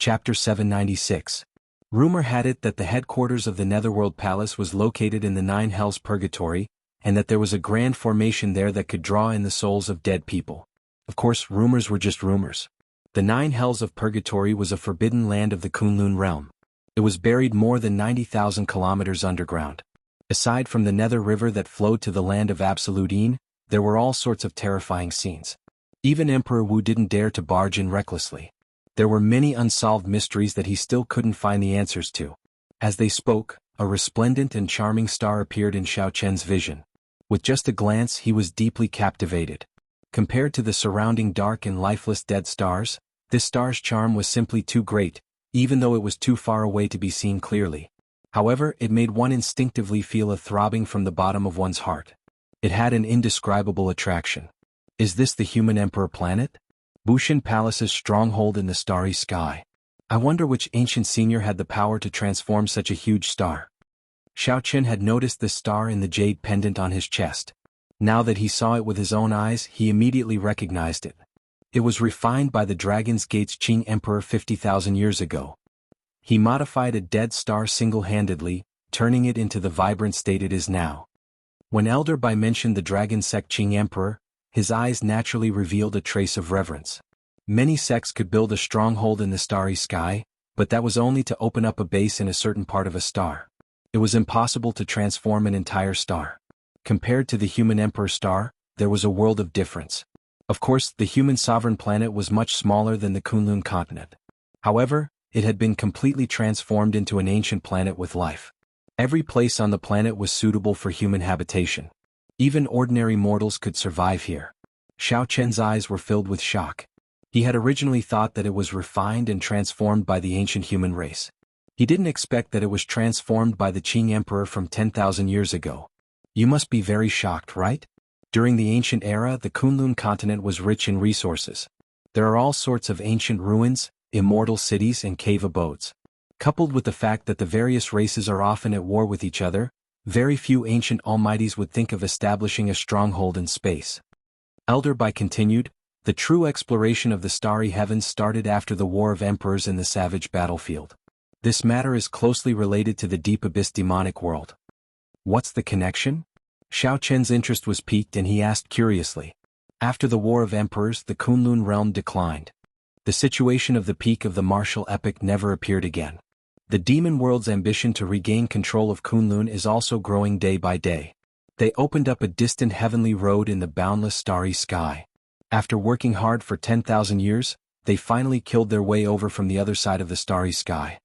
Chapter 796. Rumor had it that the headquarters of the Netherworld Palace was located in the Nine Hells Purgatory, and that there was a grand formation there that could draw in the souls of dead people. Of course, rumors were just rumors. The Nine Hells of Purgatory was a forbidden land of the Kunlun realm. It was buried more than 90,000 kilometers underground. Aside from the Nether River that flowed to the land of Absolute Een, there were all sorts of terrifying scenes. Even Emperor Wu didn't dare to barge in recklessly. There were many unsolved mysteries that he still couldn't find the answers to. As they spoke, a resplendent and charming star appeared in Xiao Chen's vision. With just a glance he was deeply captivated. Compared to the surrounding dark and lifeless dead stars, this star's charm was simply too great, even though it was too far away to be seen clearly. However, it made one instinctively feel a throbbing from the bottom of one's heart. It had an indescribable attraction. Is this the human emperor planet? Bushan Palace's stronghold in the starry sky. I wonder which ancient senior had the power to transform such a huge star. Xiao Chen had noticed the star in the jade pendant on his chest. Now that he saw it with his own eyes, he immediately recognized it. It was refined by the Dragon's Gate's Qing Emperor 50,000 years ago. He modified a dead star single-handedly, turning it into the vibrant state it is now. When Elder Bai mentioned the Dragon Sect Qing Emperor, his eyes naturally revealed a trace of reverence. Many sects could build a stronghold in the starry sky, but that was only to open up a base in a certain part of a star. It was impossible to transform an entire star. Compared to the human emperor star, there was a world of difference. Of course, the human sovereign planet was much smaller than the Kunlun continent. However, it had been completely transformed into an ancient planet with life. Every place on the planet was suitable for human habitation. Even ordinary mortals could survive here. Xiao Chen's eyes were filled with shock. He had originally thought that it was refined and transformed by the ancient human race. He didn't expect that it was transformed by the Qing Emperor from 10,000 years ago. You must be very shocked, right? During the ancient era, the Kunlun continent was rich in resources. There are all sorts of ancient ruins, immortal cities and cave abodes. Coupled with the fact that the various races are often at war with each other, very few ancient almighties would think of establishing a stronghold in space. Elder Bai continued, the true exploration of the starry heavens started after the War of Emperors in the savage battlefield. This matter is closely related to the deep abyss demonic world. What's the connection? Xiao Chen's interest was piqued and he asked curiously. After the War of Emperors, the Kunlun realm declined. The situation of the peak of the martial epoch never appeared again. The demon world's ambition to regain control of Kunlun is also growing day by day. They opened up a distant heavenly road in the boundless starry sky. After working hard for 10,000 years, they finally killed their way over from the other side of the starry sky.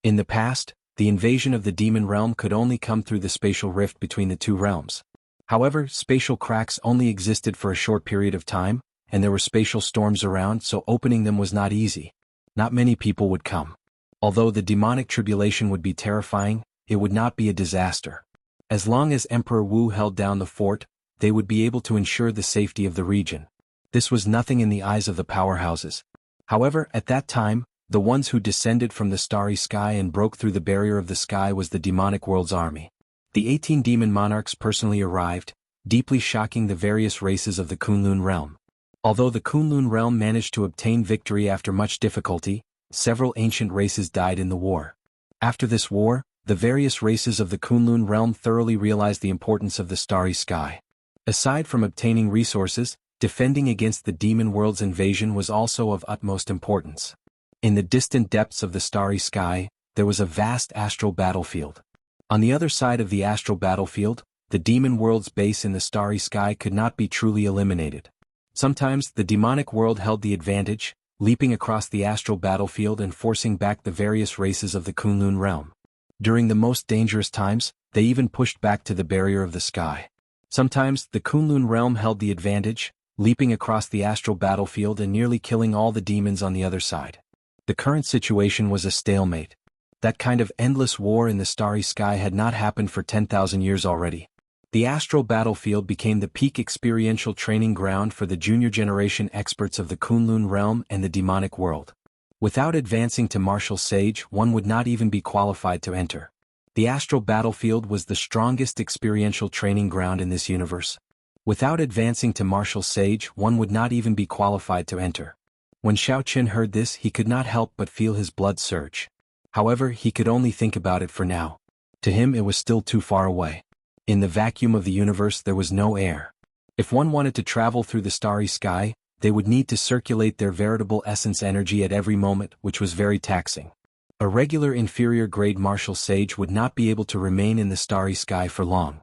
In the past, the invasion of the demon realm could only come through the spatial rift between the two realms. However, spatial cracks only existed for a short period of time, and there were spatial storms around, so opening them was not easy. Not many people would come. Although the demonic tribulation would be terrifying, it would not be a disaster. As long as Emperor Wu held down the fort, they would be able to ensure the safety of the region. This was nothing in the eyes of the powerhouses. However, at that time, the ones who descended from the starry sky and broke through the barrier of the sky was the demonic world's army. The 18 demon monarchs personally arrived, deeply shocking the various races of the Kunlun realm. Although the Kunlun realm managed to obtain victory after much difficulty, several ancient races died in the war. After this war, the various races of the Kunlun realm thoroughly realized the importance of the starry sky. Aside from obtaining resources, defending against the demon world's invasion was also of utmost importance. In the distant depths of the starry sky, there was a vast astral battlefield. On the other side of the astral battlefield, the demon world's base in the starry sky could not be truly eliminated. Sometimes the demonic world held the advantage, leaping across the astral battlefield and forcing back the various races of the Kunlun realm. During the most dangerous times, they even pushed back to the barrier of the sky. Sometimes the Kunlun realm held the advantage, leaping across the astral battlefield and nearly killing all the demons on the other side. The current situation was a stalemate. That kind of endless war in the starry sky had not happened for 10,000 years already. The astral battlefield became the peak experiential training ground for the junior generation experts of the Kunlun realm and the demonic world. Without advancing to martial sage, one would not even be qualified to enter. The astral battlefield was the strongest experiential training ground in this universe. Without advancing to martial sage, one would not even be qualified to enter. When Xiao Chen heard this, he could not help but feel his blood surge. However, he could only think about it for now. To him it was still too far away. In the vacuum of the universe there was no air. If one wanted to travel through the starry sky, they would need to circulate their veritable essence energy at every moment, which was very taxing. A regular inferior-grade martial sage would not be able to remain in the starry sky for long.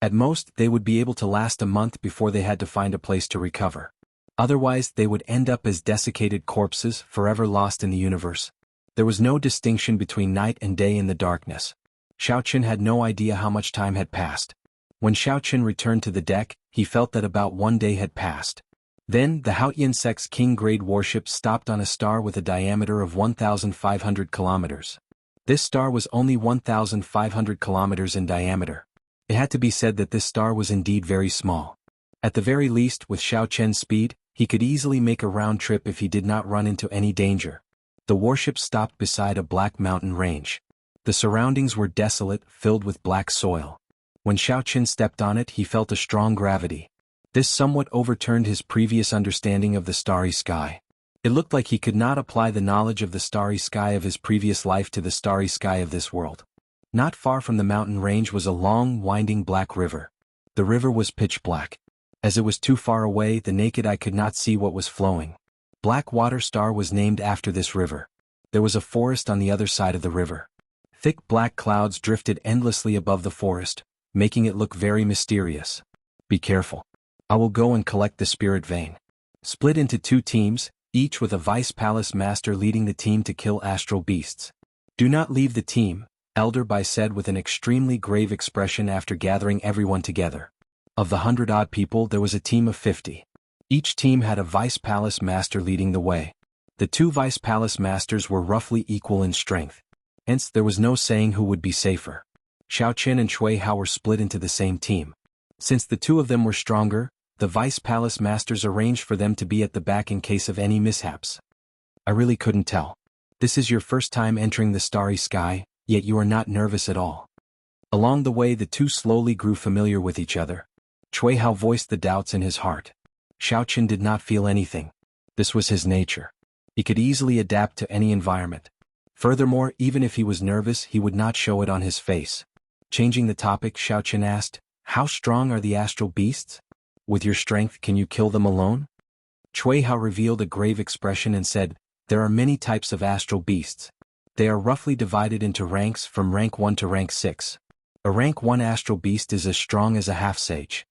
At most, they would be able to last a month before they had to find a place to recover. Otherwise, they would end up as desiccated corpses, forever lost in the universe. There was no distinction between night and day in the darkness. Xiao Chen had no idea how much time had passed. When Xiao Chen returned to the deck, he felt that about 1 day had passed. Then, the Haotian Sect's King-grade warship stopped on a star with a diameter of 1,500 kilometers. This star was only 1,500 kilometers in diameter. It had to be said that this star was indeed very small. At the very least, with Xiao Chen's speed, he could easily make a round trip if he did not run into any danger. The warship stopped beside a black mountain range. The surroundings were desolate, filled with black soil. When Xiao Chen stepped on it, he felt a strong gravity. This somewhat overturned his previous understanding of the starry sky. It looked like he could not apply the knowledge of the starry sky of his previous life to the starry sky of this world. Not far from the mountain range was a long, winding black river. The river was pitch black. As it was too far away, the naked eye could not see what was flowing. Blackwater Star was named after this river. There was a forest on the other side of the river. Thick black clouds drifted endlessly above the forest, making it look very mysterious. Be careful. I will go and collect the spirit vein. Split into 2 teams, each with a vice palace master leading the team to kill astral beasts. Do not leave the team, Elder Bai said with an extremely grave expression after gathering everyone together. Of the 100-odd people, there was a team of 50. Each team had a vice palace master leading the way. The 2 vice palace masters were roughly equal in strength. Hence, there was no saying who would be safer. Xiao Chen and Cui Hao were split into the same team. Since the 2 of them were stronger, the vice palace masters arranged for them to be at the back in case of any mishaps. I really couldn't tell. This is your first time entering the starry sky, yet you are not nervous at all. Along the way the 2 slowly grew familiar with each other. Cui Hao voiced the doubts in his heart. Xiao Chen did not feel anything. This was his nature. He could easily adapt to any environment. Furthermore, even if he was nervous, he would not show it on his face. Changing the topic, Xiao Chen asked, "How strong are the astral beasts? With your strength, can you kill them alone?" Cui Hao revealed a grave expression and said, "There are many types of astral beasts. They are roughly divided into ranks from rank 1 to rank 6. A rank 1 astral beast is as strong as a half-sage.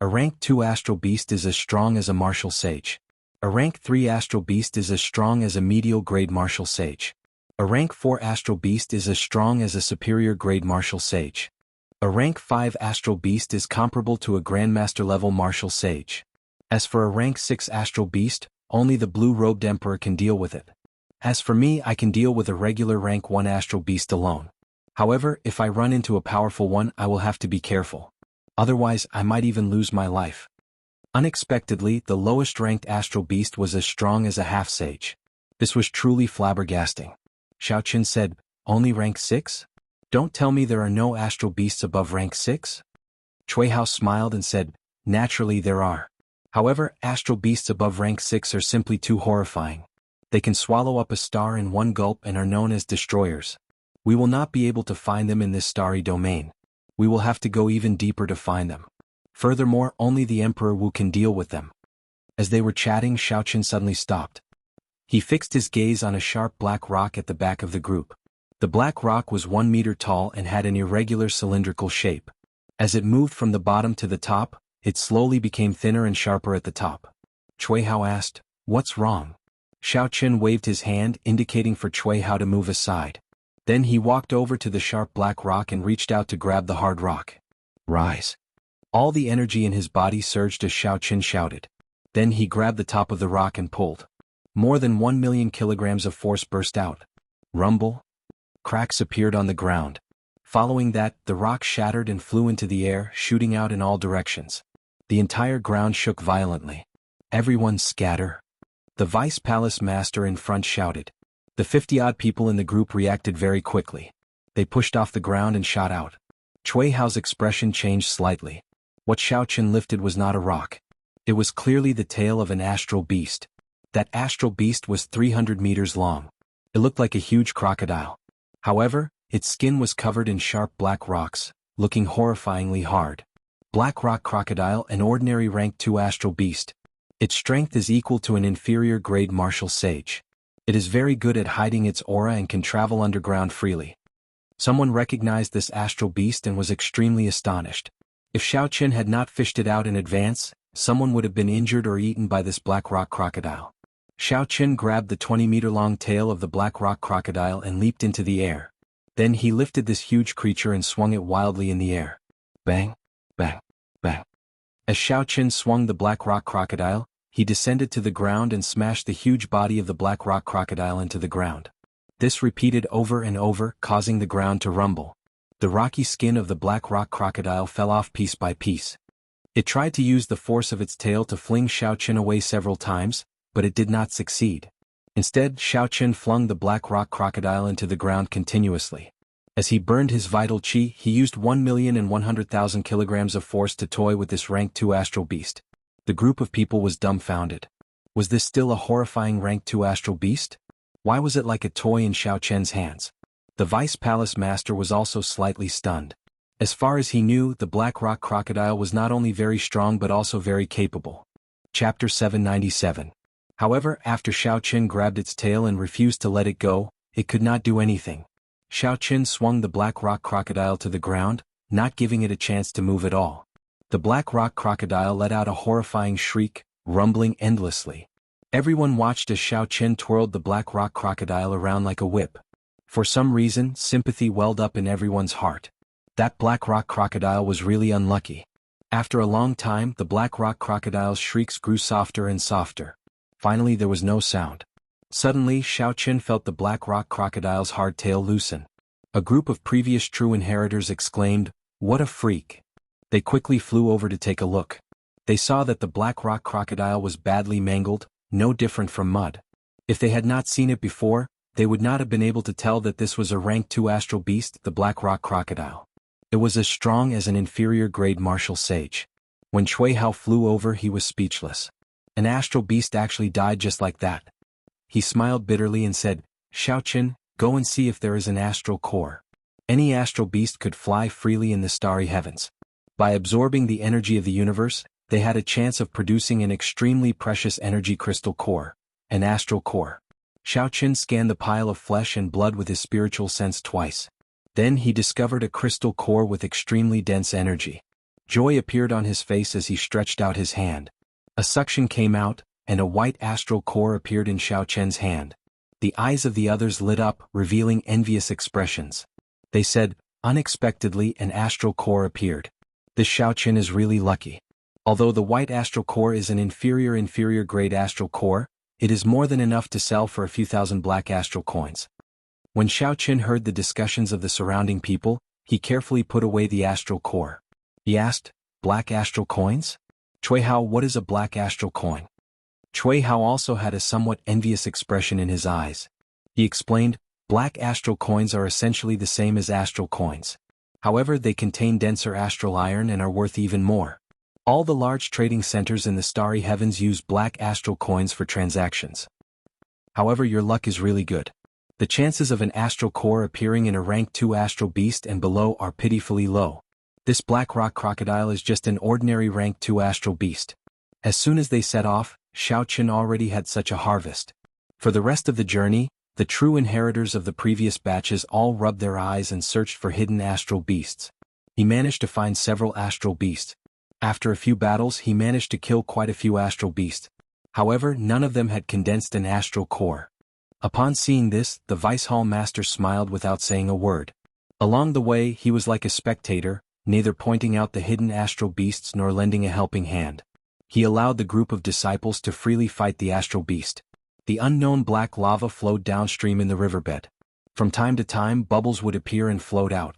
A rank 2 astral beast is as strong as a martial sage. A rank 3 astral beast is as strong as a medial-grade martial sage. A rank 4 astral beast is as strong as a superior-grade martial sage. A rank 5 astral beast is comparable to a grandmaster-level martial sage. As for a rank 6 astral beast, only the blue-robed emperor can deal with it. As for me, I can deal with a regular rank 1 astral beast alone. However, if I run into a powerful one, I will have to be careful. Otherwise, I might even lose my life." Unexpectedly, the lowest-ranked astral beast was as strong as a half-sage. This was truly flabbergasting. Xiao Chen said, "Only rank 6? Don't tell me there are no astral beasts above rank 6? Cui Hao smiled and said, "Naturally there are. However, astral beasts above rank 6 are simply too horrifying. They can swallow up a star in one gulp and are known as destroyers. We will not be able to find them in this starry domain. We will have to go even deeper to find them. Furthermore, only the Emperor Wu can deal with them." As they were chatting, Xiao Chen suddenly stopped. He fixed his gaze on a sharp black rock at the back of the group. The black rock was 1 meter tall and had an irregular cylindrical shape. As it moved from the bottom to the top, it slowly became thinner and sharper at the top. Cui Hao asked, "What's wrong?" Xiao Chen waved his hand indicating for Cui Hao to move aside. Then he walked over to the sharp black rock and reached out to grab the hard rock. "Rise." All the energy in his body surged as Xiao Chen shouted. Then he grabbed the top of the rock and pulled. More than 1 million kilograms of force burst out. Rumble. Cracks appeared on the ground. Following that, the rock shattered and flew into the air, shooting out in all directions. The entire ground shook violently. "Everyone scatter." The vice palace master in front shouted. The 50-odd people in the group reacted very quickly. They pushed off the ground and shot out. Cui Hao's expression changed slightly. What Xiao Chen lifted was not a rock. It was clearly the tail of an astral beast. That astral beast was 300 meters long. It looked like a huge crocodile. However, its skin was covered in sharp black rocks, looking horrifyingly hard. Black rock crocodile, an ordinary rank 2 astral beast. Its strength is equal to an inferior grade martial sage. It is very good at hiding its aura and can travel underground freely. Someone recognized this astral beast and was extremely astonished. If Xiao Qin had not fished it out in advance, someone would have been injured or eaten by this black rock crocodile. Xiao Qin grabbed the 20-meter-long tail of the black rock crocodile and leaped into the air. Then he lifted this huge creature and swung it wildly in the air. Bang, bang, bang. As Xiao Qin swung the black rock crocodile, he descended to the ground and smashed the huge body of the black rock crocodile into the ground. This repeated over and over, causing the ground to rumble. The rocky skin of the black rock crocodile fell off piece by piece. It tried to use the force of its tail to fling Xiao Qin away several times, but it did not succeed. Instead, Xiao Qin flung the black rock crocodile into the ground continuously. As he burned his vital chi, he used 1,100,000 kilograms of force to toy with this rank 2 astral beast. The group of people was dumbfounded. Was this still a horrifying rank 2 astral beast? Why was it like a toy in Xiao Qian's hands? The vice palace master was also slightly stunned. As far as he knew, the black rock crocodile was not only very strong but also very capable. Chapter 797. However, after Xiao Qin grabbed its tail and refused to let it go, it could not do anything. Xiao Qin swung the black rock crocodile to the ground, not giving it a chance to move at all. The black rock crocodile let out a horrifying shriek, rumbling endlessly. Everyone watched as Xiao Qin twirled the black rock crocodile around like a whip. For some reason, sympathy welled up in everyone's heart. That black rock crocodile was really unlucky. After a long time, the black rock crocodile's shrieks grew softer and softer. Finally, there was no sound. Suddenly, Xiao Qin felt the black rock crocodile's hard tail loosen. A group of previous true inheritors exclaimed, "What a freak!" They quickly flew over to take a look. They saw that the black rock crocodile was badly mangled, no different from mud. If they had not seen it before, they would not have been able to tell that this was a rank 2 astral beast, the black rock crocodile. It was as strong as an inferior grade martial sage. When Cui Hao flew over, he was speechless. An astral beast actually died just like that. He smiled bitterly and said, "Xiao Qin, go and see if there is an astral core." Any astral beast could fly freely in the starry heavens. By absorbing the energy of the universe, they had a chance of producing an extremely precious energy crystal core, an astral core. Xiao Qin scanned the pile of flesh and blood with his spiritual sense twice. Then he discovered a crystal core with extremely dense energy. Joy appeared on his face as he stretched out his hand. A suction came out, and a white astral core appeared in Xiao Qian's hand. The eyes of the others lit up, revealing envious expressions. They said, "Unexpectedly, an astral core appeared. This Xiao Qin is really lucky." Although the white astral core is an inferior grade astral core, it is more than enough to sell for a few thousand black astral coins. When Xiao Qin heard the discussions of the surrounding people, he carefully put away the astral core. He asked, "Black astral coins? Cui Hao, what is a black astral coin?" Cui Hao also had a somewhat envious expression in his eyes. He explained, "Black astral coins are essentially the same as astral coins. However, they contain denser astral iron and are worth even more. All the large trading centers in the starry heavens use black astral coins for transactions. However, your luck is really good. The chances of an astral core appearing in a rank 2 astral beast and below are pitifully low. This black rock crocodile is just an ordinary rank 2 astral beast." As soon as they set off, Xiao Qin already had such a harvest. For the rest of the journey, the true inheritors of the previous batches all rubbed their eyes and searched for hidden astral beasts. He managed to find several astral beasts. After a few battles, he managed to kill quite a few astral beasts. However, none of them had condensed an astral core. Upon seeing this, the Vice Hall Master smiled without saying a word. Along the way, he was like a spectator, neither pointing out the hidden astral beasts nor lending a helping hand. He allowed the group of disciples to freely fight the astral beast. The unknown black lava flowed downstream in the riverbed. From time to time, bubbles would appear and float out.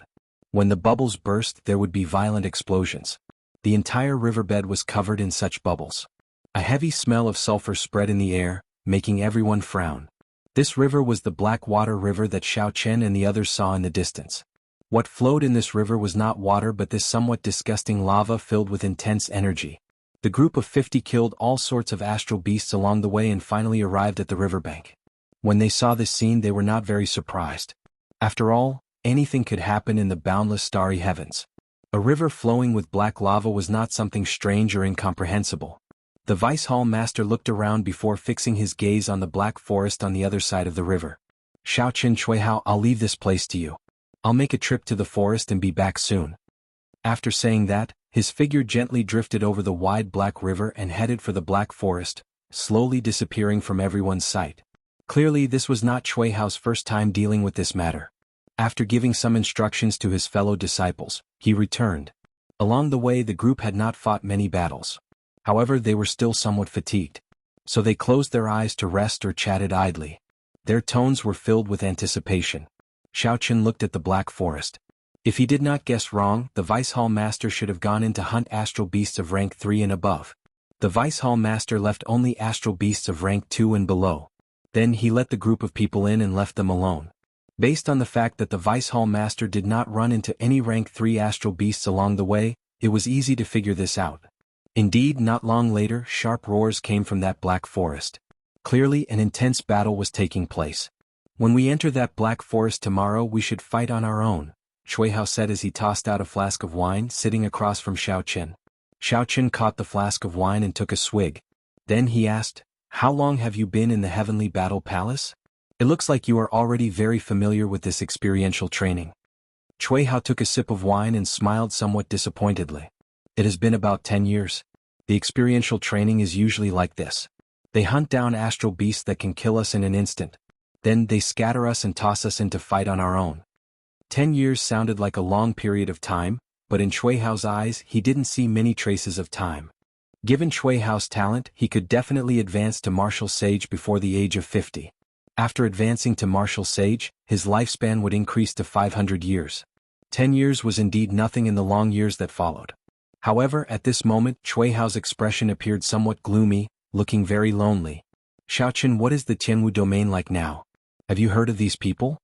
When the bubbles burst, there would be violent explosions. The entire riverbed was covered in such bubbles. A heavy smell of sulfur spread in the air, making everyone frown. This river was the Black Water River that Xiao Qian and the others saw in the distance. What flowed in this river was not water but this somewhat disgusting lava filled with intense energy. The group of 50 killed all sorts of astral beasts along the way and finally arrived at the riverbank. When they saw this scene, they were not very surprised. After all, anything could happen in the boundless starry heavens. A river flowing with black lava was not something strange or incomprehensible. The Vice Hall Master looked around before fixing his gaze on the black forest on the other side of the river. Xiaoqin Chuihao, I'll leave this place to you. I'll make a trip to the forest and be back soon. After saying that, his figure gently drifted over the wide black river and headed for the black forest, slowly disappearing from everyone's sight. Clearly this was not Chuihao's first time dealing with this matter. After giving some instructions to his fellow disciples, he returned. Along the way the group had not fought many battles. However, they were still somewhat fatigued. So they closed their eyes to rest or chatted idly. Their tones were filled with anticipation. Xiaoqin looked at the black forest. If he did not guess wrong, the Vice Hall Master should have gone in to hunt astral beasts of rank 3 and above. The Vice Hall Master left only astral beasts of rank 2 and below. Then he let the group of people in and left them alone. Based on the fact that the Vice Hall Master did not run into any rank 3 astral beasts along the way, it was easy to figure this out. Indeed, not long later, sharp roars came from that black forest. Clearly, an intense battle was taking place. When we enter that black forest tomorrow, we should fight on our own, Chuihao said as he tossed out a flask of wine sitting across from Xiaoqin. Xiaoqin caught the flask of wine and took a swig. Then he asked, "How long have you been in the Heavenly Battle Palace? It looks like you are already very familiar with this experiential training." Chuihao took a sip of wine and smiled somewhat disappointedly. "It has been about 10 years. The experiential training is usually like this. They hunt down astral beasts that can kill us in an instant. Then they scatter us and toss us into fight on our own." 10 years sounded like a long period of time, but in Chuihao's eyes he didn't see many traces of time. Given Chuihao's talent, he could definitely advance to Martial Sage before the age of 50. After advancing to Martial Sage, his lifespan would increase to 500 years. 10 years was indeed nothing in the long years that followed. However, at this moment, Chuihao's expression appeared somewhat gloomy, looking very lonely. "Xiaoqin, what is the Tianwu domain like now? Have you heard of these people?"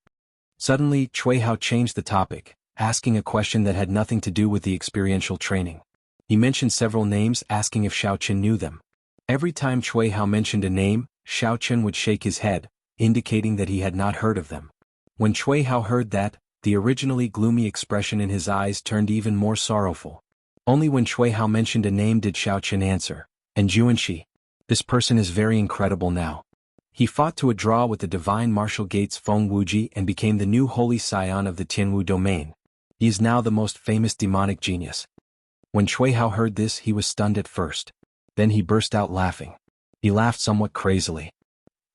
Suddenly, Chuihao changed the topic, asking a question that had nothing to do with the experiential training. He mentioned several names, asking if Xiaoqin knew them. Every time Chuihao mentioned a name, Xiaoqin would shake his head, indicating that he had not heard of them. When Chuihao heard that, the originally gloomy expression in his eyes turned even more sorrowful. Only when Chuihao mentioned a name did Xiaoqin answer, "And Juanxi. This person is very incredible now. He fought to a draw with the divine martial gates Feng Wuji and became the new holy scion of the Tianwu domain. He is now the most famous demonic genius." When Chuihao heard this, he was stunned at first. Then he burst out laughing. He laughed somewhat crazily.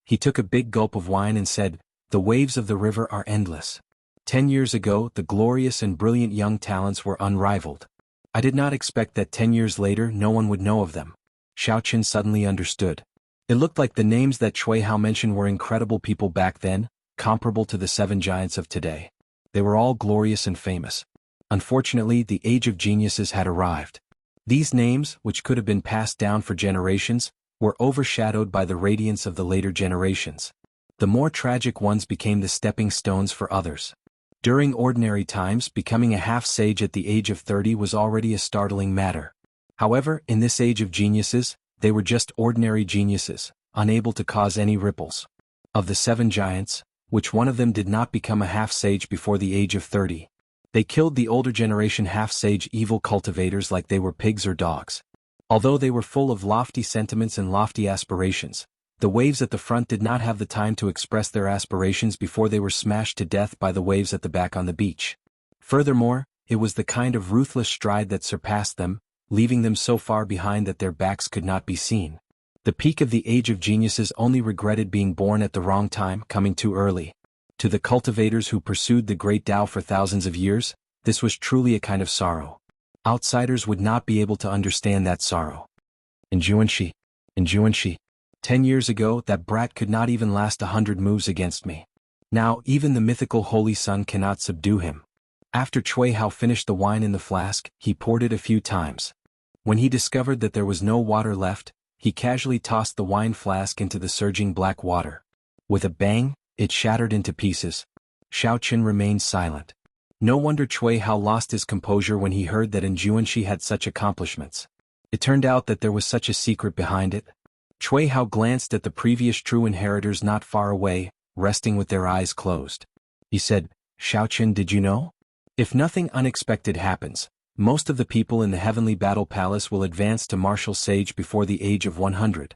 He took a big gulp of wine and said, "The waves of the river are endless. 10 years ago, the glorious and brilliant young talents were unrivaled. I did not expect that 10 years later no one would know of them." Xiaoqin suddenly understood. It looked like the names that Chuihao mentioned were incredible people back then, comparable to the 7 giants of today. They were all glorious and famous. Unfortunately, the age of geniuses had arrived. These names, which could have been passed down for generations, were overshadowed by the radiance of the later generations. The more tragic ones became the stepping stones for others. During ordinary times, becoming a half-sage at the age of 30 was already a startling matter. However, in this age of geniuses, they were just ordinary geniuses, unable to cause any ripples. Of the 7 giants, which one of them did not become a half-sage before the age of 30? They killed the older generation half-sage evil cultivators like they were pigs or dogs. Although they were full of lofty sentiments and lofty aspirations, the waves at the front did not have the time to express their aspirations before they were smashed to death by the waves at the back on the beach. Furthermore, it was the kind of ruthless stride that surpassed them, leaving them so far behind that their backs could not be seen. The peak of the age of geniuses only regretted being born at the wrong time, coming too early. To the cultivators who pursued the great Tao for thousands of years, this was truly a kind of sorrow. Outsiders would not be able to understand that sorrow. And Juanxi. 10 years ago, that brat could not even last 100 moves against me. Now, even the mythical Holy Sun cannot subdue him. After Chuihao finished the wine in the flask, he poured it a few times. When he discovered that there was no water left, he casually tossed the wine flask into the surging black water. With a bang, it shattered into pieces. Xiaoqin remained silent. No wonder Chuihao lost his composure when he heard that Juanxi had such accomplishments. It turned out that there was such a secret behind it. Cui Hao glanced at the previous true inheritors not far away, resting with their eyes closed. He said, "Xiaoqin, did you know? If nothing unexpected happens, most of the people in the Heavenly Battle Palace will advance to martial sage before the age of 100.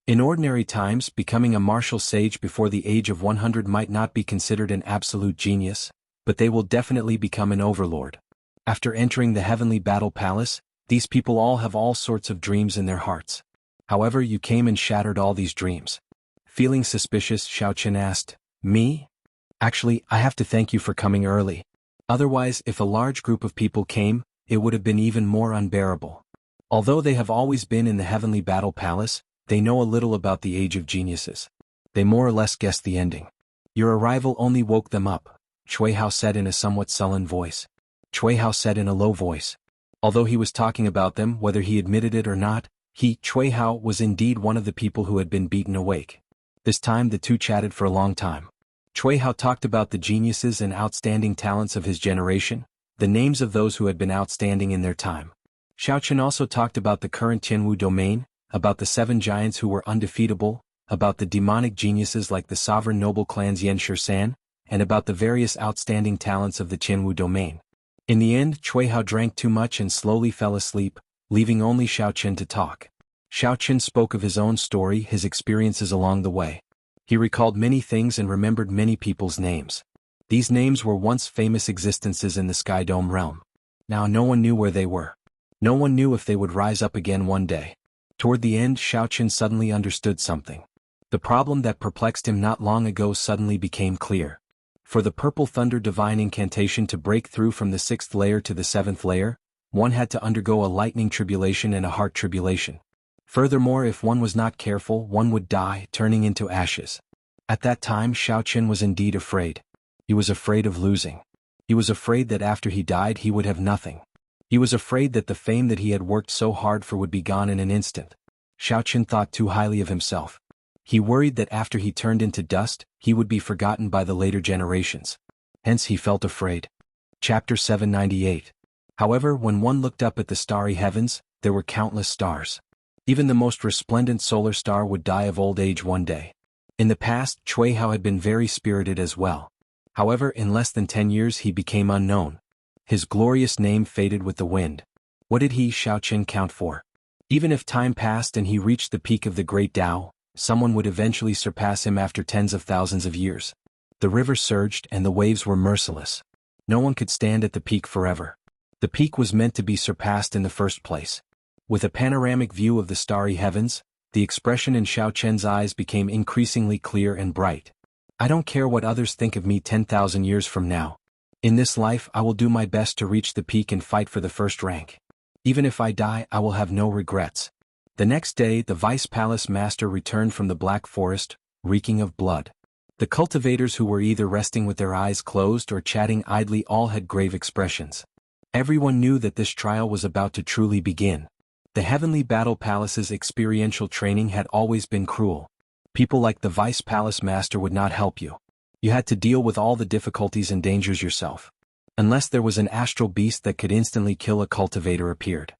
In ordinary times, becoming a martial sage before the age of 100 might not be considered an absolute genius, but they will definitely become an overlord. After entering the Heavenly Battle Palace, these people all have all sorts of dreams in their hearts. However, you came and shattered all these dreams." Feeling suspicious, Xiaoqin asked, "Me? Actually, I have to thank you for coming early. Otherwise, if a large group of people came, it would have been even more unbearable." Although they have always been in the Heavenly Battle Palace, they know a little about the Age of Geniuses. They more or less guessed the ending. "Your arrival only woke them up," Cui Hao said in a somewhat sullen voice. Cui Hao said in a low voice. Although he was talking about them, whether he admitted it or not, Cui Hao was indeed one of the people who had been beaten awake. This time the two chatted for a long time. Cui Hao talked about the geniuses and outstanding talents of his generation, the names of those who had been outstanding in their time. Xiaoqin also talked about the current Tianwu domain, about the 7 giants who were undefeatable, about the demonic geniuses like the sovereign noble clans Yan Shisan, and about the various outstanding talents of the Tianwu domain. In the end, Cui Hao drank too much and slowly fell asleep, leaving only Xiaoqin to talk. Xiaoqin spoke of his own story, his experiences along the way. He recalled many things and remembered many people's names. These names were once famous existences in the Sky Dome realm. Now no one knew where they were. No one knew if they would rise up again one day. Toward the end, Xiaoqin suddenly understood something. The problem that perplexed him not long ago suddenly became clear. For the Purple Thunder Divine Incantation to break through from the 6th layer to the 7th layer, one had to undergo a lightning tribulation and a heart tribulation. Furthermore, if one was not careful, one would die, turning into ashes. At that time, Xiaoqin was indeed afraid. He was afraid of losing. He was afraid that after he died he would have nothing. He was afraid that the fame that he had worked so hard for would be gone in an instant. Xiaoqin thought too highly of himself. He worried that after he turned into dust, he would be forgotten by the later generations. Hence he felt afraid. Chapter 798. However, when one looked up at the starry heavens, there were countless stars. Even the most resplendent solar star would die of old age one day. In the past, Cui Hao had been very spirited as well. However, in less than 10 years he became unknown. His glorious name faded with the wind. What did he, Xiaoqin, count for? Even if time passed and he reached the peak of the Great Tao, someone would eventually surpass him after tens of thousands of years. The river surged and the waves were merciless. No one could stand at the peak forever. The peak was meant to be surpassed in the first place. With a panoramic view of the starry heavens, the expression in Xiaoqian's eyes became increasingly clear and bright. "I don't care what others think of me 10,000 years from now. In this life I will do my best to reach the peak and fight for the first rank. Even if I die, I will have no regrets." The next day, the Vice Palace Master returned from the Black Forest, reeking of blood. The cultivators who were either resting with their eyes closed or chatting idly all had grave expressions. Everyone knew that this trial was about to truly begin. The Heavenly Battle Palace's experiential training had always been cruel. People like the Vice Palace Master would not help you. You had to deal with all the difficulties and dangers yourself. Unless there was an astral beast that could instantly kill a cultivator appeared.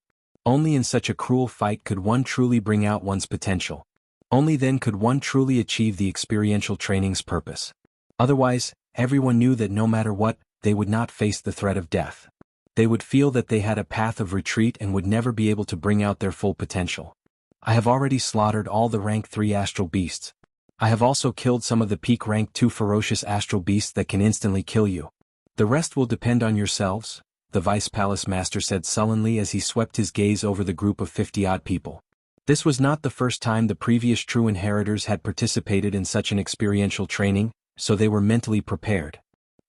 Only in such a cruel fight could one truly bring out one's potential. Only then could one truly achieve the experiential training's purpose. Otherwise, everyone knew that no matter what, they would not face the threat of death. They would feel that they had a path of retreat and would never be able to bring out their full potential. I have already slaughtered all the rank 3 astral beasts. I have also killed some of the peak rank 2 ferocious astral beasts that can instantly kill you. The rest will depend on yourselves, the Vice Palace Master said sullenly as he swept his gaze over the group of 50-odd people. This was not the first time the previous true inheritors had participated in such an experiential training, so they were mentally prepared.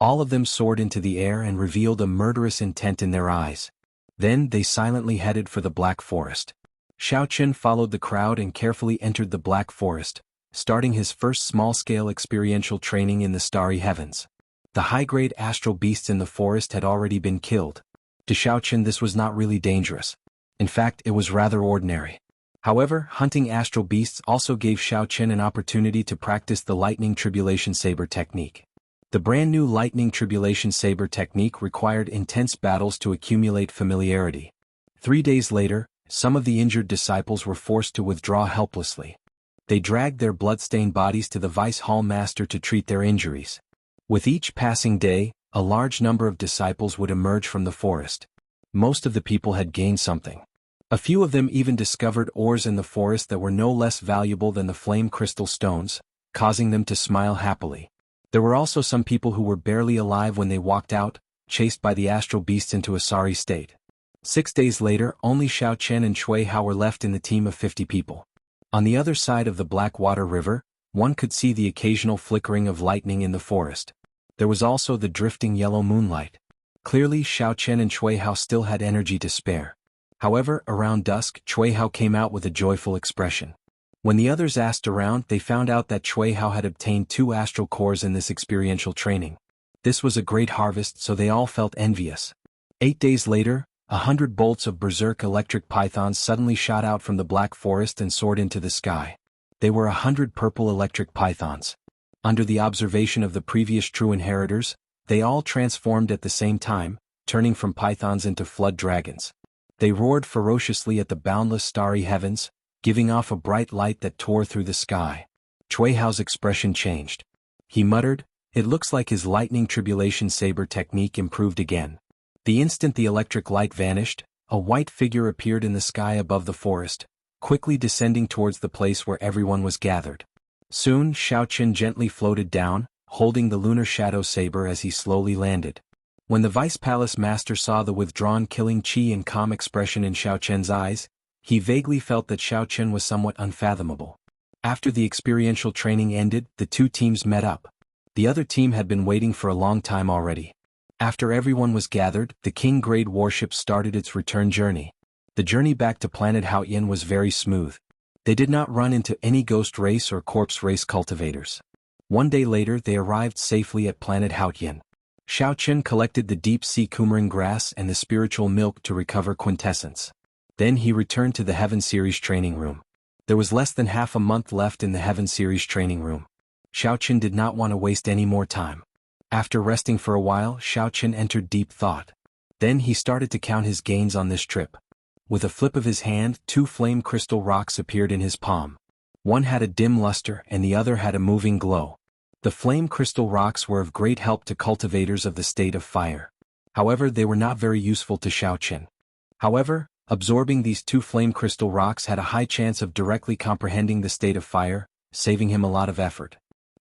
All of them soared into the air and revealed a murderous intent in their eyes. Then they silently headed for the Black Forest. Xiaoqin followed the crowd and carefully entered the Black Forest, starting his first small-scale experiential training in the starry heavens. The high-grade astral beasts in the forest had already been killed. To Xiaoqin this was not really dangerous. In fact, it was rather ordinary. However, hunting astral beasts also gave Xiaoqin an opportunity to practice the Lightning Tribulation Saber technique. The brand new Lightning Tribulation Saber technique required intense battles to accumulate familiarity. 3 days later, some of the injured disciples were forced to withdraw helplessly. They dragged their blood-stained bodies to the Vice Hall Master to treat their injuries. With each passing day, a large number of disciples would emerge from the forest. Most of the people had gained something. A few of them even discovered ores in the forest that were no less valuable than the flame crystal stones, causing them to smile happily. There were also some people who were barely alive when they walked out, chased by the astral beasts into a sorry state. 6 days later, only Xiao Chen and Cui Hao were left in the team of 50 people. On the other side of the Blackwater River, one could see the occasional flickering of lightning in the forest. There was also the drifting yellow moonlight. Clearly, Xiao Chen and Cui Hao still had energy to spare. However, around dusk, Cui Hao came out with a joyful expression. When the others asked around, they found out that Cui Hao had obtained 2 astral cores in this experiential training. This was a great harvest, so they all felt envious. 8 days later, 100 bolts of berserk electric pythons suddenly shot out from the black forest and soared into the sky. They were 100 purple electric pythons. Under the observation of the previous true inheritors, they all transformed at the same time, turning from pythons into flood dragons. They roared ferociously at the boundless starry heavens, giving off a bright light that tore through the sky. Cui Hao's expression changed. He muttered, "It looks like his lightning tribulation saber technique improved again." The instant the electric light vanished, a white figure appeared in the sky above the forest, quickly descending towards the place where everyone was gathered. Soon, Xiao Chen gently floated down, holding the lunar shadow saber as he slowly landed. When the Vice Palace Master saw the withdrawn killing chi and calm expression in Xiao Chen's eyes, he vaguely felt that Xiao Chen was somewhat unfathomable. After the experiential training ended, the 2 teams met up. The other team had been waiting for a long time already. After everyone was gathered, the King-grade warship started its return journey. The journey back to planet Haotian was very smooth. They did not run into any ghost race or corpse race cultivators. 1 day later they arrived safely at planet Haotian. Xiao Chen collected the deep-sea coumarin grass and the spiritual milk to recover quintessence. Then he returned to the Heaven Series training room. There was less than half a month left in the Heaven Series training room. Xiao Chen did not want to waste any more time. After resting for a while, Xiao Chen entered deep thought. Then he started to count his gains on this trip. With a flip of his hand, 2 flame crystal rocks appeared in his palm. One had a dim luster and the other had a moving glow. The flame crystal rocks were of great help to cultivators of the state of fire. However, they were not very useful to Xiao Chen. However, absorbing these 2 flame crystal rocks had a high chance of directly comprehending the state of fire, saving him a lot of effort.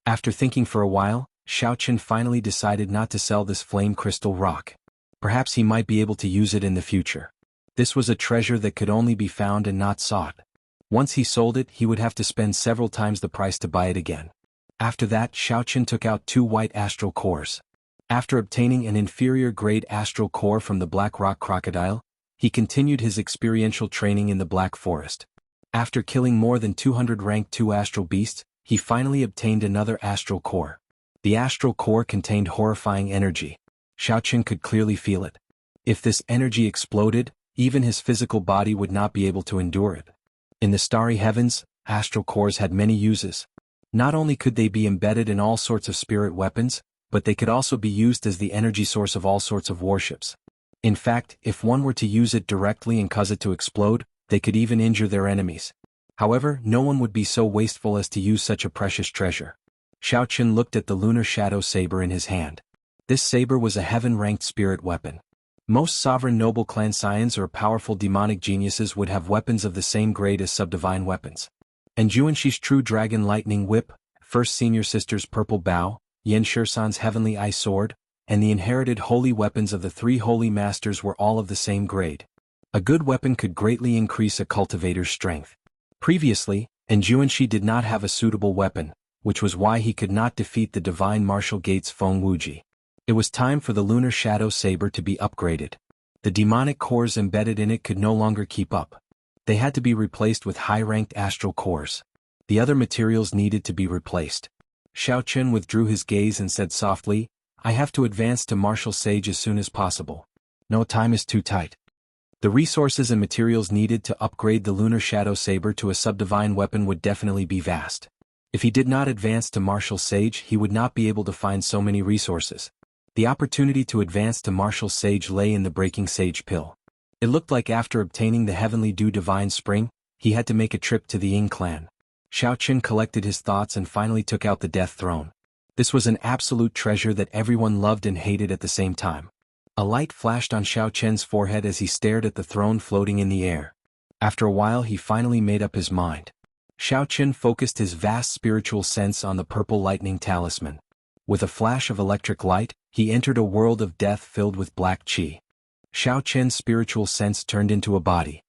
After thinking for a while, Xiao Chen finally decided not to sell this flame crystal rock. Perhaps he might be able to use it in the future. This was a treasure that could only be found and not sought. Once he sold it, he would have to spend several times the price to buy it again. After that, Xiao Chen took out 2 white astral cores. After obtaining an inferior grade astral core from the Black Rock Crocodile, he continued his experiential training in the Black Forest. After killing more than 200 rank 2 astral beasts, he finally obtained another astral core. The astral core contained horrifying energy. Xiao Chen could clearly feel it. If this energy exploded, even his physical body would not be able to endure it. In the starry heavens, astral cores had many uses. Not only could they be embedded in all sorts of spirit weapons, but they could also be used as the energy source of all sorts of warships. In fact, if one were to use it directly and cause it to explode, they could even injure their enemies. However, no one would be so wasteful as to use such a precious treasure. Xiao Chen looked at the lunar shadow saber in his hand. This saber was a heaven-ranked spirit weapon. Most sovereign noble clan scions or powerful demonic geniuses would have weapons of the same grade as subdivine weapons. And Juanshi's true dragon lightning whip, First Senior Sister's purple bow, Yan Shisan's heavenly eye sword, and the inherited holy weapons of the 3 holy masters were all of the same grade. A good weapon could greatly increase a cultivator's strength. Previously, Juanshi did not have a suitable weapon, which was why he could not defeat the divine martial gates Feng Wuji. It was time for the lunar shadow saber to be upgraded. The demonic cores embedded in it could no longer keep up. They had to be replaced with high-ranked astral cores. The other materials needed to be replaced. Xiao Chen withdrew his gaze and said softly, "I have to advance to Martial Sage as soon as possible. No time is too tight." The resources and materials needed to upgrade the lunar shadow saber to a subdivine weapon would definitely be vast. If he did not advance to Martial Sage, he would not be able to find so many resources. The opportunity to advance to Martial Sage lay in the Breaking Sage Pill. It looked like after obtaining the heavenly dew divine spring, he had to make a trip to the Ying clan. Xiao Qin collected his thoughts and finally took out the death throne. This was an absolute treasure that everyone loved and hated at the same time. A light flashed on Xiao Qian's forehead as he stared at the throne floating in the air. After a while he finally made up his mind. Xiao Qin focused his vast spiritual sense on the purple lightning talisman. With a flash of electric light, he entered a world of death filled with black qi. Xiao Qian's spiritual sense turned into a body.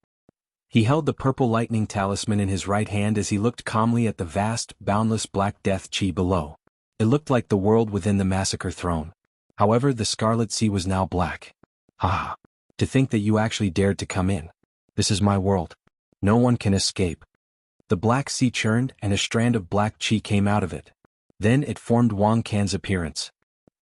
He held the purple lightning talisman in his right hand as he looked calmly at the vast, boundless black death qi below. It looked like the world within the massacre throne. However, the scarlet sea was now black. Ah! To think that you actually dared to come in. This is my world. No one can escape. The black sea churned and a strand of black qi came out of it. Then it formed Wang Can's appearance.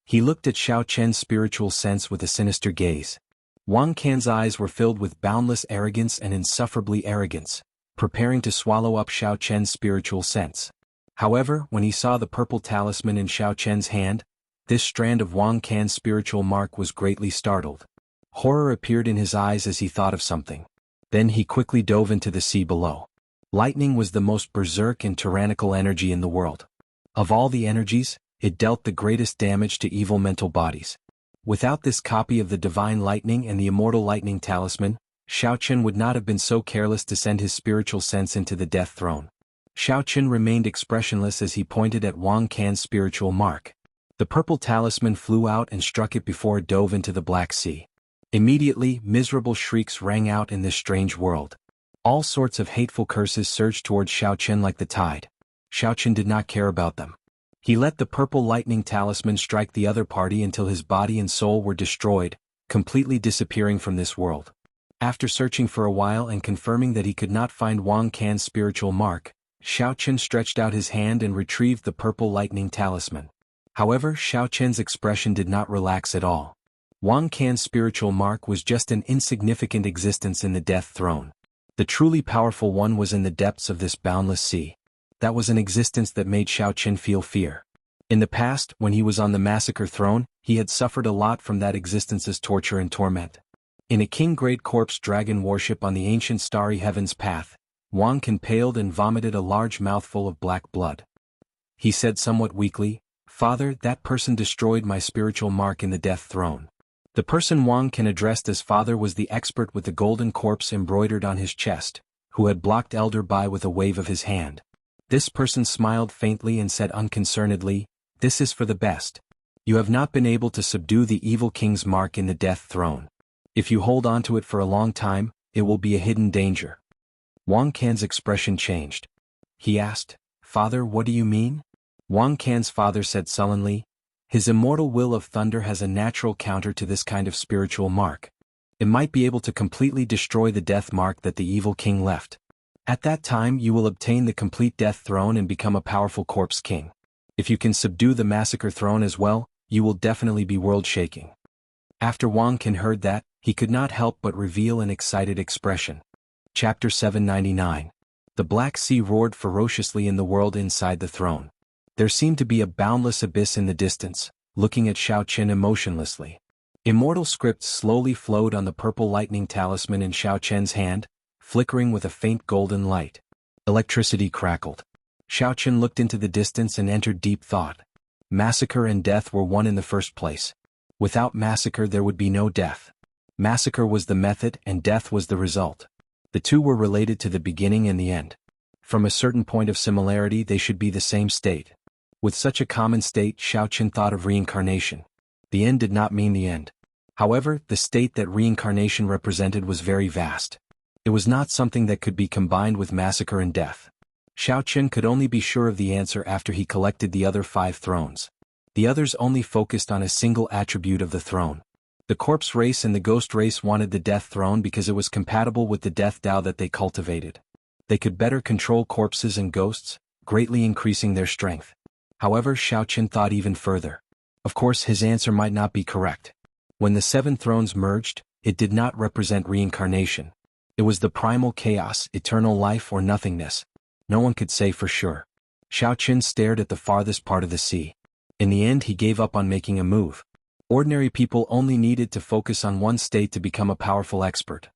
He looked at Xiao Qian's spiritual sense with a sinister gaze. Wang Can's eyes were filled with boundless arrogance and insufferably arrogance, preparing to swallow up Xiao Qian's spiritual sense. However, when he saw the purple talisman in Xiao Qian's hand, this strand of Wang Can's spiritual mark was greatly startled. Horror appeared in his eyes as he thought of something. Then he quickly dove into the sea below. Lightning was the most berserk and tyrannical energy in the world. Of all the energies, it dealt the greatest damage to evil mental bodies. Without this copy of the divine lightning and the immortal lightning talisman, Xiao Qin would not have been so careless to send his spiritual sense into the death throne. Xiao Qin remained expressionless as he pointed at Wang Can's spiritual mark. The purple talisman flew out and struck it before it dove into the Black Sea. Immediately, miserable shrieks rang out in this strange world. All sorts of hateful curses surged towards Xiao Qin like the tide. Xiao Qin did not care about them. He let the purple lightning talisman strike the other party until his body and soul were destroyed, completely disappearing from this world. After searching for a while and confirming that he could not find Wang Can's spiritual mark, Xiao Qin stretched out his hand and retrieved the purple lightning talisman. However, Xiao Qin's expression did not relax at all. Wang Can's spiritual mark was just an insignificant existence in the death throne. The truly powerful one was in the depths of this boundless sea. That was an existence that made Xiao Qin feel fear. In the past, when he was on the massacre throne, he had suffered a lot from that existence's torture and torment. In a King Great Corpse dragon worship on the ancient starry heavens path, Wang Can paled and vomited a large mouthful of black blood. He said somewhat weakly, "Father, that person destroyed my spiritual mark in the death throne." The person Wang Can addressed as father was the expert with the golden corpse embroidered on his chest, who had blocked Elder Bai with a wave of his hand. This person smiled faintly and said unconcernedly, "This is for the best. You have not been able to subdue the evil king's mark in the death throne. If you hold on to it for a long time, it will be a hidden danger." Wang Can's expression changed. He asked, "Father, what do you mean?" Wang Can's father said sullenly, "His immortal will of thunder has a natural counter to this kind of spiritual mark. It might be able to completely destroy the death mark that the evil king left. At that time you will obtain the complete death throne and become a powerful corpse king. If you can subdue the massacre throne as well, you will definitely be world-shaking." After Wang Can heard that, he could not help but reveal an excited expression. Chapter 799. The Black Sea roared ferociously in the world inside the throne. There seemed to be a boundless abyss in the distance, looking at Xiao Qin emotionlessly. Immortal scripts slowly flowed on the purple lightning talisman in Xiao Qian's hand, flickering with a faint golden light. Electricity crackled. Xiao Qin looked into the distance and entered deep thought. Massacre and death were one in the first place. Without massacre there would be no death. Massacre was the method and death was the result. The two were related to the beginning and the end. From a certain point of similarity they should be the same state. With such a common state, Xiao Qin thought of reincarnation. The end did not mean the end. However, the state that reincarnation represented was very vast. It was not something that could be combined with massacre and death. Xiao Qin could only be sure of the answer after he collected the other 5 thrones. The others only focused on a single attribute of the throne. The corpse race and the ghost race wanted the death throne because it was compatible with the death Tao that they cultivated. They could better control corpses and ghosts, greatly increasing their strength. However, Xiao Qin thought even further. Of course, his answer might not be correct. When the 7 thrones merged, it did not represent reincarnation. It was the primal chaos, eternal life or nothingness. No one could say for sure. Xiao Qin stared at the farthest part of the sea. In the end he gave up on making a move. Ordinary people only needed to focus on one state to become a powerful expert.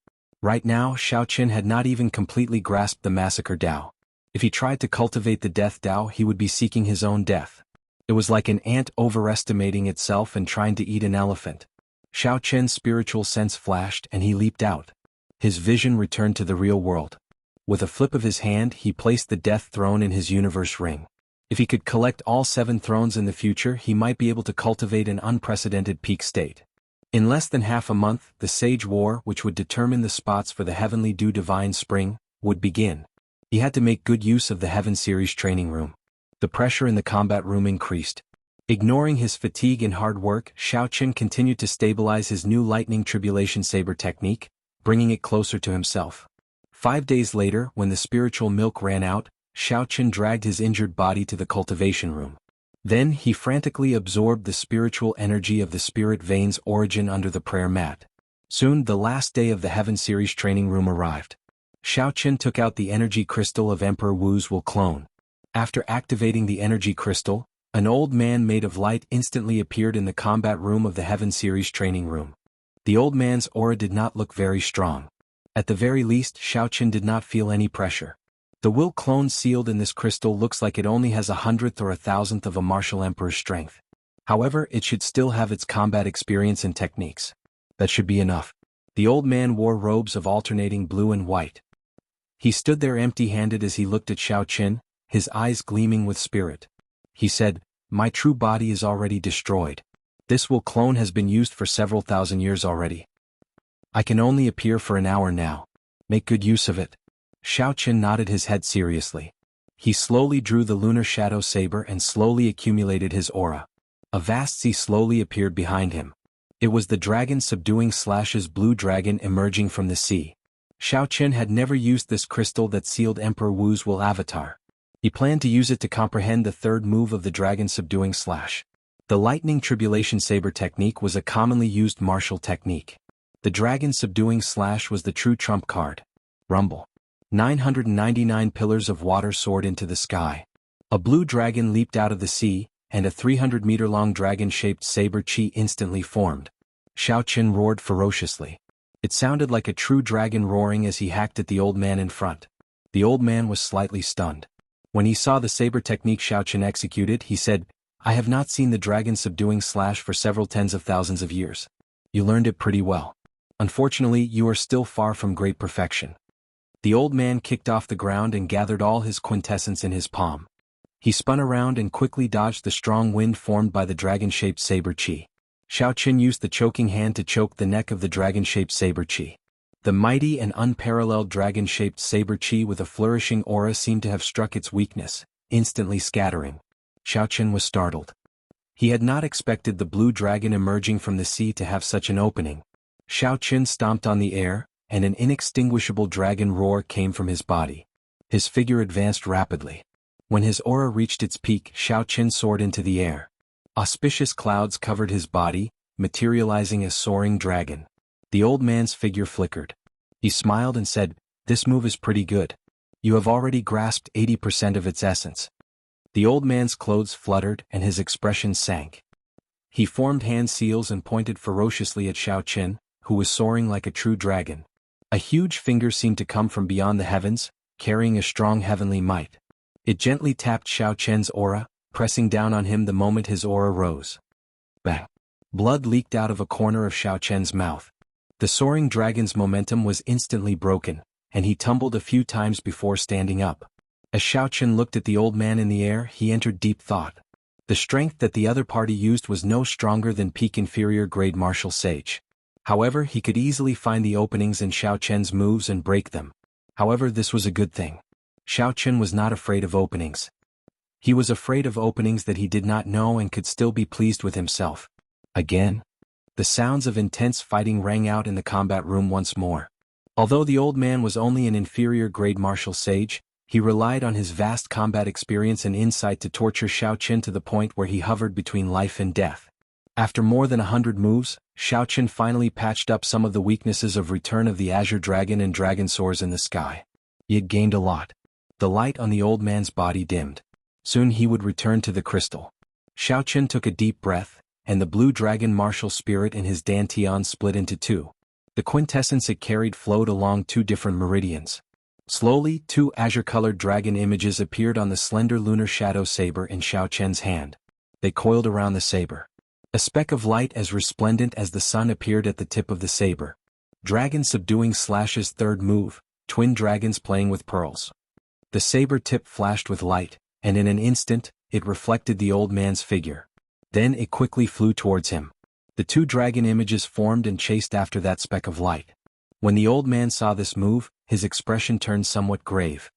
Right now, Xiao Qin had not even completely grasped the massacre Dao. If he tried to cultivate the death Dao, he would be seeking his own death. It was like an ant overestimating itself and trying to eat an elephant. Xiao Qin's spiritual sense flashed and he leaped out. His vision returned to the real world. With a flip of his hand, he placed the death throne in his universe ring. If he could collect all 7 thrones in the future, he might be able to cultivate an unprecedented peak state. In less than half a month, the Sage War, which would determine the spots for the Heavenly Dew Divine Spring, would begin. He had to make good use of the Heaven Series training room. The pressure in the combat room increased. Ignoring his fatigue and hard work, Xiao Qin continued to stabilize his new Lightning Tribulation Saber technique, bringing it closer to himself. 5 days later, when the spiritual milk ran out, Xiao Qin dragged his injured body to the cultivation room. Then he frantically absorbed the spiritual energy of the spirit veins origin under the prayer mat. Soon the last day of the Heaven Series training room arrived. Xiao Qin took out the energy crystal of Emperor Wu's will clone. After activating the energy crystal, an old man made of light instantly appeared in the combat room of the Heaven Series training room. The old man's aura did not look very strong. At the very least, Xiao Qin did not feel any pressure. The will clone sealed in this crystal looks like it only has 1/100th or 1,000th of a martial emperor's strength. However, it should still have its combat experience and techniques. That should be enough. The old man wore robes of alternating blue and white. He stood there empty-handed as he looked at Xiao Qin, his eyes gleaming with spirit. He said, "My true body is already destroyed. This will clone has been used for several thousand years already. I can only appear for an hour now. Make good use of it." Xiao Qin nodded his head seriously. He slowly drew the lunar shadow saber and slowly accumulated his aura. A vast sea slowly appeared behind him. It was the dragon subduing Slash's blue dragon emerging from the sea. Xiao Qin had never used this crystal that sealed Emperor Wu's will avatar. He planned to use it to comprehend the third move of the dragon subduing Slash. The Lightning Tribulation Saber technique was a commonly used martial technique. The dragon subduing Slash was the true trump card. Rumble. 999 pillars of water soared into the sky. A blue dragon leaped out of the sea, and a 300-meter-long dragon-shaped saber chi instantly formed. Xiao Qin roared ferociously. It sounded like a true dragon roaring as he hacked at the old man in front. The old man was slightly stunned. When he saw the saber technique Xiao Qin executed, he said, "I have not seen the dragon subduing Slash for several tens of thousands of years. You learned it pretty well. Unfortunately, you are still far from great perfection." The old man kicked off the ground and gathered all his quintessence in his palm. He spun around and quickly dodged the strong wind formed by the dragon-shaped saber chi. Xiao Qin used the choking hand to choke the neck of the dragon-shaped saber chi. The mighty and unparalleled dragon-shaped saber chi with a flourishing aura seemed to have struck its weakness, instantly scattering. Xiao Qin was startled. He had not expected the blue dragon emerging from the sea to have such an opening. Xiao Qin stomped on the air, and an inextinguishable dragon roar came from his body. His figure advanced rapidly. When his aura reached its peak, Xiao Qin soared into the air. Auspicious clouds covered his body, materializing a soaring dragon. The old man's figure flickered. He smiled and said, "This move is pretty good. You have already grasped 80% of its essence." The old man's clothes fluttered and his expression sank. He formed hand seals and pointed ferociously at Xiao Qin, who was soaring like a true dragon. A huge finger seemed to come from beyond the heavens, carrying a strong heavenly might. It gently tapped Xiao Qin's aura, pressing down on him the moment his aura rose. Bang! Blood leaked out of a corner of Xiao Qin's mouth. The soaring dragon's momentum was instantly broken, and he tumbled a few times before standing up. As Xiao Qin looked at the old man in the air, he entered deep thought. The strength that the other party used was no stronger than peak inferior grade martial sage. However, he could easily find the openings in Xiao Qin's moves and break them. However, this was a good thing. Xiao Qin was not afraid of openings. He was afraid of openings that he did not know and could still be pleased with himself. Again? The sounds of intense fighting rang out in the combat room once more. Although the old man was only an inferior grade martial sage, he relied on his vast combat experience and insight to torture Xiao Qin to the point where he hovered between life and death. After more than 100 moves, Xiao Qin finally patched up some of the weaknesses of Return of the Azure Dragon and Dragon Soars in the Sky. He had gained a lot. The light on the old man's body dimmed. Soon he would return to the crystal. Xiao Qin took a deep breath, and the blue dragon martial spirit in his dantian split into two. The quintessence it carried flowed along 2 different meridians. Slowly, 2 azure-colored dragon images appeared on the slender lunar shadow saber in Xiao Chen's hand. They coiled around the saber. A speck of light as resplendent as the sun appeared at the tip of the saber. Dragon subduing slash's 3rd move, twin dragons playing with pearls. The saber tip flashed with light, and in an instant, it reflected the old man's figure. Then it quickly flew towards him. The 2 dragon images formed and chased after that speck of light. When the old man saw this move, his expression turned somewhat grave.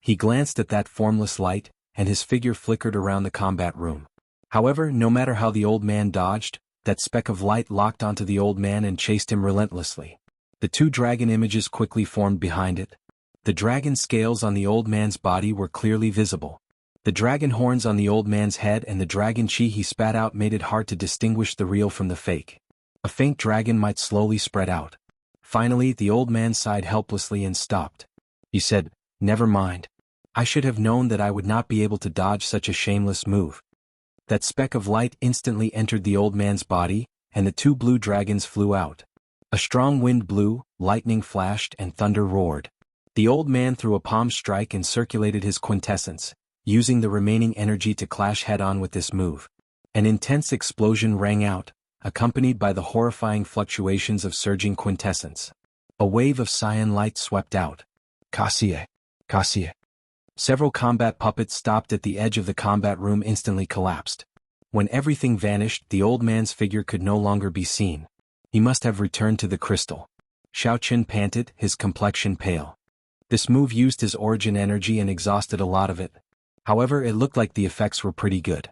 He glanced at that formless light, and his figure flickered around the combat room. However, no matter how the old man dodged, that speck of light locked onto the old man and chased him relentlessly. The 2 dragon images quickly formed behind it. The dragon scales on the old man's body were clearly visible. The dragon horns on the old man's head and the dragon chi he spat out made it hard to distinguish the real from the fake. A faint dragon might slowly spread out. Finally, the old man sighed helplessly and stopped. He said, "Never mind. I should have known that I would not be able to dodge such a shameless move." That speck of light instantly entered the old man's body, and the 2 blue dragons flew out. A strong wind blew, lightning flashed, and thunder roared. The old man threw a palm strike and circulated his quintessence, using the remaining energy to clash head-on with this move. An intense explosion rang out, accompanied by the horrifying fluctuations of surging quintessence. A wave of cyan light swept out. Cassie! Cassie! Several combat puppets stopped at the edge of the combat room instantly collapsed. When everything vanished, the old man's figure could no longer be seen. He must have returned to the crystal. Xiao Chen panted, his complexion pale. This move used his origin energy and exhausted a lot of it. However, it looked like the effects were pretty good.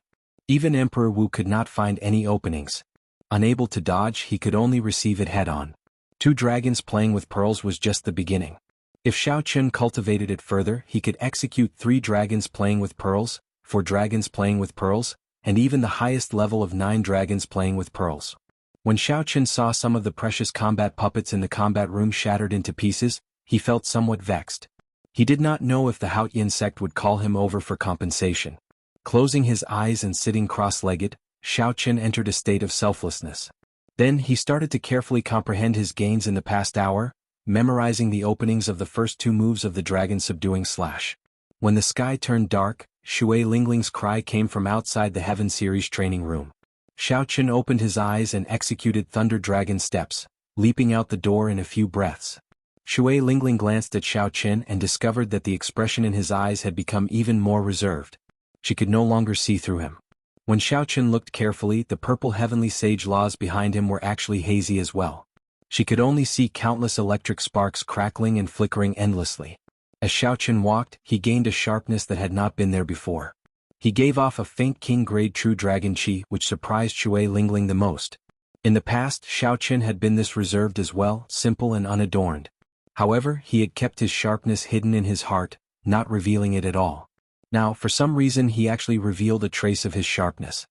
Even Emperor Wu could not find any openings. Unable to dodge, he could only receive it head-on. 2 dragons playing with pearls was just the beginning. If Xiao Chen cultivated it further, he could execute 3 dragons playing with pearls, 4 dragons playing with pearls, and even the highest level of 9 dragons playing with pearls. When Xiao Chen saw some of the precious combat puppets in the combat room shattered into pieces, he felt somewhat vexed. He did not know if the Haotian sect would call him over for compensation. Closing his eyes and sitting cross-legged, Xiao Chen entered a state of selflessness. Then he started to carefully comprehend his gains in the past hour, memorizing the openings of the first 2 moves of the dragon subduing slash. When the sky turned dark, Shui Lingling's cry came from outside the Heaven Series training room. Xiao Chen opened his eyes and executed Thunder Dragon steps, leaping out the door in a few breaths. Shui Lingling glanced at Xiao Chen and discovered that the expression in his eyes had become even more reserved. She could no longer see through him. When Xiao Chen looked carefully, the purple heavenly sage laws behind him were actually hazy as well. She could only see countless electric sparks crackling and flickering endlessly. As Xiao Chen walked, he gained a sharpness that had not been there before. He gave off a faint king-grade true dragon chi which surprised Shui Lingling the most. In the past, Xiao Chen had been this reserved as well, simple and unadorned. However, he had kept his sharpness hidden in his heart, not revealing it at all. Now, for some reason he actually revealed a trace of his sharpness.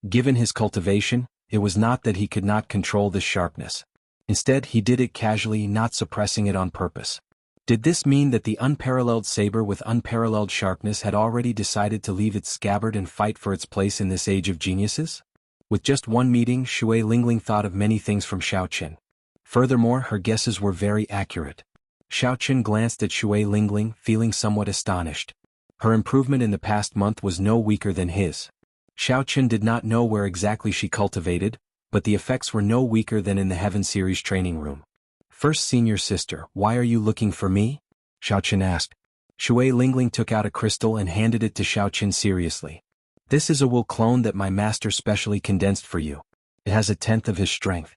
Given his cultivation, it was not that he could not control this sharpness. Instead, he did it casually, not suppressing it on purpose. Did this mean that the unparalleled saber with unparalleled sharpness had already decided to leave its scabbard and fight for its place in this age of geniuses? With just one meeting, Shui Lingling thought of many things from Xiao Chen. Furthermore, her guesses were very accurate. Xiao Chen glanced at Shui Lingling, feeling somewhat astonished. Her improvement in the past month was no weaker than his. Xiao Chen did not know where exactly she cultivated, but the effects were no weaker than in the Heaven Series training room. "First senior sister, why are you looking for me?" Xiao Chen asked. Shui Lingling took out a crystal and handed it to Xiao Chen seriously. "This is a will clone that my master specially condensed for you. It has 1/10 of his strength.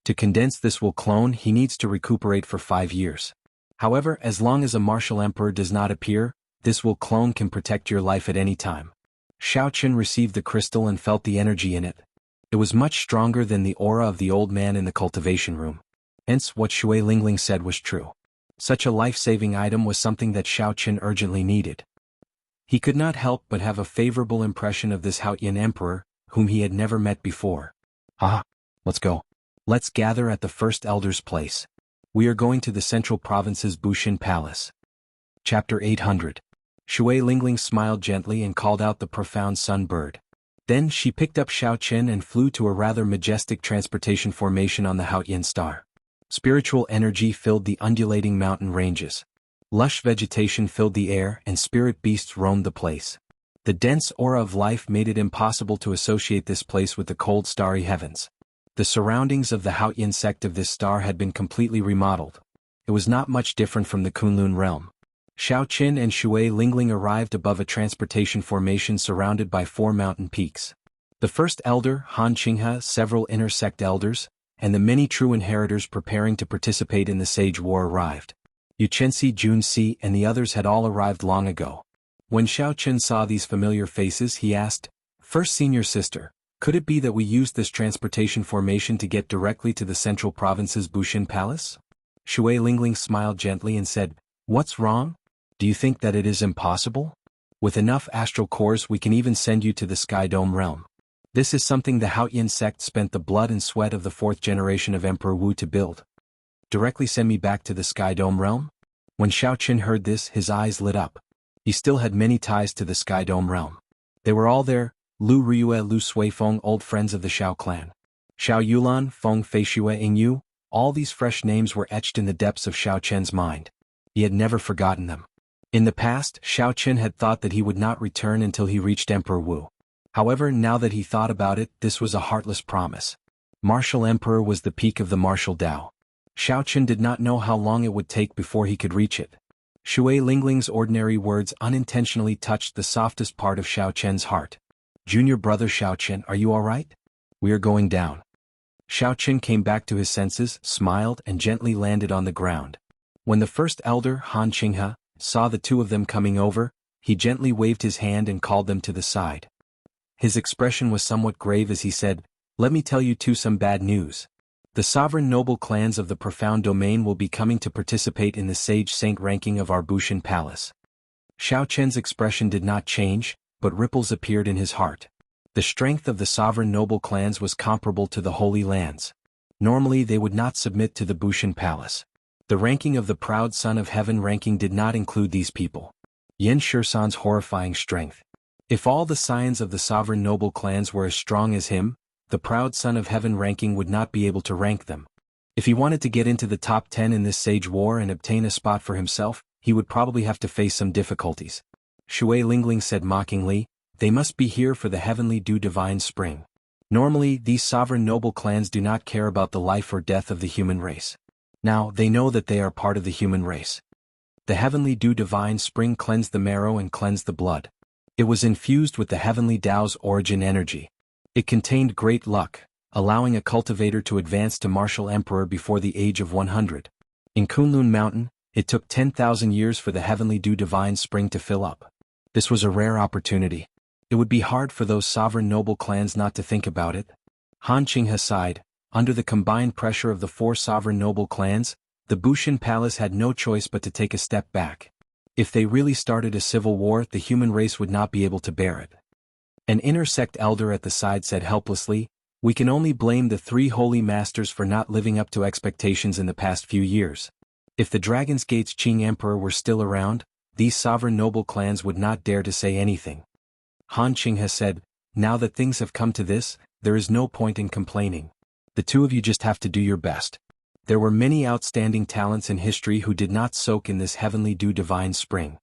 To condense this will clone, he needs to recuperate for 5 years. However, as long as a martial emperor does not appear, this will clone can protect your life at any time." Xiao Chen received the crystal and felt the energy in it. It was much stronger than the aura of the old man in the cultivation room. Hence, what Shui Lingling said was true. Such a life-saving item was something that Xiao Chen urgently needed. He could not help but have a favorable impression of this Haotian emperor, whom he had never met before. Let's go. Let's gather at the first elder's place. We are going to the central province's Bushin Palace. Chapter 800. Shui Lingling smiled gently and called out the profound sun bird. Then she picked up Xiao Chen and flew to a rather majestic transportation formation on the Haotian star. Spiritual energy filled the undulating mountain ranges. Lush vegetation filled the air and spirit beasts roamed the place. The dense aura of life made it impossible to associate this place with the cold starry heavens. The surroundings of the Haotian sect of this star had been completely remodeled. It was not much different from the Kunlun realm. Xiao Qin and Shui Lingling arrived above a transportation formation surrounded by 4 mountain peaks. The first elder, Han Qinghe, several inner sect elders, and the many true inheritors preparing to participate in the Sage War arrived. Yuchensi, Junsi, and the others had all arrived long ago. When Xiao Qin saw these familiar faces, he asked, "First senior sister, could it be that we used this transportation formation to get directly to the central province's Bushin Palace?" Shui Lingling smiled gently and said, "What's wrong? Do you think that it is impossible? With enough astral cores we can even send you to the Sky Dome realm. This is something the Haotian sect spent the blood and sweat of the 4th generation of Emperor Wu to build. Directly send me back to the Sky Dome realm?" When Xiao Qin heard this, his eyes lit up. He still had many ties to the Sky Dome realm. They were all there: Lu Ryue, Lu Suifeng, old friends of the Xiao clan. Xiao Yulan, Feng Feishue Ingyu, all these fresh names were etched in the depths of Xiao Qian's mind. He had never forgotten them. In the past, Xiao Qin had thought that he would not return until he reached Emperor Wu. However, now that he thought about it, this was a heartless promise. Martial Emperor was the peak of the martial Dao. Xiao Qin did not know how long it would take before he could reach it. Shui Lingling's ordinary words unintentionally touched the softest part of Xiao Qian's heart. "Junior brother Xiao Qin, are you all right? We are going down." Xiao Qin came back to his senses, smiled, and gently landed on the ground. When the first elder, Han Qinghe, saw the 2 of them coming over, he gently waved his hand and called them to the side. His expression was somewhat grave as he said, "Let me tell you 2 some bad news. The sovereign noble clans of the Profound Domain will be coming to participate in the Sage Saint ranking of our Bushin Palace." Xiao Qian's expression did not change, but ripples appeared in his heart. The strength of the sovereign noble clans was comparable to the Holy Lands. Normally they would not submit to the Bushin Palace. The ranking of the Proud Son of Heaven ranking did not include these people. Yen Shursan's horrifying strength. If all the scions of the sovereign noble clans were as strong as him, the Proud Son of Heaven ranking would not be able to rank them. If he wanted to get into the top 10 in this Sage War and obtain a spot for himself, he would probably have to face some difficulties. Shui Lingling said mockingly, "They must be here for the heavenly dew divine spring." Normally, these sovereign noble clans do not care about the life or death of the human race. Now, they know that they are part of the human race. The heavenly dew divine spring cleansed the marrow and cleansed the blood. It was infused with the heavenly Tao's origin energy. It contained great luck, allowing a cultivator to advance to martial emperor before the age of 100. In Kunlun Mountain, it took 10,000 years for the heavenly dew divine spring to fill up. This was a rare opportunity. It would be hard for those sovereign noble clans not to think about it. Han Qinghe sighed. Under the combined pressure of the 4 sovereign noble clans, the Bushin Palace had no choice but to take a step back. If they really started a civil war, the human race would not be able to bear it. An inner sect elder at the side said helplessly, "We can only blame the 3 holy masters for not living up to expectations in the past few years. If the Dragon's Gate's Qing Emperor were still around, these sovereign noble clans would not dare to say anything." Han Qinghe said, "Now that things have come to this, there is no point in complaining. The 2 of you just have to do your best. There were many outstanding talents in history who did not soak in this heavenly dew divine spring."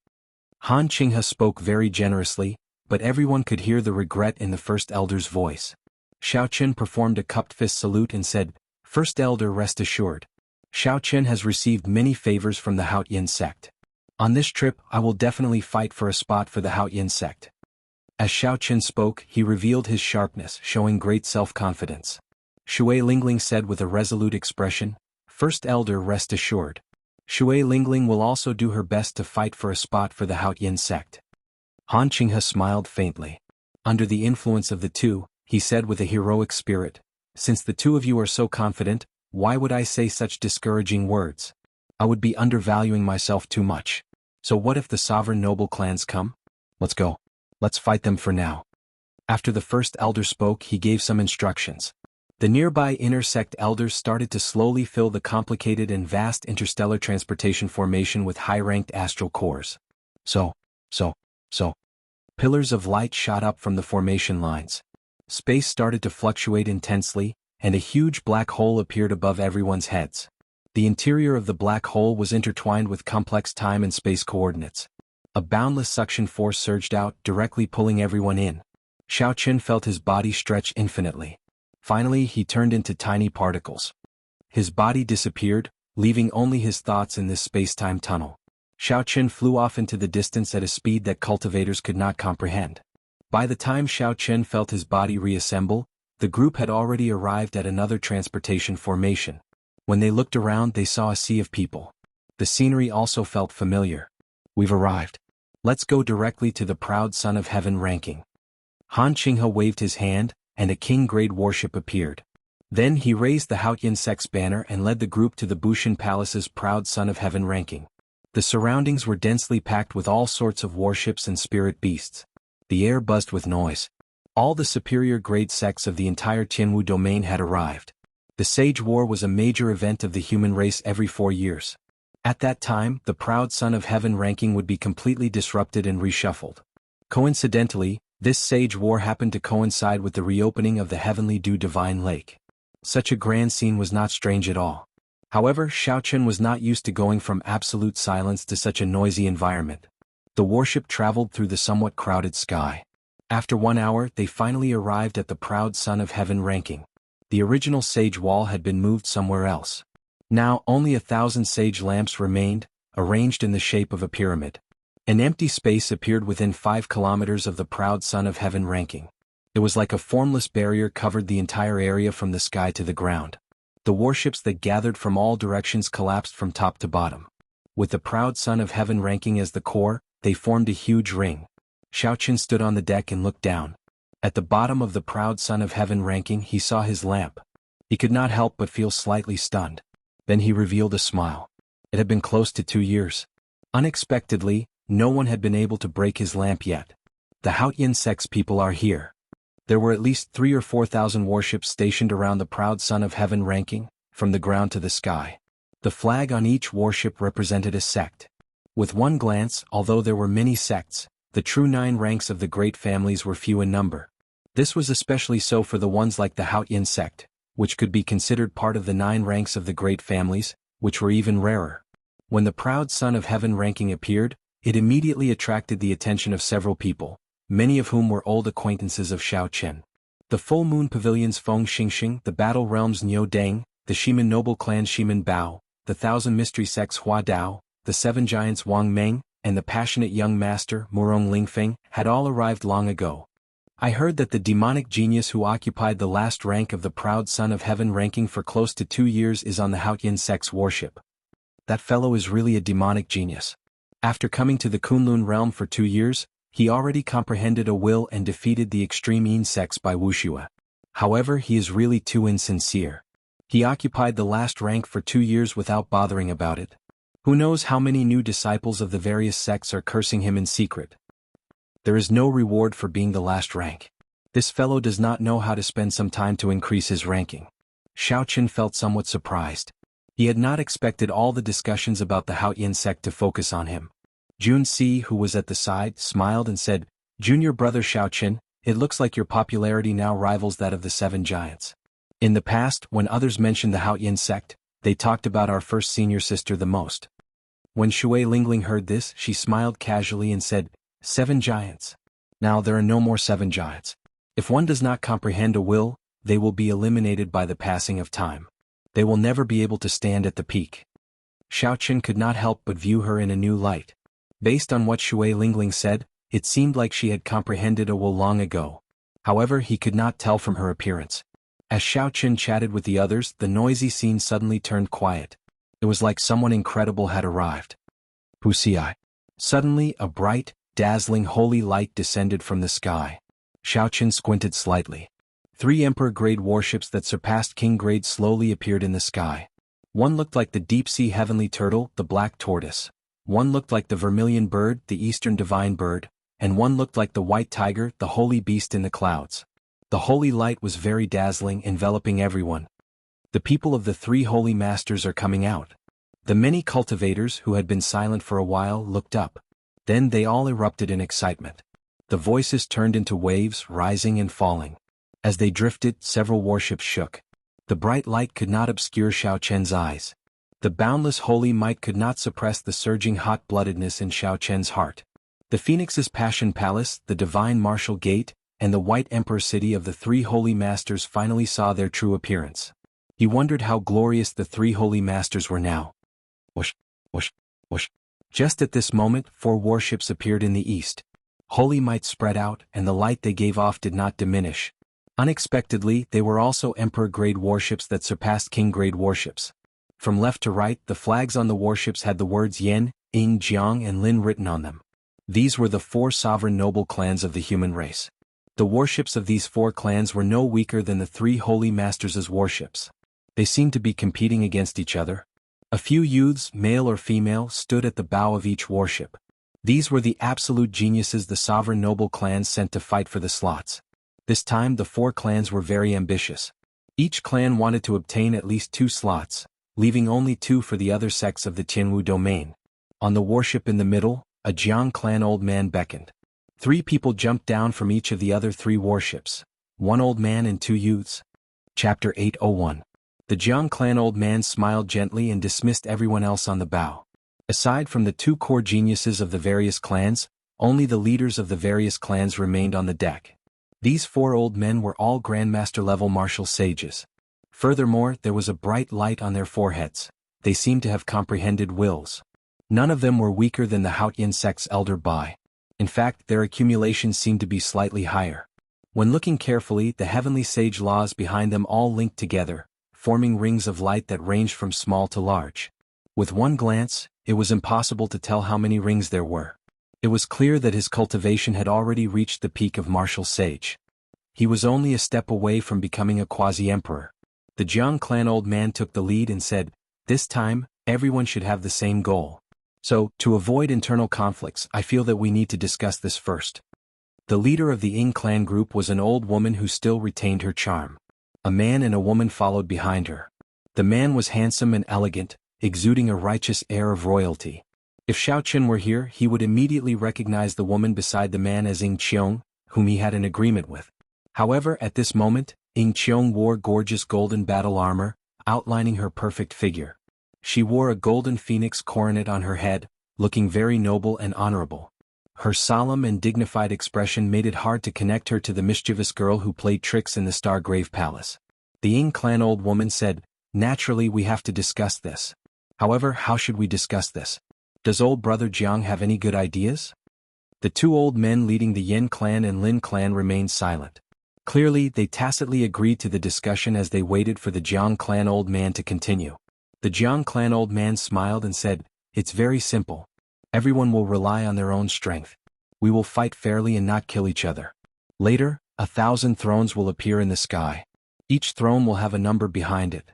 Han Qinghe spoke very generously, but everyone could hear the regret in the first elder's voice. Xiao Qin performed a cupped fist salute and said, "First elder, rest assured. Xiao Qin has received many favors from the Haotian sect. On this trip I will definitely fight for a spot for the Haotian sect." As Xiao Qin spoke, he revealed his sharpness, showing great self-confidence. Shui Lingling said with a resolute expression, "First elder, rest assured. Shui Lingling will also do her best to fight for a spot for the Haotian sect." Han Qinghe smiled faintly. Under the influence of the 2, he said with a heroic spirit, "Since the 2 of you are so confident, why would I say such discouraging words? I would be undervaluing myself too much. So what if the sovereign noble clans come? Let's go. Let's fight them for now." After the first elder spoke, he gave some instructions. The nearby inner sect elders started to slowly fill the complicated and vast interstellar transportation formation with high-ranked astral cores. So. Pillars of light shot up from the formation lines. Space started to fluctuate intensely, and a huge black hole appeared above everyone's heads. The interior of the black hole was intertwined with complex time and space coordinates. A boundless suction force surged out, directly pulling everyone in. Xiao Qin felt his body stretch infinitely. Finally, he turned into tiny particles. His body disappeared, leaving only his thoughts in this space-time tunnel. Xiao Qin flew off into the distance at a speed that cultivators could not comprehend. By the time Xiao Qin felt his body reassemble, the group had already arrived at another transportation formation. When they looked around, they saw a sea of people. The scenery also felt familiar. We've arrived. Let's go directly to the proud son of heaven ranking. Han Qinghe waved his hand, and a king-grade warship appeared. Then he raised the Haotian Sect's banner and led the group to the Bushan Palace's proud son of heaven ranking. The surroundings were densely packed with all sorts of warships and spirit beasts. The air buzzed with noise. All the superior grade sects of the entire Tianwu domain had arrived. The Sage War was a major event of the human race every 4 years. At that time, the proud son of heaven ranking would be completely disrupted and reshuffled. Coincidentally, this Sage War happened to coincide with the reopening of the Heavenly Dew Divine Lake. Such a grand scene was not strange at all. However, Xiao Qin was not used to going from absolute silence to such a noisy environment. The warship traveled through the somewhat crowded sky. After 1 hour, they finally arrived at the proud son of heaven ranking. The original sage wall had been moved somewhere else. Now, only 1,000 sage lamps remained, arranged in the shape of a pyramid. An empty space appeared within 5 kilometers of the proud son of heaven ranking. It was like a formless barrier covered the entire area from the sky to the ground. The warships that gathered from all directions collapsed from top to bottom. With the proud son of heaven ranking as the core, they formed a huge ring. Xiao Qin stood on the deck and looked down. At the bottom of the proud son of heaven ranking, he saw his lamp. He could not help but feel slightly stunned. Then he revealed a smile. It had been close to 2 years. Unexpectedly, no one had been able to break his lamp yet. The Haotian Sect's people are here. There were at least 3,000 or 4,000 warships stationed around the proud son of heaven ranking, from the ground to the sky. The flag on each warship represented a sect. With one glance, although there were many sects, the true 9 ranks of the great families were few in number. This was especially so for the ones like the Haotian sect, which could be considered part of the 9 ranks of the great families, which were even rarer. When the proud son of heaven ranking appeared, it immediately attracted the attention of several people, many of whom were old acquaintances of Xiao Qin. The Full Moon Pavilion's Feng Xingxing, the Battle Realm's Niu Deng, the Shiman Noble Clan's Shiman Bao, the Thousand Mystery Sect's Hua Dao, the 7 Giants Wang Meng, and the passionate young master Murong Lingfeng had all arrived long ago. I heard that the demonic genius who occupied the last rank of the proud son of heaven ranking for close to 2 years is on the Haotian Sect's warship. That fellow is really a demonic genius. After coming to the Kunlun realm for 2 years, he already comprehended a will and defeated the extreme Yin sects by Wuxia. However, he is really too insincere. He occupied the last rank for 2 years without bothering about it. Who knows how many new disciples of the various sects are cursing him in secret. There is no reward for being the last rank. This fellow does not know how to spend some time to increase his ranking. Xiao Qin felt somewhat surprised. He had not expected all the discussions about the Haotian sect to focus on him. Jun Si, who was at the side, smiled and said, "Junior brother Xiao Qin, it looks like your popularity now rivals that of the 7 giants. In the past, when others mentioned the Haotian sect, they talked about our first senior sister the most." When Shui Lingling heard this, she smiled casually and said, 7 giants. Now there are no more 7 giants. If one does not comprehend a will, they will be eliminated by the passing of time. They will never be able to stand at the peak. Xiao Qin could not help but view her in a new light. Based on what Shui Lingling said, it seemed like she had comprehended a will long ago. However, he could not tell from her appearance. As Xiao Qin chatted with the others, the noisy scene suddenly turned quiet. It was like someone incredible had arrived. Wuxia. Suddenly, a bright, dazzling holy light descended from the sky. Xiao Qin squinted slightly. 3 Emperor-grade warships that surpassed King-grade slowly appeared in the sky. One looked like the deep-sea heavenly turtle, the black tortoise. One looked like the vermilion bird, the eastern divine bird, and one looked like the white tiger, the holy beast in the clouds. The holy light was very dazzling, enveloping everyone. The people of the 3 holy masters are coming out. The many cultivators who had been silent for a while looked up. Then they all erupted in excitement. The voices turned into waves, rising and falling. As they drifted, several warships shook. The bright light could not obscure Xiao Qin's eyes. The boundless holy might could not suppress the surging hot-bloodedness in Xiao Chen's heart. The Phoenix's Passion Palace, the Divine Martial Gate, and the White Emperor City of the three Holy Masters finally saw their true appearance. He wondered how glorious the three Holy Masters were now. Whoosh, whoosh, whoosh. Just at this moment, 4 warships appeared in the east. Holy might spread out, and the light they gave off did not diminish. Unexpectedly, they were also Emperor-grade warships that surpassed King-grade warships. From left to right, the flags on the warships had the words Yen, Ying, Jiang, and Lin written on them. These were the 4 sovereign noble clans of the human race. The warships of these 4 clans were no weaker than the 3 Holy Masters' warships. They seemed to be competing against each other. A few youths, male or female, stood at the bow of each warship. These were the absolute geniuses the sovereign noble clans sent to fight for the slots. This time the 4 clans were very ambitious. Each clan wanted to obtain at least 2 slots, leaving only 2 for the other sects of the Tianwu domain. On the warship in the middle, a Jiang clan old man beckoned. 3 people jumped down from each of the other 3 warships, 1 old man and 2 youths. Chapter 801. The Jiang clan old man smiled gently and dismissed everyone else on the bow. Aside from the 2 core geniuses of the various clans, only the leaders of the various clans remained on the deck. These 4 old men were all Grandmaster-level martial sages. Furthermore, there was a bright light on their foreheads. They seemed to have comprehended wills. None of them were weaker than the Haotian sect's elder Bai. In fact, their accumulation seemed to be slightly higher. When looking carefully, the heavenly sage laws behind them all linked together, forming rings of light that ranged from small to large. With one glance, it was impossible to tell how many rings there were. It was clear that his cultivation had already reached the peak of martial sage. He was only a step away from becoming a quasi-emperor. The Jiang clan old man took the lead and said, "This time, everyone should have the same goal. So, to avoid internal conflicts, I feel that we need to discuss this first." The leader of the Ying clan group was an old woman who still retained her charm. A man and a woman followed behind her. The man was handsome and elegant, exuding a righteous air of royalty. If Xiao Chen were here, he would immediately recognize the woman beside the man as Ying Qiong, whom he had an agreement with. However, at this moment, Ying Qiong wore gorgeous golden battle armor, outlining her perfect figure. She wore a golden phoenix coronet on her head, looking very noble and honorable. Her solemn and dignified expression made it hard to connect her to the mischievous girl who played tricks in the Stargrave Palace. The Ying clan old woman said, "Naturally we have to discuss this. However, how should we discuss this? Does old brother Jiang have any good ideas?" The 2 old men leading the Yen clan and Lin clan remained silent. Clearly, they tacitly agreed to the discussion as they waited for the Jiang clan old man to continue. The Jiang clan old man smiled and said, "It's very simple. Everyone will rely on their own strength. We will fight fairly and not kill each other. Later, 1,000 thrones will appear in the sky. Each throne will have a number behind it.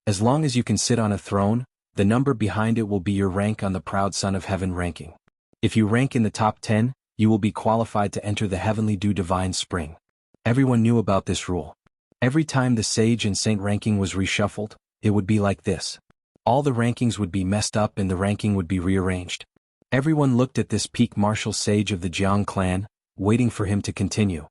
As long as you can sit on a throne, the number behind it will be your rank on the Proud Son of Heaven ranking. If you rank in the top 10, you will be qualified to enter the Heavenly Dew Divine Spring." Everyone knew about this rule. Every time the Sage and Saint ranking was reshuffled, it would be like this. All the rankings would be messed up and the ranking would be rearranged. Everyone looked at this peak martial sage of the Jiang clan, waiting for him to continue.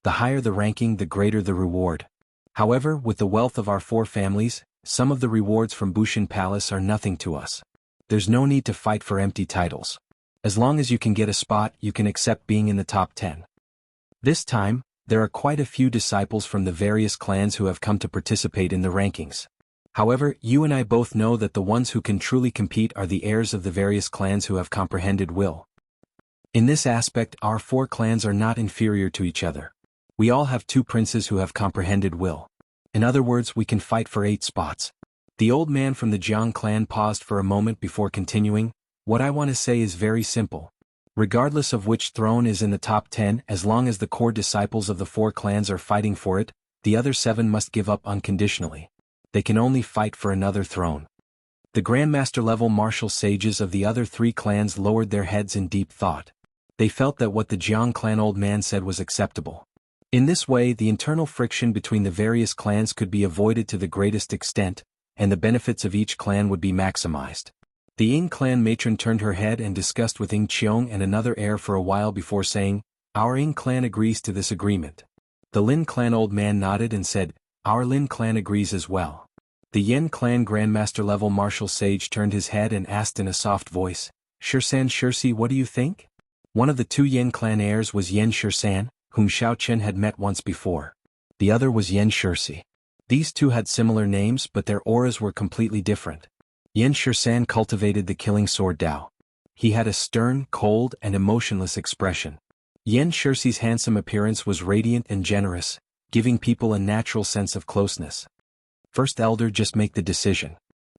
The higher the ranking, the greater the reward. However, with the wealth of our 4 families, some of the rewards from Bushin Palace are nothing to us. There's no need to fight for empty titles. As long as you can get a spot, you can accept being in the top 10. This time, there are quite a few disciples from the various clans who have come to participate in the rankings. However, you and I both know that the ones who can truly compete are the heirs of the various clans who have comprehended will. In this aspect, our 4 clans are not inferior to each other. We all have 2 princes who have comprehended will. In other words, we can fight for 8 spots. The old man from the Jiang clan paused for a moment before continuing. "What I want to say is very simple. Regardless of which throne is in the top 10, as long as the core disciples of the 4 clans are fighting for it, the other 7 must give up unconditionally. They can only fight for another throne." The Grandmaster-level martial sages of the other 3 clans lowered their heads in deep thought. They felt that what the Jiang clan old man said was acceptable. In this way, the internal friction between the various clans could be avoided to the greatest extent, and the benefits of each clan would be maximized. The Ying clan matron turned her head and discussed with Ying Qiong and another heir for a while before saying, "Our Ying clan agrees to this agreement." The Lin clan old man nodded and said, "Our Lin clan agrees as well." The Yen clan grandmaster-level martial sage turned his head and asked in a soft voice, "Shursan Shursi, what do you think?" One of the two Yen clan heirs was Yen Shursan, whom Xiao Chen had met once before. The other was Yen Shursi. These two had similar names but their auras were completely different. Yen Shursan cultivated the killing sword Dao. He had a stern, cold, and emotionless expression. Yen Shursi's handsome appearance was radiant and generous, giving people a natural sense of closeness. "First elder, just make the decision."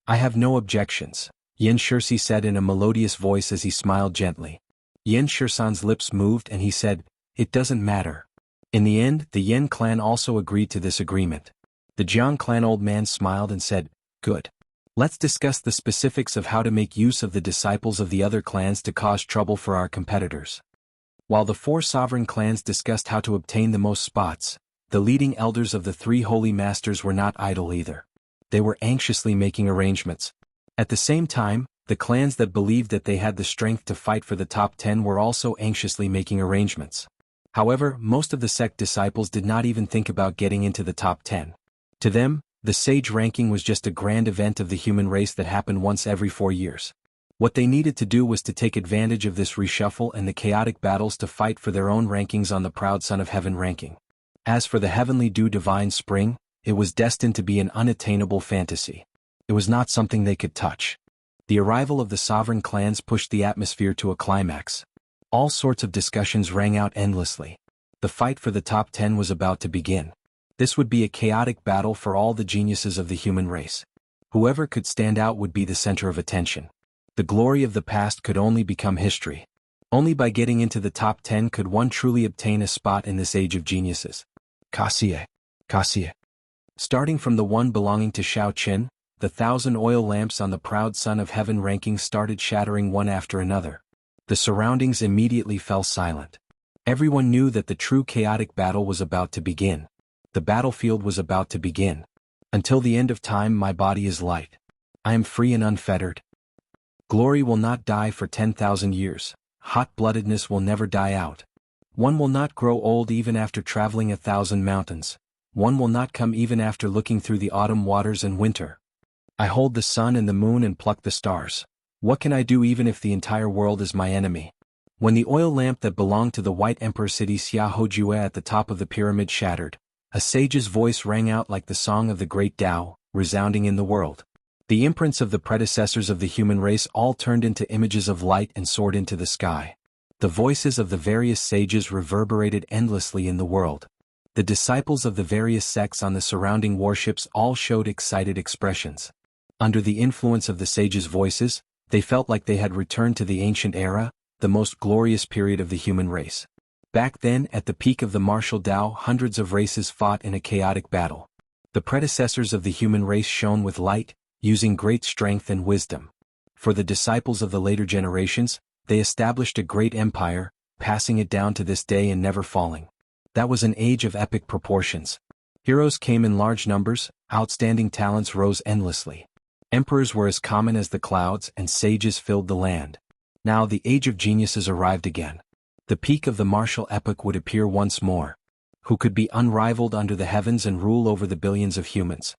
"I have no objections," Yen Shursi said in a melodious voice as he smiled gently. Yen Shursan's lips moved and he said, "It doesn't matter." In the end, the Yen clan also agreed to this agreement. The Jiang clan old man smiled and said, "Good. Let's discuss the specifics of how to make use of the disciples of the other clans to cause trouble for our competitors." While the four sovereign clans discussed how to obtain the most spots, the leading elders of the three holy masters were not idle either. They were anxiously making arrangements. At the same time, the clans that believed that they had the strength to fight for the top 10 were also anxiously making arrangements. However, most of the sect disciples did not even think about getting into the top 10. To them, the sage ranking was just a grand event of the human race that happened once every 4 years. What they needed to do was to take advantage of this reshuffle and the chaotic battles to fight for their own rankings on the proud Son of Heaven ranking. As for the heavenly dew divine spring, it was destined to be an unattainable fantasy. It was not something they could touch. The arrival of the sovereign clans pushed the atmosphere to a climax. All sorts of discussions rang out endlessly. The fight for the top 10 was about to begin. This would be a chaotic battle for all the geniuses of the human race. Whoever could stand out would be the center of attention. The glory of the past could only become history. Only by getting into the top 10 could one truly obtain a spot in this age of geniuses. Kasie. Starting from the one belonging to Xiao Chen, the 1,000 oil lamps on the proud Son of Heaven ranking started shattering one after another. The surroundings immediately fell silent. Everyone knew that the true chaotic battle was about to begin. The battlefield was about to begin. Until the end of time, my body is light. I am free and unfettered. Glory will not die for 10,000 years. Hot-bloodedness will never die out. One will not grow old even after traveling 1,000 mountains. One will not come even after looking through the autumn waters and winter. I hold the sun and the moon and pluck the stars. What can I do even if the entire world is my enemy? When the oil lamp that belonged to the White Emperor city Xiahojue at the top of the pyramid shattered, a sage's voice rang out like the song of the great Tao, resounding in the world. The imprints of the predecessors of the human race all turned into images of light and soared into the sky. The voices of the various sages reverberated endlessly in the world. The disciples of the various sects on the surrounding warships all showed excited expressions. Under the influence of the sages' voices, they felt like they had returned to the ancient era, the most glorious period of the human race. Back then, at the peak of the martial Tao, hundreds of races fought in a chaotic battle. The predecessors of the human race shone with light, using great strength and wisdom. For the disciples of the later generations, they established a great empire, passing it down to this day and never falling. That was an age of epic proportions. Heroes came in large numbers, outstanding talents rose endlessly. Emperors were as common as the clouds and sages filled the land. Now the age of geniuses arrived again. The peak of the martial epoch would appear once more. Who could be unrivaled under the heavens and rule over the billions of humans?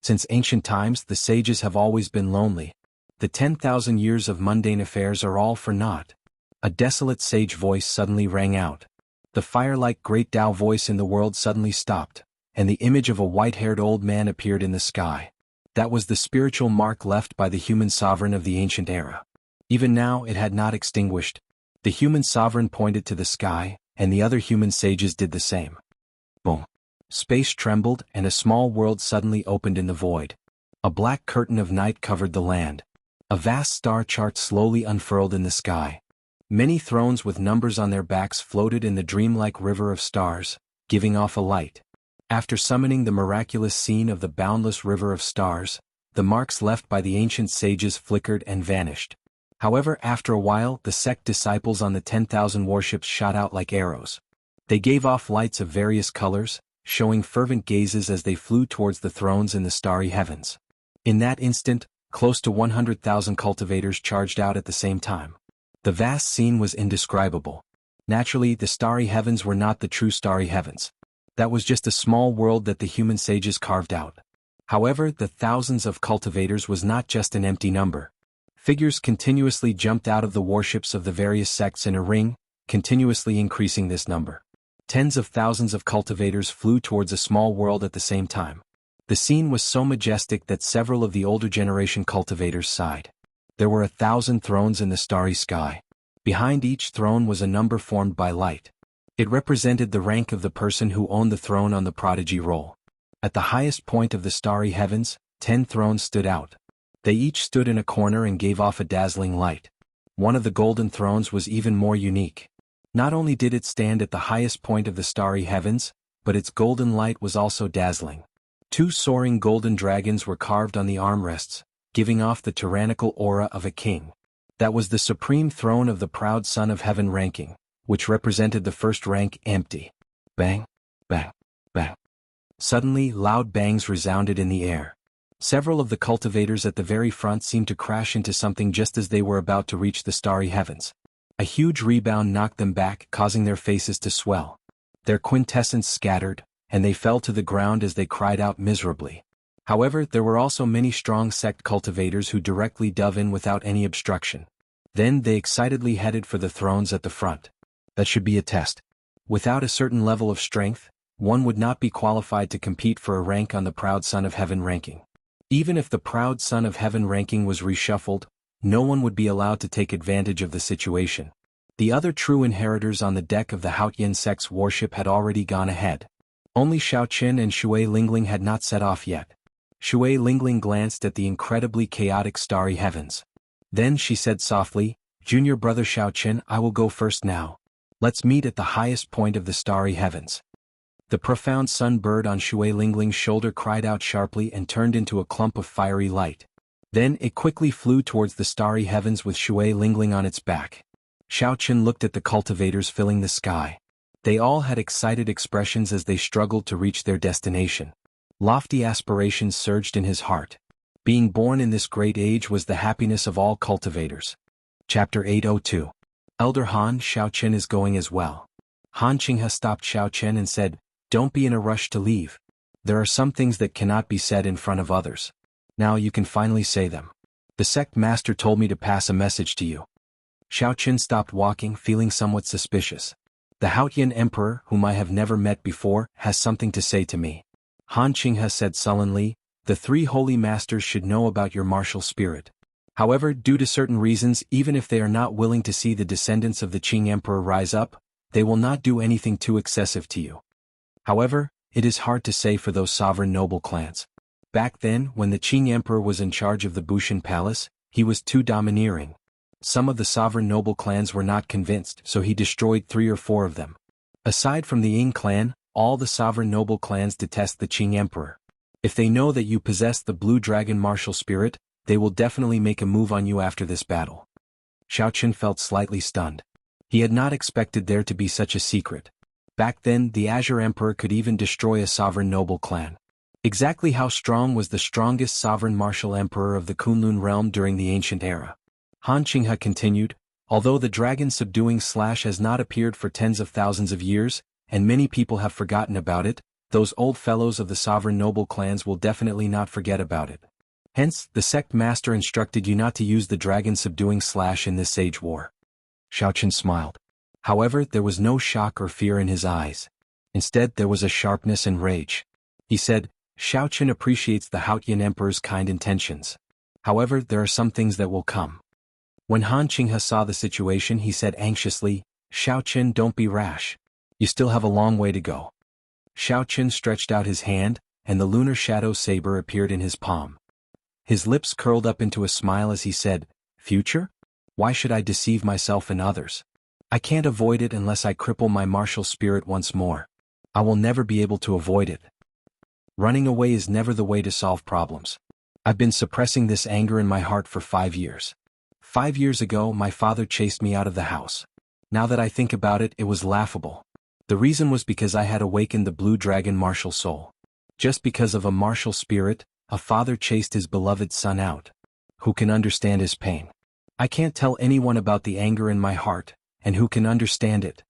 Since ancient times, the sages have always been lonely. The 10,000 years of mundane affairs are all for naught. A desolate sage voice suddenly rang out. The fire-like great Tao voice in the world suddenly stopped, and the image of a white-haired old man appeared in the sky. That was the spiritual mark left by the human sovereign of the ancient era. Even now it had not extinguished. The human sovereign pointed to the sky, and the other human sages did the same. Boom. Space trembled and a small world suddenly opened in the void. A black curtain of night covered the land. A vast star chart slowly unfurled in the sky. Many thrones with numbers on their backs floated in the dreamlike river of stars, giving off a light. After summoning the miraculous scene of the boundless river of stars, the marks left by the ancient sages flickered and vanished. However, after a while, the sect disciples on the 10,000 warships shot out like arrows. They gave off lights of various colors, showing fervent gazes as they flew towards the thrones in the starry heavens. In that instant, close to 100,000 cultivators charged out at the same time. The vast scene was indescribable. Naturally, the starry heavens were not the true starry heavens. That was just a small world that the human sages carved out. However, the thousands of cultivators was not just an empty number. Figures continuously jumped out of the warships of the various sects in a ring, continuously increasing this number. Tens of thousands of cultivators flew towards a small world at the same time. The scene was so majestic that several of the older generation cultivators sighed. There were 1,000 thrones in the starry sky. Behind each throne was a number formed by light. It represented the rank of the person who owned the throne on the prodigy roll. At the highest point of the starry heavens, 10 thrones stood out. They each stood in a corner and gave off a dazzling light. One of the golden thrones was even more unique. Not only did it stand at the highest point of the starry heavens, but its golden light was also dazzling. 2 soaring golden dragons were carved on the armrests, giving off the tyrannical aura of a king. That was the supreme throne of the proud son of heaven ranking, which represented the first rank empty. Bang, bang, bang. Suddenly, loud bangs resounded in the air. Several of the cultivators at the very front seemed to crash into something just as they were about to reach the starry heavens. A huge rebound knocked them back, causing their faces to swell. Their quintessence scattered, and they fell to the ground as they cried out miserably. However, there were also many strong sect cultivators who directly dove in without any obstruction. Then they excitedly headed for the thrones at the front. That should be a test. Without a certain level of strength, one would not be qualified to compete for a rank on the proud son of heaven ranking. Even if the proud son of heaven ranking was reshuffled, no one would be allowed to take advantage of the situation. The other true inheritors on the deck of the Haotian sect's warship had already gone ahead. Only Xiaoqin and Shui Lingling had not set off yet. Shui Lingling glanced at the incredibly chaotic starry heavens. Then she said softly, "Junior brother Xiaoqin, I will go first now. Let's meet at the highest point of the starry heavens." The profound sun bird on Shui Lingling's shoulder cried out sharply and turned into a clump of fiery light. Then it quickly flew towards the starry heavens with Shui Lingling on its back. Xiaoqin looked at the cultivators filling the sky. They all had excited expressions as they struggled to reach their destination. Lofty aspirations surged in his heart. Being born in this great age was the happiness of all cultivators. Chapter 802. Elder Han Xiaoqin is going as well. Han Qinghe stopped Xiaoqin and said, "Don't be in a rush to leave. There are some things that cannot be said in front of others. Now you can finally say them. The sect master told me to pass a message to you." Xiaoqin stopped walking, feeling somewhat suspicious. The Haotian emperor, whom I have never met before, has something to say to me. Han Qinghe said sullenly, "The 3 holy masters should know about your martial spirit. However, due to certain reasons, even if they are not willing to see the descendants of the Qing emperor rise up, they will not do anything too excessive to you. However, it is hard to say for those sovereign noble clans. Back then, when the Qing emperor was in charge of the Bushan Palace, he was too domineering. Some of the sovereign noble clans were not convinced, so he destroyed 3 or 4 of them. Aside from the Ying clan, all the sovereign noble clans detest the Qing emperor. If they know that you possess the Blue Dragon martial spirit, they will definitely make a move on you after this battle." Xiaoqin felt slightly stunned. He had not expected there to be such a secret. Back then, the Azure Emperor could even destroy a sovereign noble clan. Exactly how strong was the strongest sovereign martial emperor of the Kunlun realm during the ancient era? Han Qinghe continued, "Although the dragon subduing slash has not appeared for tens of thousands of years, and many people have forgotten about it, those old fellows of the sovereign noble clans will definitely not forget about it. Hence, the sect master instructed you not to use the dragon subduing slash in this sage war." Xiaoqin smiled. However, there was no shock or fear in his eyes. Instead, there was a sharpness and rage. He said, "Xiaoqin appreciates the Haotian emperor's kind intentions. However, there are some things that will come." When Han Qinghe saw the situation, he said anxiously, "Xiaoqin, don't be rash. You still have a long way to go." Xiaoqin stretched out his hand, and the lunar shadow saber appeared in his palm. His lips curled up into a smile as he said, "Future? Why should I deceive myself and others? I can't avoid it unless I cripple my martial spirit once more. I will never be able to avoid it. Running away is never the way to solve problems. I've been suppressing this anger in my heart for 5 years. 5 years ago, my father chased me out of the house. Now that I think about it, it was laughable. The reason was because I had awakened the Blue Dragon martial soul. Just because of a martial spirit, a father chased his beloved son out. Who can understand his pain? I can't tell anyone about the anger in my heart, and who can understand it?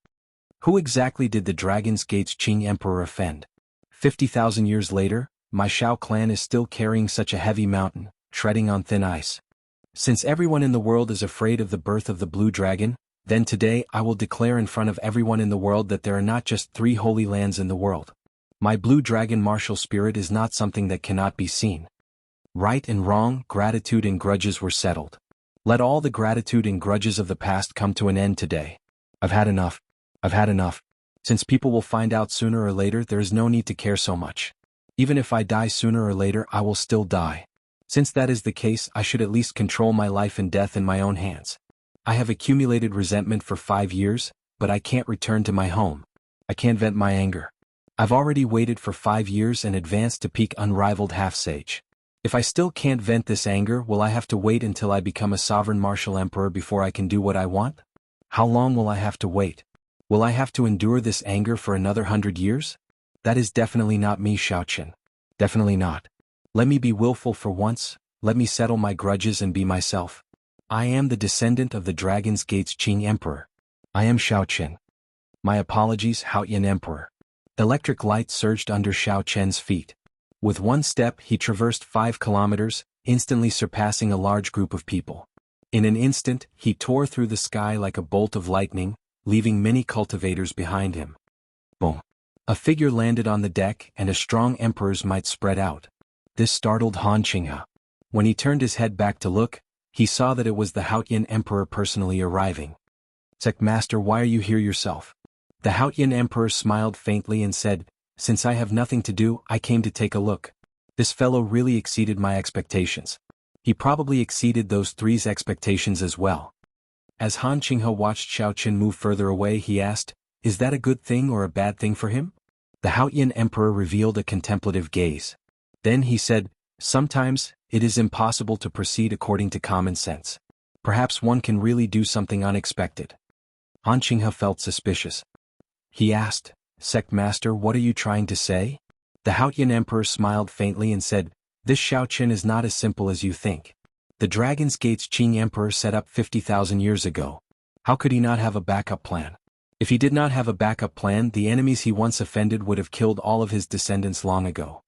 Who exactly did the Dragon's Gate's Qing Emperor offend? 50,000 years later, my Shao clan is still carrying such a heavy mountain, treading on thin ice. Since everyone in the world is afraid of the birth of the blue dragon, then today I will declare in front of everyone in the world that there are not just 3 holy lands in the world. My blue dragon martial spirit is not something that cannot be seen. Right and wrong, gratitude and grudges were settled. Let all the gratitude and grudges of the past come to an end today. I've had enough. I've had enough. Since people will find out sooner or later, there is no need to care so much. Even if I die sooner or later, I will still die. Since that is the case, I should at least control my life and death in my own hands. I have accumulated resentment for 5 years, but I can't return to my home. I can't vent my anger. I've already waited for 5 years and advanced to peak unrivaled half-sage. If I still can't vent this anger, will I have to wait until I become a sovereign martial emperor before I can do what I want? How long will I have to wait? Will I have to endure this anger for another 100 years? That is definitely not me, Xiaoqin. Definitely not. Let me be willful for once, let me settle my grudges and be myself. I am the descendant of the Dragon's Gate's Qing Emperor. I am Xiaoqin. My apologies, Haoyan Emperor. Electric light surged under Xiao Chen's feet. With one step he traversed 5 kilometers, instantly surpassing a large group of people. In an instant, he tore through the sky like a bolt of lightning, leaving many cultivators behind him. Boom! A figure landed on the deck and a strong emperor's might spread out. This startled Han Qinghe. When he turned his head back to look, he saw that it was the Haoyan Emperor personally arriving. "Sect Master, why are you here yourself?" The Haoyan Emperor smiled faintly and said, "Since I have nothing to do, I came to take a look. This fellow really exceeded my expectations." He probably exceeded those 3's expectations as well. As Han Qinghe watched Xiaoqin move further away, he asked, "Is that a good thing or a bad thing for him?" The Haoyan Emperor revealed a contemplative gaze. Then he said, "Sometimes, it is impossible to proceed according to common sense. Perhaps one can really do something unexpected." Han Qinghe felt suspicious. He asked, "Sect Master, what are you trying to say?" The Haoyan Emperor smiled faintly and said, "This Xiaoqin is not as simple as you think. The Dragon's Gate's Qing Emperor set up 50,000 years ago. How could he not have a backup plan? If he did not have a backup plan, the enemies he once offended would have killed all of his descendants long ago.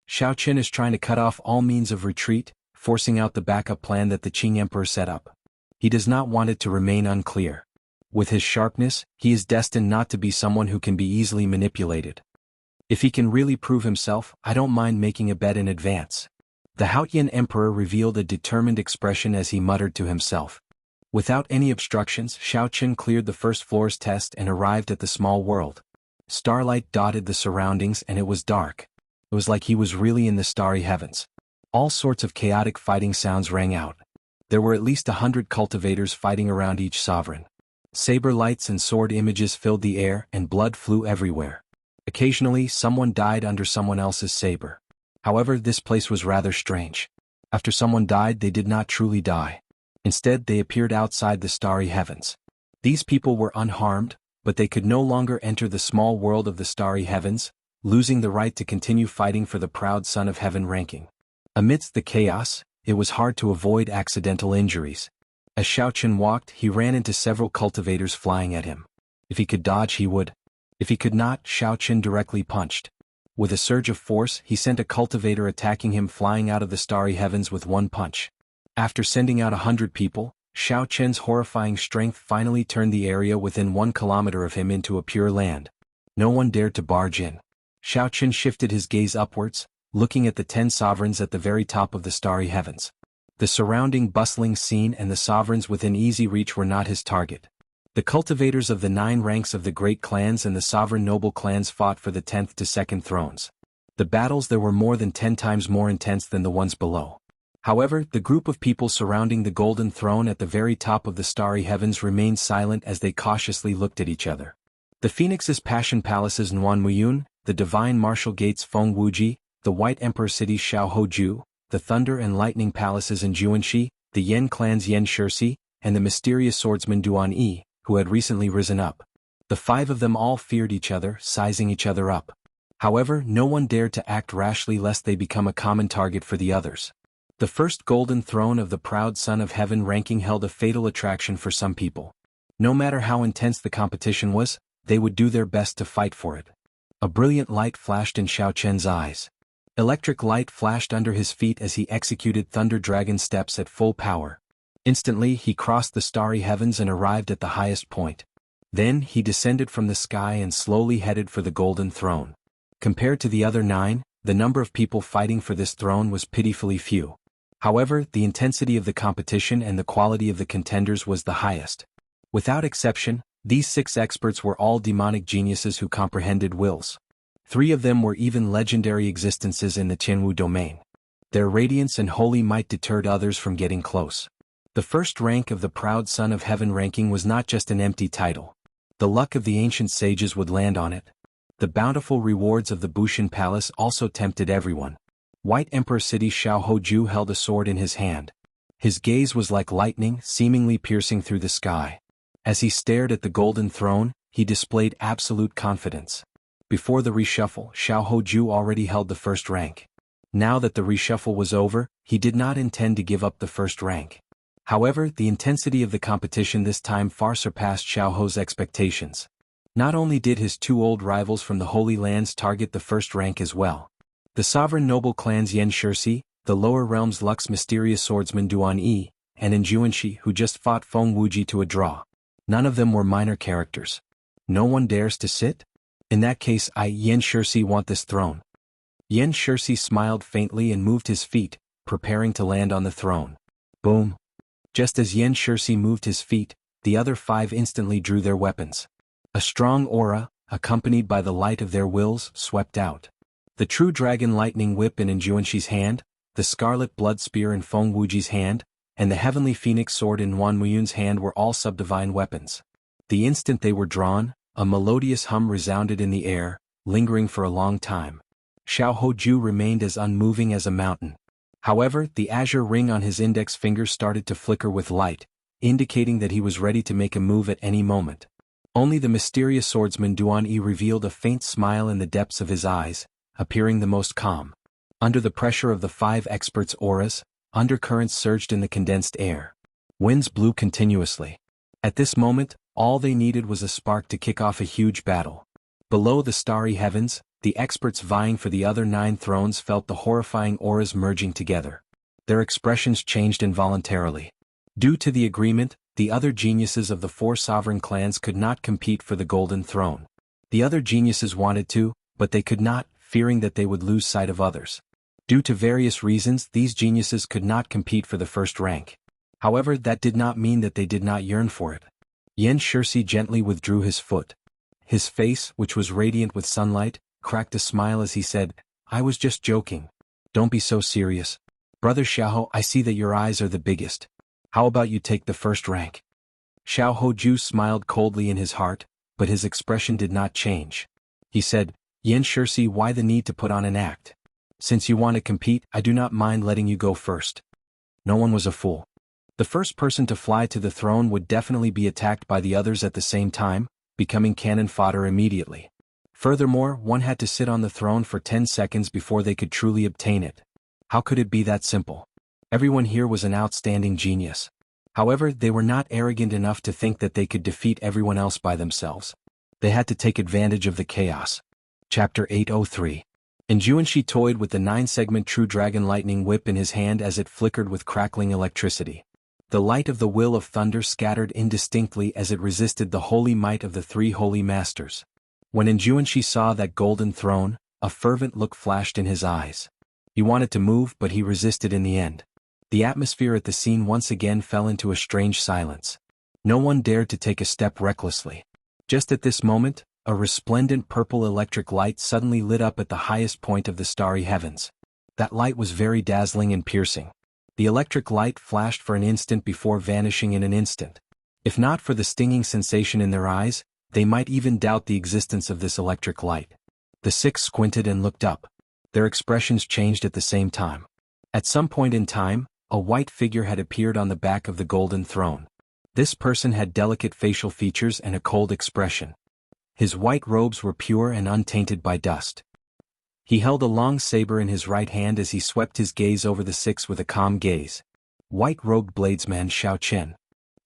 Xiaoqin is trying to cut off all means of retreat, forcing out the backup plan that the Qing Emperor set up. He does not want it to remain unclear. With his sharpness, he is destined not to be someone who can be easily manipulated. If he can really prove himself, I don't mind making a bet in advance." The Haoyan Emperor revealed a determined expression as he muttered to himself. Without any obstructions, Xiaoqin cleared the first floor's test and arrived at the small world. Starlight dotted the surroundings and it was dark. It was like he was really in the starry heavens. All sorts of chaotic fighting sounds rang out. There were at least 100 cultivators fighting around each sovereign. Saber lights and sword images filled the air and blood flew everywhere. Occasionally, someone died under someone else's saber. However, this place was rather strange. After someone died, they did not truly die. Instead, they appeared outside the starry heavens. These people were unharmed, but they could no longer enter the small world of the starry heavens, losing the right to continue fighting for the proud son of heaven ranking. Amidst the chaos, it was hard to avoid accidental injuries. As Xiaoqin walked, he ran into several cultivators flying at him. If he could dodge, he would. If he could not, Xiaoqin directly punched. With a surge of force, he sent a cultivator attacking him flying out of the starry heavens with one punch. After sending out 100 people, Xiaoqin's horrifying strength finally turned the area within 1 kilometer of him into a pure land. No one dared to barge in. Xiaoqin shifted his gaze upwards, looking at the 10 sovereigns at the very top of the starry heavens. The surrounding bustling scene and the sovereigns within easy reach were not his target. The cultivators of the 9 ranks of the great clans and the sovereign noble clans fought for the 10th to 2nd thrones. The battles there were more than 10 times more intense than the ones below. However, the group of people surrounding the golden throne at the very top of the starry heavens remained silent as they cautiously looked at each other. The Phoenix's Passion Palaces Nwanmuyun, the Divine Martial Gates Feng Wuji, the White Emperor Cities Xiaohoju, the Thunder and Lightning Palaces in Juanxi, the Yen Clan's Yen Shirsi, and the mysterious swordsman Duan Yi, who had recently risen up. The 5 of them all feared each other, sizing each other up. However, no one dared to act rashly lest they become a common target for the others. The first golden throne of the proud son of heaven ranking held a fatal attraction for some people. No matter how intense the competition was, they would do their best to fight for it. A brilliant light flashed in Xiaoqian's eyes. Electric light flashed under his feet as he executed Thunder Dragon steps at full power. Instantly he crossed the starry heavens and arrived at the highest point. Then he descended from the sky and slowly headed for the Golden Throne. Compared to the other 9, the number of people fighting for this throne was pitifully few. However, the intensity of the competition and the quality of the contenders was the highest. Without exception, these 6 experts were all demonic geniuses who comprehended wills. 3 of them were even legendary existences in the Tianwu domain. Their radiance and holy might deterred others from getting close. The first rank of the proud Son of Heaven ranking was not just an empty title. The luck of the ancient sages would land on it. The bountiful rewards of the Bushan Palace also tempted everyone. White Emperor City Xiao Hoju held a sword in his hand. His gaze was like lightning, seemingly piercing through the sky. As he stared at the Golden Throne, he displayed absolute confidence. Before the reshuffle, Xiao Hoju already held the first rank. Now that the reshuffle was over, he did not intend to give up the first rank. However, the intensity of the competition this time far surpassed Xiao Ho's expectations. Not only did his 2 old rivals from the Holy Lands target the first rank as well. The sovereign noble clans Yan Shirsi, the lower realms Lux's mysterious swordsman Duan Yi, and Injuanshi who just fought Feng Wuji to a draw. None of them were minor characters. No one dares to sit? In that case Yan Shirsi want this throne. Yan Shirsi smiled faintly and moved his feet, preparing to land on the throne. Boom. Just as Yan Shirsi moved his feet, the other 5 instantly drew their weapons. A strong aura, accompanied by the light of their wills, swept out. The true dragon lightning whip in Injuanshi's hand, the scarlet blood spear in Feng Wuji's hand, and the heavenly phoenix sword in Wan Muyun's hand were all subdivine weapons. The instant they were drawn, a melodious hum resounded in the air, lingering for a long time. Xiao Hoju remained as unmoving as a mountain. However, the azure ring on his index finger started to flicker with light, indicating that he was ready to make a move at any moment. Only the mysterious swordsman Duan Yi revealed a faint smile in the depths of his eyes, appearing the most calm. Under the pressure of the 5 experts' auras, undercurrents surged in the condensed air. Winds blew continuously. At this moment, all they needed was a spark to kick off a huge battle. Below the starry heavens, the experts vying for the other 9 thrones felt the horrifying auras merging together. Their expressions changed involuntarily. Due to the agreement, the other geniuses of the 4 sovereign clans could not compete for the Golden Throne. The other geniuses wanted to, but they could not, fearing that they would lose sight of others. Due to various reasons, these geniuses could not compete for the first rank. However, that did not mean that they did not yearn for it. Yan Shirsi gently withdrew his foot. His face, which was radiant with sunlight, cracked a smile as he said, "I was just joking. Don't be so serious. Brother Xiao, I see that your eyes are the biggest. How about you take the first rank?" Xiao Hoju smiled coldly in his heart, but his expression did not change. He said, "Yan Shirsi, why the need to put on an act? Since you want to compete, I do not mind letting you go first." No one was a fool. The first person to fly to the throne would definitely be attacked by the others at the same time, becoming cannon fodder immediately. Furthermore, one had to sit on the throne for 10 seconds before they could truly obtain it. How could it be that simple? Everyone here was an outstanding genius. However, they were not arrogant enough to think that they could defeat everyone else by themselves. They had to take advantage of the chaos. Chapter 803. Injuanshi toyed with the 9-segment True Dragon Lightning Whip in his hand as it flickered with crackling electricity. The light of the Will of Thunder scattered indistinctly as it resisted the holy might of the 3 holy masters. When Injuanshi saw that golden throne, a fervent look flashed in his eyes. He wanted to move, but he resisted in the end. The atmosphere at the scene once again fell into a strange silence. No one dared to take a step recklessly. Just at this moment, a resplendent purple electric light suddenly lit up at the highest point of the starry heavens. That light was very dazzling and piercing. The electric light flashed for an instant before vanishing in an instant. If not for the stinging sensation in their eyes, they might even doubt the existence of this electric light. The 6 squinted and looked up. Their expressions changed at the same time. At some point in time, a white figure had appeared on the back of the golden throne. This person had delicate facial features and a cold expression. His white robes were pure and untainted by dust. He held a long saber in his right hand as he swept his gaze over the 6 with a calm gaze. White-robed bladesman Xiao Chen.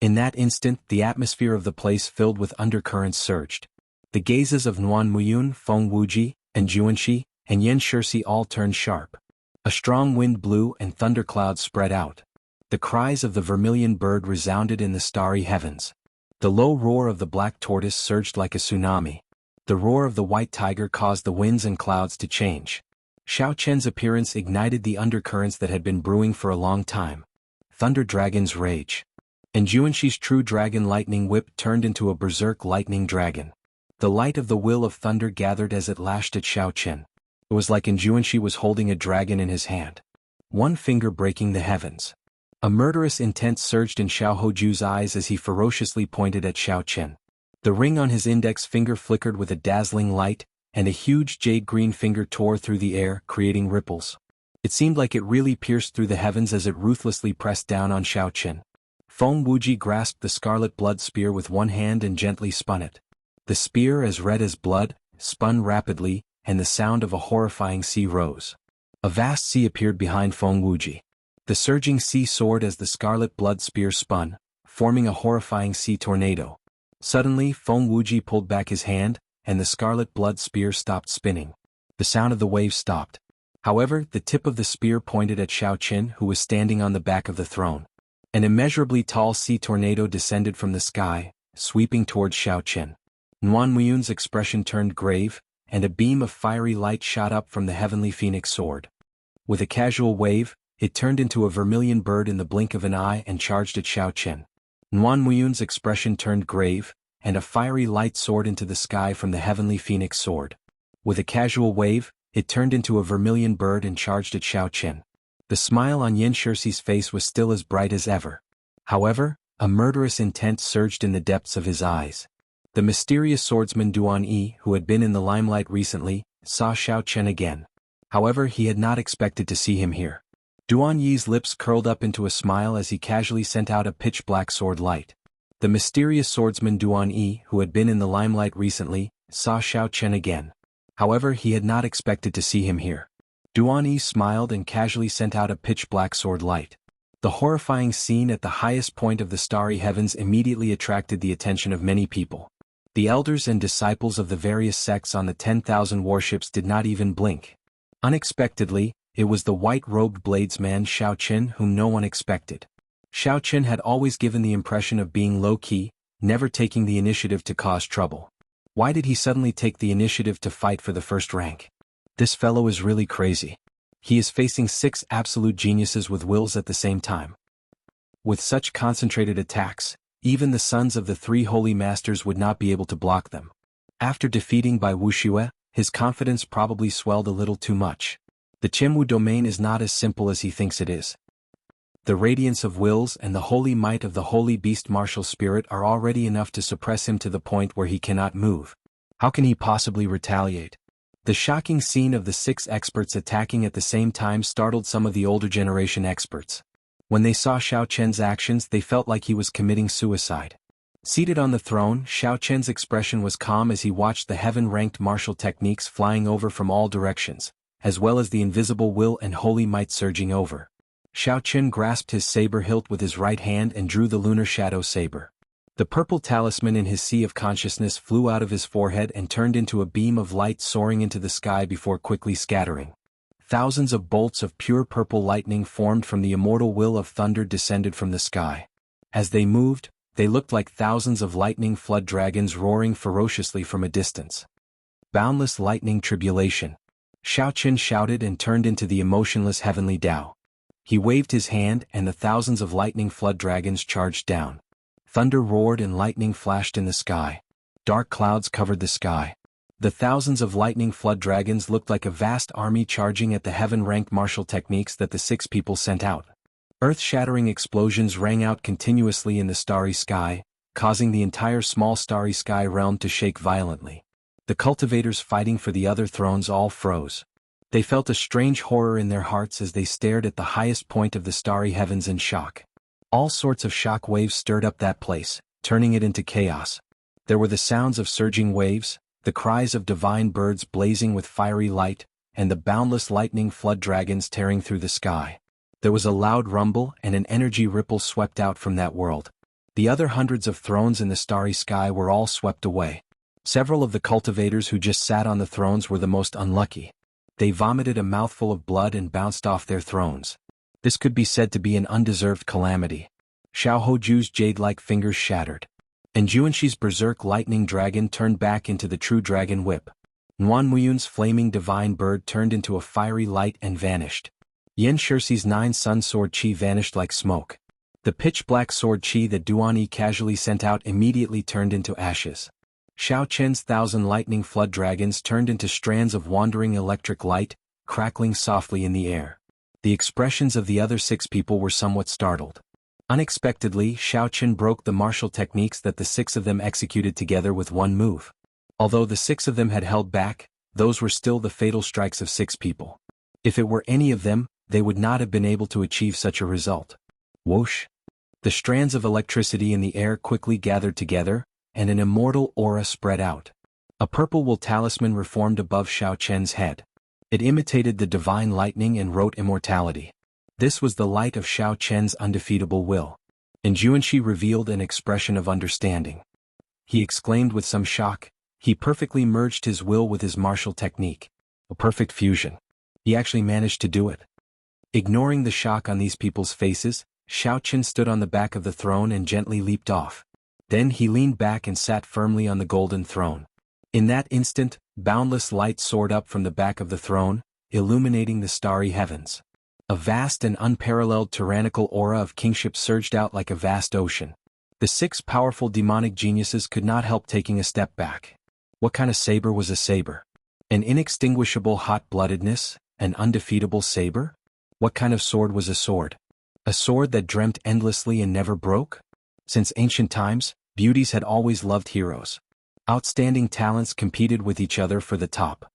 In that instant, the atmosphere of the place filled with undercurrents surged. The gazes of Nuan Muyun, Feng Wuji, and Juanxi, and Yen Shirsi all turned sharp. A strong wind blew and thunderclouds spread out. The cries of the vermilion bird resounded in the starry heavens. The low roar of the black tortoise surged like a tsunami. The roar of the white tiger caused the winds and clouds to change. Xiao Chen's appearance ignited the undercurrents that had been brewing for a long time. Thunder Dragon's rage. And Juanshi's true dragon lightning whip turned into a berserk lightning dragon. The light of the will of thunder gathered as it lashed at Xiao Chen. It was like Juanshi was holding a dragon in his hand. One finger breaking the heavens. A murderous intent surged in Xiao Hoju's eyes as he ferociously pointed at Xiao Chen. The ring on his index finger flickered with a dazzling light, and a huge jade-green finger tore through the air, creating ripples. It seemed like it really pierced through the heavens as it ruthlessly pressed down on Xiao Chen. Feng Wuji grasped the scarlet blood spear with one hand and gently spun it. The spear, as red as blood, spun rapidly, and the sound of a horrifying sea rose. A vast sea appeared behind Feng Wuji. The surging sea soared as the scarlet blood spear spun, forming a horrifying sea tornado. Suddenly, Feng Wuji pulled back his hand, and the scarlet blood spear stopped spinning. The sound of the waves stopped. However, the tip of the spear pointed at Xiao Chen, who was standing on the back of the throne. An immeasurably tall sea tornado descended from the sky, sweeping towards Xiao Chen. Nguyen Muyun's expression turned grave, and a beam of fiery light shot up from the heavenly phoenix sword. With a casual wave, it turned into a vermilion bird in the blink of an eye and charged at Xiao Chen. Nguyen Muyun's expression turned grave, and a fiery light soared into the sky from the heavenly phoenix sword. With a casual wave, it turned into a vermilion bird and charged at Xiao Chen. The smile on Yen Shirsi's face was still as bright as ever. However, a murderous intent surged in the depths of his eyes. The mysterious swordsman Duan Yi, who had been in the limelight recently, saw Xiao Chen again. However, he had not expected to see him here. Duan Yi's lips curled up into a smile as he casually sent out a pitch-black sword light. The mysterious swordsman Duan Yi, who had been in the limelight recently, saw Xiao Chen again. However, he had not expected to see him here. Duan Yi smiled and casually sent out a pitch-black sword light. The horrifying scene at the highest point of the starry heavens immediately attracted the attention of many people. The elders and disciples of the various sects on the 10,000 warships did not even blink. Unexpectedly, it was the white-robed bladesman Xiao Chen whom no one expected. Xiao Chen had always given the impression of being low-key, never taking the initiative to cause trouble. Why did he suddenly take the initiative to fight for the first rank? This fellow is really crazy. He is facing 6 absolute geniuses with wills at the same time. With such concentrated attacks, even the sons of the 3 holy masters would not be able to block them. After defeating Bai Wuxia, his confidence probably swelled a little too much. The Qinwu domain is not as simple as he thinks it is. The radiance of wills and the holy might of the holy beast martial spirit are already enough to suppress him to the point where he cannot move. How can he possibly retaliate? The shocking scene of the 6 experts attacking at the same time startled some of the older generation experts. When they saw Xiao Chen's actions, they felt like he was committing suicide. Seated on the throne, Xiao Chen's expression was calm as he watched the heaven-ranked martial techniques flying over from all directions, as well as the invisible will and holy might surging over. Xiao Chen grasped his saber hilt with his right hand and drew the lunar shadow saber. The purple talisman in his sea of consciousness flew out of his forehead and turned into a beam of light soaring into the sky before quickly scattering. Thousands of bolts of pure purple lightning formed from the immortal will of thunder descended from the sky. As they moved, they looked like thousands of lightning flood dragons roaring ferociously from a distance. Boundless lightning tribulation. Xiao Chen shouted and turned into the emotionless heavenly Tao. He waved his hand and the thousands of lightning flood dragons charged down. Thunder roared and lightning flashed in the sky. Dark clouds covered the sky. The thousands of lightning flood dragons looked like a vast army charging at the heaven-ranked martial techniques that the 6 people sent out. Earth-shattering explosions rang out continuously in the starry sky, causing the entire small starry sky realm to shake violently. The cultivators fighting for the other thrones all froze. They felt a strange horror in their hearts as they stared at the highest point of the starry heavens in shock. All sorts of shock waves stirred up that place, turning it into chaos. There were the sounds of surging waves, the cries of divine birds blazing with fiery light, and the boundless lightning flood dragons tearing through the sky. There was a loud rumble and an energy ripple swept out from that world. The other hundreds of thrones in the starry sky were all swept away. Several of the cultivators who just sat on the thrones were the most unlucky. They vomited a mouthful of blood and bounced off their thrones. This could be said to be an undeserved calamity. Xiao Hoju's jade-like fingers shattered. And Juanshi's berserk lightning dragon turned back into the true dragon whip. Nguan Muyun's flaming divine bird turned into a fiery light and vanished. Yan Shixi's 9 sun sword chi vanished like smoke. The pitch-black sword chi that Duan Yi casually sent out immediately turned into ashes. Xiao Chen's 1,000 lightning flood dragons turned into strands of wandering electric light, crackling softly in the air. The expressions of the other 6 people were somewhat startled. Unexpectedly, Xiao Chen broke the martial techniques that the 6 of them executed together with one move. Although the 6 of them had held back, those were still the fatal strikes of 6 people. If it were any of them, they would not have been able to achieve such a result. Whoosh! The strands of electricity in the air quickly gathered together, and an immortal aura spread out. A purple wool talisman reformed above Xiao Chen's head. It imitated the divine lightning and wrote Immortality. This was the light of Xiao Chen's undefeatable will. And Juanshi revealed an expression of understanding. He exclaimed with some shock, he perfectly merged his will with his martial technique. A perfect fusion. He actually managed to do it. Ignoring the shock on these people's faces, Xiao Chen stood on the back of the throne and gently leaped off. Then he leaned back and sat firmly on the golden throne. In that instant, boundless light soared up from the back of the throne, illuminating the starry heavens. A vast and unparalleled tyrannical aura of kingship surged out like a vast ocean. The 6 powerful demonic geniuses could not help taking a step back. What kind of saber was a saber? An inextinguishable hot-bloodedness, an undefeatable saber? What kind of sword was a sword? A sword that dreamt endlessly and never broke? Since ancient times, beauties had always loved heroes. Outstanding talents competed with each other for the top.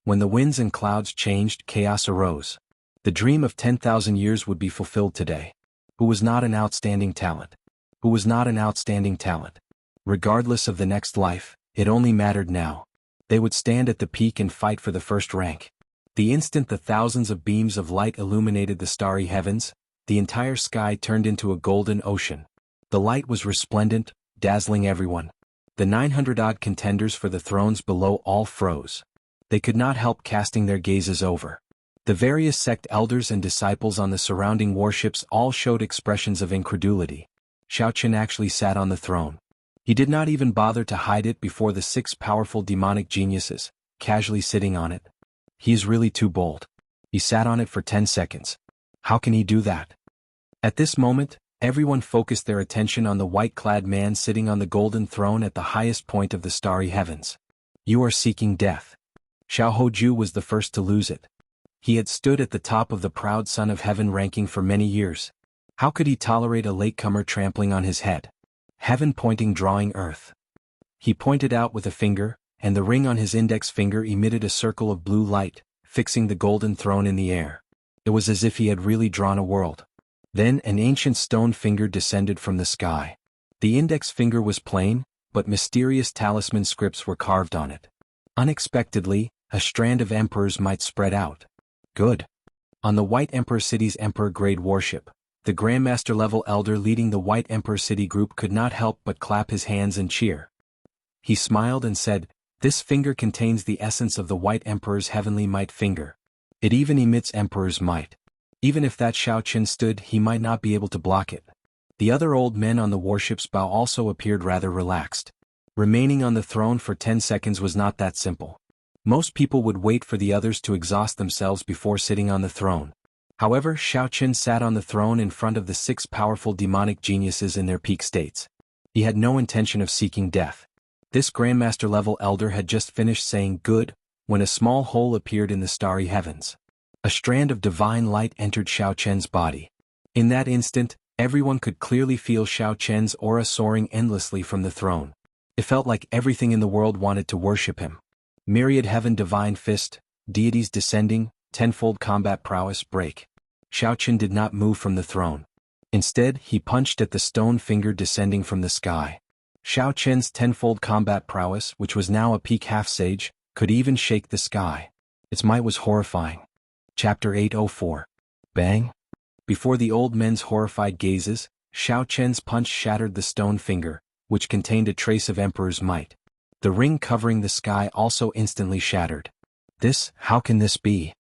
When the winds and clouds changed, chaos arose. The dream of 10,000 years would be fulfilled today. Who was not an outstanding talent? Who was not an outstanding talent? Regardless of the next life, it only mattered now. They would stand at the peak and fight for the first rank. The instant the thousands of beams of light illuminated the starry heavens, the entire sky turned into a golden ocean. The light was resplendent, dazzling everyone. The 900-odd contenders for the thrones below all froze. They could not help casting their gazes over. The various sect elders and disciples on the surrounding warships all showed expressions of incredulity. Xiao Chen actually sat on the throne. He did not even bother to hide it before the 6 powerful demonic geniuses, casually sitting on it. He is really too bold. He sat on it for 10 seconds. How can he do that? At this moment, everyone focused their attention on the white-clad man sitting on the golden throne at the highest point of the starry heavens. You are seeking death. Xiao Hoju was the first to lose it. He had stood at the top of the proud son of heaven ranking for many years. How could he tolerate a latecomer trampling on his head? Heaven pointing drawing earth. He pointed out with a finger, and the ring on his index finger emitted a circle of blue light, fixing the golden throne in the air. It was as if he had really drawn a world. Then an ancient stone finger descended from the sky. The index finger was plain, but mysterious talisman scripts were carved on it. Unexpectedly, a strand of emperor's might spread out. Good. On the White Emperor City's Emperor-grade warship, the Grandmaster-level elder leading the White Emperor City group could not help but clap his hands and cheer. He smiled and said, "This finger contains the essence of the White Emperor's heavenly might finger. It even emits Emperor's might. Even if that Xiao Chen stood, he might not be able to block it." The other old men on the warship's bow also appeared rather relaxed. Remaining on the throne for 10 seconds was not that simple. Most people would wait for the others to exhaust themselves before sitting on the throne. However, Xiao Chen sat on the throne in front of the 6 powerful demonic geniuses in their peak states. He had no intention of seeking death. This Grandmaster-level elder had just finished saying good, when a small hole appeared in the starry heavens. A strand of divine light entered Xiao Chen's body. In that instant, everyone could clearly feel Xiao Chen's aura soaring endlessly from the throne. It felt like everything in the world wanted to worship him. Myriad heaven divine fist, deities descending, tenfold combat prowess break. Xiao Chen did not move from the throne. Instead, he punched at the stone finger descending from the sky. Xiao Chen's tenfold combat prowess, which was now a peak half-sage, could even shake the sky. Its might was horrifying. Chapter 804. Bang! Before the old men's horrified gazes, Xiao Chen's punch shattered the stone finger, which contained a trace of Emperor's might. The ring covering the sky also instantly shattered. How can this be?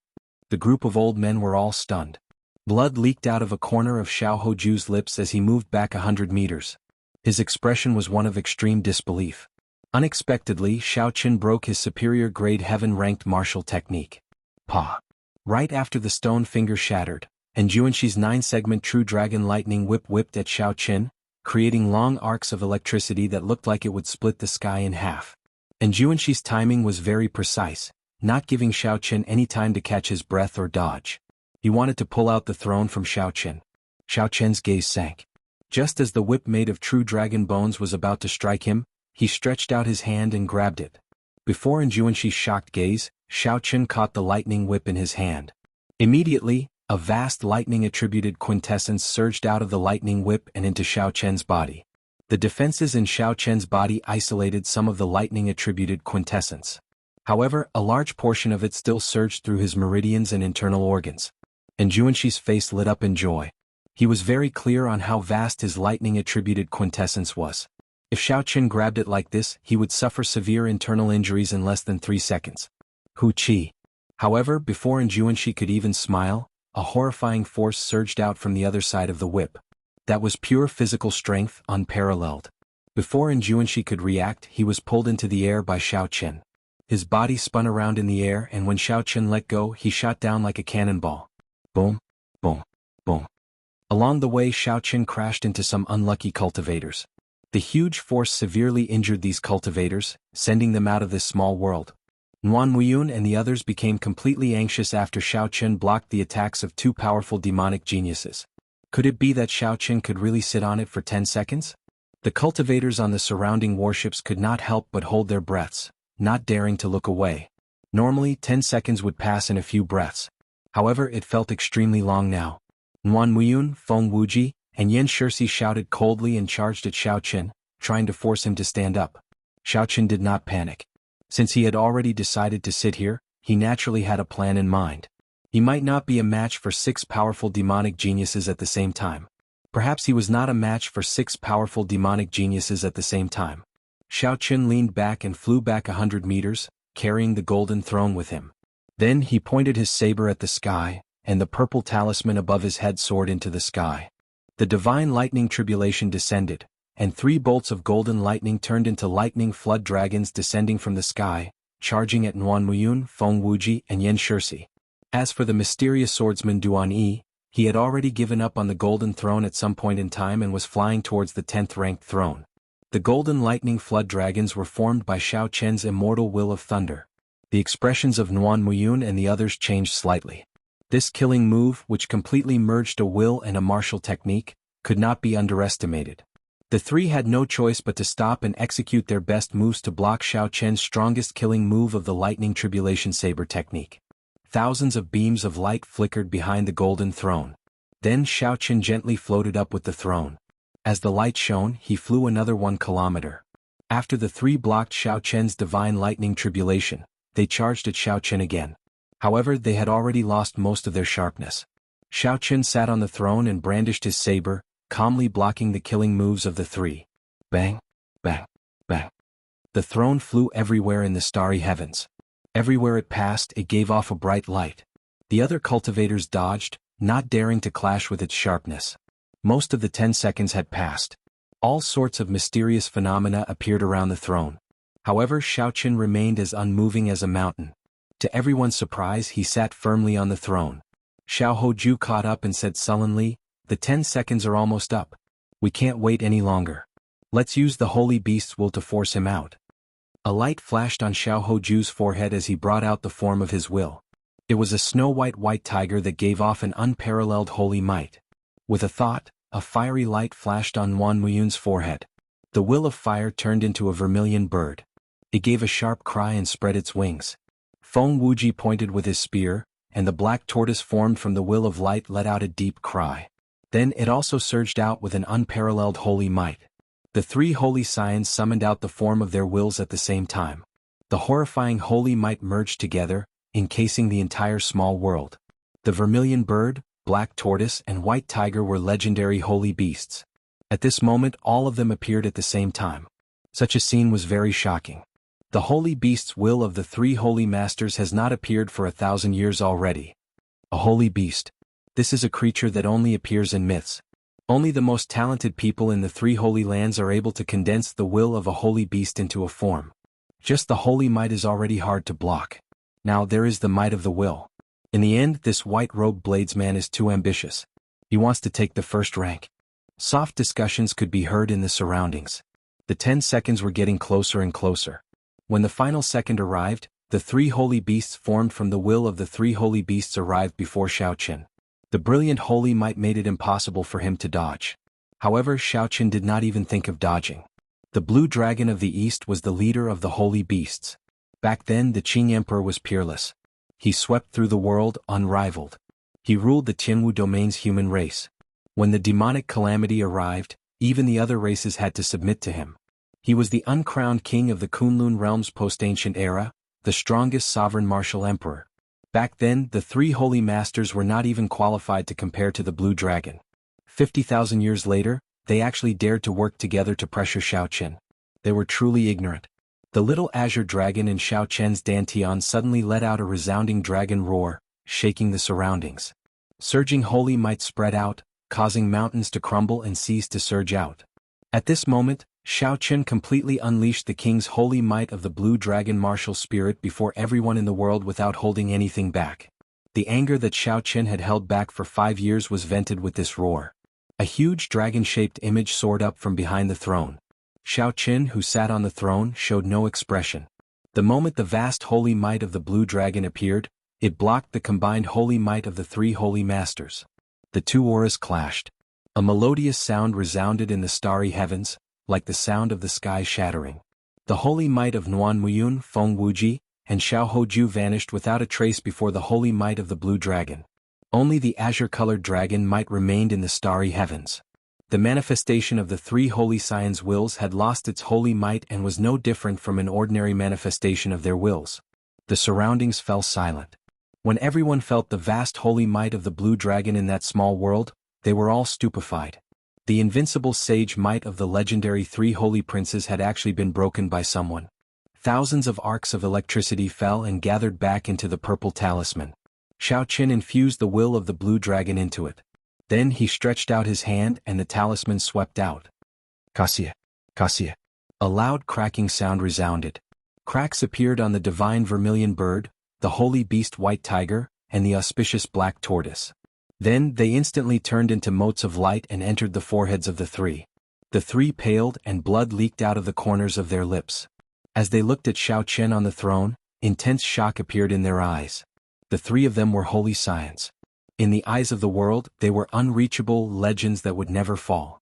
The group of old men were all stunned. Blood leaked out of a corner of Xiao Hoju's lips as he moved back 100 meters. His expression was one of extreme disbelief. Unexpectedly, Xiao Qin broke his superior-grade heaven-ranked martial technique. Pa! Right after the stone finger shattered, and Juanshi's 9-segment True Dragon Lightning Whip whipped at Xiao Qin, creating long arcs of electricity that looked like it would split the sky in half. And Juanshi's timing was very precise, not giving Xiao Qin any time to catch his breath or dodge. He wanted to pull out the throne from Xiao Qin. Xiao Qin's gaze sank. Just as the whip made of true dragon bones was about to strike him, he stretched out his hand and grabbed it. Before Juanshi's shocked gaze, Xiao Qin caught the lightning whip in his hand. Immediately, a vast lightning-attributed quintessence surged out of the lightning whip and into Xiao Qin's body. The defenses in Xiao Qin's body isolated some of the lightning-attributed quintessence. However, a large portion of it still surged through his meridians and internal organs. And Juanshi's face lit up in joy. He was very clear on how vast his lightning-attributed quintessence was. If Xiao Qin grabbed it like this, he would suffer severe internal injuries in less than 3 seconds. Hu Qi. However, before Juanshi could even smile, a horrifying force surged out from the other side of the whip. That was pure physical strength, unparalleled. Before Juanshi could react, he was pulled into the air by Xiao Qin. His body spun around in the air, and when Xiao Qin let go, he shot down like a cannonball. Boom, boom, boom. Along the way, Xiao Qin crashed into some unlucky cultivators. The huge force severely injured these cultivators, sending them out of this small world. Nguan Muyun and the others became completely anxious after Xiao Qin blocked the attacks of 2 powerful demonic geniuses. Could it be that Xiao Qin could really sit on it for 10 seconds? The cultivators on the surrounding warships could not help but hold their breaths, not daring to look away. Normally, 10 seconds would pass in a few breaths. However, it felt extremely long now. Nguan Muyun, Feng Wuji, and Yan Shirsi shouted coldly and charged at Xiao Qin, trying to force him to stand up. Xiao Qin did not panic. Since he had already decided to sit here, he naturally had a plan in mind. He might not be a match for 6 powerful demonic geniuses at the same time. Perhaps he was not a match for 6 powerful demonic geniuses at the same time. Xiao Qin leaned back and flew back 100 meters, carrying the golden throne with him. Then he pointed his saber at the sky, and the purple talisman above his head soared into the sky. The divine lightning tribulation descended, and 3 bolts of golden lightning turned into lightning flood dragons descending from the sky, charging at Nguan Muyun, Feng Wuji, and Yan Shirsi. As for the mysterious swordsman Duan Yi, he had already given up on the golden throne at some point in time and was flying towards the 10th ranked throne. The golden lightning flood dragons were formed by Xiao Qin's immortal will of thunder. The expressions of Nguan Muyun and the others changed slightly. This killing move, which completely merged a will and a martial technique, could not be underestimated. The 3 had no choice but to stop and execute their best moves to block Xiao Qin's strongest killing move of the lightning tribulation saber technique. Thousands of beams of light flickered behind the golden throne. Then Xiao Qin gently floated up with the throne. As the light shone, he flew another 1 kilometer. After the 3 blocked Xiao Qin's divine lightning tribulation, they charged at Xiao Qin again. However, they had already lost most of their sharpness. Xiao Qin sat on the throne and brandished his saber, calmly blocking the killing moves of the 3. Bang, bang, bang. The throne flew everywhere in the starry heavens. Everywhere it passed, it gave off a bright light. The other cultivators dodged, not daring to clash with its sharpness. Most of the 10 seconds had passed. All sorts of mysterious phenomena appeared around the throne. However, Xiao Qin remained as unmoving as a mountain. To everyone's surprise, he sat firmly on the throne. Xiao Hoju caught up and said sullenly, "The 10 seconds are almost up. We can't wait any longer. Let's use the holy beast's will to force him out." A light flashed on Xiao Hoju's forehead as he brought out the form of his will. It was a snow-white tiger that gave off an unparalleled holy might. With a thought, a fiery light flashed on Nguan Muyun's forehead. The will of fire turned into a vermilion bird. It gave a sharp cry and spread its wings. Feng Wuji pointed with his spear, and the black tortoise formed from the will of light let out a deep cry. Then it also surged out with an unparalleled holy might. The 3 holy scions summoned out the form of their wills at the same time. The horrifying holy might merged together, encasing the entire small world. The vermilion bird, black tortoise, and white tiger were legendary holy beasts. At this moment all of them appeared at the same time. Such a scene was very shocking. The holy beast's will of the three holy masters has not appeared for 1,000 years already. A holy beast. This is a creature that only appears in myths. Only the most talented people in the three holy lands are able to condense the will of a holy beast into a form. Just the holy might is already hard to block. Now there is the might of the will. In the end, this white-robed bladesman is too ambitious. He wants to take the first rank. Soft discussions could be heard in the surroundings. The 10 seconds were getting closer and closer. When the final second arrived, the three holy beasts formed from the will of the three holy beasts arrived before Xiaoqin. The brilliant holy might made it impossible for him to dodge. However, Xiaoqin did not even think of dodging. The blue dragon of the east was the leader of the holy beasts. Back then the Qing Emperor was peerless. He swept through the world, unrivaled. He ruled the Tianwu domain's human race. When the demonic calamity arrived, even the other races had to submit to him. He was the uncrowned king of the Kunlun realm's post-ancient era, the strongest sovereign martial emperor. Back then, the three holy masters were not even qualified to compare to the blue dragon. 50,000 years later, they actually dared to work together to pressure Xiaoqin. They were truly ignorant. The little azure dragon in Xiaoqian's dantian suddenly let out a resounding dragon roar, shaking the surroundings. Surging holy might spread out, causing mountains to crumble and seas to surge out. At this moment, Xiaoqin completely unleashed the king's holy might of the blue dragon martial spirit before everyone in the world without holding anything back. The anger that Xiaoqin had held back for 5 years was vented with this roar. A huge dragon-shaped image soared up from behind the throne. Xiaoqin, who sat on the throne, showed no expression. The moment the vast holy might of the blue dragon appeared, it blocked the combined holy might of the three holy masters. The two auras clashed. A melodious sound resounded in the starry heavens, like the sound of the sky shattering. The holy might of Nuan Muyun, Feng Wuji, and Xiao Hoju vanished without a trace before the holy might of the blue dragon. Only the azure-colored dragon might remained in the starry heavens. The manifestation of the three holy scions' wills had lost its holy might and was no different from an ordinary manifestation of their wills. The surroundings fell silent. When everyone felt the vast holy might of the blue dragon in that small world, they were all stupefied. The invincible sage might of the legendary three holy princes had actually been broken by someone. Thousands of arcs of electricity fell and gathered back into the purple talisman. Xiaoqin infused the will of the blue dragon into it. Then he stretched out his hand and the talisman swept out. Cassia, Cassia. A loud cracking sound resounded. Cracks appeared on the divine vermilion bird, the holy beast white tiger, and the auspicious black tortoise. Then they instantly turned into motes of light and entered the foreheads of the three. The three paled and blood leaked out of the corners of their lips. As they looked at Xiaoqin on the throne, intense shock appeared in their eyes. The three of them were holy scions. In the eyes of the world, they were unreachable legends that would never fall.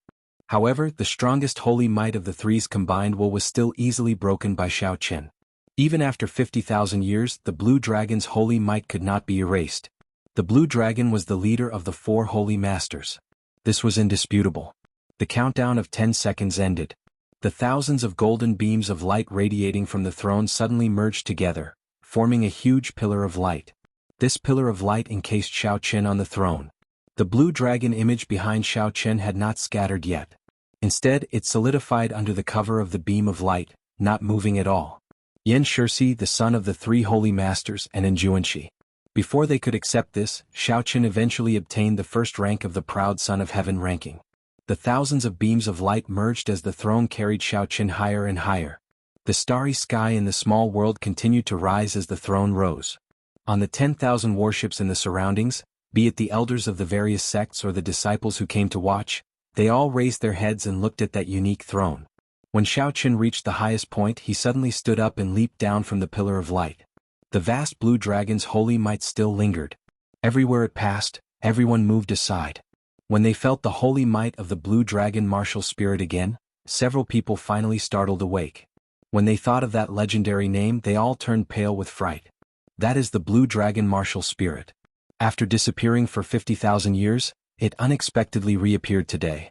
However, the strongest holy might of the three's combined will was still easily broken by Xiaoqin. Even after 50,000 years, the blue dragon's holy might could not be erased. The blue dragon was the leader of the four holy masters. This was indisputable. The countdown of 10 seconds ended. The thousands of golden beams of light radiating from the throne suddenly merged together, forming a huge pillar of light. This pillar of light encased Xiaoqin on the throne. The blue dragon image behind Xiaoqin had not scattered yet. Instead, it solidified under the cover of the beam of light, not moving at all. Yan Shirsi, the son of the three holy masters, and Enjuanshi. Before they could accept this, Xiaoqin eventually obtained the first rank of the proud son of heaven ranking. The thousands of beams of light merged as the throne carried Xiaoqin higher and higher. The starry sky in the small world continued to rise as the throne rose. On the 10,000 warships in the surroundings, be it the elders of the various sects or the disciples who came to watch, they all raised their heads and looked at that unique throne. When Xiaoqin reached the highest point, he suddenly stood up and leaped down from the pillar of light. The vast blue dragon's holy might still lingered. Everywhere it passed, everyone moved aside. When they felt the holy might of the blue dragon martial spirit again, several people finally startled awake. When they thought of that legendary name, they all turned pale with fright. That is the blue dragon martial spirit. After disappearing for 50,000 years, it unexpectedly reappeared today.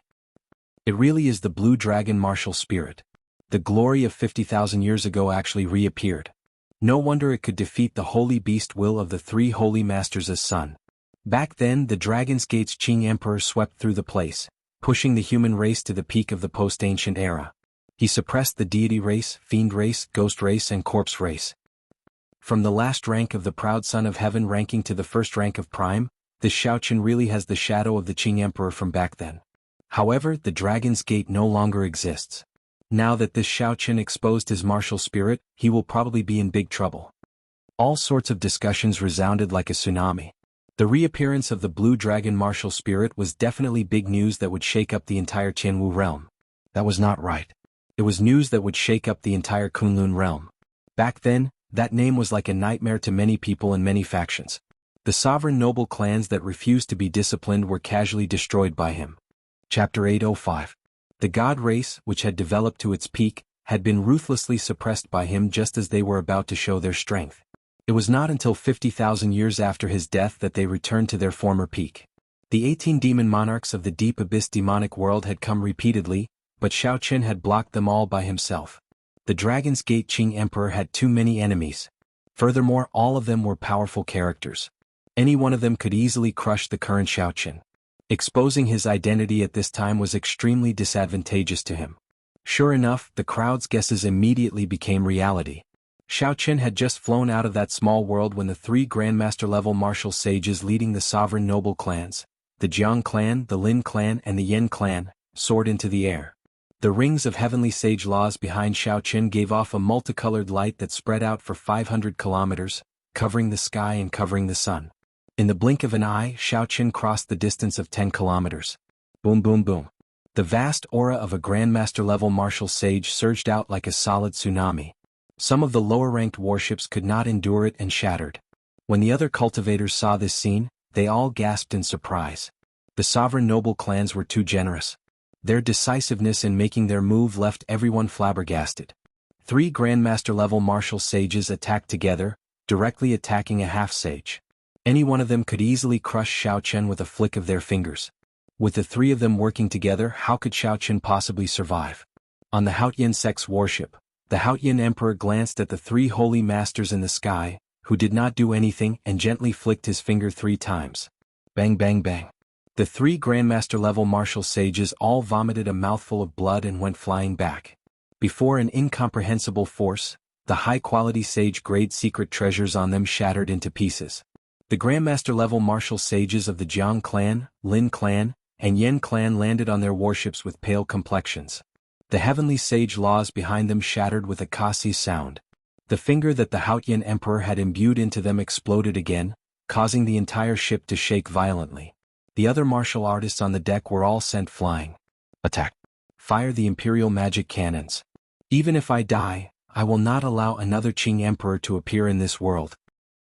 It really is the blue dragon martial spirit. The glory of 50,000 years ago actually reappeared. No wonder it could defeat the holy beast will of the three holy masters as son. Back then, the Dragon's Gate's Qing Emperor swept through the place, pushing the human race to the peak of the post-ancient era. He suppressed the deity race, fiend race, ghost race and corpse race. From the last rank of the proud son of heaven ranking to the first rank of prime, this Shaoqin really has the shadow of the Qing emperor from back then. However, the Dragon's Gate no longer exists. Now that this Shaoqin exposed his martial spirit, he will probably be in big trouble. All sorts of discussions resounded like a tsunami. The reappearance of the blue dragon martial spirit was definitely big news that would shake up the entire Qianwu realm. That was not right. It was news that would shake up the entire Kunlun realm. Back then, that name was like a nightmare to many people and many factions. The sovereign noble clans that refused to be disciplined were casually destroyed by him. Chapter 805. The god race, which had developed to its peak, had been ruthlessly suppressed by him just as they were about to show their strength. It was not until 50,000 years after his death that they returned to their former peak. The 18 demon monarchs of the deep abyss demonic world had come repeatedly, but Shaoqin had blocked them all by himself. The Dragon's Gate Qing Emperor had too many enemies. Furthermore, all of them were powerful characters. Any one of them could easily crush the current Shaoqin. Exposing his identity at this time was extremely disadvantageous to him. Sure enough, the crowd's guesses immediately became reality. Shaoqin had just flown out of that small world when the three Grandmaster-level martial sages leading the sovereign noble clans, the Jiang clan, the Lin clan and the Yen clan, soared into the air. The rings of heavenly sage laws behind Shaoqin gave off a multicolored light that spread out for 500 kilometers, covering the sky and covering the sun. In the blink of an eye, Shaoqin crossed the distance of 10 kilometers. Boom boom boom. The vast aura of a Grandmaster-level martial sage surged out like a solid tsunami. Some of the lower-ranked warships could not endure it and shattered. When the other cultivators saw this scene, they all gasped in surprise. The sovereign noble clans were too generous. Their decisiveness in making their move left everyone flabbergasted. 3 Grandmaster-level martial sages attacked together, directly attacking a half-sage. Any one of them could easily crush Shaoqin with a flick of their fingers. With the 3 of them working together, how could Shaoqin possibly survive? On the Haotian Sect's warship, the Haotian Emperor glanced at the 3 holy masters in the sky, who did not do anything and gently flicked his finger 3 times. Bang bang bang. The 3 Grandmaster-level martial sages all vomited a mouthful of blood and went flying back. Before an incomprehensible force, the high-quality sage-grade secret treasures on them shattered into pieces. The Grandmaster-level martial sages of the Jiang clan, Lin clan, and Yen clan landed on their warships with pale complexions. The heavenly sage laws behind them shattered with a kasi sound. The finger that the Haotian Emperor had imbued into them exploded again, causing the entire ship to shake violently. The other martial artists on the deck were all sent flying. Attack! Fire the Imperial magic cannons. Even if I die, I will not allow another Qing Emperor to appear in this world.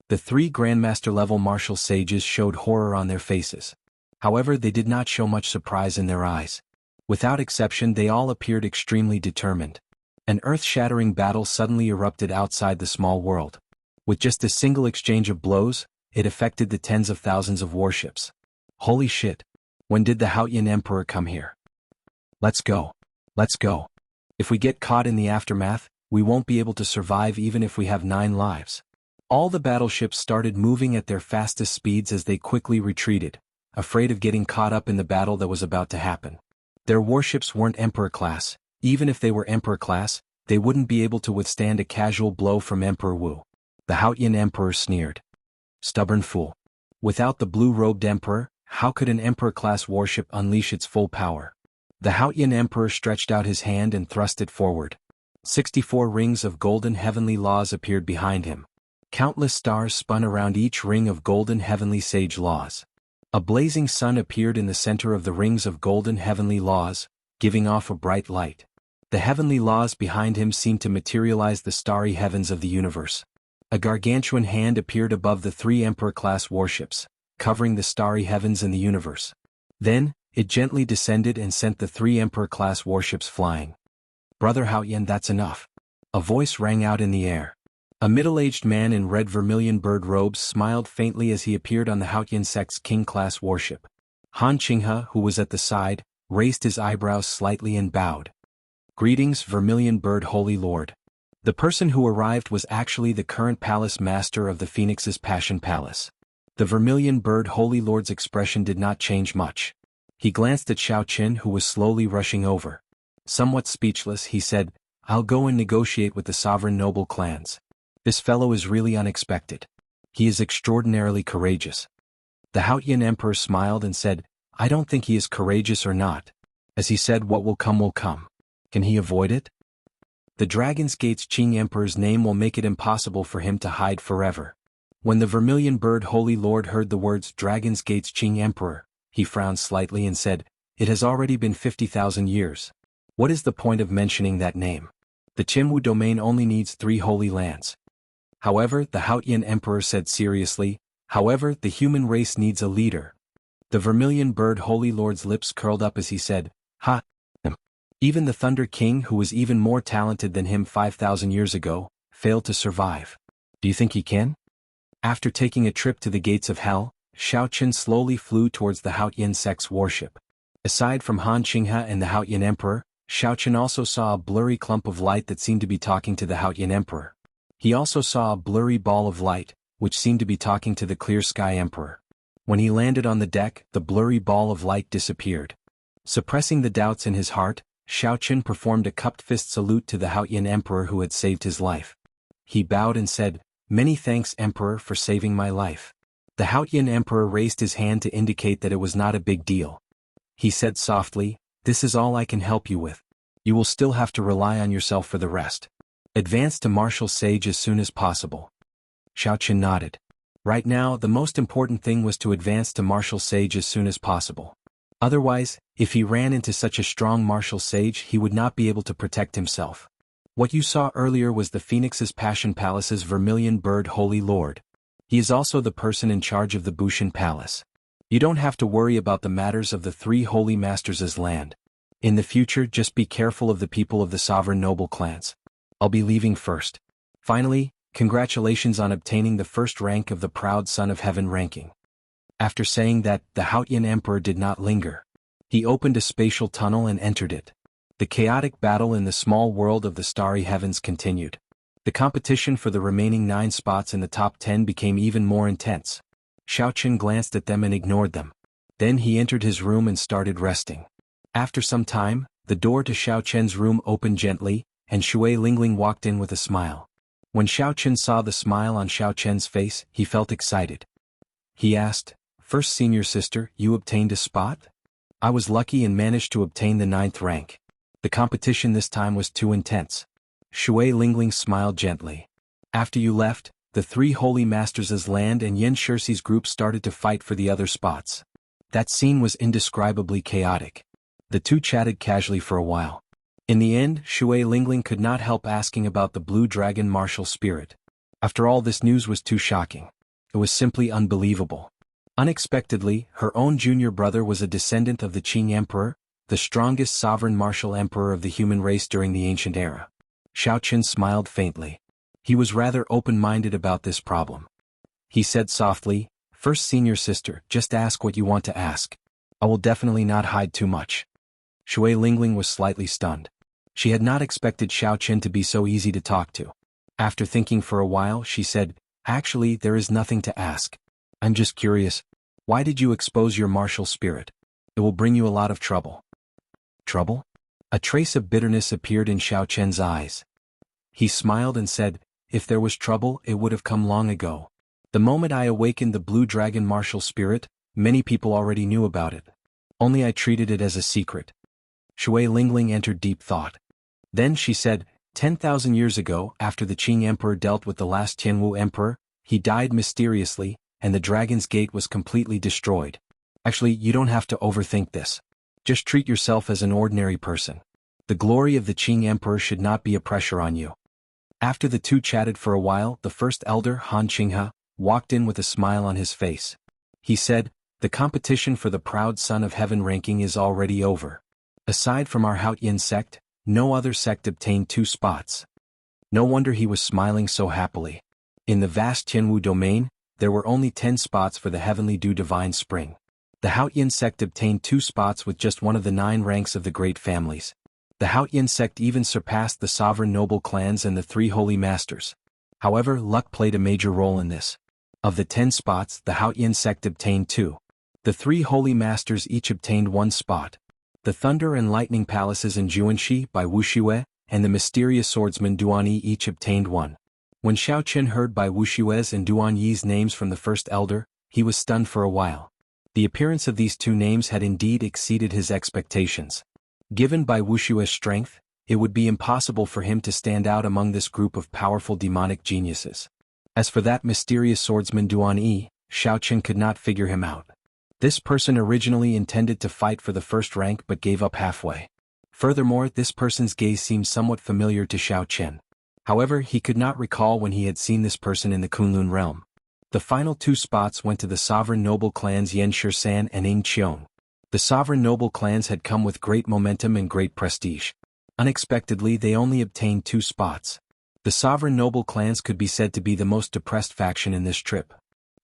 The 3 Grandmaster-level martial sages showed horror on their faces. However, they did not show much surprise in their eyes. Without exception, they all appeared extremely determined. An earth-shattering battle suddenly erupted outside the small world. With just a single exchange of blows, it affected the tens of thousands of warships. Holy shit! When did the Haotian Emperor come here? Let's go. Let's go. If we get caught in the aftermath, we won't be able to survive even if we have 9 lives. All the battleships started moving at their fastest speeds as they quickly retreated, afraid of getting caught up in the battle that was about to happen. Their warships weren't Emperor class. Even if they were Emperor class, they wouldn't be able to withstand a casual blow from Emperor Wu. The Haotian Emperor sneered. Stubborn fool. Without the blue-robed Emperor, how could an Emperor-class warship unleash its full power? The Haotian Emperor stretched out his hand and thrust it forward. 64 rings of golden heavenly laws appeared behind him. Countless stars spun around each ring of golden heavenly sage laws. A blazing sun appeared in the center of the rings of golden heavenly laws, giving off a bright light. The heavenly laws behind him seemed to materialize the starry heavens of the universe. A gargantuan hand appeared above the 3 Emperor-class warships, covering the starry heavens in the universe. Then, it gently descended and sent the 3 Emperor-class warships flying. Brother Haotian, that's enough. A voice rang out in the air. A middle-aged man in red vermilion bird robes smiled faintly as he appeared on the Haotian sect's king-class warship. Han Qinghe, who was at the side, raised his eyebrows slightly and bowed. Greetings, Vermilion Bird Holy Lord. The person who arrived was actually the current palace master of the Phoenix's Passion Palace. The Vermilion Bird Holy Lord's expression did not change much. He glanced at Shaoqin, who was slowly rushing over. Somewhat speechless, he said, "I'll go and negotiate with the sovereign noble clans. This fellow is really unexpected. He is extraordinarily courageous." The Haotian emperor smiled and said, "I don't think he is courageous or not. As he said, what will come will come. Can he avoid it? The Dragon's Gate's Qing Emperor's name will make it impossible for him to hide forever." When the vermilion bird Holy Lord heard the words Dragon's Gate's Qing Emperor, he frowned slightly and said, "It has already been 50,000 years. What is the point of mentioning that name? The Qinwu domain only needs 3 holy lands." However, the Haotian Emperor said seriously, "However, the human race needs a leader." The vermilion bird Holy Lord's lips curled up as he said, "Ha! Even the Thunder King, who was even more talented than him 5,000 years ago, failed to survive. Do you think he can?" After taking a trip to the gates of hell, Xiao Qin slowly flew towards the Haotian sect's warship. Aside from Han Qinghe and the Haotian Emperor, Xiao Qin also saw a blurry clump of light that seemed to be talking to the Haotian Emperor. He also saw a blurry ball of light, which seemed to be talking to the Clear Sky Emperor. When he landed on the deck, the blurry ball of light disappeared. Suppressing the doubts in his heart, Xiao Qin performed a cupped fist salute to the Haotian Emperor who had saved his life. He bowed and said, "Many thanks, Emperor, for saving my life." The Haotian Emperor raised his hand to indicate that it was not a big deal. He said softly, "This is all I can help you with. You will still have to rely on yourself for the rest. Advance to Martial Sage as soon as possible." Xiao Qin nodded. Right now, the most important thing was to advance to Martial Sage as soon as possible. Otherwise, if he ran into such a strong Martial Sage, he would not be able to protect himself. What you saw earlier was the Phoenix's Passion Palace's vermilion bird Holy Lord. He is also the person in charge of the Bushan Palace. You don't have to worry about the matters of the 3 holy masters' land. In the future, just be careful of the people of the sovereign noble clans. I'll be leaving first. Finally, congratulations on obtaining the first rank of the Proud Son of Heaven ranking. After saying that, the Haotian Emperor did not linger. He opened a spatial tunnel and entered it. The chaotic battle in the small world of the starry heavens continued. The competition for the remaining 9 spots in the top 10 became even more intense. Xiao Qin glanced at them and ignored them. Then he entered his room and started resting. After some time, the door to Xiao Qin's room opened gently, and Shui Lingling walked in with a smile. When Xiao Qin saw the smile on Xiao Qin's face, he felt excited. He asked, "First senior sister, you obtained a spot?" "I was lucky and managed to obtain the 9th rank. The competition this time was too intense." Shui Lingling smiled gently. "After you left, the 3 holy masters' land and Yin Shirsi's group started to fight for the other spots. That scene was indescribably chaotic. The two chatted casually for a while. In the end, Shui Lingling could not help asking about the Blue Dragon martial spirit. After all, this news was too shocking. It was simply unbelievable. Unexpectedly, her own junior brother was a descendant of the Qing Emperor, the strongest sovereign martial emperor of the human race during the ancient era. Xiao Qin smiled faintly. He was rather open-minded about this problem. He said softly, "First senior sister, just ask what you want to ask. I will definitely not hide too much." Shui Lingling was slightly stunned. She had not expected Xiao Qin to be so easy to talk to. After thinking for a while, she said, "Actually, there is nothing to ask. I'm just curious. Why did you expose your martial spirit? It will bring you a lot of trouble." "Trouble?" A trace of bitterness appeared in Xiao Qin's eyes. He smiled and said, "If there was trouble, it would have come long ago. The moment I awakened the Blue Dragon martial spirit, many people already knew about it. Only I treated it as a secret." Shui Lingling entered deep thought. Then she said, 10,000 years ago, after the Qing Emperor dealt with the last Tianwu Emperor, he died mysteriously, and the Dragon's Gate was completely destroyed. Actually, you don't have to overthink this. Just treat yourself as an ordinary person. The glory of the Qing Emperor should not be a pressure on you." After the two chatted for a while, the first elder, Han Qinghe, walked in with a smile on his face. He said, "The competition for the Proud Son of Heaven ranking is already over. Aside from our Haotian sect, no other sect obtained 2 spots." No wonder he was smiling so happily. In the vast Tianwu domain, there were only 10 spots for the Heavenly Dew Divine Spring. The Haotian sect obtained 2 spots with just one of the 9 ranks of the great families. The Haotian sect even surpassed the sovereign noble clans and the 3 holy masters. However, luck played a major role in this. Of the 10 spots, the Haotian sect obtained 2. The 3 holy masters each obtained 1 spot. The Thunder and Lightning Palaces in Juanxi by Wuxia, and the mysterious swordsman Duan Yi each obtained one. When Xiao Qin heard Bai Wuxia's and Duan Yi's names from the first elder, he was stunned for a while. The appearance of these two names had indeed exceeded his expectations. Given Bai Wuxia's strength, it would be impossible for him to stand out among this group of powerful demonic geniuses. As for that mysterious swordsman Duan Yi, Xiao Qin could not figure him out. This person originally intended to fight for the first rank but gave up halfway. Furthermore, this person's gaze seemed somewhat familiar to Xiao Qin. However, he could not recall when he had seen this person in the Kunlun realm. The final two spots went to the sovereign noble clans Yan Shisan and Ing Qiong. The sovereign noble clans had come with great momentum and great prestige. Unexpectedly, they only obtained 2 spots. The sovereign noble clans could be said to be the most depressed faction in this trip.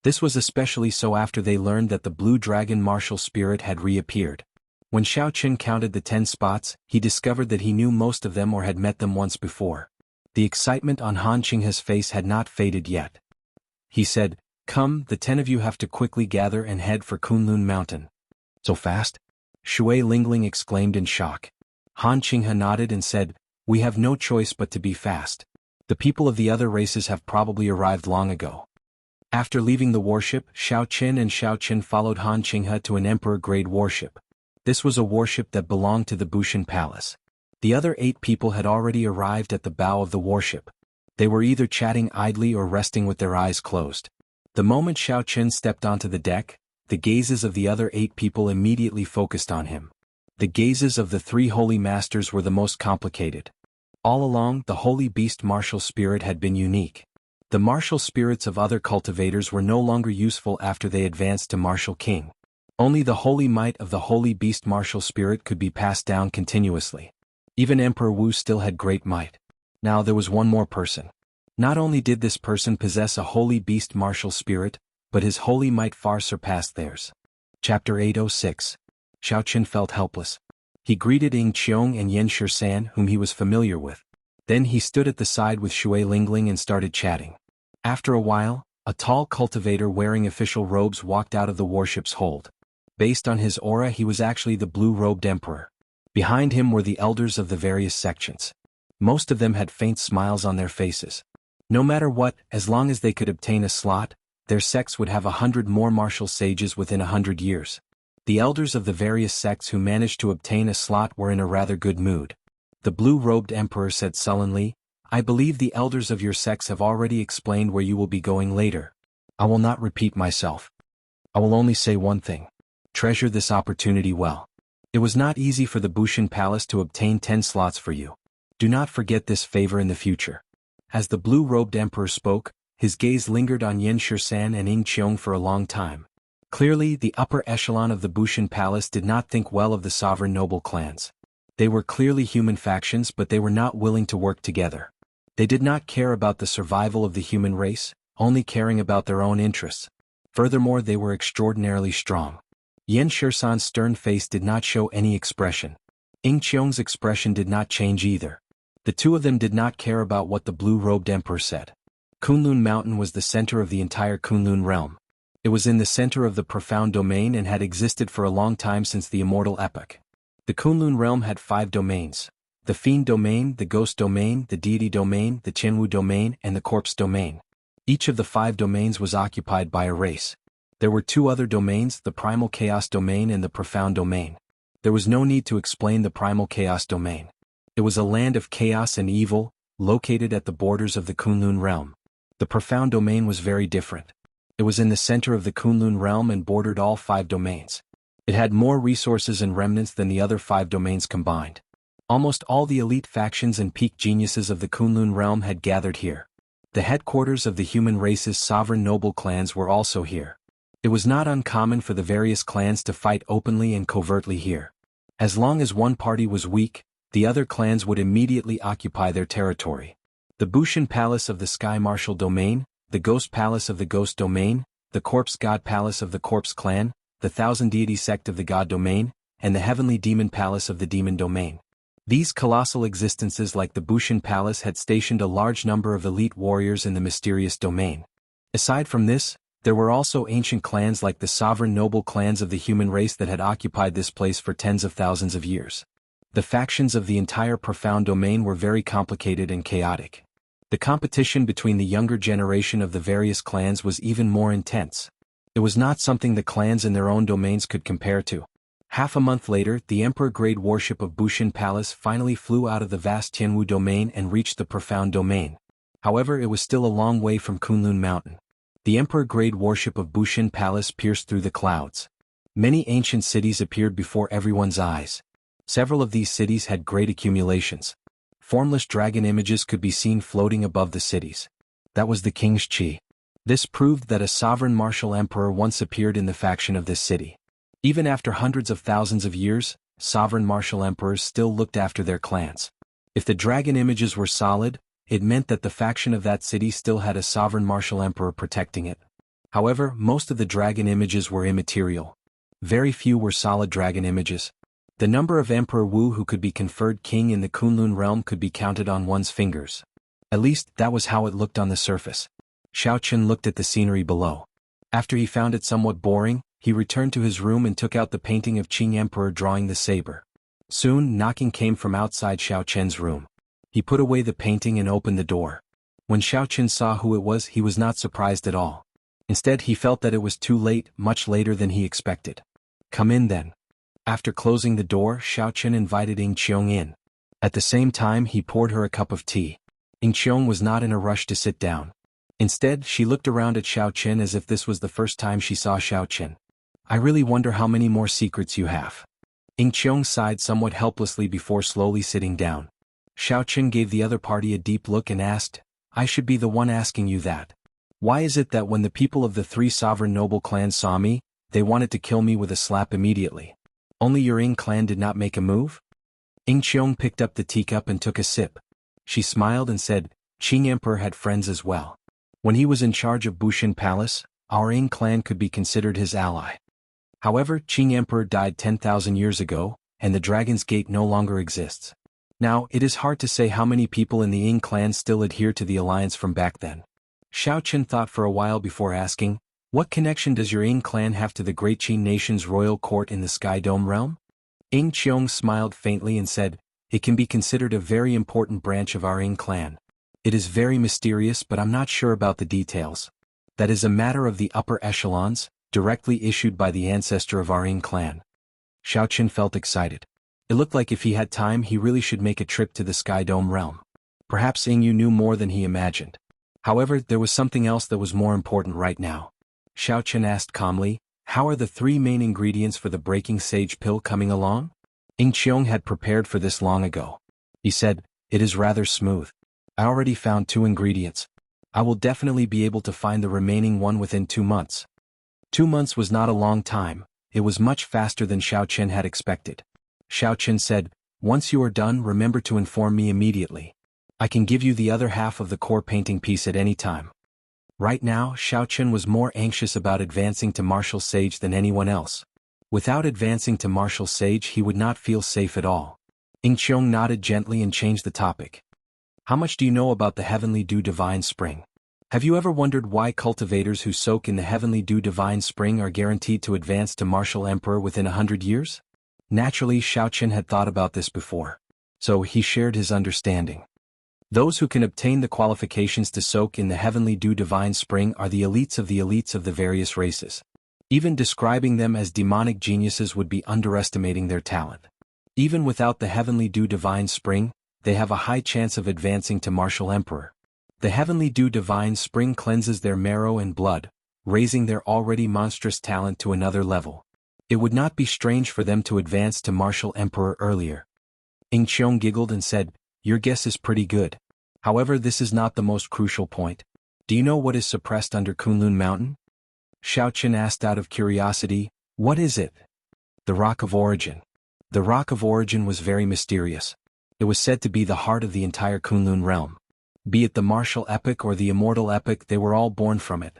This was especially so after they learned that the Blue Dragon martial spirit had reappeared. When Xiao Qin counted the 10 spots, he discovered that he knew most of them or had met them once before. The excitement on Han Qinghe's face had not faded yet. He said, "Come, the 10 of you have to quickly gather and head for Kunlun Mountain." "So fast?" Shui Lingling exclaimed in shock. Han Qinghe nodded and said, "We have no choice but to be fast. The people of the other races have probably arrived long ago." After leaving the warship, Xiao Qin followed Han Qinghe to an emperor-grade warship. This was a warship that belonged to the Bushan Palace. The other 8 people had already arrived at the bow of the warship. They were either chatting idly or resting with their eyes closed. The moment Xiao Qin stepped onto the deck, the gazes of the other 8 people immediately focused on him. The gazes of the 3 holy masters were the most complicated. All along, the holy beast martial spirit had been unique. The martial spirits of other cultivators were no longer useful after they advanced to martial king. Only the holy might of the holy beast martial spirit could be passed down continuously. Even Emperor Wu still had great might. Now there was one more person. Not only did this person possess a holy beast martial spirit, but his holy might far surpassed theirs. Chapter 806. Xiao Qin felt helpless. He greeted Ing Qiong and Yan Shisan, whom he was familiar with. Then he stood at the side with Shui Lingling and started chatting. After a while, a tall cultivator wearing official robes walked out of the warship's hold. Based on his aura, he was actually the blue-robed emperor. Behind him were the elders of the various sections. Most of them had faint smiles on their faces. No matter what, as long as they could obtain a slot, their sects would have 100 more martial sages within 100 years. The elders of the various sects who managed to obtain a slot were in a rather good mood. The blue-robed emperor said sullenly, "I believe the elders of your sects have already explained where you will be going later. I will not repeat myself. I will only say one thing. Treasure this opportunity well. It was not easy for the Bushan Palace to obtain 10 slots for you. Do not forget this favor in the future." As the blue-robed emperor spoke, his gaze lingered on Yan Shisan and Ing Qiong for a long time. Clearly, the upper echelon of the Bushan Palace did not think well of the sovereign noble clans. They were clearly human factions, but they were not willing to work together. They did not care about the survival of the human race, only caring about their own interests. Furthermore, they were extraordinarily strong. Yan Shisan's stern face did not show any expression. Ing Qiong's expression did not change either. The two of them did not care about what the blue-robed emperor said. Kunlun Mountain was the center of the entire Kunlun realm. It was in the center of the profound domain and had existed for a long time since the immortal epoch. The Kunlun realm had 5 domains: the Fiend domain, the Ghost domain, the Deity domain, the Qianwu domain, and the Corpse domain. Each of the 5 domains was occupied by a race. There were 2 other domains, the Primal Chaos domain and the Profound domain. There was no need to explain the Primal Chaos domain. It was a land of chaos and evil, located at the borders of the Kunlun realm. The Profound domain was very different. It was in the center of the Kunlun realm and bordered all 5 domains. It had more resources and remnants than the other 5 domains combined. Almost all the elite factions and peak geniuses of the Kunlun realm had gathered here. The headquarters of the human race's sovereign noble clans were also here. It was not uncommon for the various clans to fight openly and covertly here. As long as one party was weak, the other clans would immediately occupy their territory. The Bushan Palace of the Sky Martial Domain, the Ghost Palace of the Ghost Domain, the Corpse God Palace of the Corpse Clan, the Thousand Deity Sect of the God Domain, and the Heavenly Demon Palace of the Demon Domain. These colossal existences like the Bushan Palace had stationed a large number of elite warriors in the mysterious domain. Aside from this, There were also ancient clans like the sovereign noble clans of the human race that had occupied this place for tens of thousands of years. The factions of the entire profound domain were very complicated and chaotic. The competition between the younger generation of the various clans was even more intense. It was not something the clans in their own domains could compare to. Half a month later, the emperor-grade warship of Bushin Palace finally flew out of the vast Tianwu domain and reached the profound domain. However, it was still a long way from Kunlun Mountain. The emperor-grade warship of Bushin Palace pierced through the clouds. Many ancient cities appeared before everyone's eyes. Several of these cities had great accumulations. Formless dragon images could be seen floating above the cities. That was the king's chi. This proved that a sovereign martial emperor once appeared in the faction of this city. Even after hundreds of thousands of years, sovereign martial emperors still looked after their clans. If the dragon images were solid, it meant that the faction of that city still had a sovereign martial emperor protecting it. However, most of the dragon images were immaterial. Very few were solid dragon images. The number of Emperor Wu who could be conferred king in the Kunlun realm could be counted on one's fingers. At least, that was how it looked on the surface. Xiaoqun looked at the scenery below. After he found it somewhat boring, he returned to his room and took out the painting of Qing Emperor drawing the saber. Soon, knocking came from outside Xiaoqun's room. He put away the painting and opened the door. When Xiaoqun saw who it was, he was not surprised at all. Instead, he felt that it was too late, much later than he expected. "Come in then." After closing the door, Xiaoqun invited Ying Qiong in. At the same time, he poured her a cup of tea. Ying Qiong was not in a rush to sit down. Instead, she looked around at Xiaoqun as if this was the first time she saw Xiaoqun. "I really wonder how many more secrets you have." Ying Qiong sighed somewhat helplessly before slowly sitting down. Xiaoqun gave the other party a deep look and asked, "I should be the one asking you that. Why is it that when the people of the three sovereign noble clans saw me, they wanted to kill me with a slap immediately? Only your Ying clan did not make a move?" Ying Qiong picked up the teacup and took a sip. She smiled and said, "Qing Emperor had friends as well. When he was in charge of Bushin Palace, our Ying clan could be considered his ally. However, Qing Emperor died 10,000 years ago, and the Dragon's Gate no longer exists. Now, it is hard to say how many people in the Ying clan still adhere to the alliance from back then." Xiaoqun thought for a while before asking, "What connection does your Ying clan have to the Great Qin nation's royal court in the Sky Dome realm?" Ying Qiong smiled faintly and said, "It can be considered a very important branch of our Ying clan. It is very mysterious, but I'm not sure about the details. That is a matter of the upper echelons, directly issued by the ancestor of our Ying clan." Xiaoqun felt excited. It looked like if he had time he really should make a trip to the Sky Dome realm. Perhaps Ying knew more than he imagined. However, there was something else that was more important right now. Xiaoqun asked calmly, "How are the three main ingredients for the breaking sage pill coming along?" Ying Qiong had prepared for this long ago. He said, "It is rather smooth. I already found 2 ingredients. I will definitely be able to find the remaining one within 2 months. 2 months was not a long time. It was much faster than Xiaoqun had expected. Xiaoqun said, "Once you are done, remember to inform me immediately. I can give you the other half of the core painting piece at any time." Right now, Xiaoqun was more anxious about advancing to Martial Sage than anyone else. Without advancing to Martial Sage, he would not feel safe at all. Ying Qiong nodded gently and changed the topic. "How much do you know about the Heavenly Dew Divine Spring? Have you ever wondered why cultivators who soak in the Heavenly Dew Divine Spring are guaranteed to advance to Martial Emperor within 100 years? Naturally, Xiaoqun had thought about this before. So he shared his understanding. Those who can obtain the qualifications to soak in the Heavenly Dew Divine Spring are the elites of the various races. Even describing them as demonic geniuses would be underestimating their talent. Even without the Heavenly Dew Divine Spring, they have a high chance of advancing to Martial Emperor. The Heavenly Dew Divine Spring cleanses their marrow and blood, raising their already monstrous talent to another level. It would not be strange for them to advance to Martial Emperor earlier." Ying Qiong giggled and said, "Your guess is pretty good. However, this is not the most crucial point. Do you know what is suppressed under Kunlun Mountain?" Xiaoqun asked out of curiosity, "What is it?" "The Rock of Origin." The Rock of Origin was very mysterious. It was said to be the heart of the entire Kunlun realm. Be it the martial epic or the immortal epic, they were all born from it.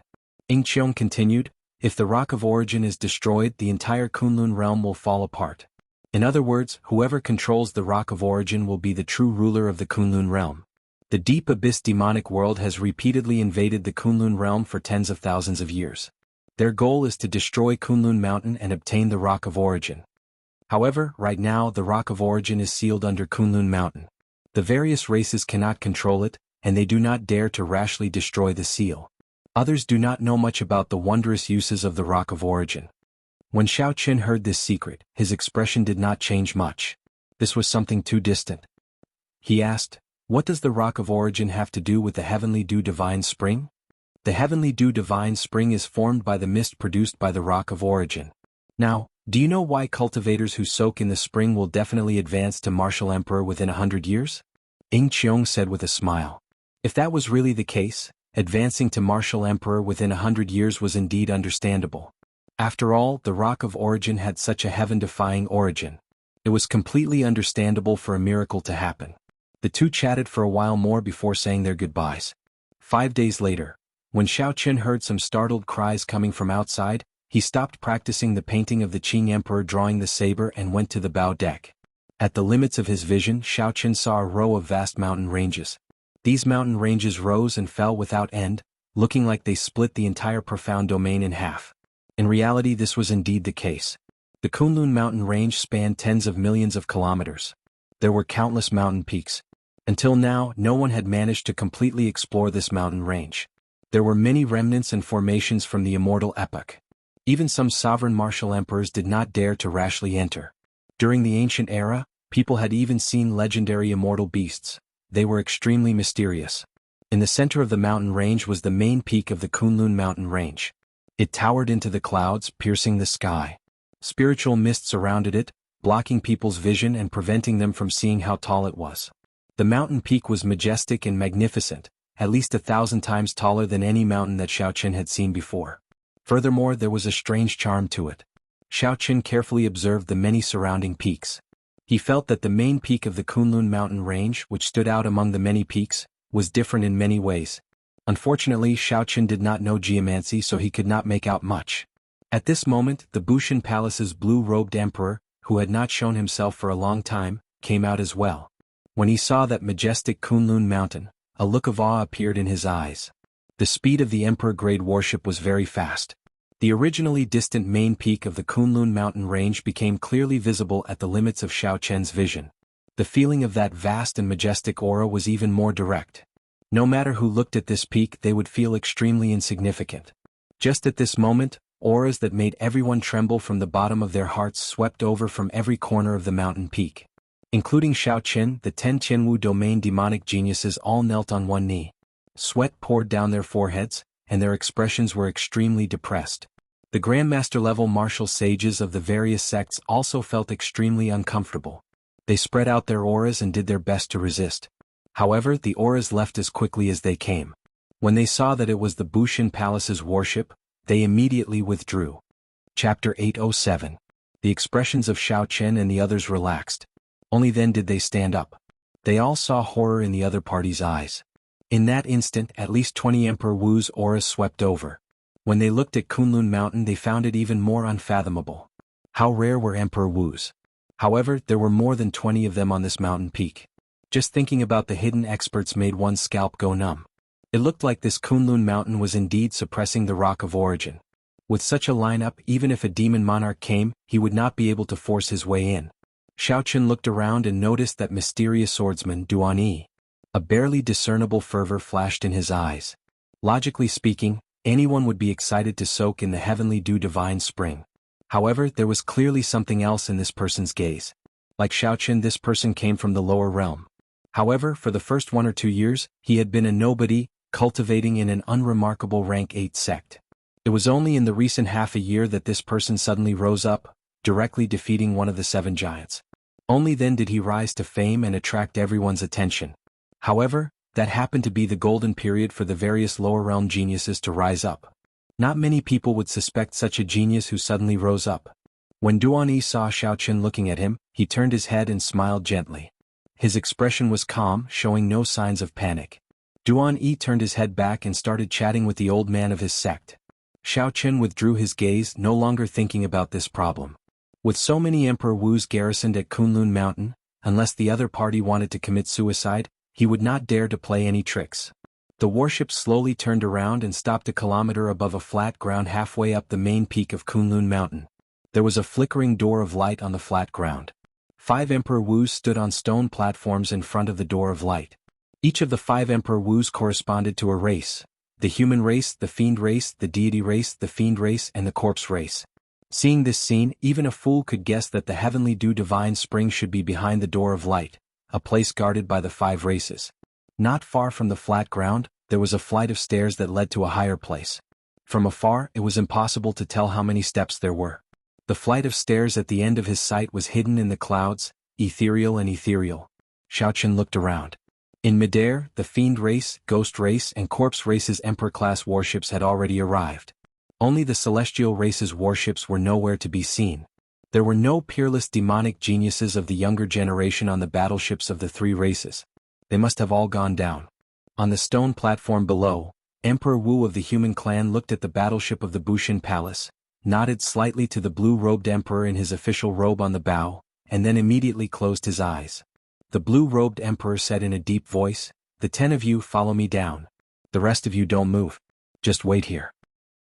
Ying Qiong continued, "If the Rock of Origin is destroyed, the entire Kunlun realm will fall apart. In other words, whoever controls the Rock of Origin will be the true ruler of the Kunlun realm. The deep abyss demonic world has repeatedly invaded the Kunlun realm for tens of thousands of years. Their goal is to destroy Kunlun Mountain and obtain the Rock of Origin. However, right now the Rock of Origin is sealed under Kunlun Mountain. The various races cannot control it, and they do not dare to rashly destroy the seal. Others do not know much about the wondrous uses of the Rock of Origin. When Xiao Qin heard this secret, his expression did not change much. This was something too distant. He asked, "What does the Rock of Origin have to do with the Heavenly Dew Divine Spring?" The Heavenly Dew Divine Spring is formed by the mist produced by the Rock of Origin. Now, do you know why cultivators who soak in the spring will definitely advance to Martial Emperor within 100 years? Ing Qiong said with a smile. If that was really the case, advancing to Martial Emperor within 100 years was indeed understandable. After all, the Rock of Origin had such a heaven-defying origin. It was completely understandable for a miracle to happen. The two chatted for a while more before saying their goodbyes. 5 days later, when Xiao Qin heard some startled cries coming from outside, he stopped practicing the painting of the Qing Emperor drawing the saber and went to the bow deck. At the limits of his vision, Xiao Qin saw a row of vast mountain ranges. These mountain ranges rose and fell without end, looking like they split the entire profound domain in half. In reality, this was indeed the case. The Kunlun mountain range spanned tens of millions of kilometers. There were countless mountain peaks. Until now, no one had managed to completely explore this mountain range. There were many remnants and formations from the immortal epoch. Even some sovereign martial emperors did not dare to rashly enter. During the ancient era, people had even seen legendary immortal beasts. They were extremely mysterious. In the center of the mountain range was the main peak of the Kunlun mountain range. It towered into the clouds, piercing the sky. Spiritual mist surrounded it, blocking people's vision and preventing them from seeing how tall it was. The mountain peak was majestic and magnificent, at least 1,000 times taller than any mountain that Xiao Qin had seen before. Furthermore, there was a strange charm to it. Xiao Qin carefully observed the many surrounding peaks. He felt that the main peak of the Kunlun mountain range, which stood out among the many peaks, was different in many ways. Unfortunately, Xiao Qin did not know geomancy, so he could not make out much. At this moment, the Bushan Palace's blue-robed emperor, who had not shown himself for a long time, came out as well. When he saw that majestic Kunlun mountain, a look of awe appeared in his eyes. The speed of the emperor-grade warship was very fast. The originally distant main peak of the Kunlun mountain range became clearly visible at the limits of Xiao Qian's vision. The feeling of that vast and majestic aura was even more direct. No matter who looked at this peak, they would feel extremely insignificant. Just at this moment, auras that made everyone tremble from the bottom of their hearts swept over from every corner of the mountain peak. Including Xiao Qin, the 10 Qianwu domain demonic geniuses all knelt on one knee. Sweat poured down their foreheads, and their expressions were extremely depressed. The Grandmaster-level martial sages of the various sects also felt extremely uncomfortable. They spread out their auras and did their best to resist. However, the auras left as quickly as they came. When they saw that it was the Bushan Palace's warship, they immediately withdrew. Chapter 807. The expressions of Xiao Qin and the others relaxed. Only then did they stand up. They all saw horror in the other party's eyes. In that instant, at least 20 Emperor Wu's auras swept over. When they looked at Kunlun Mountain, they found it even more unfathomable. How rare were Emperor Wu's. However, there were more than 20 of them on this mountain peak. Just thinking about the hidden experts made one's scalp go numb. It looked like this Kunlun Mountain was indeed suppressing the Rock of Origin. With such a lineup, even if a demon monarch came, he would not be able to force his way in. Xiao Qin looked around and noticed that mysterious swordsman Duan Yi. A barely discernible fervor flashed in his eyes. Logically speaking, anyone would be excited to soak in the heavenly dew divine spring. However, there was clearly something else in this person's gaze. Like Xiao Qin, this person came from the lower realm. However, for the first 1 or 2 years, he had been a nobody, cultivating in an unremarkable rank 8 sect. It was only in the recent half a year that this person suddenly rose up, directly defeating one of the 7 giants. Only then did he rise to fame and attract everyone's attention. However, that happened to be the golden period for the various lower realm geniuses to rise up. Not many people would suspect such a genius who suddenly rose up. When Duan Yi saw Xiao Qin looking at him, he turned his head and smiled gently. His expression was calm, showing no signs of panic. Duan Yi turned his head back and started chatting with the old man of his sect. Xiao Qin withdrew his gaze, no longer thinking about this problem. With so many Emperor Wu's garrisoned at Kunlun Mountain, unless the other party wanted to commit suicide, He would not dare to play any tricks. The warship slowly turned around and stopped a kilometer above a flat ground halfway up the main peak of Kunlun Mountain. There was a flickering door of light on the flat ground. 5 Emperor Wus stood on stone platforms in front of the door of light. Each of the 5 Emperor Wus corresponded to a race: the human race, the fiend race, the deity race, the fiend race, and the corpse race. Seeing this scene, even a fool could guess that the heavenly dew divine spring should be behind the door of light, a place guarded by the 5 races. Not far from the flat ground, there was a flight of stairs that led to a higher place. From afar, it was impossible to tell how many steps there were. The flight of stairs at the end of his sight was hidden in the clouds, ethereal and ethereal. Xiaochen looked around. In midair, the fiend race, ghost race, and corpse race's emperor-class warships had already arrived. Only the celestial race's warships were nowhere to be seen. There were no peerless demonic geniuses of the younger generation on the battleships of the 3 races. They must have all gone down. On the stone platform below, Emperor Wu of the human clan looked at the battleship of the Bushin Palace, nodded slightly to the blue-robed emperor in his official robe on the bow, and then immediately closed his eyes. The blue-robed emperor said in a deep voice, "The 10 of you follow me down. The rest of you don't move. Just wait here."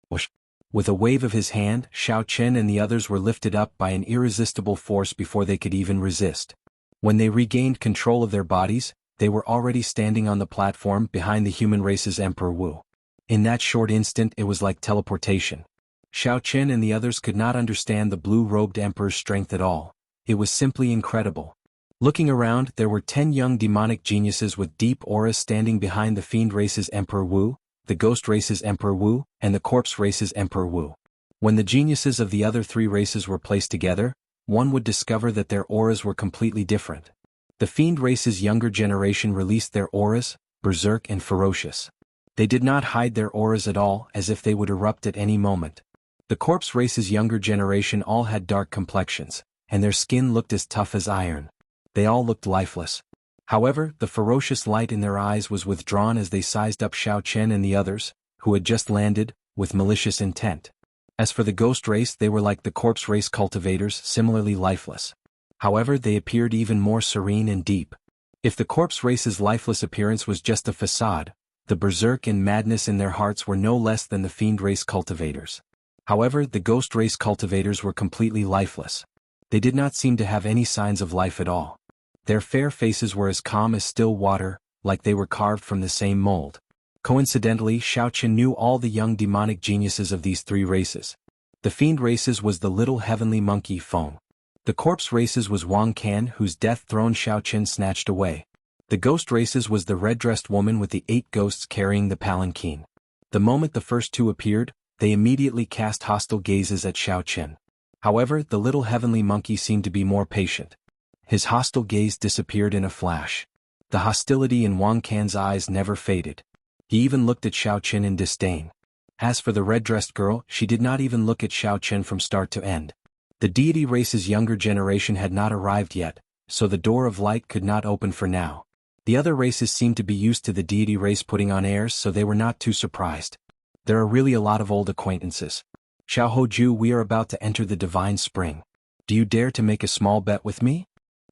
Whoosh. With a wave of his hand, Xiao Chen and the others were lifted up by an irresistible force before they could even resist. When they regained control of their bodies, they were already standing on the platform behind the human race's Emperor Wu. In that short instant it was like teleportation. Xiao Chen and the others could not understand the blue-robed emperor's strength at all. It was simply incredible. Looking around, there were 10 young demonic geniuses with deep auras standing behind the fiend race's Emperor Wu, the ghost race's Emperor Wu, and the corpse race's Emperor Wu. When the geniuses of the other 3 races were placed together, one would discover that their auras were completely different. The fiend race's younger generation released their auras, berserk and ferocious. They did not hide their auras at all, as if they would erupt at any moment. The corpse race's younger generation all had dark complexions, and their skin looked as tough as iron. They all looked lifeless. However, the ferocious light in their eyes was withdrawn as they sized up Xiao Chen and the others, who had just landed, with malicious intent. As for the ghost race, they were like the corpse race cultivators, similarly lifeless. However, they appeared even more serene and deep. If the corpse race's lifeless appearance was just a facade, the berserk and madness in their hearts were no less than the fiend race cultivators. However, the ghost race cultivators were completely lifeless. They did not seem to have any signs of life at all. Their fair faces were as calm as still water, like they were carved from the same mold. Coincidentally, Xiao Chen knew all the young demonic geniuses of these 3 races. The fiend races was the little heavenly monkey Feng. The corpse races was Wang Can, whose death throne Xiao Chen snatched away. The ghost races was the red-dressed woman with the 8 ghosts carrying the palanquin. The moment the first 2 appeared, they immediately cast hostile gazes at Xiao Chen. However, the little heavenly monkey seemed to be more patient. His hostile gaze disappeared in a flash. The hostility in Wang Can's eyes never faded. He even looked at Xiao Chen in disdain. As for the red-dressed girl, she did not even look at Xiao Chen from start to end. The deity race's younger generation had not arrived yet, so the door of light could not open for now. The other races seemed to be used to the deity race putting on airs, so they were not too surprised. There are really a lot of old acquaintances. Xiao Hoju, we are about to enter the divine spring. Do you dare to make a small bet with me?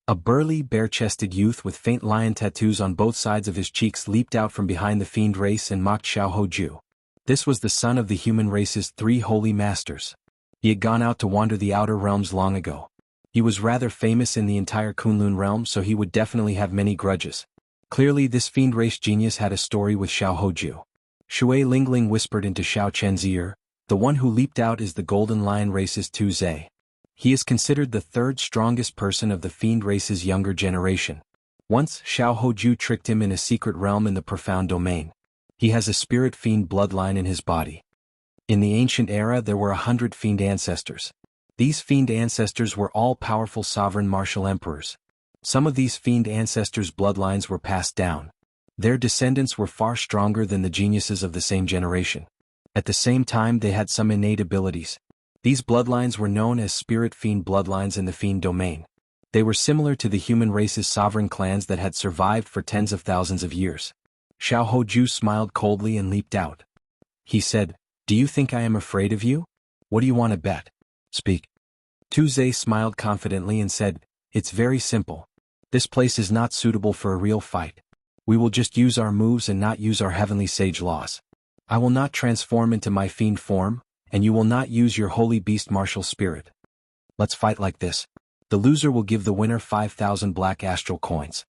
A burly, bare-chested youth with faint lion tattoos on both sides of his cheeks leaped out from behind the fiend race and mocked Xiao Hoju. This was the son of the human race's 3 holy masters. He had gone out to wander the outer realms long ago. He was rather famous in the entire Kunlun realm, so he would definitely have many grudges. Clearly this fiend race genius had a story with Xiao Hoju. Shui Lingling whispered into Xiao Chen's ear, "The one who leaped out is the golden lion race's Tu Zhe. He is considered the 3rd strongest person of the fiend race's younger generation. Once, Xiao Hoju tricked him in a secret realm in the profound domain. He has a spirit fiend bloodline in his body. In the ancient era there were 100 fiend ancestors. These fiend ancestors were all powerful sovereign martial emperors. Some of these fiend ancestors' bloodlines were passed down. Their descendants were far stronger than the geniuses of the same generation. At the same time they had some innate abilities. These bloodlines were known as spirit fiend bloodlines in the fiend domain. They were similar to the human race's sovereign clans that had survived for tens of thousands of years. Xiao Hoju smiled coldly and leaped out. He said, "Do you think I am afraid of you? What do you want to bet? Speak." Tu Zhe smiled confidently and said, "It's very simple. This place is not suitable for a real fight. We will just use our moves and not use our heavenly sage laws. I will not transform into my fiend form, and you will not use your holy beast martial spirit. Let's fight like this. The loser will give the winner 5,000 black astral coins.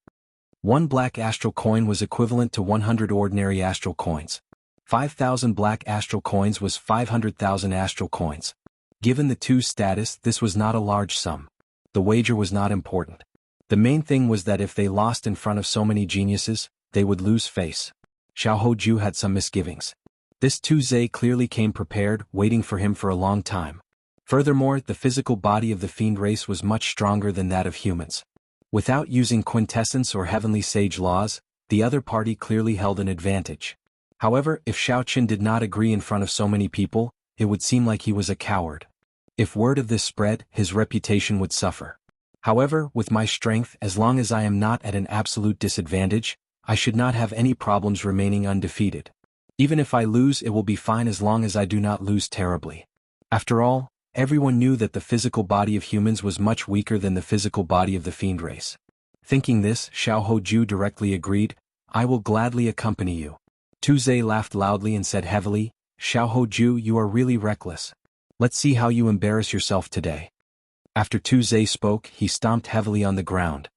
One black astral coin was equivalent to 100 ordinary astral coins. 5,000 black astral coins was 500,000 astral coins. Given the two's status, this was not a large sum. The wager was not important. The main thing was that if they lost in front of so many geniuses, they would lose face. Xiao Hoju had some misgivings. This Tuesday clearly came prepared, waiting for him for a long time. Furthermore, the physical body of the fiend race was much stronger than that of humans. Without using quintessence or heavenly sage laws, the other party clearly held an advantage. However, if Xiaoqin did not agree in front of so many people, it would seem like he was a coward. If word of this spread, his reputation would suffer. However, with my strength, as long as I am not at an absolute disadvantage, I should not have any problems remaining undefeated. Even if I lose, it will be fine as long as I do not lose terribly. After all, everyone knew that the physical body of humans was much weaker than the physical body of the fiend race. Thinking this, Xiao Hoju directly agreed, I will gladly accompany you. Tuzhe laughed loudly and said heavily, Xiao Hoju, you are really reckless. Let's see how you embarrass yourself today. After Tuzhe spoke, he stomped heavily on the ground.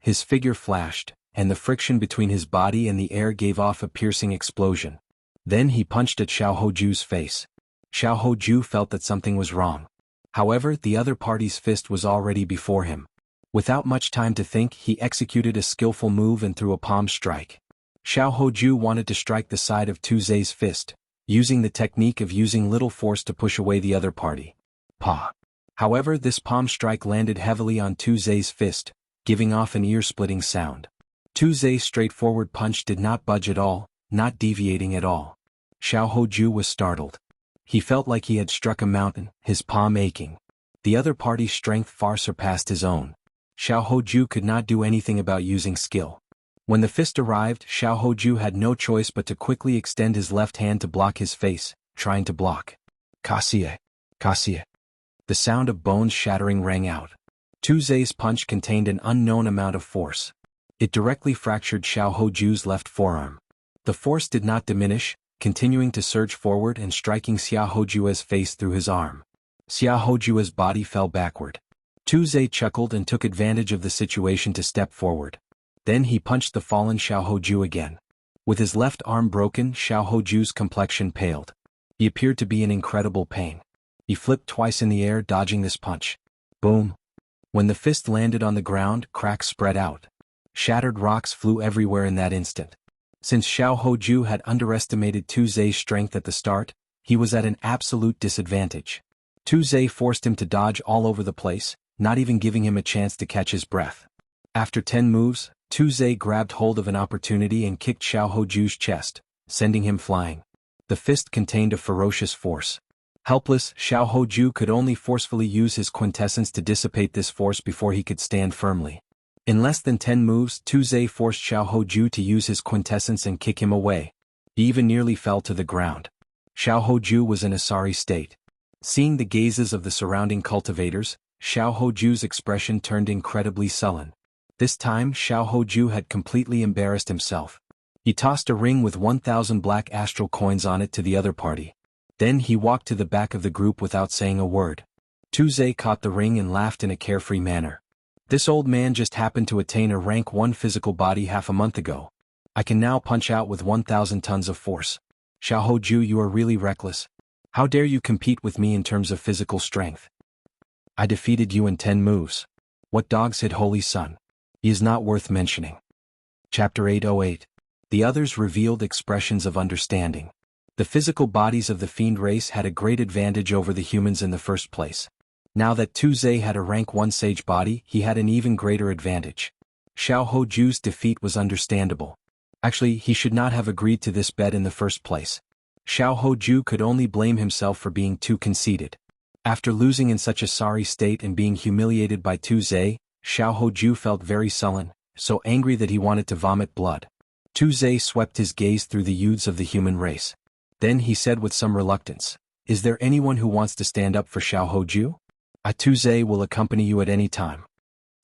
His figure flashed, and the friction between his body and the air gave off a piercing explosion. Then he punched at Xiao Hoju's face. Xiao Hoju felt that something was wrong. However, the other party's fist was already before him. Without much time to think, he executed a skillful move and threw a palm strike. Xiao Hoju wanted to strike the side of Tuzhe's fist, using the technique of using little force to push away the other party. Pa! However, this palm strike landed heavily on Tuzhe's fist, giving off an ear-splitting sound. Tuzhe's straightforward punch did not budge at all, not deviating at all. Xiao Hoju was startled. He felt like he had struck a mountain, his palm aching. The other party's strength far surpassed his own. Xiao Hoju could not do anything about using skill. When the fist arrived, Xiao Hoju had no choice but to quickly extend his left hand to block his face, trying to block. Kasie! Kasie! The sound of bones shattering rang out. Tuzhe's punch contained an unknown amount of force. It directly fractured Xiao Hoju's left forearm. The force did not diminish, continuing to surge forward and striking Xiao Hoju's face through his arm. Xiao Hoju's body fell backward. Tuzhe chuckled and took advantage of the situation to step forward. Then he punched the fallen Xiao Hoju again. With his left arm broken, Xiao Hoju's complexion paled. He appeared to be in incredible pain. He flipped twice in the air, dodging this punch. Boom! When the fist landed on the ground, cracks spread out. Shattered rocks flew everywhere in that instant. Since Xiao Hoju had underestimated Tuzhe's strength at the start, he was at an absolute disadvantage. Tuzhe forced him to dodge all over the place, not even giving him a chance to catch his breath. After 10 moves, Tuzhe grabbed hold of an opportunity and kicked Xiao Hoju's chest, sending him flying. The fist contained a ferocious force. Helpless, Xiao Hoju could only forcefully use his quintessence to dissipate this force before he could stand firmly. In less than 10 moves, Tuzhe forced Xiao Hoju to use his quintessence and kick him away. He even nearly fell to the ground. Xiao Hoju was in a sorry state. Seeing the gazes of the surrounding cultivators, Xiao Hoju's expression turned incredibly sullen. This time, Xiao Hoju had completely embarrassed himself. He tossed a ring with 1,000 black astral coins on it to the other party. Then he walked to the back of the group without saying a word. Tuzhe caught the ring and laughed in a carefree manner. This old man just happened to attain a rank 1 physical body half a month ago. I can now punch out with 1,000 tons of force. Xiao Hoju, you are really reckless. How dare you compete with me in terms of physical strength? I defeated you in 10 moves. What dogs hit Holy Sun? He is not worth mentioning. Chapter 808. The others revealed expressions of understanding. The physical bodies of the fiend race had a great advantage over the humans in the first place. Now that Tuzhe had a rank 1 sage body, he had an even greater advantage. Xiao Hoju's defeat was understandable. Actually, he should not have agreed to this bet in the first place. Xiao Hoju could only blame himself for being too conceited. After losing in such a sorry state and being humiliated by Tuzhe, Xiao Hoju felt very sullen, so angry that he wanted to vomit blood. Tuzhe swept his gaze through the youths of the human race. Then he said with some reluctance, "Is there anyone who wants to stand up for Xiao Hoju? Tuzhe will accompany you at any time."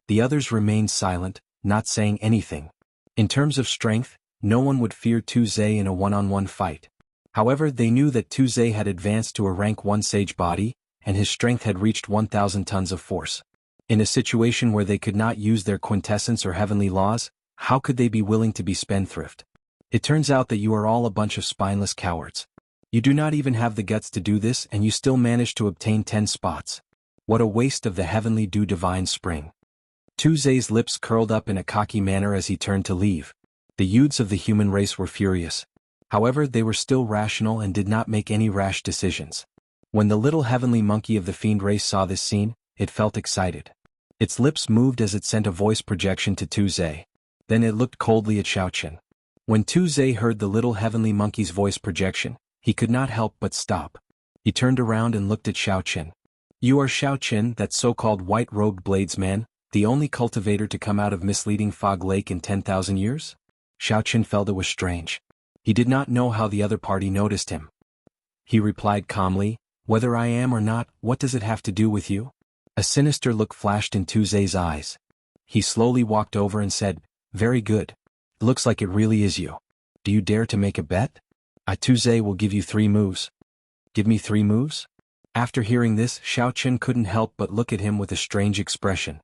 The others remained silent, not saying anything. In terms of strength, no one would fear Tu Ze in a one-on-one fight. However, they knew that Tu Ze had advanced to a rank 1 sage body, and his strength had reached 1,000 tons of force. In a situation where they could not use their quintessence or heavenly laws, how could they be willing to be spendthrift? It turns out that you are all a bunch of spineless cowards. You do not even have the guts to do this, and you still manage to obtain 10 spots. What a waste of the heavenly dew divine spring. Tu Ze's lips curled up in a cocky manner as he turned to leave. The youths of the human race were furious. However, they were still rational and did not make any rash decisions. When the little heavenly monkey of the fiend race saw this scene, it felt excited. Its lips moved as it sent a voice projection to Tu Ze. Then it looked coldly at Xiaoqian. When Tu Ze heard the little heavenly monkey's voice projection, he could not help but stop. He turned around and looked at Xiaoqian. You are Xiaoqian, that so-called white-robed bladesman, the only cultivator to come out of misleading Fog Lake in 10,000 years? Xiaoqian felt it was strange. He did not know how the other party noticed him. He replied calmly, whether I am or not, what does it have to do with you? A sinister look flashed in Tu Ze's eyes. He slowly walked over and said, very good. It looks like it really is you. Do you dare to make a bet? Tu Ze will give you 3 moves. Give me 3 moves? After hearing this, Xiaoqian couldn't help but look at him with a strange expression.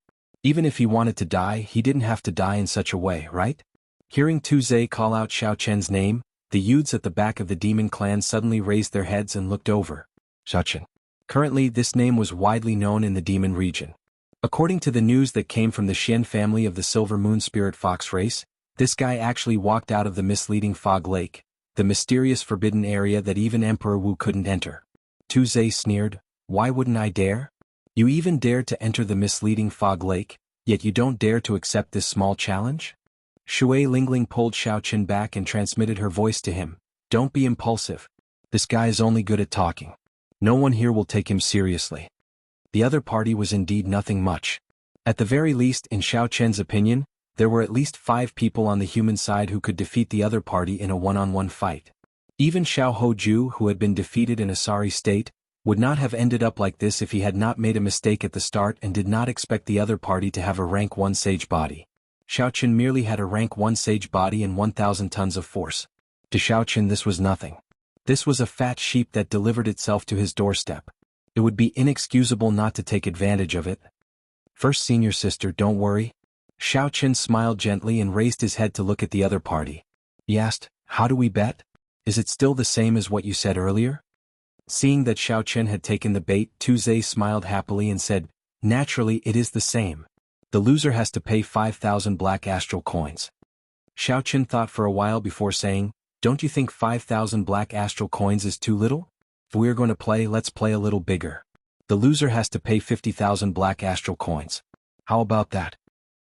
Even if he wanted to die, he didn't have to die in such a way, right? Hearing Tu Ze call out Xiaoqian's name, the youths at the back of the demon clan suddenly raised their heads and looked over. Xiaoqian. Currently, this name was widely known in the demon region. According to the news that came from the Xian family of the Silver Moon Spirit Fox race, this guy actually walked out of the misleading Fog Lake, the mysterious forbidden area that even Emperor Wu couldn't enter. Tu Ze sneered, why wouldn't I dare? You even dare to enter the misleading Fog Lake, yet you don't dare to accept this small challenge? Shui Lingling pulled Xiaoqian back and transmitted her voice to him. Don't be impulsive. This guy is only good at talking. No one here will take him seriously. The other party was indeed nothing much. At the very least, in Xiaoqian's opinion, there were at least 5 people on the human side who could defeat the other party in a one-on-one fight. Even Xiao Hoju, who had been defeated in a sorry state, would not have ended up like this if he had not made a mistake at the start and did not expect the other party to have a rank 1 sage body. Xiaoqian merely had a rank 1 sage body and 1,000 tons of force. To Xiaoqian this was nothing. This was a fat sheep that delivered itself to his doorstep. It would be inexcusable not to take advantage of it. First senior sister, don't worry. Xiaoqian smiled gently and raised his head to look at the other party. He asked, how do we bet? Is it still the same as what you said earlier? Seeing that Xiaoqian had taken the bait, Tu Ze smiled happily and said, naturally it is the same. The loser has to pay 5,000 black astral coins. Xiaoqian thought for a while before saying, don't you think 5,000 black astral coins is too little? If we are going to play, let's play a little bigger. The loser has to pay 50,000 black astral coins. How about that?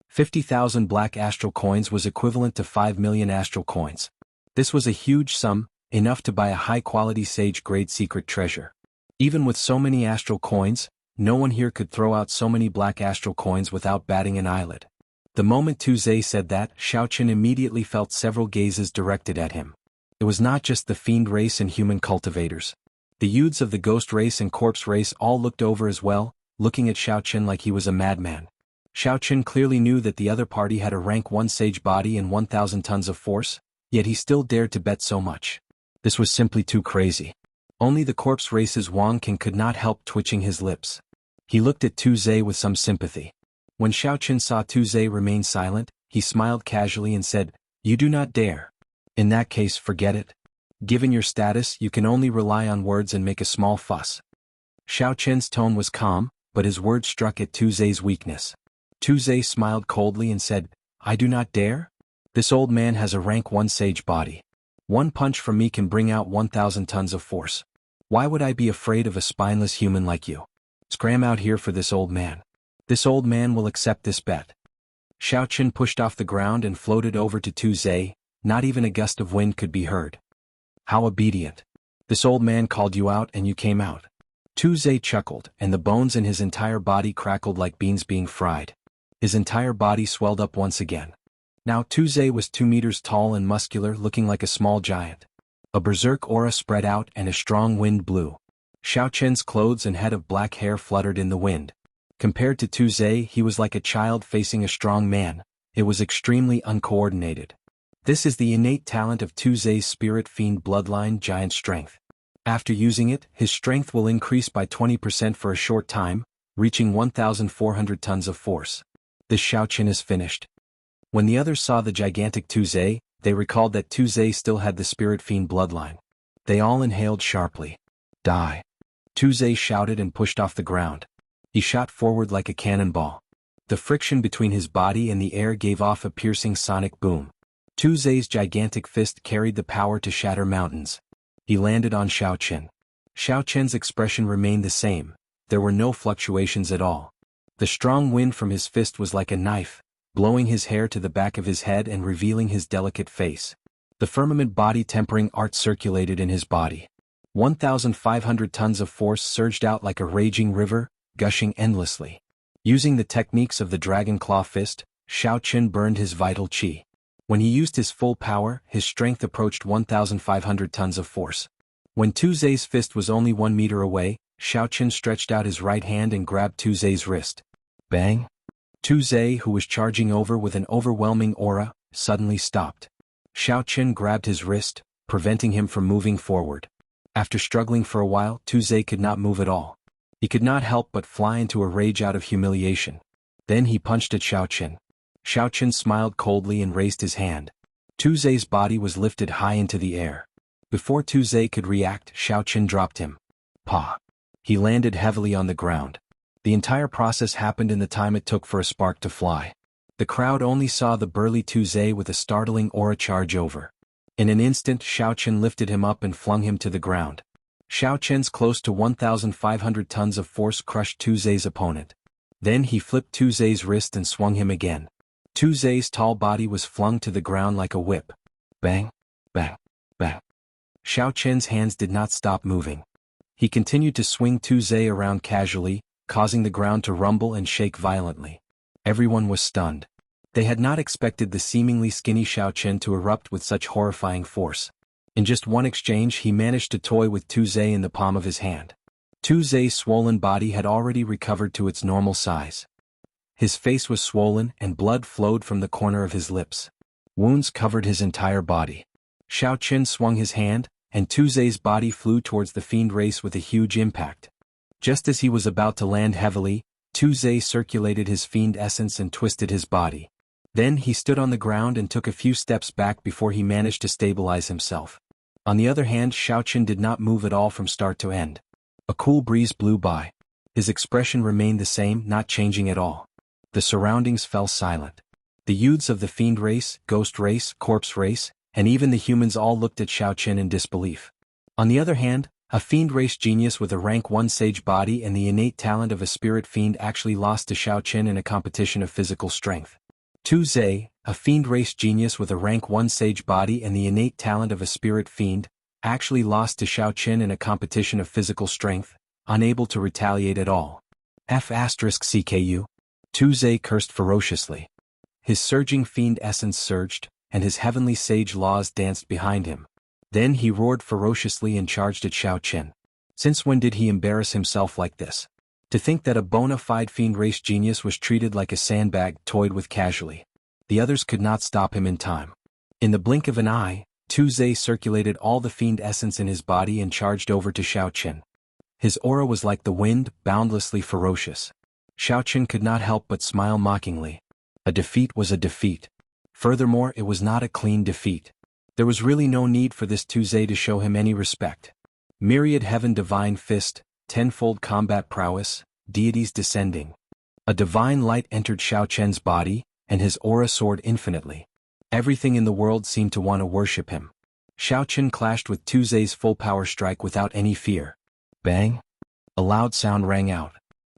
50,000 black astral coins was equivalent to 5 million astral coins. This was a huge sum, enough to buy a high-quality sage-grade secret treasure. Even with so many astral coins, no one here could throw out so many black astral coins without batting an eyelid. The moment Tu Ze said that, Xiaoqian immediately felt several gazes directed at him. It was not just the fiend race and human cultivators. The youths of the ghost race and corpse race all looked over as well, looking at Xiaoqian like he was a madman. Xiaoqian clearly knew that the other party had a rank 1 sage body and 1,000 tons of force, yet he still dared to bet so much. This was simply too crazy. Only the corpse race's Wang King could not help twitching his lips. He looked at Tu Ze with some sympathy. When Xiaoqian saw Tu Ze remain silent, he smiled casually and said, you do not dare. In that case, forget it. Given your status, you can only rely on words and make a small fuss. Xiaoqian's tone was calm, but his words struck at Tu Ze's weakness. Tu Ze smiled coldly and said, I do not dare? This old man has a rank 1 sage body. One punch from me can bring out 1,000 tons of force. Why would I be afraid of a spineless human like you? Scram out here for this old man. This old man will accept this bet. Xiaoqian pushed off the ground and floated over to Tu Ze. Not even a gust of wind could be heard. How obedient. This old man called you out and you came out. Tu Ze chuckled, and the bones in his entire body crackled like beans being fried. His entire body swelled up once again. Now Tu Ze was 2 meters tall and muscular, looking like a small giant. A berserk aura spread out and a strong wind blew. Xiaoqian's clothes and head of black hair fluttered in the wind. Compared to Tu Ze, he was like a child facing a strong man, It was extremely uncoordinated. This is the innate talent of Tuzay's spirit fiend bloodline giant strength. After using it, his strength will increase by 20% for a short time, reaching 1,400 tons of force. The Xiaoqin is finished. When the others saw the gigantic Tuzay, they recalled that Tuzay still had the spirit fiend bloodline. They all inhaled sharply. Die. Tuzay shouted and pushed off the ground. He shot forward like a cannonball. The friction between his body and the air gave off a piercing sonic boom. Tuzay's gigantic fist carried the power to shatter mountains. He landed on Xiaoqin. Xiaoqin's expression remained the same. There were no fluctuations at all. The strong wind from his fist was like a knife, blowing his hair to the back of his head and revealing his delicate face. The firmament body tempering art circulated in his body. 1,500 tons of force surged out like a raging river, gushing endlessly. Using the techniques of the dragon claw fist, Xiaoqin burned his vital qi. When he used his full power, his strength approached 1,500 tons of force. When Tuzay's fist was only 1 meter away, Xiaoqin stretched out his right hand and grabbed Tuzay's wrist. Bang! Tuzay, who was charging over with an overwhelming aura, suddenly stopped. Xiaoqin grabbed his wrist, preventing him from moving forward. After struggling for a while, Tuzay could not move at all. He could not help but fly into a rage out of humiliation. Then he punched at Xiaoqin. Xiaoqin smiled coldly and raised his hand. Tuzay's body was lifted high into the air. Before Tuzay could react, Xiaoqin dropped him. Pa! He landed heavily on the ground. The entire process happened in the time it took for a spark to fly. The crowd only saw the burly Tuzay with a startling aura charge over. In an instant, Xiaoqin lifted him up and flung him to the ground. Xiaoqin's close to 1,500 tons of force crushed Tuzay's opponent. Then he flipped Tuzay's wrist and swung him again. Tuzay's tall body was flung to the ground like a whip. Bang, bang, bang. Xiaoqin's hands did not stop moving. He continued to swing Tuzay around casually, causing the ground to rumble and shake violently. Everyone was stunned. They had not expected the seemingly skinny Xiaoqin to erupt with such horrifying force. In just one exchange he managed to toy with Tuzay in the palm of his hand. Tuzay's swollen body had already recovered to its normal size. His face was swollen and blood flowed from the corner of his lips. Wounds covered his entire body. Xiaoqin swung his hand, and Tuzay's body flew towards the fiend race with a huge impact. Just as he was about to land heavily, Tuzay circulated his fiend essence and twisted his body. Then he stood on the ground and took a few steps back before he managed to stabilize himself. On the other hand, Xiaoqin did not move at all from start to end. A cool breeze blew by. His expression remained the same, not changing at all. The surroundings fell silent. The youths of the fiend race, ghost race, corpse race, and even the humans all looked at Xiaoqin in disbelief. On the other hand, a fiend race genius with a rank 1 sage body and the innate talent of a spirit fiend actually lost to Xiaoqin in a competition of physical strength. Tuzay, a fiend race genius with a rank 1 sage body and the innate talent of a spirit fiend, actually lost to Xiaoqin in a competition of physical strength, unable to retaliate at all. F***CKU. Tuzay cursed ferociously. His surging fiend essence surged, and his heavenly sage laws danced behind him. Then he roared ferociously and charged at Xiaoqin. Since when did he embarrass himself like this? To think that a bona fide fiend race genius was treated like a sandbag toyed with casually. The others could not stop him in time. In the blink of an eye, Tuzay circulated all the fiend essence in his body and charged over to Xiaoqin. His aura was like the wind, boundlessly ferocious. Xiaoqin could not help but smile mockingly. A defeat was a defeat. Furthermore, it was not a clean defeat. There was really no need for this Tuzay to show him any respect. Myriad heaven divine fist, tenfold combat prowess, deities descending. A divine light entered Xiaoqin's body, and his aura soared infinitely. Everything in the world seemed to want to worship him. Xiaoqin clashed with Tuzay's full power strike without any fear. Bang! A loud sound rang out.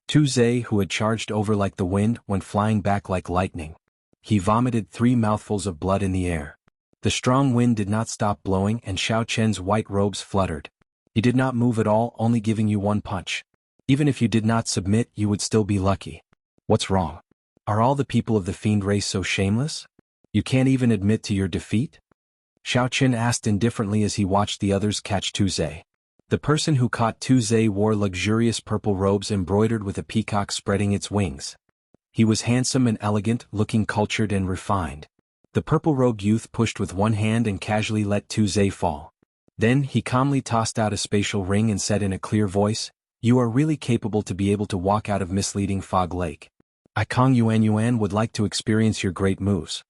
Tuzay, who had charged over like the wind, went flying back like lightning. He vomited 3 mouthfuls of blood in the air. The strong wind did not stop blowing and Xiaoqin's white robes fluttered. He did not move at all, only giving you one punch. Even if you did not submit, you would still be lucky. What's wrong? Are all the people of the fiend race so shameless? You can't even admit to your defeat? Xiaoqin asked indifferently as he watched the others catch Tuzay. The person who caught Tuzay wore luxurious purple robes embroidered with a peacock spreading its wings. He was handsome and elegant, looking cultured and refined. The purple-robed youth pushed with one hand and casually let 2 fall. Then he calmly tossed out a spatial ring and said in a clear voice, "You are really capable to be able to walk out of misleading Fog Lake. I Kong Yuan would like to experience your great moves."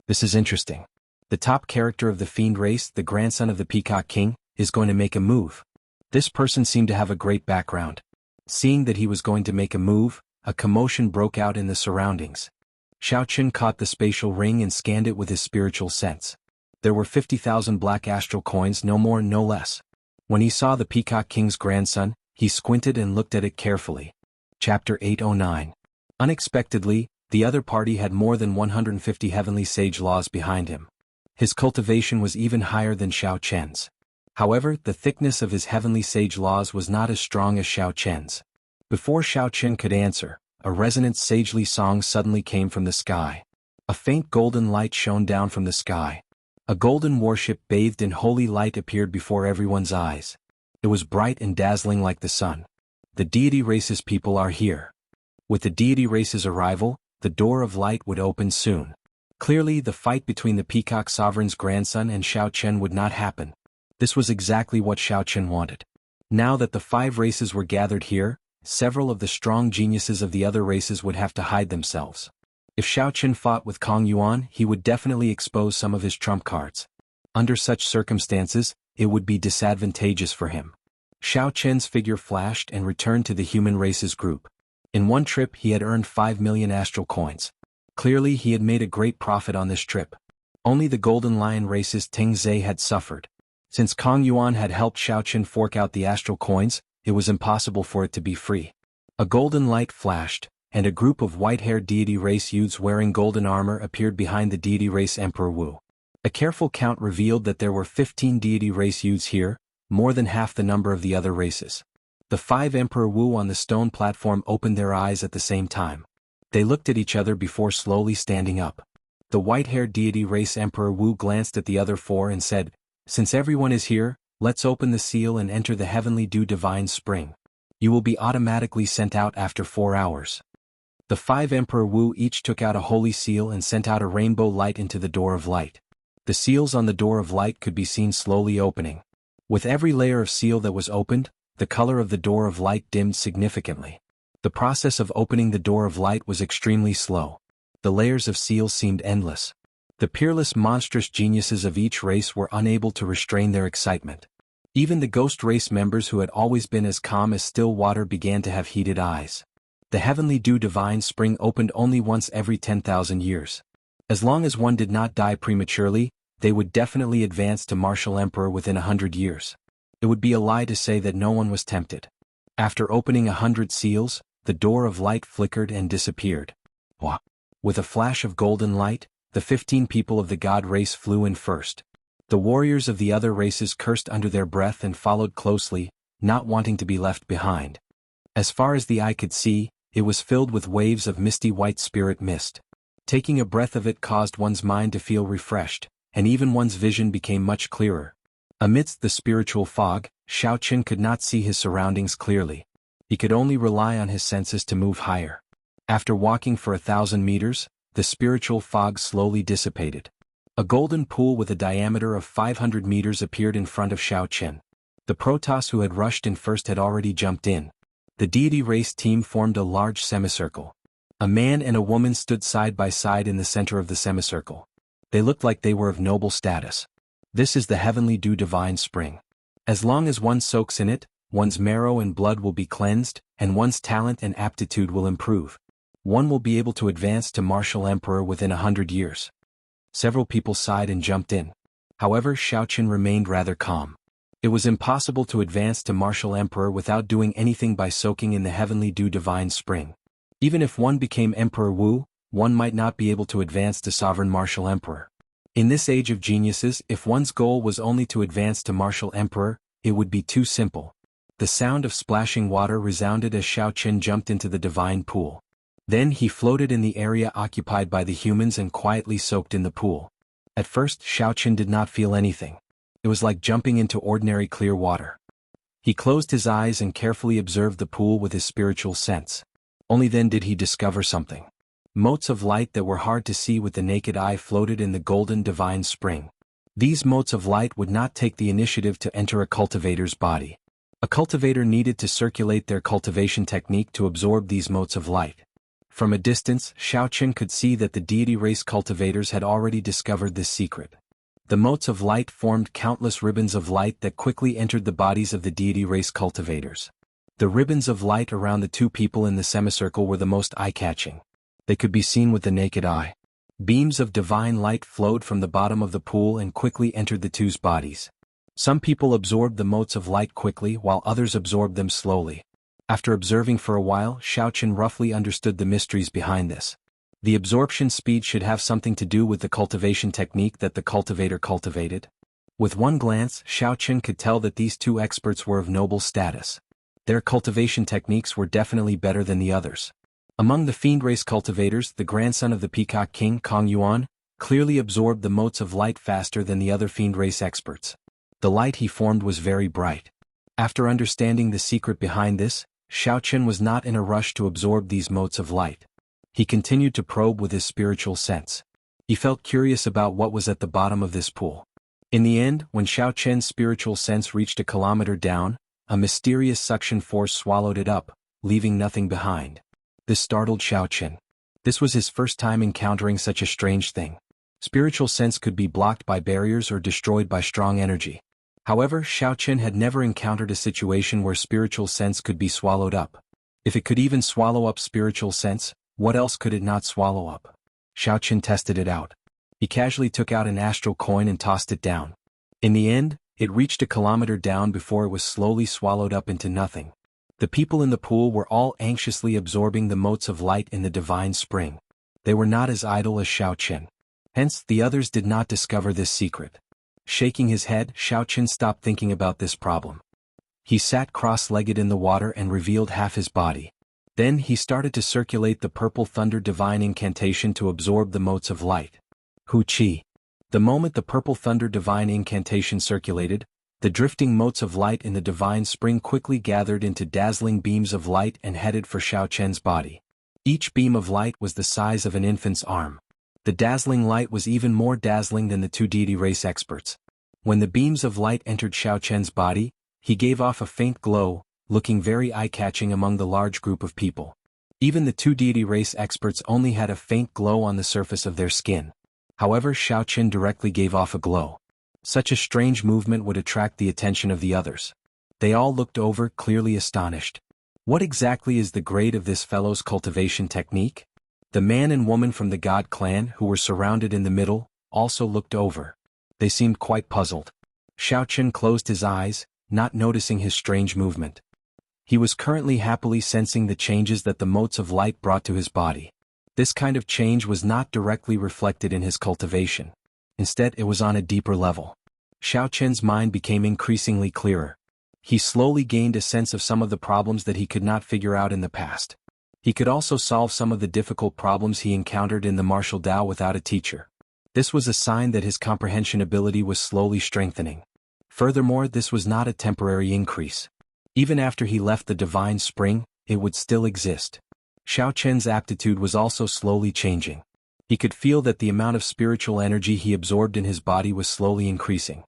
This is interesting. The top character of the Fiend race, the grandson of the Peacock King, is going to make a move. This person seemed to have a great background. Seeing that he was going to make a move, a commotion broke out in the surroundings. Xiao Qin caught the spatial ring and scanned it with his spiritual sense. There were 50,000 black astral coins, no more no less. When he saw the Peacock King's grandson, he squinted and looked at it carefully. Chapter 809. Unexpectedly, the other party had more than 150 heavenly sage laws behind him. His cultivation was even higher than Xiao Chen's. However, the thickness of his heavenly sage laws was not as strong as Xiao Chen's. Before Xiao Chen could answer, a resonant sagely song suddenly came from the sky. A faint golden light shone down from the sky. A golden warship bathed in holy light appeared before everyone's eyes. It was bright and dazzling like the sun. The deity race's people are here. With the deity race's arrival, the door of light would open soon. Clearly, the fight between the Peacock Sovereign's grandson and Xiao Chen would not happen. This was exactly what Xiao Chen wanted. Now that the 5 races were gathered here, several of the strong geniuses of the other races would have to hide themselves. If Xiao Chen fought with Kong Yuan, he would definitely expose some of his trump cards. Under such circumstances, it would be disadvantageous for him. Xiao Chen's figure flashed and returned to the human races group. In one trip he had earned 5 million astral coins. Clearly he had made a great profit on this trip. Only the Golden Lion race's Ting Zhe had suffered. Since Kong Yuan had helped Xiao Chen fork out the astral coins, it was impossible for it to be free. A golden light flashed, and a group of white-haired deity race youths wearing golden armor appeared behind the deity race Emperor Wu. A careful count revealed that there were 15 deity race youths here, more than half the number of the other races. The 5 Emperor Wu on the stone platform opened their eyes at the same time. They looked at each other before slowly standing up. The white-haired deity race Emperor Wu glanced at the other 4 and said, "Since everyone is here, let's open the seal and enter the heavenly dew divine spring. You will be automatically sent out after 4 hours." The 5 Emperor Wu each took out a holy seal and sent out a rainbow light into the door of light. The seals on the door of light could be seen slowly opening. With every layer of seal that was opened, the color of the door of light dimmed significantly. The process of opening the door of light was extremely slow. The layers of seals seemed endless. The peerless monstrous geniuses of each race were unable to restrain their excitement. Even the ghost race members who had always been as calm as still water began to have heated eyes. The heavenly dew divine spring opened only once every 10,000 years. As long as one did not die prematurely, they would definitely advance to martial emperor within 100 years. It would be a lie to say that no one was tempted. After opening 100 seals, the door of light flickered and disappeared. With a flash of golden light, the 15 people of the god race flew in first. The warriors of the other races cursed under their breath and followed closely, not wanting to be left behind. As far as the eye could see, it was filled with waves of misty white spirit mist. Taking a breath of it caused one's mind to feel refreshed, and even one's vision became much clearer. Amidst the spiritual fog, Xiao Chen could not see his surroundings clearly. He could only rely on his senses to move higher. After walking for 1,000 meters, the spiritual fog slowly dissipated. A golden pool with a diameter of 500 meters appeared in front of Xiao Chen. The Protoss who had rushed in first had already jumped in. The deity race team formed a large semicircle. A man and a woman stood side by side in the center of the semicircle. They looked like they were of noble status. This is the heavenly dew divine spring. As long as one soaks in it, one's marrow and blood will be cleansed, and one's talent and aptitude will improve. One will be able to advance to martial emperor within 100 years. Several people sighed and jumped in. However, Xiao Chen remained rather calm. It was impossible to advance to martial emperor without doing anything by soaking in the heavenly dew divine spring. Even if one became Emperor Wu, one might not be able to advance to sovereign martial emperor. In this age of geniuses, if one's goal was only to advance to martial emperor, it would be too simple. The sound of splashing water resounded as Xiao Chen jumped into the divine pool. Then he floated in the area occupied by the humans and quietly soaked in the pool. At first, Xiao Chen did not feel anything. It was like jumping into ordinary clear water. He closed his eyes and carefully observed the pool with his spiritual sense. Only then did he discover something. Motes of light that were hard to see with the naked eye floated in the golden divine spring. These motes of light would not take the initiative to enter a cultivator's body. A cultivator needed to circulate their cultivation technique to absorb these motes of light. From a distance, Xiaochen could see that the deity race cultivators had already discovered this secret. The motes of light formed countless ribbons of light that quickly entered the bodies of the deity race cultivators. The ribbons of light around the two people in the semicircle were the most eye-catching. They could be seen with the naked eye. Beams of divine light flowed from the bottom of the pool and quickly entered the two's bodies. Some people absorbed the motes of light quickly while others absorbed them slowly. After observing for a while, Xiaochen roughly understood the mysteries behind this. The absorption speed should have something to do with the cultivation technique that the cultivator cultivated. With one glance, Xiaochen could tell that these two experts were of noble status. Their cultivation techniques were definitely better than the others. Among the fiend race cultivators, the grandson of the Peacock King, Kong Yuan, clearly absorbed the motes of light faster than the other fiend race experts. The light he formed was very bright. After understanding the secret behind this, Xiaochen was not in a rush to absorb these motes of light. He continued to probe with his spiritual sense. He felt curious about what was at the bottom of this pool. In the end, when Xiaochen's spiritual sense reached a kilometer down, a mysterious suction force swallowed it up, leaving nothing behind. This startled Xiaochen. This was his first time encountering such a strange thing. Spiritual sense could be blocked by barriers or destroyed by strong energy. However, Xiaochen had never encountered a situation where spiritual sense could be swallowed up. If it could even swallow up spiritual sense, what else could it not swallow up? Xiaochen tested it out. He casually took out an astral coin and tossed it down. In the end, it reached a kilometer down before it was slowly swallowed up into nothing. The people in the pool were all anxiously absorbing the motes of light in the divine spring. They were not as idle as Xiaochen. Hence, the others did not discover this secret. Shaking his head, Xiaochen stopped thinking about this problem. He sat cross-legged in the water and revealed half his body. Then he started to circulate the purple thunder divine incantation to absorb the motes of light. Hu Qi. The moment the purple thunder divine incantation circulated, the drifting motes of light in the divine spring quickly gathered into dazzling beams of light and headed for Xiaochen's body. Each beam of light was the size of an infant's arm. The dazzling light was even more dazzling than the two deity race experts. When the beams of light entered Xiaochen's body, he gave off a faint glow, looking very eye-catching among the large group of people. Even the two deity race experts only had a faint glow on the surface of their skin. However, Xiaochen directly gave off a glow. Such a strange movement would attract the attention of the others. They all looked over, clearly astonished. What exactly is the grade of this fellow's cultivation technique? The man and woman from the God clan, who were surrounded in the middle, also looked over. They seemed quite puzzled. Xiaochen closed his eyes, not noticing his strange movement. He was currently happily sensing the changes that the motes of light brought to his body. This kind of change was not directly reflected in his cultivation. Instead, it was on a deeper level. Xiaochen's mind became increasingly clearer. He slowly gained a sense of some of the problems that he could not figure out in the past. He could also solve some of the difficult problems he encountered in the martial Tao without a teacher. This was a sign that his comprehension ability was slowly strengthening. Furthermore, this was not a temporary increase. Even after he left the divine spring, it would still exist. Xiaochen's aptitude was also slowly changing. He could feel that the amount of spiritual energy he absorbed in his body was slowly increasing.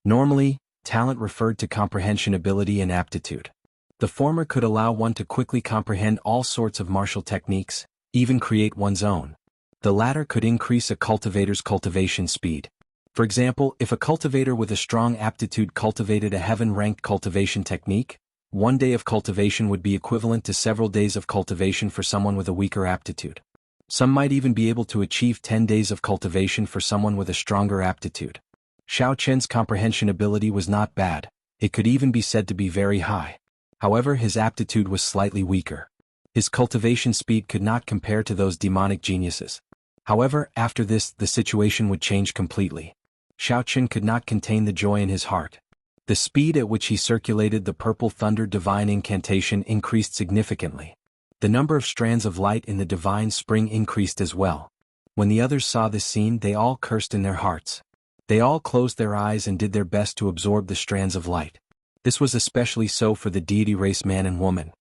Normally, talent referred to comprehension ability and aptitude. The former could allow one to quickly comprehend all sorts of martial techniques, even create one's own. The latter could increase a cultivator's cultivation speed. For example, if a cultivator with a strong aptitude cultivated a heaven-ranked cultivation technique, one day of cultivation would be equivalent to several days of cultivation for someone with a weaker aptitude. Some might even be able to achieve 10 days of cultivation for someone with a stronger aptitude. Xiaochen's comprehension ability was not bad. It could even be said to be very high. However, his aptitude was slightly weaker. His cultivation speed could not compare to those demonic geniuses. However, after this, the situation would change completely. Xiaochen could not contain the joy in his heart. The speed at which he circulated the purple thunder divine incantation increased significantly. The number of strands of light in the divine spring increased as well. When the others saw this scene, they all cursed in their hearts. They all closed their eyes and did their best to absorb the strands of light. This was especially so for the deity race man and woman.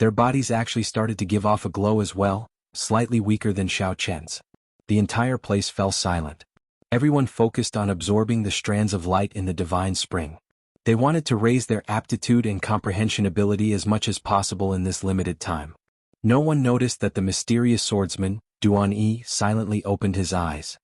Their bodies actually started to give off a glow as well, slightly weaker than Xiao Chen's. The entire place fell silent. Everyone focused on absorbing the strands of light in the divine spring. They wanted to raise their aptitude and comprehension ability as much as possible in this limited time. No one noticed that the mysterious swordsman, Duan Yi, silently opened his eyes.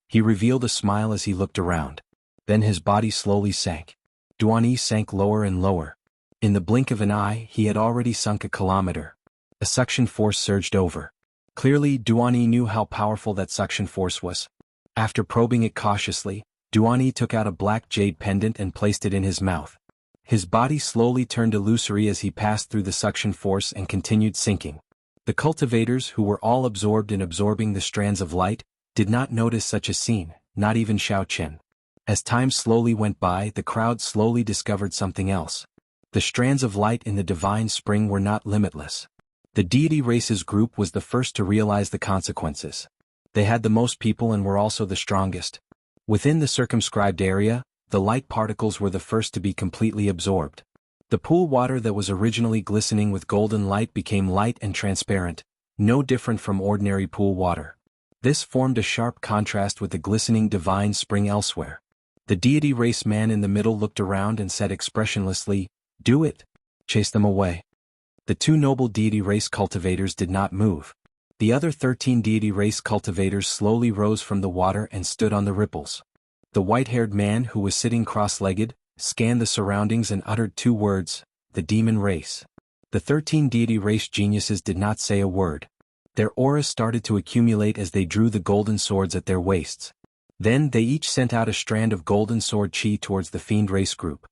He revealed a smile as he looked around. Then his body slowly sank. Duan Yi sank lower and lower. In the blink of an eye, he had already sunk a kilometer. A suction force surged over. Clearly, Duan Yi knew how powerful that suction force was. After probing it cautiously, Duan Yi took out a black jade pendant and placed it in his mouth. His body slowly turned illusory as he passed through the suction force and continued sinking. The cultivators, who were all absorbed in absorbing the strands of light, did not notice such a scene, not even Xiao Chen. As time slowly went by, the crowd slowly discovered something else. The strands of light in the divine spring were not limitless. The deity races group was the first to realize the consequences. They had the most people and were also the strongest. Within the circumscribed area, the light particles were the first to be completely absorbed. The pool water that was originally glistening with golden light became light and transparent, no different from ordinary pool water. This formed a sharp contrast with the glistening divine spring elsewhere. The deity race man in the middle looked around and said expressionlessly, "Do it. Chase them away." The two noble deity race cultivators did not move. The other 13 deity race cultivators slowly rose from the water and stood on the ripples. The white-haired man, who was sitting cross-legged, scanned the surroundings and uttered 2 words, "The demon race." The 13 deity race geniuses did not say a word. Their auras started to accumulate as they drew the golden swords at their waists. Then they each sent out a strand of golden sword chi towards the fiend race group.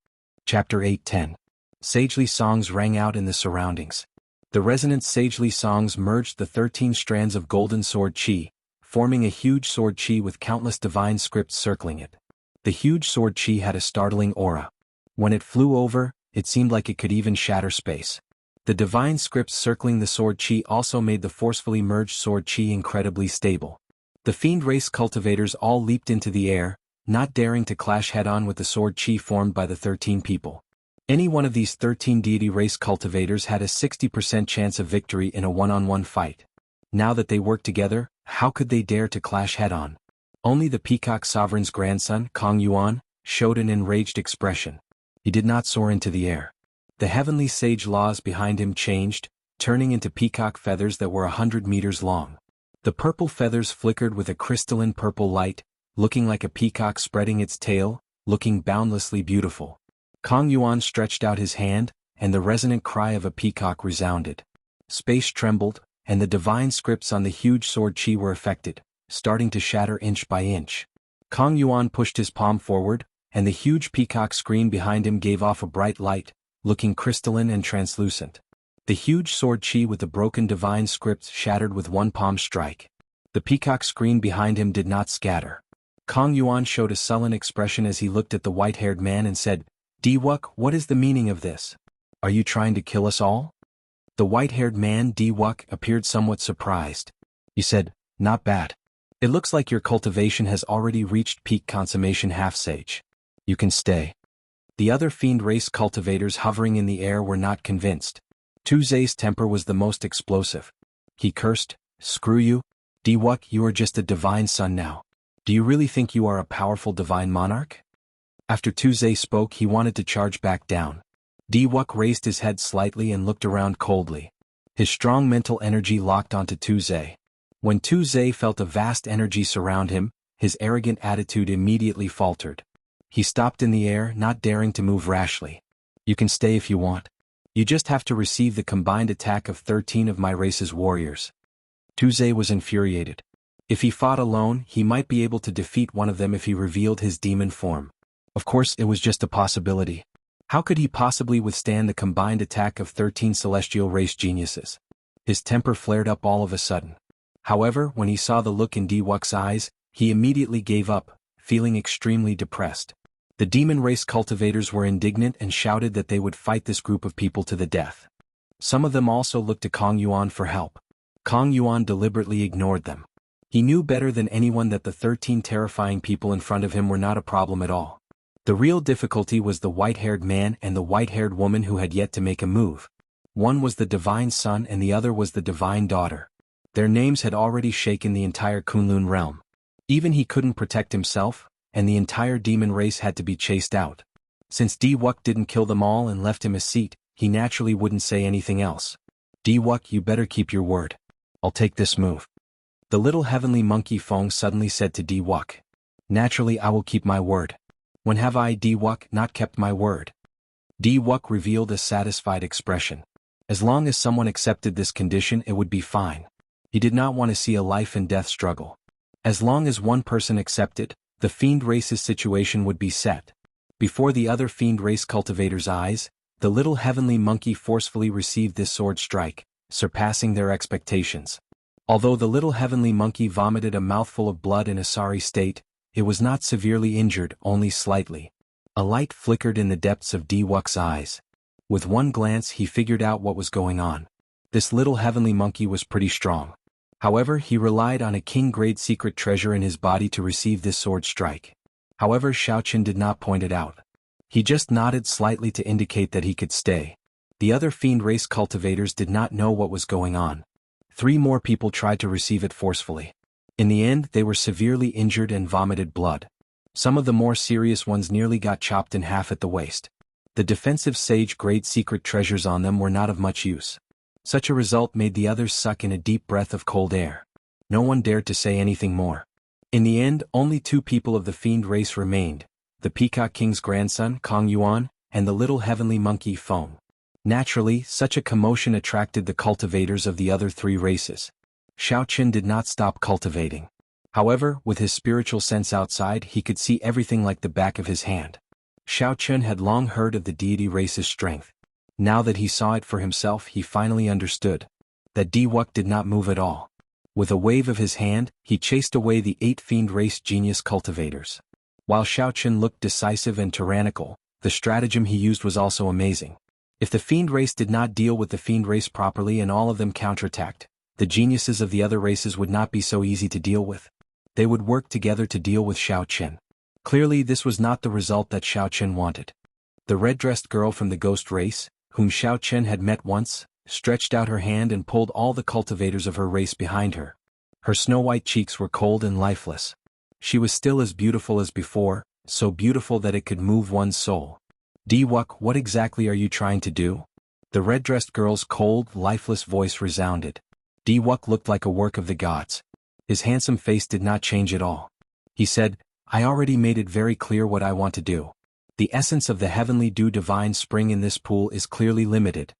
Chapter 8:10. Sagely songs rang out in the surroundings. The resonant sagely songs merged the 13 strands of golden sword chi, forming a huge sword chi with countless divine scripts circling it. The huge sword chi had a startling aura. When it flew over, it seemed like it could even shatter space. The divine scripts circling the sword chi also made the forcefully merged sword chi incredibly stable. The fiend race cultivators all leaped into the air, not daring to clash head-on with the sword chi formed by the 13 people. Any one of these 13 deity race cultivators had a 60% chance of victory in a one-on-one fight. Now that they worked together, how could they dare to clash head-on? Only the Peacock Sovereign's grandson, Kong Yuan, showed an enraged expression. He did not soar into the air. The heavenly sage laws behind him changed, turning into peacock feathers that were 100 meters long. The purple feathers flickered with a crystalline purple light, looking like a peacock spreading its tail, looking boundlessly beautiful. Kong Yuan stretched out his hand, and the resonant cry of a peacock resounded. Space trembled, and the divine scripts on the huge sword chi were affected, starting to shatter inch by inch. Kong Yuan pushed his palm forward, and the huge peacock screen behind him gave off a bright light, looking crystalline and translucent. The huge sword chi with the broken divine scripts shattered with one palm strike. The peacock screen behind him did not scatter. Kong Yuan showed a sullen expression as he looked at the white-haired man and said, "Diwuk, what is the meaning of this? Are you trying to kill us all?" The white-haired man, Diwuk, appeared somewhat surprised. He said, "Not bad. It looks like your cultivation has already reached peak consummation half-sage. You can stay." The other fiend race cultivators hovering in the air were not convinced. Tu Zai's temper was the most explosive. He cursed, "Screw you. Diwuk, you are just a divine son now. Do you really think you are a powerful divine monarch?" After Tu Zai spoke, he wanted to charge back down. Diwuk raised his head slightly and looked around coldly. His strong mental energy locked onto Tu Zai. When Tu Zai felt a vast energy surround him, his arrogant attitude immediately faltered. He stopped in the air, not daring to move rashly. "You can stay if you want. You just have to receive the combined attack of 13 of my race's warriors." Tu Zai was infuriated. If he fought alone, he might be able to defeat one of them if he revealed his demon form. Of course, it was just a possibility. How could he possibly withstand the combined attack of 13 celestial race geniuses? His temper flared up all of a sudden. However, when he saw the look in Diwuk's eyes, he immediately gave up, feeling extremely depressed. The demon race cultivators were indignant and shouted that they would fight this group of people to the death. Some of them also looked to Kong Yuan for help. Kong Yuan deliberately ignored them. He knew better than anyone that the 13 terrifying people in front of him were not a problem at all. The real difficulty was the white-haired man and the white-haired woman who had yet to make a move. One was the divine son and the other was the divine daughter. Their names had already shaken the entire Kunlun realm. Even he couldn't protect himself, and the entire demon race had to be chased out. Since Diwuk didn't kill them all and left him a seat, he naturally wouldn't say anything else. Diwuk, you better keep your word. I'll take this move. The little heavenly monkey Fong suddenly said to Diwuk. Naturally I will keep my word. When have I, Diwuk, not kept my word? Diwuk revealed a satisfied expression. As long as someone accepted this condition it would be fine. He did not want to see a life and death struggle. As long as one person accepted, the fiend race's situation would be set. Before the other fiend race cultivators' eyes, the little heavenly monkey forcefully received this sword strike, surpassing their expectations. Although the little heavenly monkey vomited a mouthful of blood in a sorry state, it was not severely injured, only slightly. A light flickered in the depths of Diwuk's eyes. With one glance he figured out what was going on. This little heavenly monkey was pretty strong. However, he relied on a king-grade secret treasure in his body to receive this sword strike. However, Xiaoqun did not point it out. He just nodded slightly to indicate that he could stay. The other fiend race cultivators did not know what was going on. 3 more people tried to receive it forcefully. In the end, they were severely injured and vomited blood. Some of the more serious ones nearly got chopped in half at the waist. The defensive sage-grade secret treasures on them were not of much use. Such a result made the others suck in a deep breath of cold air. No one dared to say anything more. In the end, only 2 people of the fiend race remained, the Peacock King's grandson, Kong Yuan, and the little heavenly monkey Feng. Naturally, such a commotion attracted the cultivators of the other 3 races. Xiaoqun did not stop cultivating. However, with his spiritual sense outside he could see everything like the back of his hand. Xiaoqun had long heard of the deity race's strength. Now that he saw it for himself he finally understood. That Diwuk did not move at all. With a wave of his hand, he chased away the 8 fiend race genius cultivators. While Xiaoqun looked decisive and tyrannical, the stratagem he used was also amazing. If the fiend race did not deal with the fiend race properly and all of them counterattacked, the geniuses of the other races would not be so easy to deal with. They would work together to deal with Xiaoqun. Clearly this was not the result that Xiaoqun wanted. The red-dressed girl from the ghost race, whom Xiaoqun had met once, stretched out her hand and pulled all the cultivators of her race behind her. Her snow-white cheeks were cold and lifeless. She was still as beautiful as before, so beautiful that it could move one's soul. Diwuk, what exactly are you trying to do? The red-dressed girl's cold, lifeless voice resounded. Diwuk looked like a work of the gods. His handsome face did not change at all. He said, I already made it very clear what I want to do. The essence of the heavenly dew divine spring in this pool is clearly limited.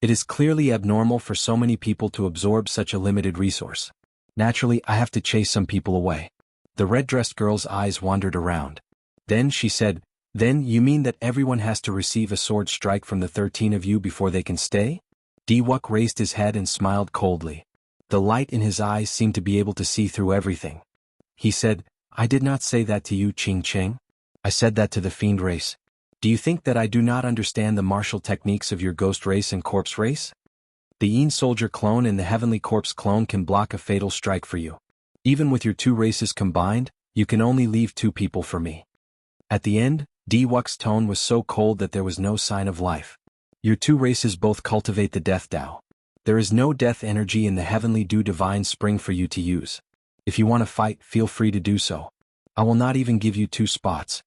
It is clearly abnormal for so many people to absorb such a limited resource. Naturally, I have to chase some people away. The red-dressed girl's eyes wandered around. Then she said, Then you mean that everyone has to receive a sword strike from the 13 of you before they can stay? Diwuk raised his head and smiled coldly. The light in his eyes seemed to be able to see through everything. He said, I did not say that to you, Qing Cheng. I said that to the fiend race. Do you think that I do not understand the martial techniques of your ghost race and corpse race? The Yin soldier clone and the heavenly corpse clone can block a fatal strike for you. Even with your 2 races combined, you can only leave 2 people for me. At the end, Diwuk's tone was so cold that there was no sign of life. Your 2 races both cultivate the death Tao. There is no death energy in the heavenly dew divine spring for you to use. If you want to fight, feel free to do so. I will not even give you 2 spots.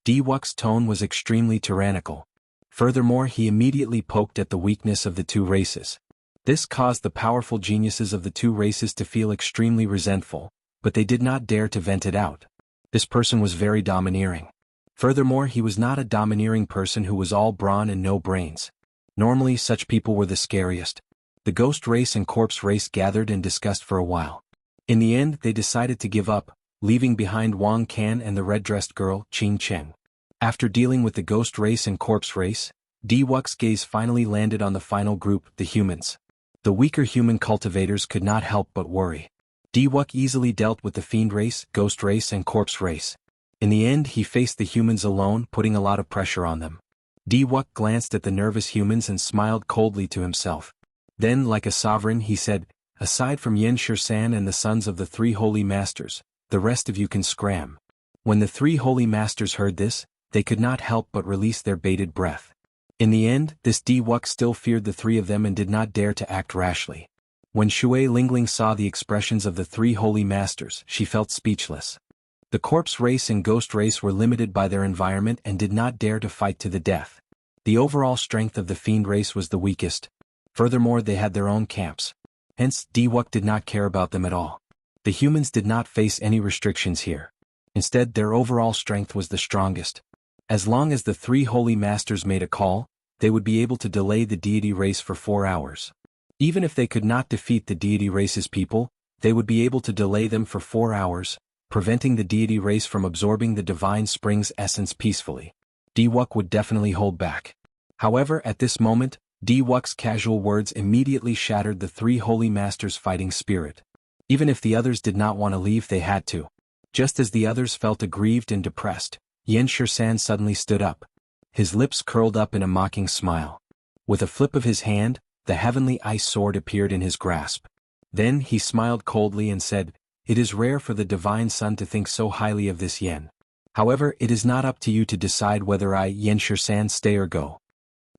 Diwuk's tone was extremely tyrannical. Furthermore, he immediately poked at the weakness of the 2 races. This caused the powerful geniuses of the 2 races to feel extremely resentful, but they did not dare to vent it out. This person was very domineering. Furthermore, he was not a domineering person who was all brawn and no brains. Normally, such people were the scariest. The ghost race and corpse race gathered and discussed for a while. In the end, they decided to give up, leaving behind Wang Can and the red-dressed girl, Qing Cheng. After dealing with the ghost race and corpse race, Diwuk's gaze finally landed on the final group, the humans. The weaker human cultivators could not help but worry. Diwuk easily dealt with the fiend race, ghost race and corpse race. In the end, he faced the humans alone, putting a lot of pressure on them. Diwuk glanced at the nervous humans and smiled coldly to himself. Then, like a sovereign, he said, Aside from Yen Shirsan and the sons of the 3 holy masters, the rest of you can scram. When the 3 holy masters heard this, they could not help but release their bated breath. In the end, this Di Wuk still feared the three of them and did not dare to act rashly. When Shui Lingling saw the expressions of the three holy masters, she felt speechless. The corpse race and ghost race were limited by their environment and did not dare to fight to the death. The overall strength of the fiend race was the weakest. Furthermore, they had their own camps. Hence, Di Wuk did not care about them at all. The humans did not face any restrictions here. Instead, their overall strength was the strongest. As long as the three holy masters made a call, they would be able to delay the deity race for 4 hours. Even if they could not defeat the deity race's people, they would be able to delay them for 4 hours, preventing the deity race from absorbing the divine spring's essence peacefully. Di Wuk would definitely hold back. However, at this moment, Di Wuk's casual words immediately shattered the three holy masters' fighting spirit. Even if the others did not want to leave, they had to. Just as the others felt aggrieved and depressed, Yen Shisan suddenly stood up. His lips curled up in a mocking smile. With a flip of his hand, the heavenly ice sword appeared in his grasp. Then he smiled coldly and said, "It is rare for the divine son to think so highly of this Yen. However, it is not up to you to decide whether I, Yen Shisan, stay or go."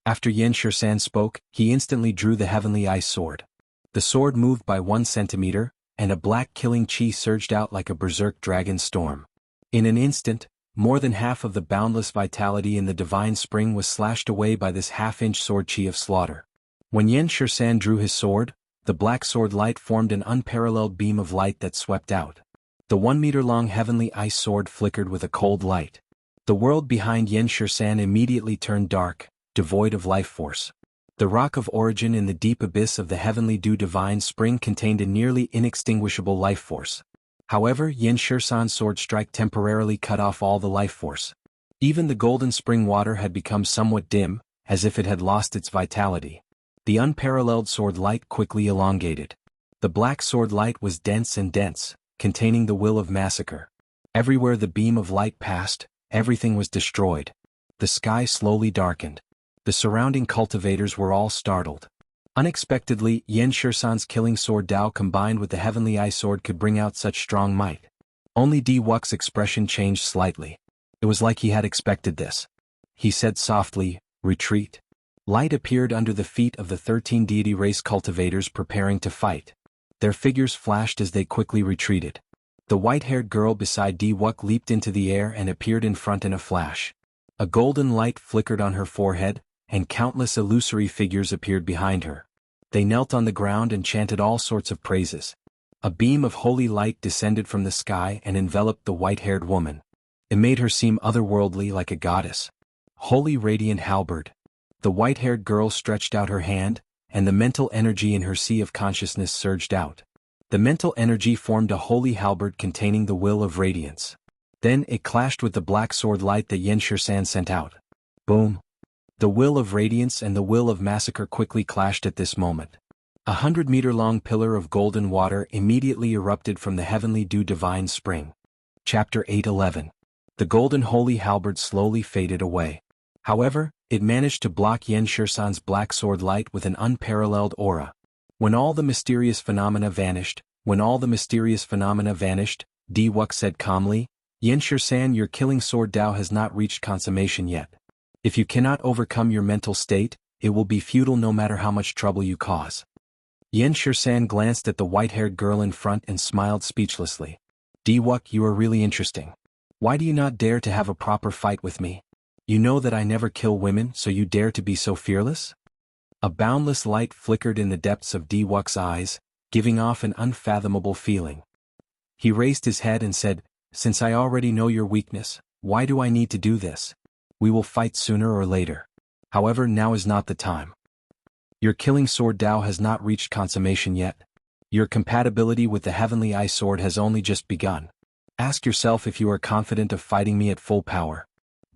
After Yen Shisan spoke, he instantly drew the heavenly ice sword. The sword moved by 1 centimeter, and a black killing chi surged out like a berserk dragon storm. In an instant, more than half of the boundless vitality in the divine spring was slashed away by this half-inch sword chi of slaughter. When Yen Shisan drew his sword, the black sword light formed an unparalleled beam of light that swept out. The 1-meter-long heavenly ice sword flickered with a cold light. The world behind Yen Shisan immediately turned dark, devoid of life force. The rock of origin in the deep abyss of the heavenly dew divine spring contained a nearly inextinguishable life force. However, Yen Shisan's sword strike temporarily cut off all the life force. Even the golden spring water had become somewhat dim, as if it had lost its vitality. The unparalleled sword light quickly elongated. The black sword light was dense and dense, containing the will of massacre. Everywhere the beam of light passed, everything was destroyed. The sky slowly darkened. The surrounding cultivators were all startled. Unexpectedly, Yen Shisan's killing sword Dao combined with the heavenly ice sword could bring out such strong might. Only Di Wuk's expression changed slightly. It was like he had expected this. He said softly, "Retreat." Light appeared under the feet of the 13 deity race cultivators preparing to fight. Their figures flashed as they quickly retreated. The white-haired girl beside Di Wuk leaped into the air and appeared in front in a flash. A golden light flickered on her forehead, and countless illusory figures appeared behind her. They knelt on the ground and chanted all sorts of praises. A beam of holy light descended from the sky and enveloped the white-haired woman. It made her seem otherworldly, like a goddess. Holy radiant halberd. The white-haired girl stretched out her hand, and the mental energy in her sea of consciousness surged out. The mental energy formed a holy halberd containing the will of radiance. Then it clashed with the black sword light that Yen Shisan sent out. Boom! The will of radiance and the will of massacre quickly clashed at this moment. 100-meter-long pillar of golden water immediately erupted from the heavenly dew divine spring. Chapter 8:11. The golden holy halberd slowly faded away. However, it managed to block Yen Shisan's black sword light with an unparalleled aura. When all the mysterious phenomena vanished, Di Wuk said calmly, "Yen Shisan, your killing sword Dao has not reached consummation yet. If you cannot overcome your mental state, it will be futile no matter how much trouble you cause." Yen Shisan glanced at the white-haired girl in front and smiled speechlessly. "Di Wuk, you are really interesting. Why do you not dare to have a proper fight with me? You know that I never kill women, so you dare to be so fearless?" A boundless light flickered in the depths of Di Wuk's eyes, giving off an unfathomable feeling. He raised his head and said, "Since I already know your weakness, why do I need to do this? We will fight sooner or later. However, now is not the time. Your killing sword Dao has not reached consummation yet. Your compatibility with the heavenly ice sword has only just begun. Ask yourself if you are confident of fighting me at full power."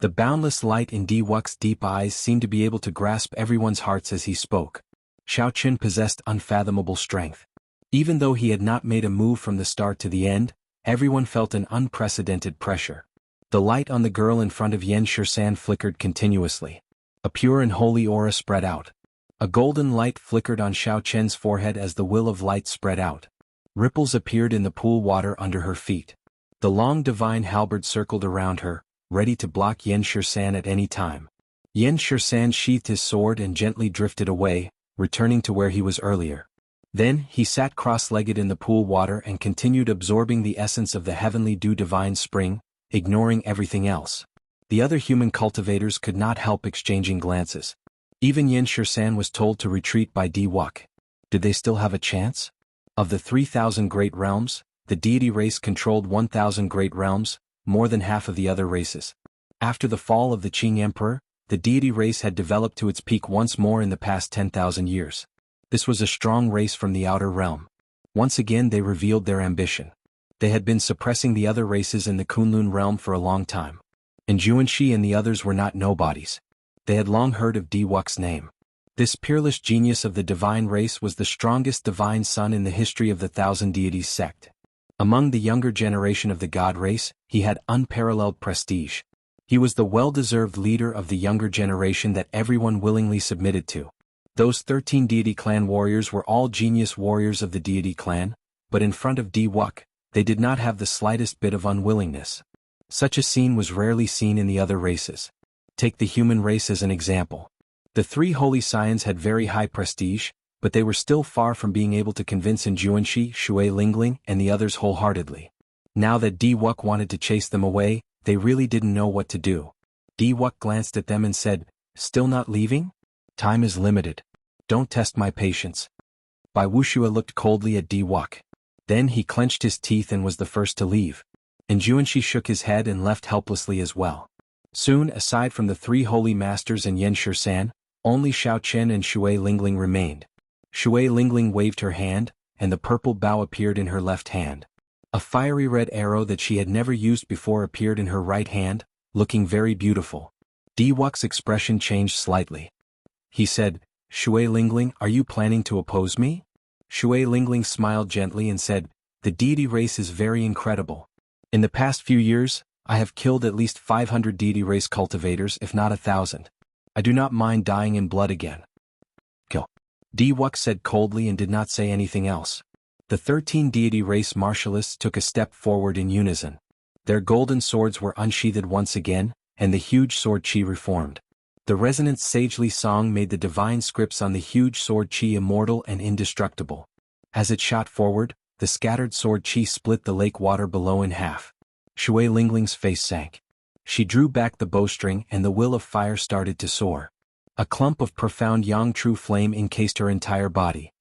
The boundless light in Di Wuk's deep eyes seemed to be able to grasp everyone's hearts as he spoke. Xiao Qin possessed unfathomable strength. Even though he had not made a move from the start to the end, everyone felt an unprecedented pressure. The light on the girl in front of Yen Shisan flickered continuously. A pure and holy aura spread out. A golden light flickered on Xiao Chen's forehead as the will of light spread out. Ripples appeared in the pool water under her feet. The long divine halberd circled around her, ready to block Yen Shisan at any time. Yen Shirsan sheathed his sword and gently drifted away, returning to where he was earlier. Then, he sat cross-legged in the pool water and continued absorbing the essence of the heavenly dew divine spring, ignoring everything else. The other human cultivators could not help exchanging glances. Even Yen Shirsan was told to retreat by Wuk. Did they still have a chance? Of the 3,000 great realms, the deity race controlled 1,000 great realms, more than half of the other races. After the fall of the Qing Emperor, the deity race had developed to its peak once more in the past 10,000 years. This was a strong race from the outer realm. Once again they revealed their ambition. They had been suppressing the other races in the Kunlun realm for a long time. And Juanshi and the others were not nobodies. They had long heard of Wuk's name. This peerless genius of the divine race was the strongest divine son in the history of the Thousand Deities sect. Among the younger generation of the god race, he had unparalleled prestige. He was the well-deserved leader of the younger generation that everyone willingly submitted to. Those 13 deity clan warriors were all genius warriors of the deity clan, but in front of Wuk, they did not have the slightest bit of unwillingness. Such a scene was rarely seen in the other races. Take the human race as an example. The three holy scions had very high prestige, but they were still far from being able to convince Juanshi, Shui Lingling, and the others wholeheartedly. Now that Wuk wanted to chase them away, they really didn't know what to do. Wuk glanced at them and said, "Still not leaving? Time is limited. Don't test my patience." Bai Wuxia looked coldly at Wuk. Then he clenched his teeth and was the first to leave. And Juanshi shook his head and left helplessly as well. Soon, aside from the three holy masters and Yen Shirsan, only Xiao Chen and Shui Lingling remained. Shui Lingling waved her hand, and the purple bow appeared in her left hand. A fiery red arrow that she had never used before appeared in her right hand, looking very beautiful. Wuk's expression changed slightly. He said, "Shui Lingling, are you planning to oppose me?" Shui Lingling smiled gently and said, "The deity race is very incredible. In the past few years, I have killed at least 500 deity race cultivators, if not 1,000. I do not mind dying in blood again." Kill. Wuk said coldly and did not say anything else. The 13 deity race martialists took a step forward in unison. Their golden swords were unsheathed once again, and the huge sword chi reformed. The resonant sagely song made the divine scripts on the huge sword chi immortal and indestructible. As it shot forward, the scattered sword chi split the lake water below in half. Shui Lingling's face sank. She drew back the bowstring and the will of fire started to soar. A clump of profound yang true flame encased her entire body.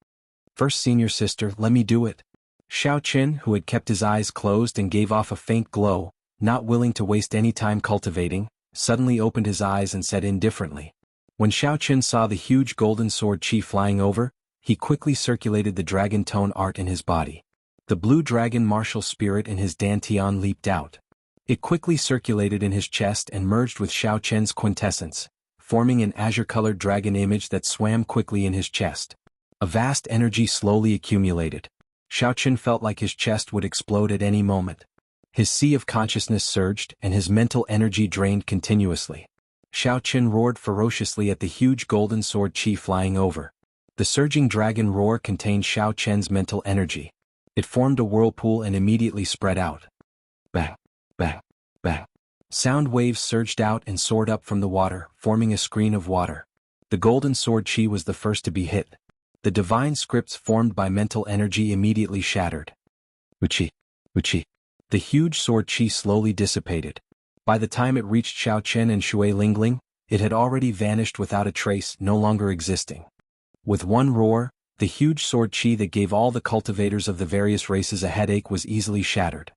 "First, senior sister, let me do it." Xiao Chen, who had kept his eyes closed and gave off a faint glow, not willing to waste any time cultivating, suddenly opened his eyes and said indifferently. When Xiao Chen saw the huge golden sword chi flying over, he quickly circulated the dragon tone art in his body. The blue dragon martial spirit in his dantian leaped out. It quickly circulated in his chest and merged with Xiao Chen's quintessence, forming an azure-colored dragon image that swam quickly in his chest. A vast energy slowly accumulated. Xiao Chen felt like his chest would explode at any moment. His sea of consciousness surged and his mental energy drained continuously. Xiao Chen roared ferociously at the huge golden sword chi flying over. The surging dragon roar contained Xiao Chen's mental energy. It formed a whirlpool and immediately spread out. Bang, bang, bang. Sound waves surged out and soared up from the water, forming a screen of water. The golden sword chi was the first to be hit. The divine scripts formed by mental energy immediately shattered. Uchi, uchi. The huge sword chi slowly dissipated. By the time it reached Xiao Chen and Shui Lingling, it had already vanished without a trace, no longer existing. With one roar, the huge sword chi that gave all the cultivators of the various races a headache was easily shattered.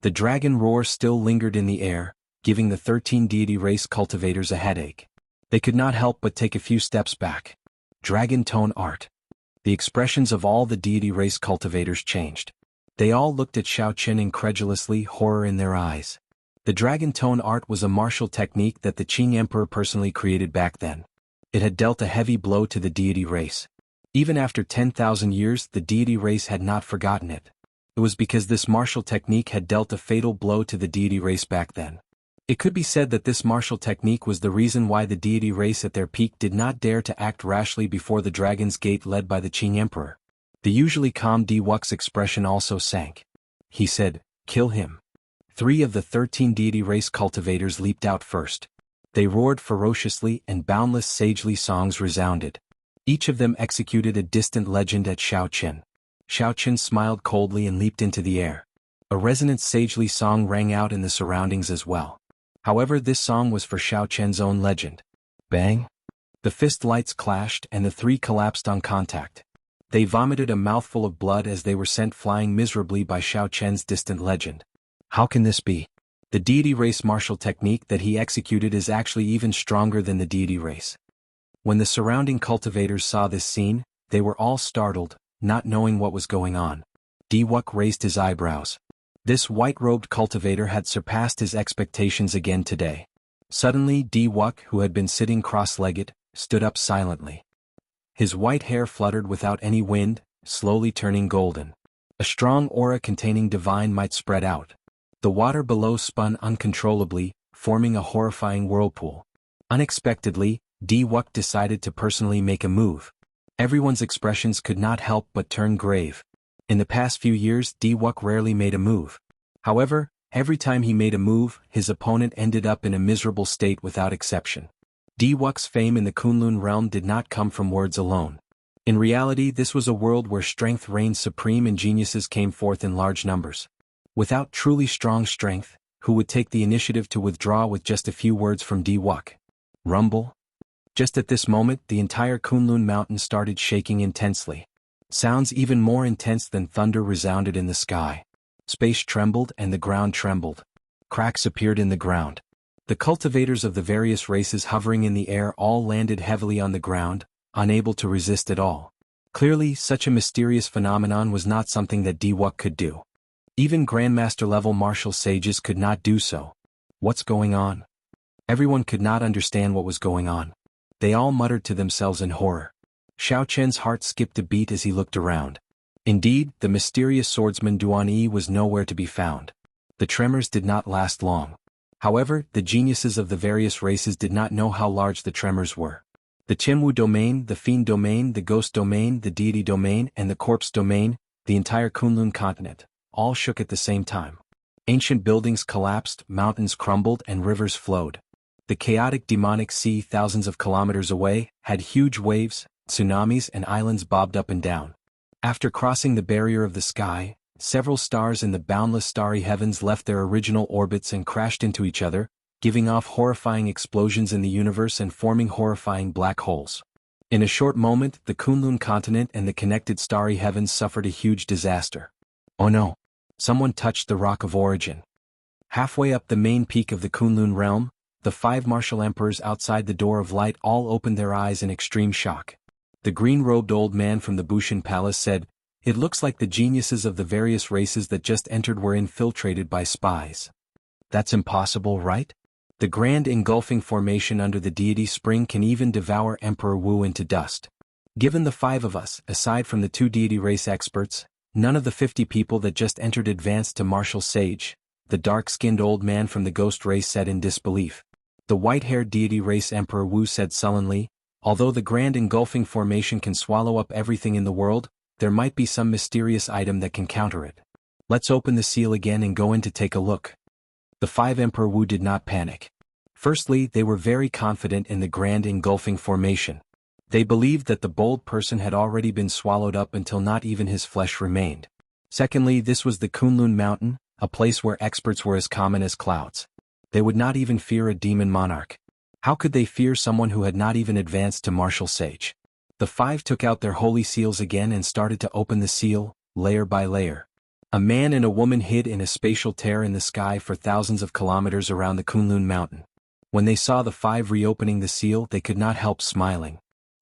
The dragon roar still lingered in the air, giving the 13 deity race cultivators a headache. They could not help but take a few steps back. Dragon tone art. The expressions of all the deity race cultivators changed. They all looked at Xiao Chen incredulously, horror in their eyes. The dragon tone art was a martial technique that the Qing Emperor personally created back then. It had dealt a heavy blow to the deity race. Even after 10,000 years, the deity race had not forgotten it. It was because this martial technique had dealt a fatal blow to the deity race back then. It could be said that this martial technique was the reason why the deity race at their peak did not dare to act rashly before the Dragon's Gate led by the Qing Emperor. The usually calm Wuk's expression also sank. He said, "Kill him." 3 of the 13 deity race cultivators leaped out first. They roared ferociously and boundless sagely songs resounded. Each of them executed a distant legend at Xiao Qian. Xiao Qian smiled coldly and leaped into the air. A resonant sagely song rang out in the surroundings as well. However, this song was for Xiao Qian's own legend. Bang! The fist lights clashed and the three collapsed on contact. They vomited a mouthful of blood as they were sent flying miserably by Xiao Qian's distant legend. How can this be? The deity race martial technique that he executed is actually even stronger than the deity race. When the surrounding cultivators saw this scene, they were all startled, not knowing what was going on. Diwuk raised his eyebrows. This white-robed cultivator had surpassed his expectations again today. Suddenly Diwuk, who had been sitting cross-legged, stood up silently. His white hair fluttered without any wind, slowly turning golden. A strong aura containing divine might spread out. The water below spun uncontrollably, forming a horrifying whirlpool. Unexpectedly, Diwuk decided to personally make a move. Everyone's expressions could not help but turn grave. In the past few years, Diwuk rarely made a move. However, every time he made a move, his opponent ended up in a miserable state without exception. Diwuk's fame in the Kunlun realm did not come from words alone. In reality, this was a world where strength reigned supreme and geniuses came forth in large numbers. Without truly strong strength, who would take the initiative to withdraw with just a few words from Diwuk? Rumble? Just at this moment, the entire Kunlun mountain started shaking intensely. Sounds even more intense than thunder resounded in the sky. Space trembled and the ground trembled. Cracks appeared in the ground. The cultivators of the various races hovering in the air all landed heavily on the ground, unable to resist at all. Clearly, such a mysterious phenomenon was not something that Diwuk could do. Even Grandmaster-level martial sages could not do so. What's going on? Everyone could not understand what was going on. They all muttered to themselves in horror. Xiao Qian's heart skipped a beat as he looked around. Indeed, the mysterious swordsman Duan Yi was nowhere to be found. The tremors did not last long. However, the geniuses of the various races did not know how large the tremors were. The Qianwu domain, the Fiend domain, the Ghost domain, the Deity domain, and the Corpse domain, the entire Kunlun continent, all shook at the same time. Ancient buildings collapsed, mountains crumbled, and rivers flowed. The chaotic demonic sea thousands of kilometers away had huge waves, tsunamis and islands bobbed up and down. After crossing the barrier of the sky, several stars in the boundless starry heavens left their original orbits and crashed into each other, giving off horrifying explosions in the universe and forming horrifying black holes. In a short moment, the Kunlun continent and the connected starry heavens suffered a huge disaster. Oh no! Someone touched the Rock of Origin. Halfway up the main peak of the Kunlun realm, the 5 martial emperors outside the Door of Light all opened their eyes in extreme shock. The green-robed old man from the Bushan Palace said, "It looks like the geniuses of the various races that just entered were infiltrated by spies." That's impossible, right? The grand engulfing formation under the deity spring can even devour Emperor Wu into dust. Given the 5 of us, aside from the 2 deity race experts, none of the 50 people that just entered advanced to martial sage, the dark-skinned old man from the ghost race said in disbelief. The white-haired deity race Emperor Wu said sullenly, "Although the grand engulfing formation can swallow up everything in the world, there might be some mysterious item that can counter it. Let's open the seal again and go in to take a look." The 5 Emperor Wu did not panic. Firstly, they were very confident in the grand engulfing formation. They believed that the bold person had already been swallowed up until not even his flesh remained. Secondly, this was the Kunlun Mountain, a place where experts were as common as clouds. They would not even fear a demon monarch. How could they fear someone who had not even advanced to martial sage? The 5 took out their holy seals again and started to open the seal, layer by layer. A man and a woman hid in a spatial tear in the sky for thousands of kilometers around the Kunlun Mountain. When they saw the 5 reopening the seal, they could not help smiling.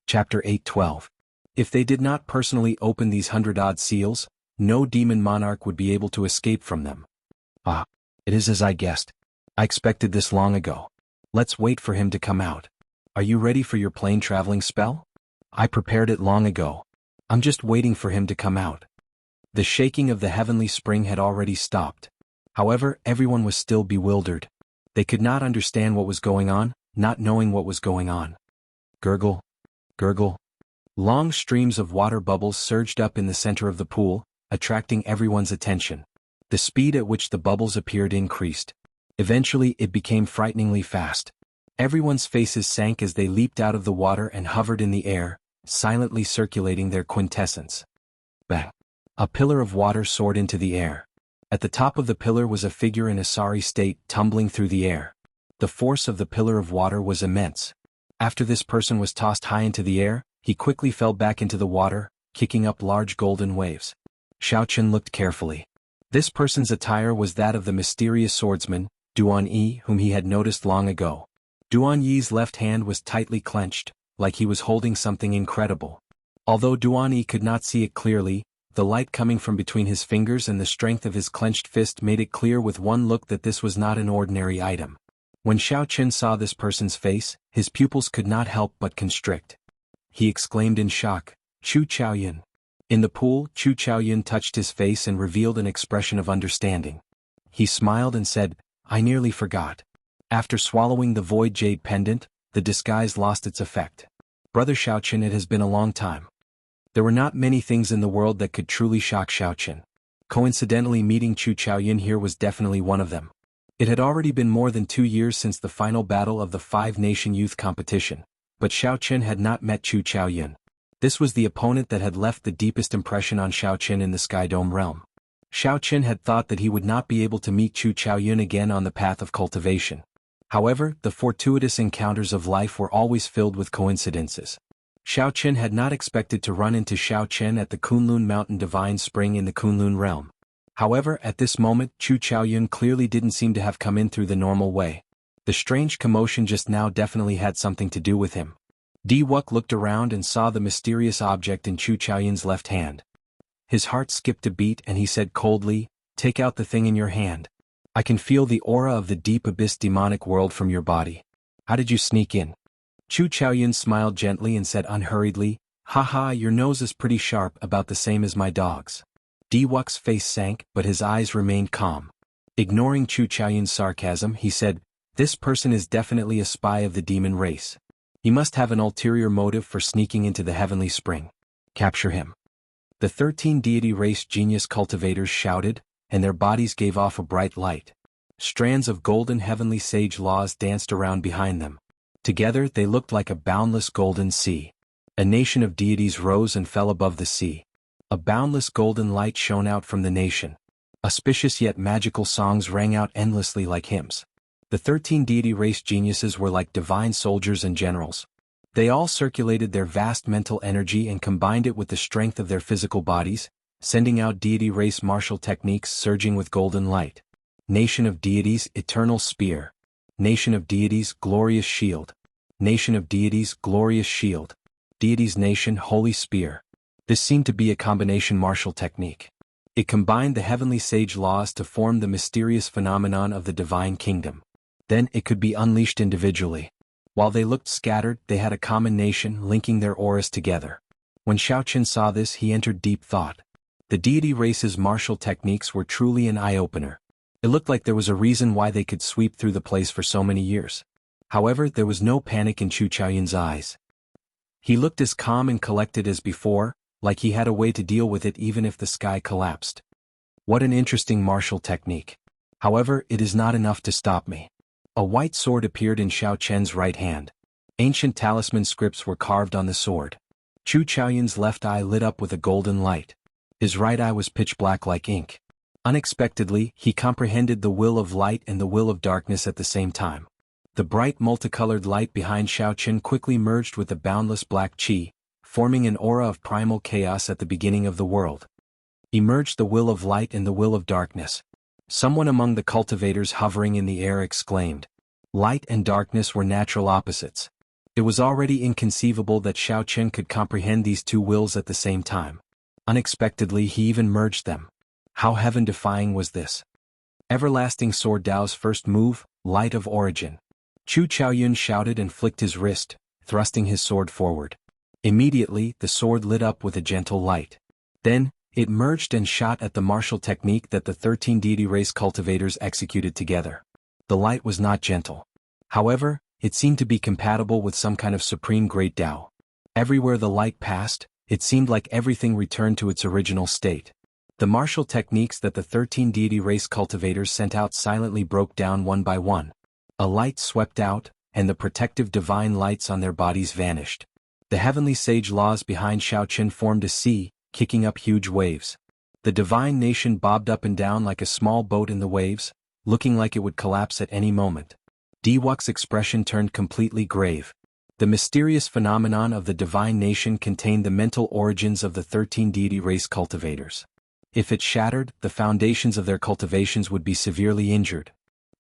Chapter 8:12. If they did not personally open these 100-odd seals, no demon monarch would be able to escape from them. Ah, it is as I guessed. I expected this long ago. Let's wait for him to come out. Are you ready for your plane traveling spell? I prepared it long ago. I'm just waiting for him to come out. The shaking of the heavenly spring had already stopped. However, everyone was still bewildered. They could not understand what was going on, not knowing what was going on. Gurgle. Gurgle. Long streams of water bubbles surged up in the center of the pool, attracting everyone's attention. The speed at which the bubbles appeared increased. Eventually it became frighteningly fast. Everyone's faces sank as they leaped out of the water and hovered in the air, silently circulating their quintessence. Bang! A pillar of water soared into the air. At the top of the pillar was a figure in a sorry state tumbling through the air. The force of the pillar of water was immense. After this person was tossed high into the air, he quickly fell back into the water, kicking up large golden waves. Xiaochen looked carefully. This person's attire was that of the mysterious swordsman, Duan Yi, whom he had noticed long ago. Duan Yi's left hand was tightly clenched, like he was holding something incredible. Although Duan Yi could not see it clearly, the light coming from between his fingers and the strength of his clenched fist made it clear with one look that this was not an ordinary item. When Xiaochen saw this person's face, his pupils could not help but constrict. He exclaimed in shock, "Chu Chaoyun." In the pool, Chu Chaoyun touched his face and revealed an expression of understanding. He smiled and said, "I nearly forgot." After swallowing the void jade pendant, the disguise lost its effect. "Brother Xiaochen, it has been a long time." There were not many things in the world that could truly shock Xiaochen. Coincidentally, meeting Chu Chaoyun here was definitely one of them. It had already been more than 2 years since the final battle of the 5-nation youth competition, but Xiaochen had not met Chu Chaoyun. This was the opponent that had left the deepest impression on Xiaochen in the Sky Dome realm. Xiaochen had thought that he would not be able to meet Chu Chaoyun again on the path of cultivation. However, the fortuitous encounters of life were always filled with coincidences. Xiaochen had not expected to run into Xiaochen at the Kunlun Mountain Divine Spring in the Kunlun realm. However, at this moment, Chu Chaoyun clearly didn't seem to have come in through the normal way. The strange commotion just now definitely had something to do with him. Di-Wuk looked around and saw the mysterious object in Chu Chaoyun's left hand. His heart skipped a beat and he said coldly, "Take out the thing in your hand. I can feel the aura of the deep abyss demonic world from your body. How did you sneak in?" Chu Chaoyun smiled gently and said unhurriedly, "Haha, your nose is pretty sharp, about the same as my dog's." Di-Wuk's face sank, but his eyes remained calm. Ignoring Chu Chaoyun's sarcasm, he said, "This person is definitely a spy of the demon race. He must have an ulterior motive for sneaking into the heavenly spring. Capture him." The 13 deity race genius cultivators shouted, and their bodies gave off a bright light. Strands of golden heavenly sage laws danced around behind them. Together they looked like a boundless golden sea. A nation of deities rose and fell above the sea. A boundless golden light shone out from the nation. Auspicious yet magical songs rang out endlessly like hymns. The 13 deity race geniuses were like divine soldiers and generals. They all circulated their vast mental energy and combined it with the strength of their physical bodies, sending out deity race martial techniques surging with golden light. Nation of deities, eternal spear. Nation of deities, glorious shield. Nation of deities, glorious shield. Deities nation, holy spear. This seemed to be a combination martial technique. It combined the heavenly sage laws to form the mysterious phenomenon of the divine kingdom. Then it could be unleashed individually. While they looked scattered, they had a common nation linking their auras together. When Xiaochen saw this, he entered deep thought. The deity race's martial techniques were truly an eye-opener. It looked like there was a reason why they could sweep through the place for so many years. However, there was no panic in Chu Chaoyun's eyes. He looked as calm and collected as before, like he had a way to deal with it even if the sky collapsed. What an interesting martial technique. However, it is not enough to stop me. A white sword appeared in Xiaochen's right hand. Ancient talisman scripts were carved on the sword. Chu Chaoyun's left eye lit up with a golden light. His right eye was pitch black like ink. Unexpectedly, he comprehended the will of light and the will of darkness at the same time. The bright multicolored light behind Xiaochen quickly merged with the boundless black qi, forming an aura of primal chaos at the beginning of the world. Emerged the will of light and the will of darkness. Someone among the cultivators hovering in the air exclaimed. Light and darkness were natural opposites. It was already inconceivable that Xiaochen could comprehend these two wills at the same time. Unexpectedly, he even merged them. How heaven-defying was this? Everlasting Sword Dao's first move, Light of Origin. Chu Chaoyun shouted and flicked his wrist, thrusting his sword forward. Immediately, the sword lit up with a gentle light. Then, it merged and shot at the martial technique that the 13 deity race cultivators executed together. The light was not gentle. However, it seemed to be compatible with some kind of supreme great Tao. Everywhere the light passed, it seemed like everything returned to its original state. The martial techniques that the 13 deity race cultivators sent out silently broke down one by one. A light swept out, and the protective divine lights on their bodies vanished. The heavenly sage laws behind Shaoqin formed a sea, kicking up huge waves. The divine nation bobbed up and down like a small boat in the waves, looking like it would collapse at any moment. Diwok's expression turned completely grave. The mysterious phenomenon of the divine nation contained the mental origins of the 13 deity race cultivators. If it shattered, the foundations of their cultivations would be severely injured.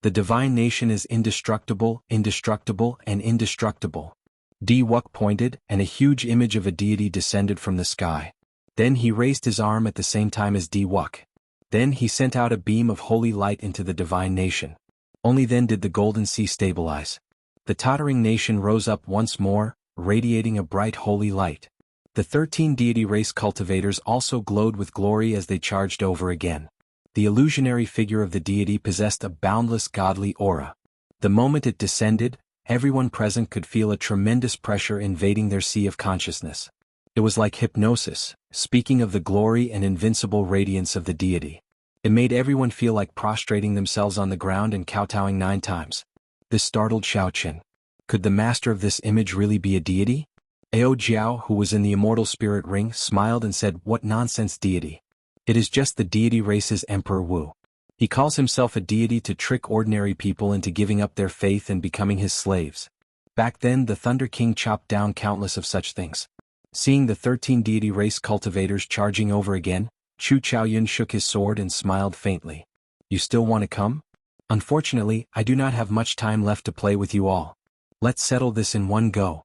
The divine nation is indestructible, indestructible, and indestructible. Diwok pointed, and a huge image of a deity descended from the sky. Then he raised his arm at the same time as Diwok. Then he sent out a beam of holy light into the divine nation. Only then did the golden sea stabilize. The tottering nation rose up once more, radiating a bright holy light. The 13 deity race cultivators also glowed with glory as they charged over again. The illusionary figure of the deity possessed a boundless godly aura. The moment it descended, everyone present could feel a tremendous pressure invading their sea of consciousness. It was like hypnosis, speaking of the glory and invincible radiance of the deity. It made everyone feel like prostrating themselves on the ground and kowtowing 9 times. This startled Shaoqin. Could the master of this image really be a deity? Ao Jiao, who was in the immortal spirit ring, smiled and said, "What nonsense deity? It is just the deity race's Emperor Wu. He calls himself a deity to trick ordinary people into giving up their faith and becoming his slaves." Back then the Thunder King chopped down countless of such things. Seeing the 13 deity race cultivators charging over again, Chu Chaoyun shook his sword and smiled faintly. "You still want to come? Unfortunately, I do not have much time left to play with you all. Let's settle this in one go."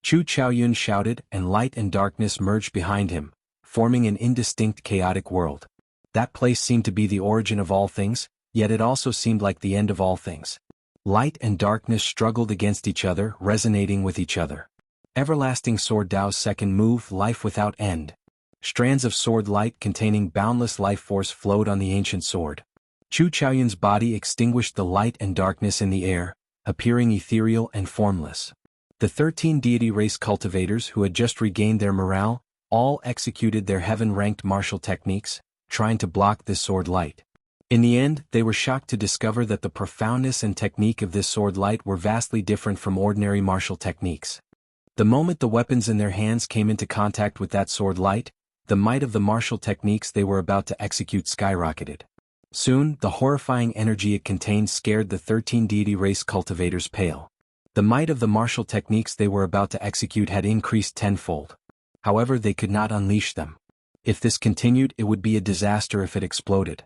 Chu Chaoyun shouted, and light and darkness merged behind him, forming an indistinct chaotic world. That place seemed to be the origin of all things, yet it also seemed like the end of all things. Light and darkness struggled against each other, resonating with each other. Everlasting Sword Dao's second move, life without end. Strands of sword light containing boundless life force flowed on the ancient sword. Chu Chaoyun's body extinguished the light and darkness in the air, appearing ethereal and formless. The 13 deity race cultivators who had just regained their morale, all executed their heaven-ranked martial techniques, trying to block this sword light. In the end, they were shocked to discover that the profoundness and technique of this sword light were vastly different from ordinary martial techniques. The moment the weapons in their hands came into contact with that sword light, the might of the martial techniques they were about to execute skyrocketed. Soon, the horrifying energy it contained scared the 13 deity race cultivators pale. The might of the martial techniques they were about to execute had increased tenfold. However, they could not unleash them. If this continued, it would be a disaster if it exploded.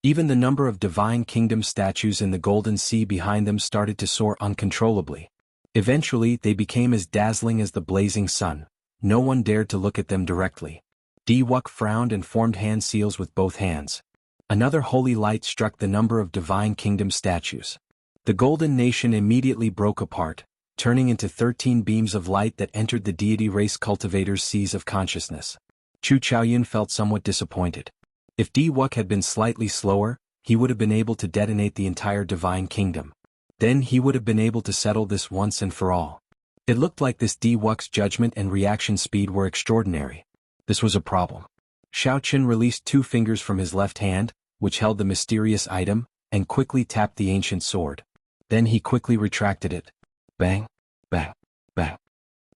Even the number of divine kingdom statues in the golden sea behind them started to soar uncontrollably. Eventually, they became as dazzling as the blazing sun. No one dared to look at them directly. Diwok frowned and formed hand seals with both hands. Another holy light struck the number of divine kingdom statues. The golden nation immediately broke apart, turning into 13 beams of light that entered the deity race cultivators' seas of consciousness. Chu Chaoyun felt somewhat disappointed. If Diwok had been slightly slower, he would have been able to detonate the entire divine kingdom. Then he would have been able to settle this once and for all. It looked like this Diwok's judgment and reaction speed were extraordinary. This was a problem. Shaoqin released 2 fingers from his left hand, which held the mysterious item, and quickly tapped the ancient sword. Then he quickly retracted it. Bang, bang, bang.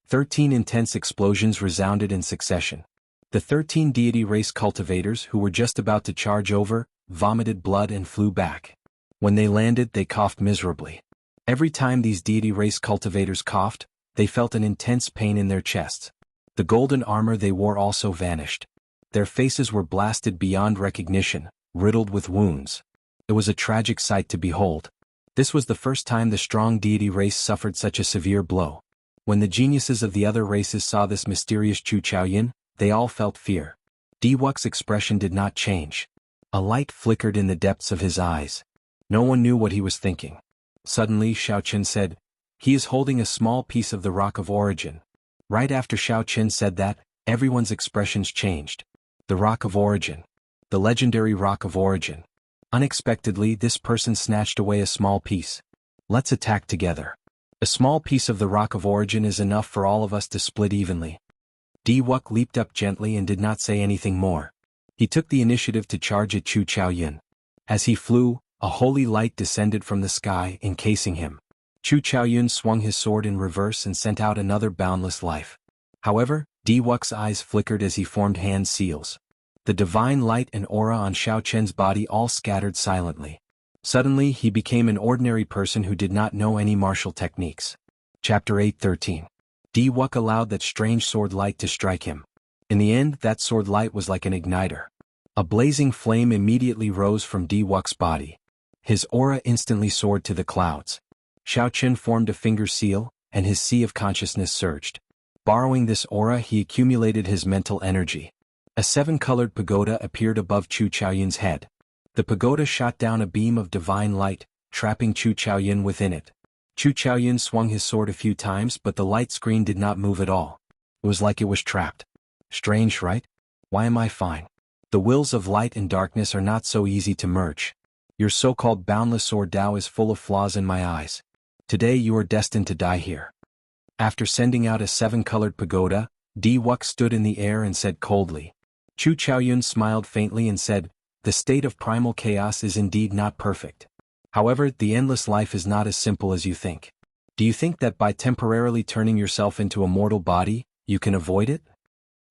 13 intense explosions resounded in succession. The 13 deity race cultivators who were just about to charge over, vomited blood and flew back. When they landed, they coughed miserably. Every time these deity race cultivators coughed, they felt an intense pain in their chests. The golden armor they wore also vanished. Their faces were blasted beyond recognition, riddled with wounds. It was a tragic sight to behold. This was the first time the strong deity race suffered such a severe blow. When the geniuses of the other races saw this mysterious Chu Chaoyun, they all felt fear. Diwok's expression did not change. A light flickered in the depths of his eyes. No one knew what he was thinking. Suddenly Shaoqin said, "He is holding a small piece of the Rock of Origin." Right after Shaoqin said that, everyone's expressions changed. The Rock of Origin. The legendary Rock of Origin. Unexpectedly, this person snatched away a small piece. "Let's attack together. A small piece of the Rock of Origin is enough for all of us to split evenly." Diwok leaped up gently and did not say anything more. He took the initiative to charge at Chu Chaoyun. As he flew, a holy light descended from the sky, encasing him. Chu Chaoyun swung his sword in reverse and sent out another boundless life. However, Wuxia's eyes flickered as he formed hand seals. The divine light and aura on Xiao Chen's body all scattered silently. Suddenly he became an ordinary person who did not know any martial techniques. Chapter 8:13. Wuxia allowed that strange sword light to strike him. In the end, that sword light was like an igniter. A blazing flame immediately rose from Wuxia's body. His aura instantly soared to the clouds. Xiao Chen formed a finger seal, and his sea of consciousness surged. Borrowing this aura, he accumulated his mental energy. A seven-colored pagoda appeared above Chu Chaoyun's head. The pagoda shot down a beam of divine light, trapping Chu Chaoyun within it. Chu Chaoyun swung his sword a few times, but the light screen did not move at all. It was like it was trapped. Strange, right? Why am I fine? The wills of light and darkness are not so easy to merge. Your so-called boundless sword Tao is full of flaws in my eyes. Today you are destined to die here. After sending out a seven-colored pagoda, Wuxia stood in the air and said coldly. Chu Chaoyun smiled faintly and said, "The state of primal chaos is indeed not perfect. However, the endless life is not as simple as you think. Do you think that by temporarily turning yourself into a mortal body, you can avoid it?"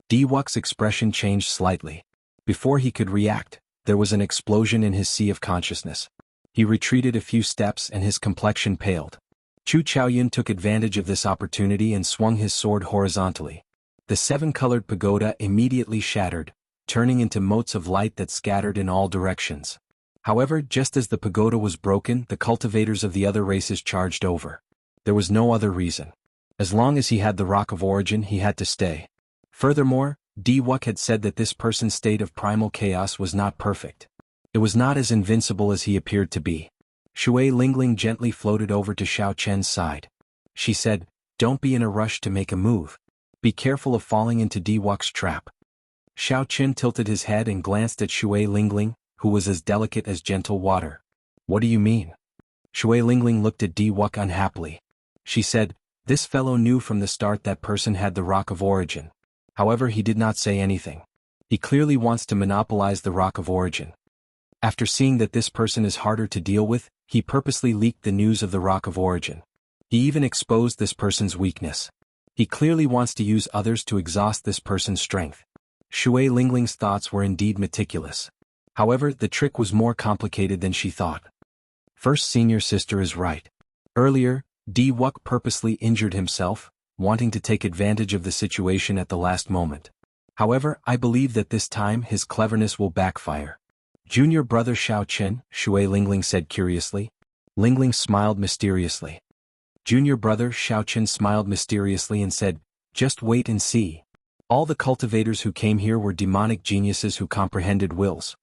Wuxia's expression changed slightly. Before he could react, there was an explosion in his sea of consciousness. He retreated a few steps and his complexion paled. Chu Chaoyun took advantage of this opportunity and swung his sword horizontally. The seven-colored pagoda immediately shattered, turning into motes of light that scattered in all directions. However, just as the pagoda was broken, the cultivators of the other races charged over. There was no other reason. As long as he had the Rock of Origin, he had to stay. Furthermore, Wuxia had said that this person's state of primal chaos was not perfect. It was not as invincible as he appeared to be. Shui Lingling gently floated over to Xiao Chen's side. She said, "Don't be in a rush to make a move. Be careful of falling into Wuxia's trap." Xiao Chen tilted his head and glanced at Shui Lingling, who was as delicate as gentle water. "What do you mean?" Shui Lingling looked at Wuxia unhappily. She said, "This fellow knew from the start that person had the Rock of Origin. However, he did not say anything. He clearly wants to monopolize the Rock of Origin. After seeing that this person is harder to deal with, he purposely leaked the news of the Rock of Origin. He even exposed this person's weakness. He clearly wants to use others to exhaust this person's strength." Shui Lingling's thoughts were indeed meticulous. However, the trick was more complicated than she thought. First senior sister is right. Earlier, Wuxia purposely injured himself, wanting to take advantage of the situation at the last moment. However, I believe that this time his cleverness will backfire. "Junior brother Xiao Chen," Shui Lingling said curiously. Lingling smiled mysteriously. Junior brother Xiao Chen smiled mysteriously and said, "Just wait and see. All the cultivators who came here were demonic geniuses who comprehended wills.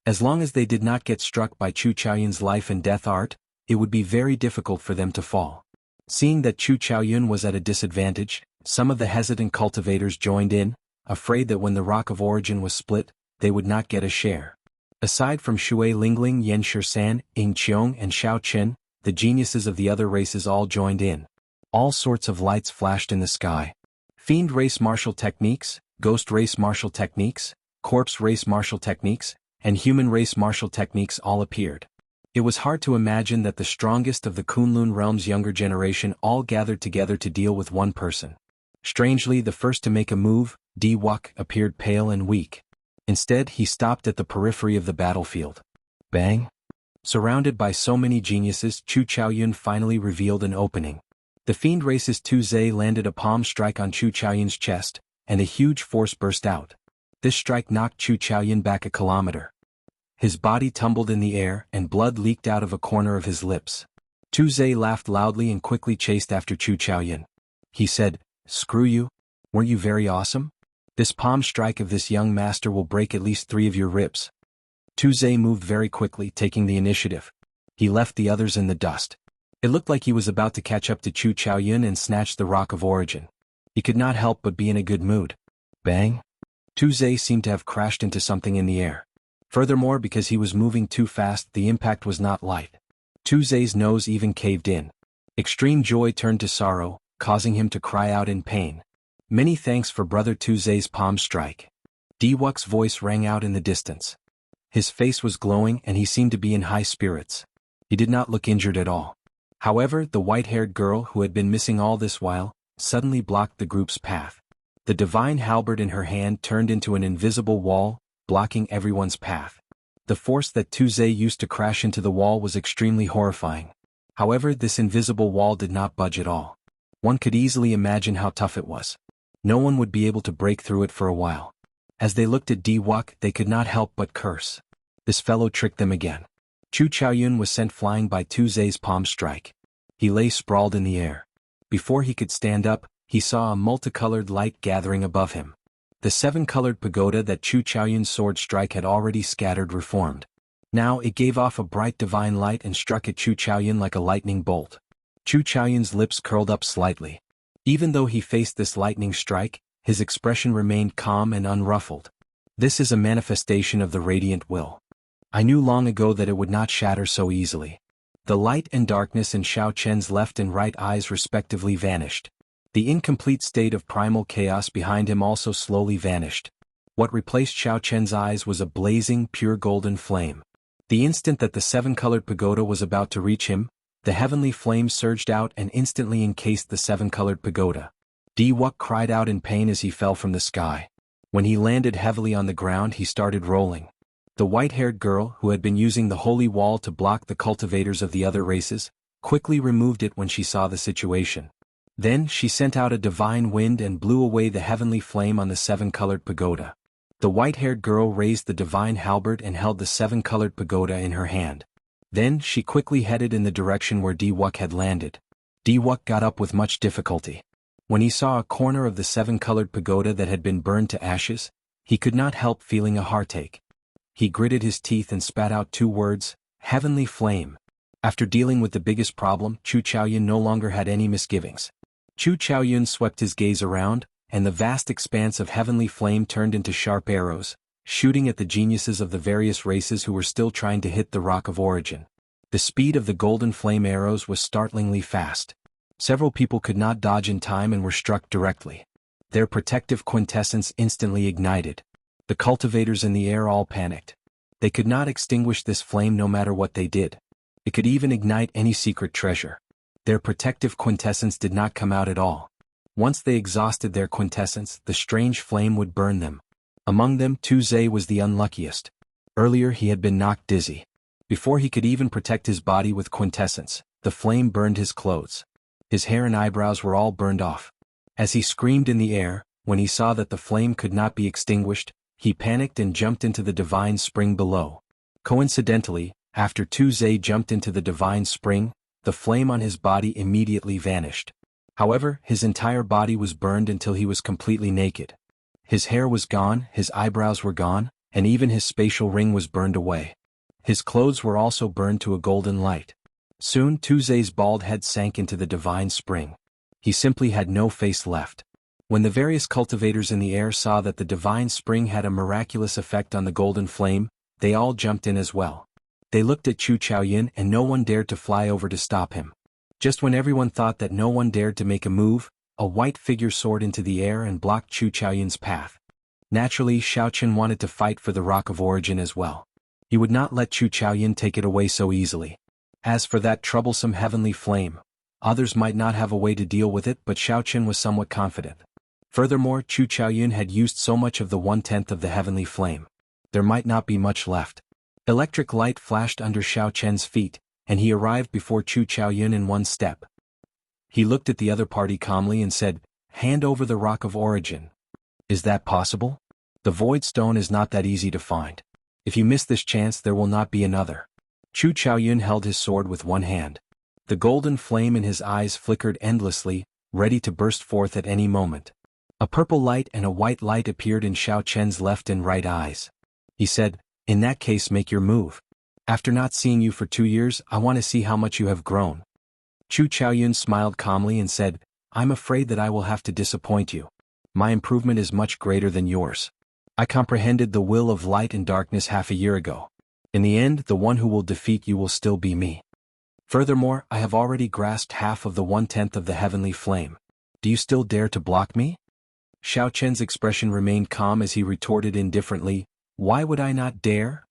As long as they did not get struck by Chu Chaoyun's life and death art, it would be very difficult for them to fall." Seeing that Chu Chaoyun was at a disadvantage, some of the hesitant cultivators joined in, afraid that when the Rock of Origin was split, they would not get a share. Aside from Shui Lingling, Yen Shisan, Ying Qiong and Xiao Chen, the geniuses of the other races all joined in. All sorts of lights flashed in the sky. Fiend race martial techniques, ghost race martial techniques, corpse race martial techniques, and human race martial techniques all appeared. It was hard to imagine that the strongest of the Kunlun realm's younger generation all gathered together to deal with one person. Strangely, the first to make a move, Wuxia, appeared pale and weak. Instead, he stopped at the periphery of the battlefield. Bang! Surrounded by so many geniuses, Chu Chaoyun finally revealed an opening. The Fiend Race's Tu Zhe landed a palm strike on Chu Chaoyun's chest, and a huge force burst out. This strike knocked Chu Chaoyun back a kilometer. His body tumbled in the air and blood leaked out of a corner of his lips. Tu Zhe laughed loudly and quickly chased after Chu Chaoyun. He said, "Screw you. Weren't you very awesome? This palm strike of this young master will break at least 3 of your ribs." Tu Zhe moved very quickly, taking the initiative. He left the others in the dust. It looked like he was about to catch up to Chu Chaoyun and snatch the Rock of Origin. He could not help but be in a good mood. Bang! Tu Zhe seemed to have crashed into something in the air. Furthermore, because he was moving too fast, the impact was not light. Tu Zhe's nose even caved in. Extreme joy turned to sorrow, causing him to cry out in pain. "Many thanks for brother Tu Zhe's palm strike." Wuxia's voice rang out in the distance. His face was glowing and he seemed to be in high spirits. He did not look injured at all. However, the white-haired girl who had been missing all this while, suddenly blocked the group's path. The divine halberd in her hand turned into an invisible wall, blocking everyone's path. The force that Tuzé used to crash into the wall was extremely horrifying. However, this invisible wall did not budge at all. One could easily imagine how tough it was. No one would be able to break through it for a while. As they looked at Di-Wuk, they could not help but curse. This fellow tricked them again. Chu Chaoyun was sent flying by Tuzé's palm strike. He lay sprawled in the air. Before he could stand up, he saw a multicolored light gathering above him. The seven-colored pagoda that Chu Chaoyun's sword strike had already scattered reformed. Now it gave off a bright divine light and struck at Chu Chaoyun like a lightning bolt. Chu Chaoyun's lips curled up slightly. Even though he faced this lightning strike, his expression remained calm and unruffled. This is a manifestation of the radiant will. I knew long ago that it would not shatter so easily. The light and darkness in Xiao Chen's left and right eyes respectively vanished. The incomplete state of primal chaos behind him also slowly vanished. What replaced Xiao Chen's eyes was a blazing, pure golden flame. The instant that the seven-colored pagoda was about to reach him, the heavenly flame surged out and instantly encased the seven-colored pagoda. Di-Wuk cried out in pain as he fell from the sky. When he landed heavily on the ground, he started rolling. The white-haired girl, who had been using the holy wall to block the cultivators of the other races, quickly removed it when she saw the situation. Then she sent out a divine wind and blew away the heavenly flame on the seven-colored pagoda. The white-haired girl raised the divine halberd and held the seven-colored pagoda in her hand. Then she quickly headed in the direction where Di-Wuk had landed. Di-Wuk got up with much difficulty. When he saw a corner of the seven-colored pagoda that had been burned to ashes, he could not help feeling a heartache. He gritted his teeth and spat out two words, "Heavenly Flame." After dealing with the biggest problem, Chu Chaoyun no longer had any misgivings. Chu Chaoyun swept his gaze around, and the vast expanse of heavenly flame turned into sharp arrows, shooting at the geniuses of the various races who were still trying to hit the Rock of Origin. The speed of the golden flame arrows was startlingly fast. Several people could not dodge in time and were struck directly. Their protective quintessence instantly ignited. The cultivators in the air all panicked. They could not extinguish this flame no matter what they did. It could even ignite any secret treasure. Their protective quintessence did not come out at all. Once they exhausted their quintessence, the strange flame would burn them. Among them, Tuzé was the unluckiest. Earlier he had been knocked dizzy. Before he could even protect his body with quintessence, the flame burned his clothes. His hair and eyebrows were all burned off. As he screamed in the air, when he saw that the flame could not be extinguished, he panicked and jumped into the divine spring below. Coincidentally, after Tuzé jumped into the divine spring, the flame on his body immediately vanished. However, his entire body was burned until he was completely naked. His hair was gone, his eyebrows were gone, and even his spatial ring was burned away. His clothes were also burned to a golden light. Soon Tuzé's bald head sank into the divine spring. He simply had no face left. When the various cultivators in the air saw that the divine spring had a miraculous effect on the golden flame, they all jumped in as well. They looked at Chu Chaoyun and no one dared to fly over to stop him. Just when everyone thought that no one dared to make a move, a white figure soared into the air and blocked Chu Chaoyun's path. Naturally, Xiao Chen wanted to fight for the Rock of Origin as well. He would not let Chu Chaoyun take it away so easily. As for that troublesome heavenly flame, others might not have a way to deal with it, but Xiao Chen was somewhat confident. Furthermore, Chu Chaoyun had used so much of the 1/10 of the heavenly flame. There might not be much left. Electric light flashed under Xiao Chen's feet, and he arrived before Chu Chaoyun in one step. He looked at the other party calmly and said, "Hand over the Rock of Origin." "Is that possible? The Void Stone is not that easy to find. If you miss this chance, there will not be another." Chu Chaoyun held his sword with one hand. The golden flame in his eyes flickered endlessly, ready to burst forth at any moment. A purple light and a white light appeared in Xiao Chen's left and right eyes. He said, "In that case, make your move. After not seeing you for 2 years, I want to see how much you have grown." Chu Chaoyun smiled calmly and said, "I'm afraid that I will have to disappoint you. My improvement is much greater than yours. I comprehended the will of light and darkness half a year ago. In the end, the one who will defeat you will still be me. Furthermore, I have already grasped half of the 1/10 of the heavenly flame. Do you still dare to block me?" Xiao Chen's expression remained calm as he retorted indifferently, "Why would I not dare?"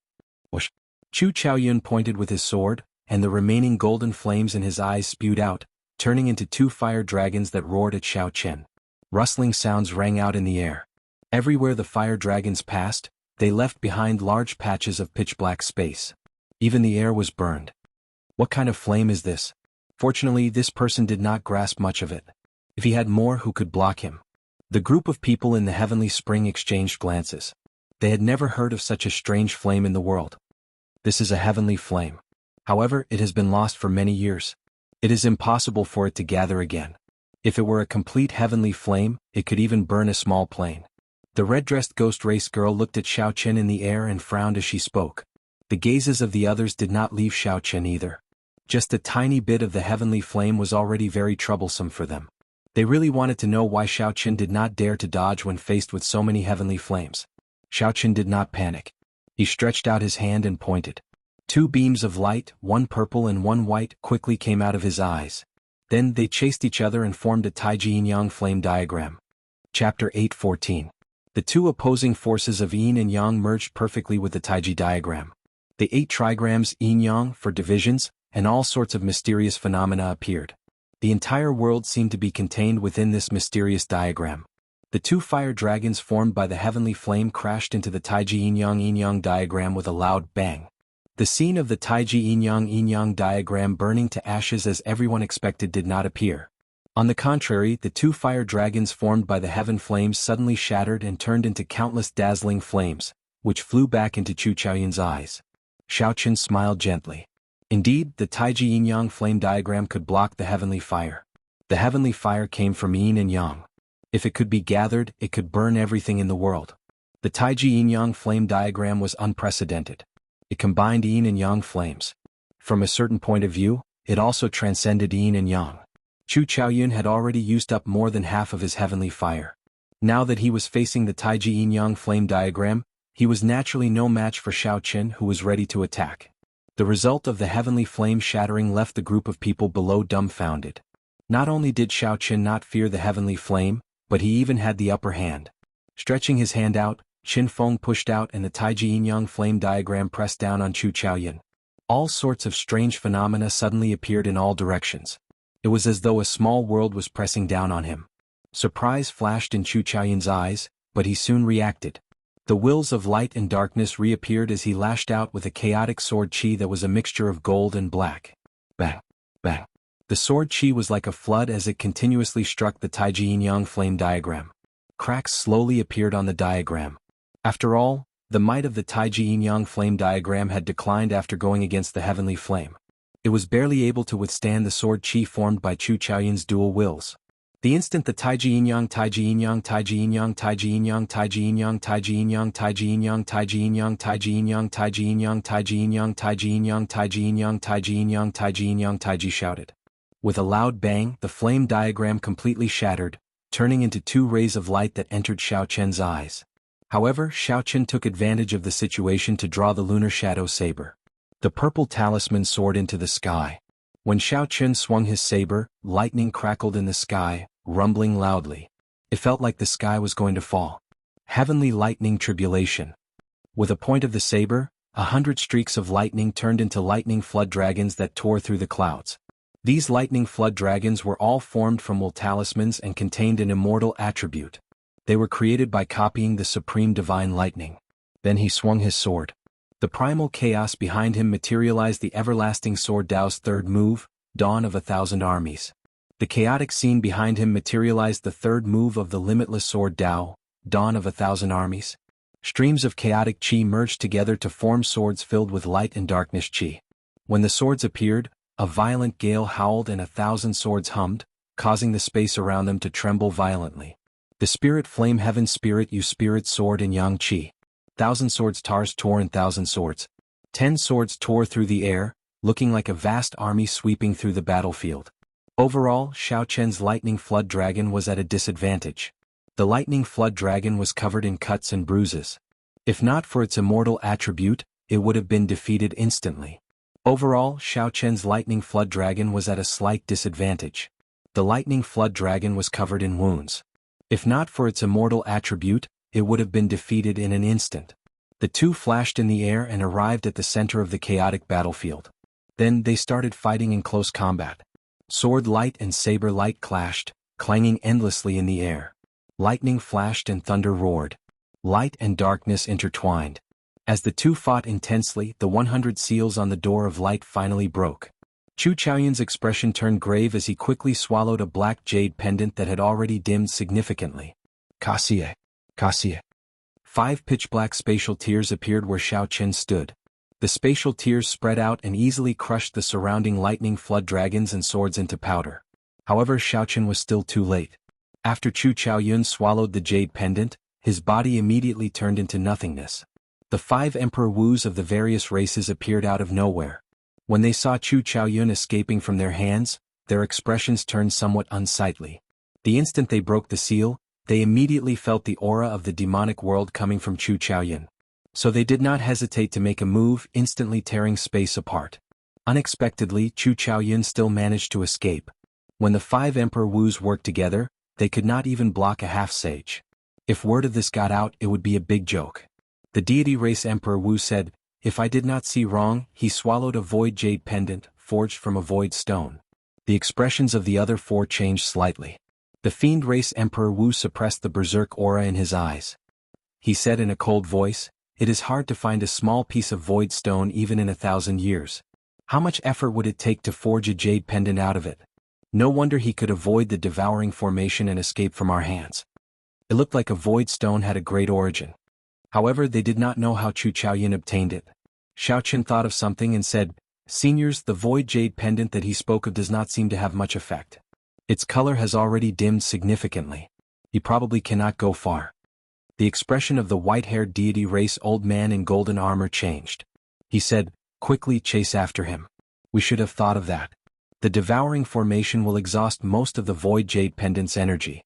Chu Chaoyun pointed with his sword, and the remaining golden flames in his eyes spewed out, turning into 2 fire dragons that roared at Xiao Chen. Rustling sounds rang out in the air. Everywhere the fire dragons passed, they left behind large patches of pitch-black space. Even the air was burned. What kind of flame is this? Fortunately, this person did not grasp much of it. If he had more, who could block him? The group of people in the heavenly spring exchanged glances. They had never heard of such a strange flame in the world. This is a heavenly flame. However, it has been lost for many years. It is impossible for it to gather again. If it were a complete heavenly flame, it could even burn a small plane. The red-dressed ghost race girl looked at Xiao Chen in the air and frowned as she spoke. The gazes of the others did not leave Xiao Chen either. Just a tiny bit of the heavenly flame was already very troublesome for them. They really wanted to know why Xiao Chen did not dare to dodge when faced with so many heavenly flames. Xiao Chen did not panic. He stretched out his hand and pointed. 2 beams of light, one purple and one white, quickly came out of his eyes. Then they chased each other and formed a Taiji Yin-Yang flame diagram. Chapter 8:14. The 2 opposing forces of Yin and Yang merged perfectly with the Taiji diagram. The 8 trigrams Yin-Yang for divisions, and all sorts of mysterious phenomena appeared. The entire world seemed to be contained within this mysterious diagram. The 2 fire dragons formed by the heavenly flame crashed into the Taiji Yin-Yang diagram with a loud bang. The scene of the Taiji Yin-Yang diagram burning to ashes as everyone expected did not appear. On the contrary, the 2 fire dragons formed by the heaven flames suddenly shattered and turned into countless dazzling flames, which flew back into Chu Chaoyun's eyes. Xiao Chen smiled gently. Indeed, the Taiji Yin-Yang flame diagram could block the heavenly fire. The heavenly fire came from Yin and Yang. If it could be gathered, it could burn everything in the world. The Taiji Yin-Yang flame diagram was unprecedented. It combined Yin and Yang flames. From a certain point of view, it also transcended Yin and Yang. Chu Chaoyun had already used up more than half of his heavenly fire. Now that he was facing the Taiji Yin-Yang flame diagram, he was naturally no match for Xiao Chen, who was ready to attack. The result of the heavenly flame shattering left the group of people below dumbfounded. Not only did Xiao Chen not fear the heavenly flame, but he even had the upper hand. Stretching his hand out, Qin Feng pushed out and the Taiji Yin-Yang flame diagram pressed down on Chu Chaoyun. All sorts of strange phenomena suddenly appeared in all directions. It was as though a small world was pressing down on him. Surprise flashed in Chu Chaoyun's eyes, but he soon reacted. The wills of light and darkness reappeared as he lashed out with a chaotic sword chi that was a mixture of gold and black. Bang! Bang! The sword chi was like a flood as it continuously struck the Taiji Yin-Yang flame diagram. Cracks slowly appeared on the diagram. After all, the might of the Taiji Yin-Yang flame diagram had declined after going against the heavenly flame. It was barely able to withstand the sword chi formed by Chu Chaoyun's dual wills. The instant the Taiji Yin-Yang Taiji Yin-Yang Taiji Yin-Yang Taiji Yin-Yang Taiji Yin-Yang Taiji Yin-Yang Taiji Yin-Yang Taiji Yin-Yang Taiji Yin-Yang Taiji Yin-Yang Taiji Yin-Yang Taiji Yin-Yang Taiji Yin-Yang Taiji Yin-Yang Taiji Yin-Yang Taiji shouted. With a loud bang, the flame diagram completely shattered, turning into 2 rays of light that entered Xiao Chen's eyes. However, Xiao Chen took advantage of the situation to draw the lunar shadow saber. The purple talisman soared into the sky. When Xiao Chen swung his saber, lightning crackled in the sky, rumbling loudly. It felt like the sky was going to fall. Heavenly lightning tribulation. With a point of the saber, 100 streaks of lightning turned into lightning flood dragons that tore through the clouds. These lightning flood dragons were all formed from wool talismans and contained an immortal attribute. They were created by copying the supreme divine lightning. Then he swung his sword. The primal chaos behind him materialized the everlasting sword Dao's 3rd move, Dawn of 1,000 Armies. The chaotic scene behind him materialized the 3rd move of the limitless sword Dao, Dawn of 1,000 Armies. Streams of chaotic chi merged together to form swords filled with light and darkness chi. When the swords appeared, a violent gale howled and 1,000 swords hummed, causing the space around them to tremble violently. The spirit flame heaven spirit you spirit sword and yang chi. 1,000 swords tars tore and 1,000 swords. 10 swords tore through the air, looking like a vast army sweeping through the battlefield. Overall, Xiao Chen's lightning flood dragon was at a disadvantage. The lightning flood dragon was covered in cuts and bruises. If not for its immortal attribute, it would have been defeated instantly. Overall, Xiao Chen's lightning flood dragon was at a slight disadvantage. The lightning flood dragon was covered in wounds. If not for its immortal attribute, it would have been defeated in an instant. The 2 flashed in the air and arrived at the center of the chaotic battlefield. Then they started fighting in close combat. Sword light and saber light clashed, clanging endlessly in the air. Lightning flashed and thunder roared. Light and darkness intertwined. As the two fought intensely, the 100 seals on the door of light finally broke. Chu Chaoyun's expression turned grave as he quickly swallowed a black jade pendant that had already dimmed significantly. Kasie. Kasie. 5 pitch-black spatial tears appeared where Xiao Chen stood. The spatial tears spread out and easily crushed the surrounding lightning flood dragons and swords into powder. However, Xiao Chen was still too late. After Chu Chaoyun swallowed the jade pendant, his body immediately turned into nothingness. The 5 Emperor Wus of the various races appeared out of nowhere. When they saw Chu Chaoyun escaping from their hands, their expressions turned somewhat unsightly. The instant they broke the seal, they immediately felt the aura of the demonic world coming from Chu Chaoyun. So they did not hesitate to make a move, instantly tearing space apart. Unexpectedly, Chu Chaoyun still managed to escape. When the 5 Emperor Wus worked together, they could not even block a half-sage. If word of this got out, it would be a big joke. The deity race Emperor Wu said, "If I did not see wrong," he swallowed a void jade pendant, forged from a void stone. The expressions of the other 4 changed slightly. The fiend race Emperor Wu suppressed the berserk aura in his eyes. He said in a cold voice, "It is hard to find a small piece of void stone even in 1,000 years. How much effort would it take to forge a jade pendant out of it? No wonder he could avoid the devouring formation and escape from our hands." It looked like a void stone had a great origin. However, they did not know how Chu Chaoyun obtained it. Xiao Chen thought of something and said, "Seniors, the void jade pendant that he spoke of does not seem to have much effect. Its color has already dimmed significantly. He probably cannot go far." The expression of the white-haired deity race old man in golden armor changed. He said, "Quickly chase after him. We should have thought of that. The devouring formation will exhaust most of the void jade pendant's energy."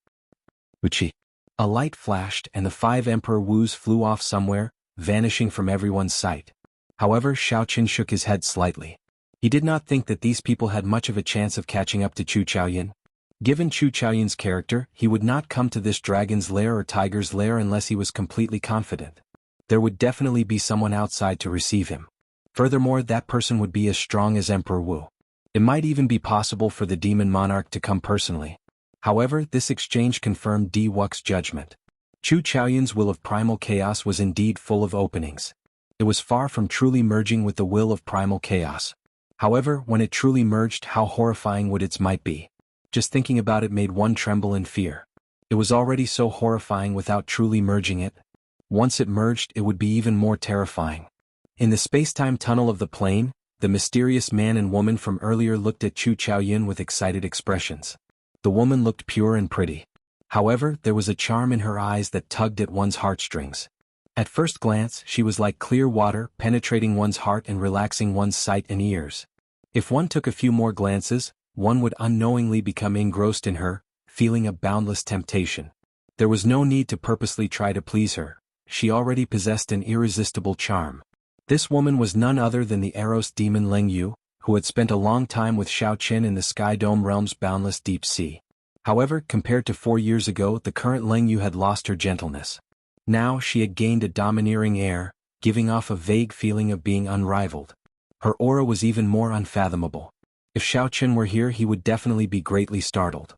Uchi. A light flashed and the 5 Emperor Wus flew off somewhere, vanishing from everyone's sight. However, Xiao Chen shook his head slightly. He did not think that these people had much of a chance of catching up to Chu Chaoyun. Given Chu Chaoyun's character, he would not come to this dragon's lair or tiger's lair unless he was completely confident. There would definitely be someone outside to receive him. Furthermore, that person would be as strong as Emperor Wu. It might even be possible for the demon monarch to come personally. However, this exchange confirmed Di Wux's judgment. Chu Chaoyun's will of primal chaos was indeed full of openings. It was far from truly merging with the will of primal chaos. However, when it truly merged, how horrifying would its might be? Just thinking about it made one tremble in fear. It was already so horrifying without truly merging it. Once it merged, it would be even more terrifying. In the space-time tunnel of the plane, the mysterious man and woman from earlier looked at Chu Chaoyun with excited expressions. The woman looked pure and pretty. However, there was a charm in her eyes that tugged at one's heartstrings. At first glance, she was like clear water, penetrating one's heart and relaxing one's sight and ears. If one took a few more glances, one would unknowingly become engrossed in her, feeling a boundless temptation. There was no need to purposely try to please her. She already possessed an irresistible charm. This woman was none other than the Eros demon Leng Yu, who had spent a long time with Xiao Chen in the Sky Dome realm's boundless deep sea. However, compared to 4 years ago, the current Leng Yu had lost her gentleness. Now she had gained a domineering air, giving off a vague feeling of being unrivaled. Her aura was even more unfathomable. If Xiao Chen were here, he would definitely be greatly startled.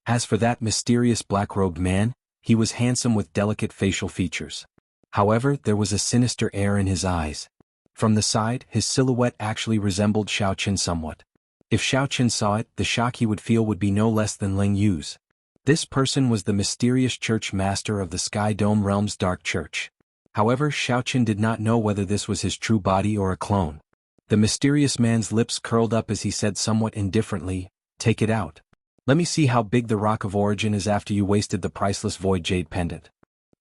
As for that mysterious black-robed man, he was handsome with delicate facial features. However, there was a sinister air in his eyes. From the side, his silhouette actually resembled Xiao Chen somewhat. If Xiao Chen saw it, the shock he would feel would be no less than Leng Yu's. This person was the mysterious church master of the Sky Dome realm's dark church. However, Xiao Chen did not know whether this was his true body or a clone. The mysterious man's lips curled up as he said somewhat indifferently, "Take it out. Let me see how big the rock of origin is after you wasted the priceless void jade pendant.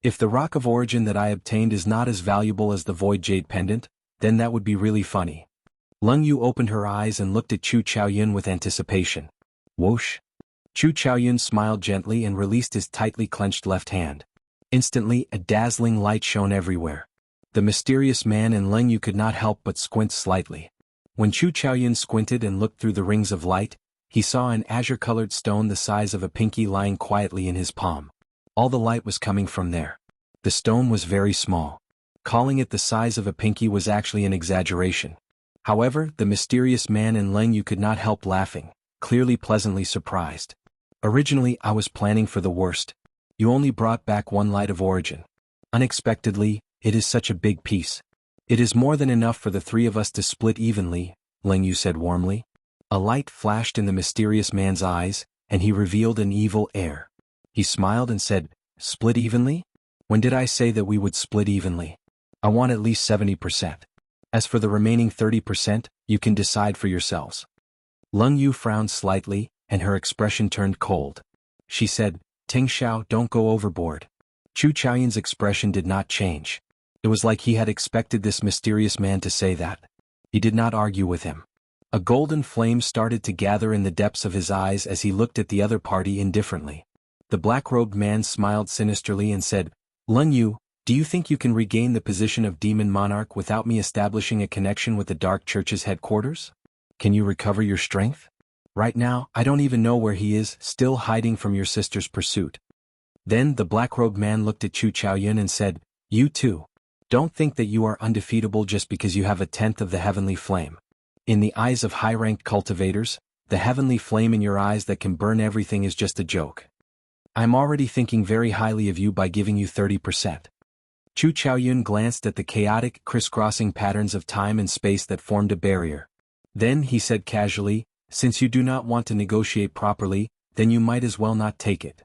If the rock of origin that I obtained is not as valuable as the void jade pendant, then that would be really funny." Leng Yu opened her eyes and looked at Chu Chaoyun with anticipation. Whoosh! Chu Chaoyun smiled gently and released his tightly clenched left hand. Instantly, a dazzling light shone everywhere. The mysterious man and Leng Yu could not help but squint slightly. When Chu Chaoyun squinted and looked through the rings of light, he saw an azure-colored stone the size of a pinky lying quietly in his palm. All the light was coming from there. The stone was very small. Calling it the size of a pinky was actually an exaggeration. However, the mysterious man and Leng Yu could not help laughing, clearly pleasantly surprised. Originally I was planning for the worst. You only brought back one light of origin. Unexpectedly, it is such a big piece. It is more than enough for the three of us to split evenly, Leng Yu said warmly. A light flashed in the mysterious man's eyes, and he revealed an evil air. He smiled and said, "Split evenly? When did I say that we would split evenly? I want at least 70%. As for the remaining 30%, you can decide for yourselves." Leng Yu frowned slightly, and her expression turned cold. She said, "Ting Xiao, don't go overboard." Chu Chaoyun's expression did not change. It was like he had expected this mysterious man to say that. He did not argue with him. A golden flame started to gather in the depths of his eyes as he looked at the other party indifferently. The black-robed man smiled sinisterly and said, "Leng Yu, do you think you can regain the position of demon monarch without me establishing a connection with the Dark Church's headquarters? Can you recover your strength? Right now, I don't even know where he is, still hiding from your sister's pursuit." Then the black-robed man looked at Chu Chaoyun and said, "You too. Don't think that you are undefeatable just because you have a tenth of the heavenly flame. In the eyes of high-ranked cultivators, the heavenly flame in your eyes that can burn everything is just a joke. I'm already thinking very highly of you by giving you 30%. Chu Chaoyun glanced at the chaotic, crisscrossing patterns of time and space that formed a barrier. Then he said casually, "Since you do not want to negotiate properly, then you might as well not take it."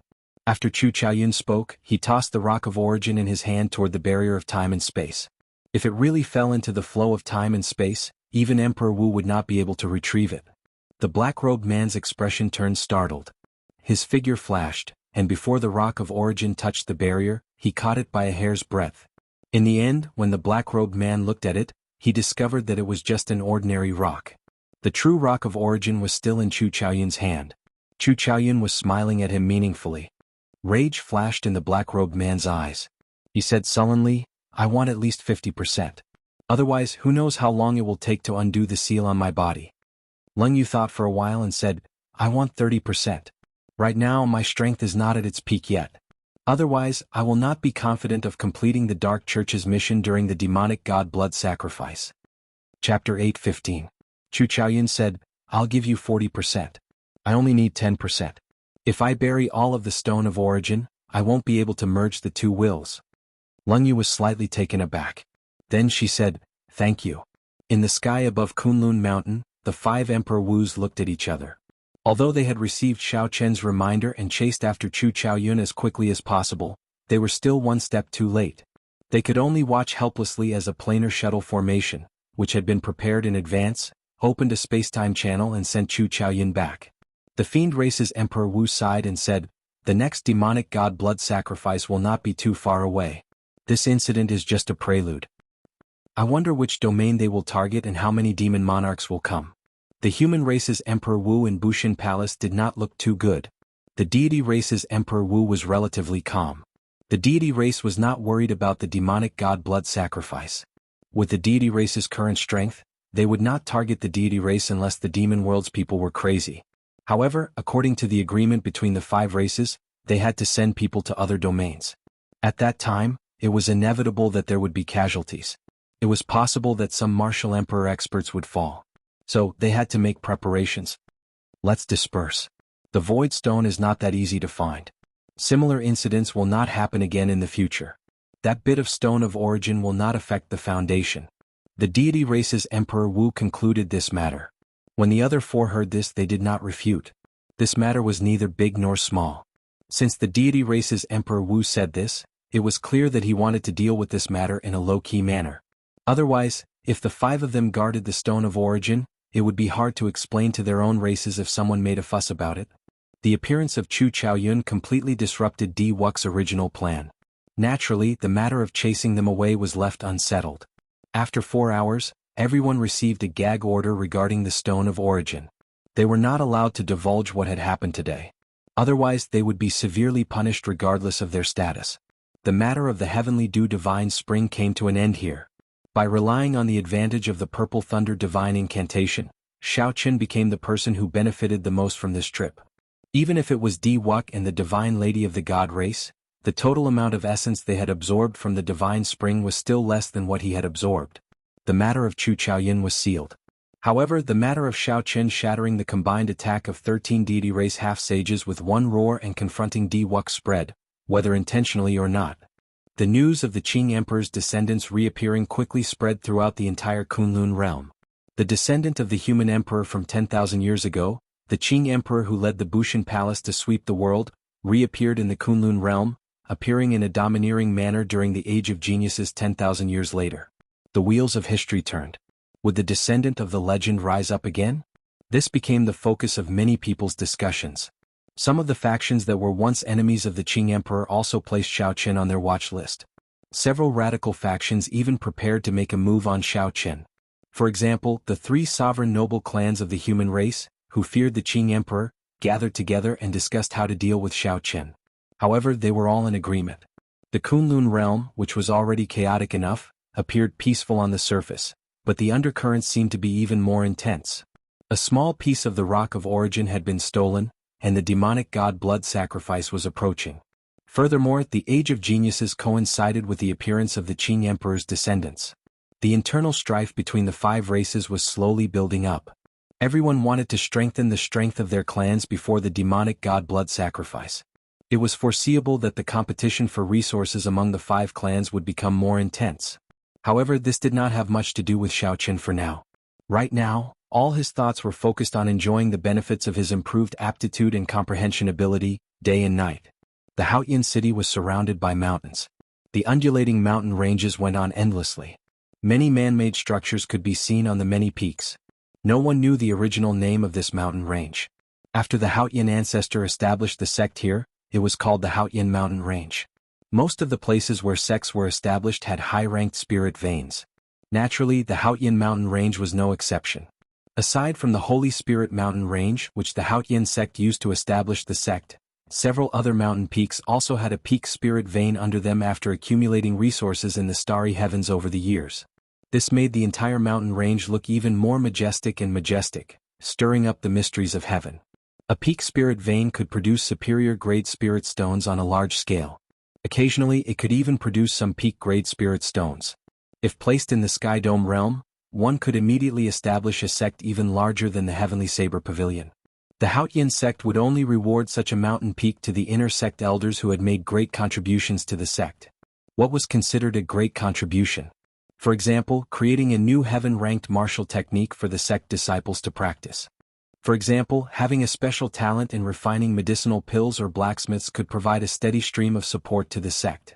After Chu Chaoyun spoke, he tossed the rock of origin in his hand toward the barrier of time and space. If it really fell into the flow of time and space, even Emperor Wu would not be able to retrieve it. The black-robed man's expression turned startled. His figure flashed, and before the rock of origin touched the barrier, he caught it by a hair's breadth. In the end, when the black-robed man looked at it, he discovered that it was just an ordinary rock. The true rock of origin was still in Chu Chaoyun's hand. Chu Chaoyun was smiling at him meaningfully. Rage flashed in the black-robed man's eyes. He said sullenly, "I want at least 50%. Otherwise, who knows how long it will take to undo the seal on my body." Leng Yu thought for a while and said, "I want 30%. Right now my strength is not at its peak yet. Otherwise, I will not be confident of completing the Dark Church's mission during the demonic god blood sacrifice." Chapter 8:15. Chu Chaoyun said, "I'll give you 40%. I only need 10%. If I bury all of the stone of origin, I won't be able to merge the two wills." Leng Yu was slightly taken aback. Then she said, "Thank you." In the sky above Kunlun Mountain, the five Emperor Wus looked at each other. Although they had received Xiao Chen's reminder and chased after Chu Chaoyun as quickly as possible, they were still one step too late. They could only watch helplessly as a planar shuttle formation, which had been prepared in advance, opened a space-time channel and sent Chu Chaoyun back. The Fiend Race's Emperor Wu sighed and said, "The next demonic god blood sacrifice will not be too far away. This incident is just a prelude. I wonder which domain they will target and how many demon monarchs will come." The human race's Emperor Wu in Bushin Palace did not look too good. The deity race's Emperor Wu was relatively calm. The deity race was not worried about the demonic god blood sacrifice. With the deity race's current strength, they would not target the deity race unless the demon world's people were crazy. However, according to the agreement between the five races, they had to send people to other domains. At that time, it was inevitable that there would be casualties. It was possible that some martial emperor experts would fall. So, they had to make preparations. Let's disperse. The Void Stone is not that easy to find. Similar incidents will not happen again in the future. That bit of stone of origin will not affect the Foundation. The deity race's Emperor Wu concluded this matter. When the other four heard this, they did not refute. This matter was neither big nor small. Since the deity race's Emperor Wu said this, it was clear that he wanted to deal with this matter in a low-key manner. Otherwise, if the five of them guarded the Stone of Origin, it would be hard to explain to their own races if someone made a fuss about it. The appearance of Chu Chaoyun completely disrupted Di Wux's original plan. Naturally, the matter of chasing them away was left unsettled. After 4 hours, everyone received a gag order regarding the Stone of Origin. They were not allowed to divulge what had happened today. Otherwise, they would be severely punished regardless of their status. The matter of the Heavenly Dew Divine Spring came to an end here. By relying on the advantage of the Purple Thunder Divine Incantation, Xiao Chen became the person who benefited the most from this trip. Even if it was Di Wuk and the Divine Lady of the God race, the total amount of essence they had absorbed from the Divine Spring was still less than what he had absorbed. The matter of Chu Chaoyun was sealed. However, the matter of Xiao Qin shattering the combined attack of 13 deity race half-sages with one roar and confronting Di Wuk spread, whether intentionally or not. The news of the Qing Emperor's descendants reappearing quickly spread throughout the entire Kunlun realm. The descendant of the human emperor from 10,000 years ago, the Qing Emperor who led the Bushan Palace to sweep the world, reappeared in the Kunlun realm, appearing in a domineering manner during the Age of Geniuses 10,000 years later. The wheels of history turned. Would the descendant of the legend rise up again? This became the focus of many people's discussions. Some of the factions that were once enemies of the Qing Emperor also placed Xiao Qin on their watch list. Several radical factions even prepared to make a move on Xiao Qin. For example, the three sovereign noble clans of the human race, who feared the Qing Emperor, gathered together and discussed how to deal with Xiao Qin. However, they were all in agreement. The Kunlun realm, which was already chaotic enough, appeared peaceful on the surface, but the undercurrents seemed to be even more intense. A small piece of the Rock of Origin had been stolen, and the demonic god blood sacrifice was approaching. Furthermore, the Age of Geniuses coincided with the appearance of the Qing Emperor's descendants. The internal strife between the five races was slowly building up. Everyone wanted to strengthen the strength of their clans before the demonic god blood sacrifice. It was foreseeable that the competition for resources among the five clans would become more intense. However, this did not have much to do with Xiao Qin for now. Right now, all his thoughts were focused on enjoying the benefits of his improved aptitude and comprehension ability, day and night. The Haotian city was surrounded by mountains. The undulating mountain ranges went on endlessly. Many man-made structures could be seen on the many peaks. No one knew the original name of this mountain range. After the Haotian ancestor established the sect here, it was called the Haotian Mountain Range. Most of the places where sects were established had high-ranked spirit veins. Naturally, the Haotian Mountain Range was no exception. Aside from the Holy Spirit Mountain Range, which the Haotian sect used to establish the sect, several other mountain peaks also had a peak spirit vein under them after accumulating resources in the starry heavens over the years. This made the entire mountain range look even more majestic, stirring up the mysteries of heaven. A peak spirit vein could produce superior-grade spirit stones on a large scale. Occasionally, it could even produce some peak-grade spirit stones. If placed in the Sky Dome realm, one could immediately establish a sect even larger than the Heavenly Saber Pavilion. The Haotian sect would only reward such a mountain peak to the inner sect elders who had made great contributions to the sect. What was considered a great contribution? For example, creating a new heaven-ranked martial technique for the sect disciples to practice. For example, having a special talent in refining medicinal pills or blacksmiths could provide a steady stream of support to the sect.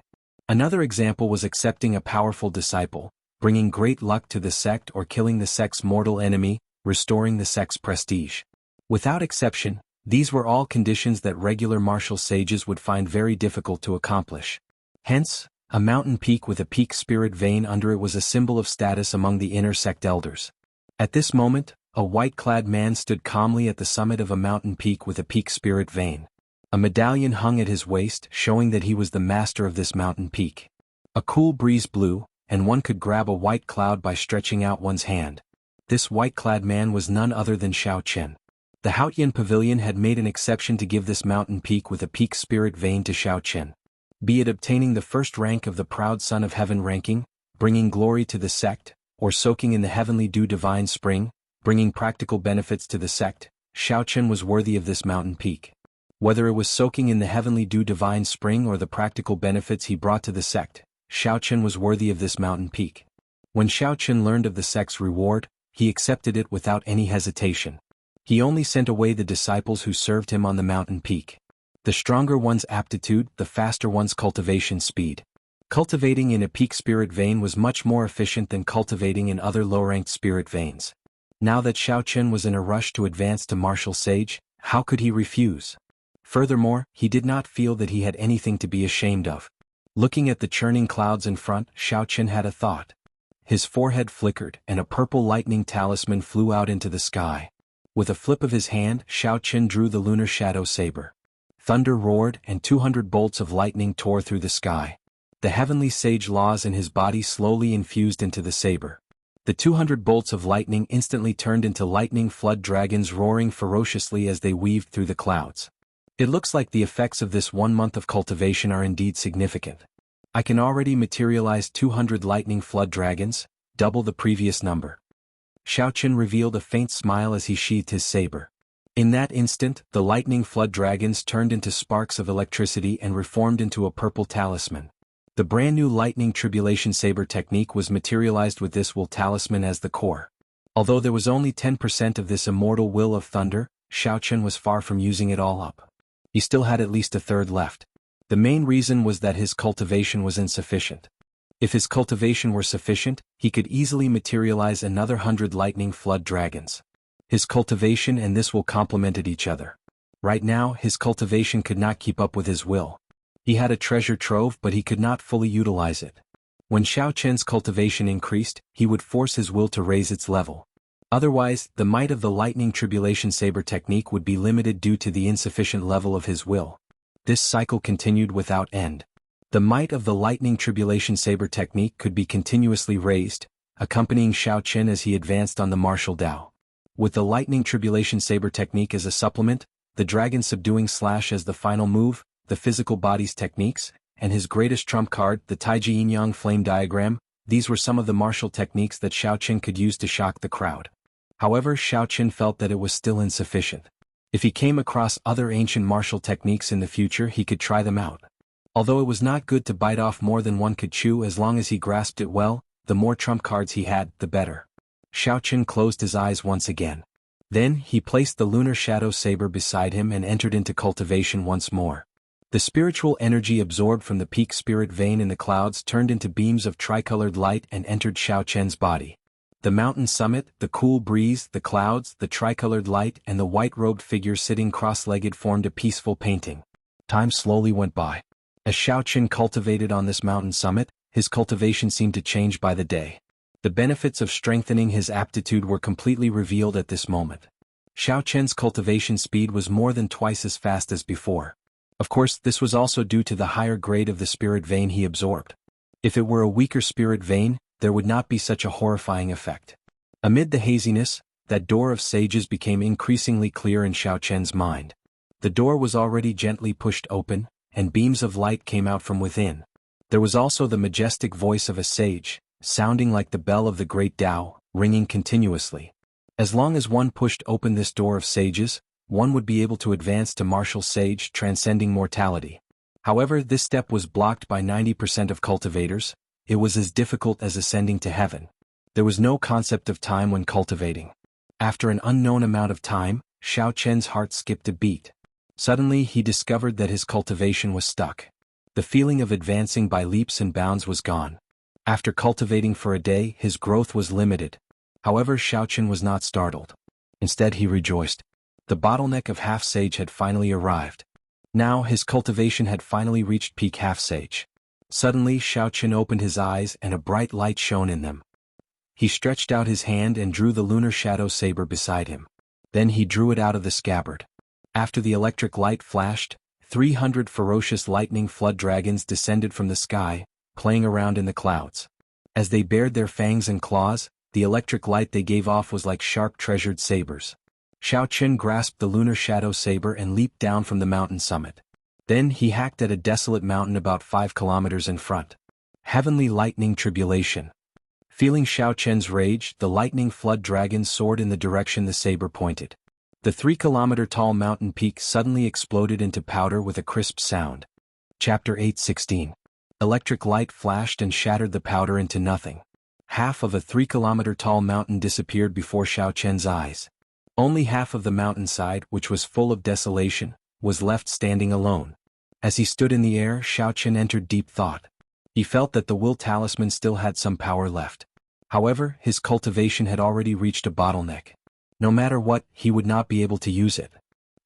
Another example was accepting a powerful disciple, bringing great luck to the sect, or killing the sect's mortal enemy, restoring the sect's prestige. Without exception, these were all conditions that regular martial sages would find very difficult to accomplish. Hence, a mountain peak with a peak spirit vein under it was a symbol of status among the inner sect elders. At this moment, a white-clad man stood calmly at the summit of a mountain peak with a peak spirit vein. A medallion hung at his waist, showing that he was the master of this mountain peak. A cool breeze blew, and one could grab a white cloud by stretching out one's hand. This white-clad man was none other than Xiao Qin. The Haotian Pavilion had made an exception to give this mountain peak with a peak spirit vein to Xiao Qin. Be it obtaining the first rank of the proud Son of Heaven ranking, bringing glory to the sect, or soaking in the heavenly dew divine spring, bringing practical benefits to the sect, Xiao Qin was worthy of this mountain peak. Whether it was soaking in the heavenly dew divine spring or the practical benefits he brought to the sect, Xiao Qin was worthy of this mountain peak. When Xiao Qin learned of the sect's reward, he accepted it without any hesitation. He only sent away the disciples who served him on the mountain peak. The stronger one's aptitude, the faster one's cultivation speed. Cultivating in a peak spirit vein was much more efficient than cultivating in other low-ranked spirit veins. Now that Xiao Qin was in a rush to advance to martial sage, how could he refuse? Furthermore, he did not feel that he had anything to be ashamed of. Looking at the churning clouds in front, Xiao Qin had a thought. His forehead flickered, and a purple lightning talisman flew out into the sky. With a flip of his hand, Xiao Qin drew the lunar shadow saber. Thunder roared, and 200 bolts of lightning tore through the sky. The heavenly sage laws in his body slowly infused into the saber. The 200 bolts of lightning instantly turned into lightning flood dragons roaring ferociously as they weaved through the clouds. It looks like the effects of this 1 month of cultivation are indeed significant. I can already materialize 200 lightning flood dragons, double the previous number. Xiao Chen revealed a faint smile as he sheathed his saber. In that instant, the lightning flood dragons turned into sparks of electricity and reformed into a purple talisman. The brand new lightning tribulation saber technique was materialized with this will talisman as the core. Although there was only 10% of this immortal will of thunder, Xiao Chen was far from using it all up. He still had at least a third left. The main reason was that his cultivation was insufficient. If his cultivation were sufficient, he could easily materialize another 100 lightning flood dragons. His cultivation and this will complemented each other. Right now, his cultivation could not keep up with his will. He had a treasure trove but he could not fully utilize it. When Xiao Chen's cultivation increased, he would force his will to raise its level. Otherwise, the might of the lightning tribulation saber technique would be limited due to the insufficient level of his will. This cycle continued without end. The might of the lightning tribulation saber technique could be continuously raised, accompanying Xiao Chen as he advanced on the martial Dao. With the lightning tribulation saber technique as a supplement, the dragon subduing slash as the final move, the physical body's techniques, and his greatest trump card, the Taiji Yin-Yang flame diagram, these were some of the martial techniques that Xiao Chen could use to shock the crowd. However, Xiao Chen felt that it was still insufficient. If he came across other ancient martial techniques in the future, he could try them out. Although it was not good to bite off more than one could chew, as long as he grasped it well, the more trump cards he had, the better. Xiao Chen closed his eyes once again. Then, he placed the lunar shadow saber beside him and entered into cultivation once more. The spiritual energy absorbed from the peak spirit vein in the clouds turned into beams of tricolored light and entered Xiao Chen's body. The mountain summit, the cool breeze, the clouds, the tricolored light, and the white-robed figure sitting cross-legged formed a peaceful painting. Time slowly went by. As Xiao Chen cultivated on this mountain summit, his cultivation seemed to change by the day. The benefits of strengthening his aptitude were completely revealed at this moment. Xiao Chen's cultivation speed was more than twice as fast as before. Of course, this was also due to the higher grade of the spirit vein he absorbed. If it were a weaker spirit vein, there would not be such a horrifying effect. Amid the haziness, that door of sages became increasingly clear in Xiao Chen's mind. The door was already gently pushed open, and beams of light came out from within. There was also the majestic voice of a sage, sounding like the bell of the great Tao, ringing continuously. As long as one pushed open this door of sages, one would be able to advance to martial sage, transcending mortality. However, this step was blocked by 90% of cultivators. It was as difficult as ascending to heaven. There was no concept of time when cultivating. After an unknown amount of time, Xiao Chen's heart skipped a beat. Suddenly he discovered that his cultivation was stuck. The feeling of advancing by leaps and bounds was gone. After cultivating for a day, his growth was limited. However, Xiao Chen was not startled. Instead, he rejoiced. The bottleneck of half-sage had finally arrived. Now his cultivation had finally reached peak half-sage. Suddenly Xiao Chen opened his eyes and a bright light shone in them. He stretched out his hand and drew the lunar shadow saber beside him. Then he drew it out of the scabbard. After the electric light flashed, 300 ferocious lightning flood dragons descended from the sky, playing around in the clouds. As they bared their fangs and claws, the electric light they gave off was like sharp treasured sabers. Xiao Chen grasped the lunar shadow saber and leaped down from the mountain summit. Then he hacked at a desolate mountain about 5 kilometers in front. Heavenly lightning tribulation. Feeling Xiao Chen's rage, the lightning flood dragons soared in the direction the saber pointed. The 3-kilometer-tall mountain peak suddenly exploded into powder with a crisp sound. Chapter 8:16. Electric light flashed and shattered the powder into nothing. Half of a 3-kilometer-tall mountain disappeared before Xiao Chen's eyes. Only half of the mountainside, which was full of desolation, was left standing alone. As he stood in the air, Xiao Chen entered deep thought. He felt that the will talisman still had some power left. However, his cultivation had already reached a bottleneck. No matter what, he would not be able to use it.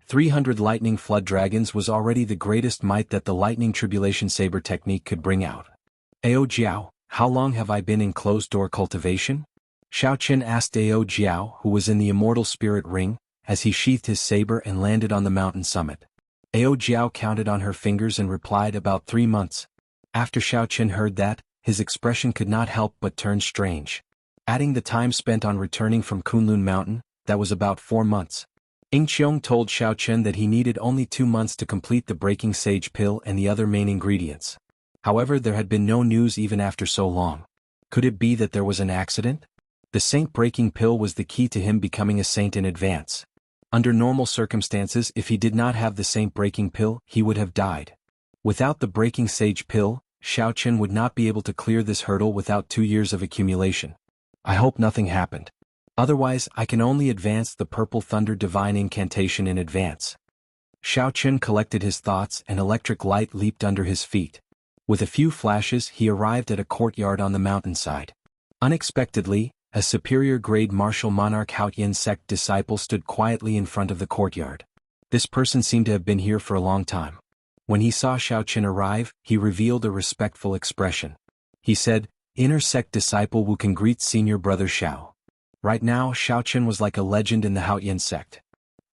300 lightning flood dragons was already the greatest might that the lightning tribulation saber technique could bring out. Ao Jiao, how long have I been in closed-door cultivation? Xiao Chen asked Ao Jiao, who was in the immortal spirit ring, as he sheathed his saber and landed on the mountain summit. Ao Jiao counted on her fingers and replied about 3 months. After Xiao Chen heard that, his expression could not help but turn strange. Adding the time spent on returning from Kunlun Mountain, that was about 4 months. Ying Qiong told Xiao Chen that he needed only 2 months to complete the breaking sage pill and the other main ingredients. However, there had been no news even after so long. Could it be that there was an accident? The saint-breaking pill was the key to him becoming a saint in advance. Under normal circumstances, if he did not have the saint-breaking pill, he would have died. Without the breaking sage pill, Xiaochen would not be able to clear this hurdle without 2 years of accumulation. I hope nothing happened. Otherwise, I can only advance the purple thunder divine incantation in advance. Xiaochen collected his thoughts and electric light leaped under his feet. With a few flashes he arrived at a courtyard on the mountainside. Unexpectedly, a superior-grade martial monarch Haotian sect disciple stood quietly in front of the courtyard. This person seemed to have been here for a long time. When he saw Xiaochen arrive, he revealed a respectful expression. He said, "Inner sect disciple Wu can greet senior brother Xiao." Right now, Xiaochen was like a legend in the Haotian sect.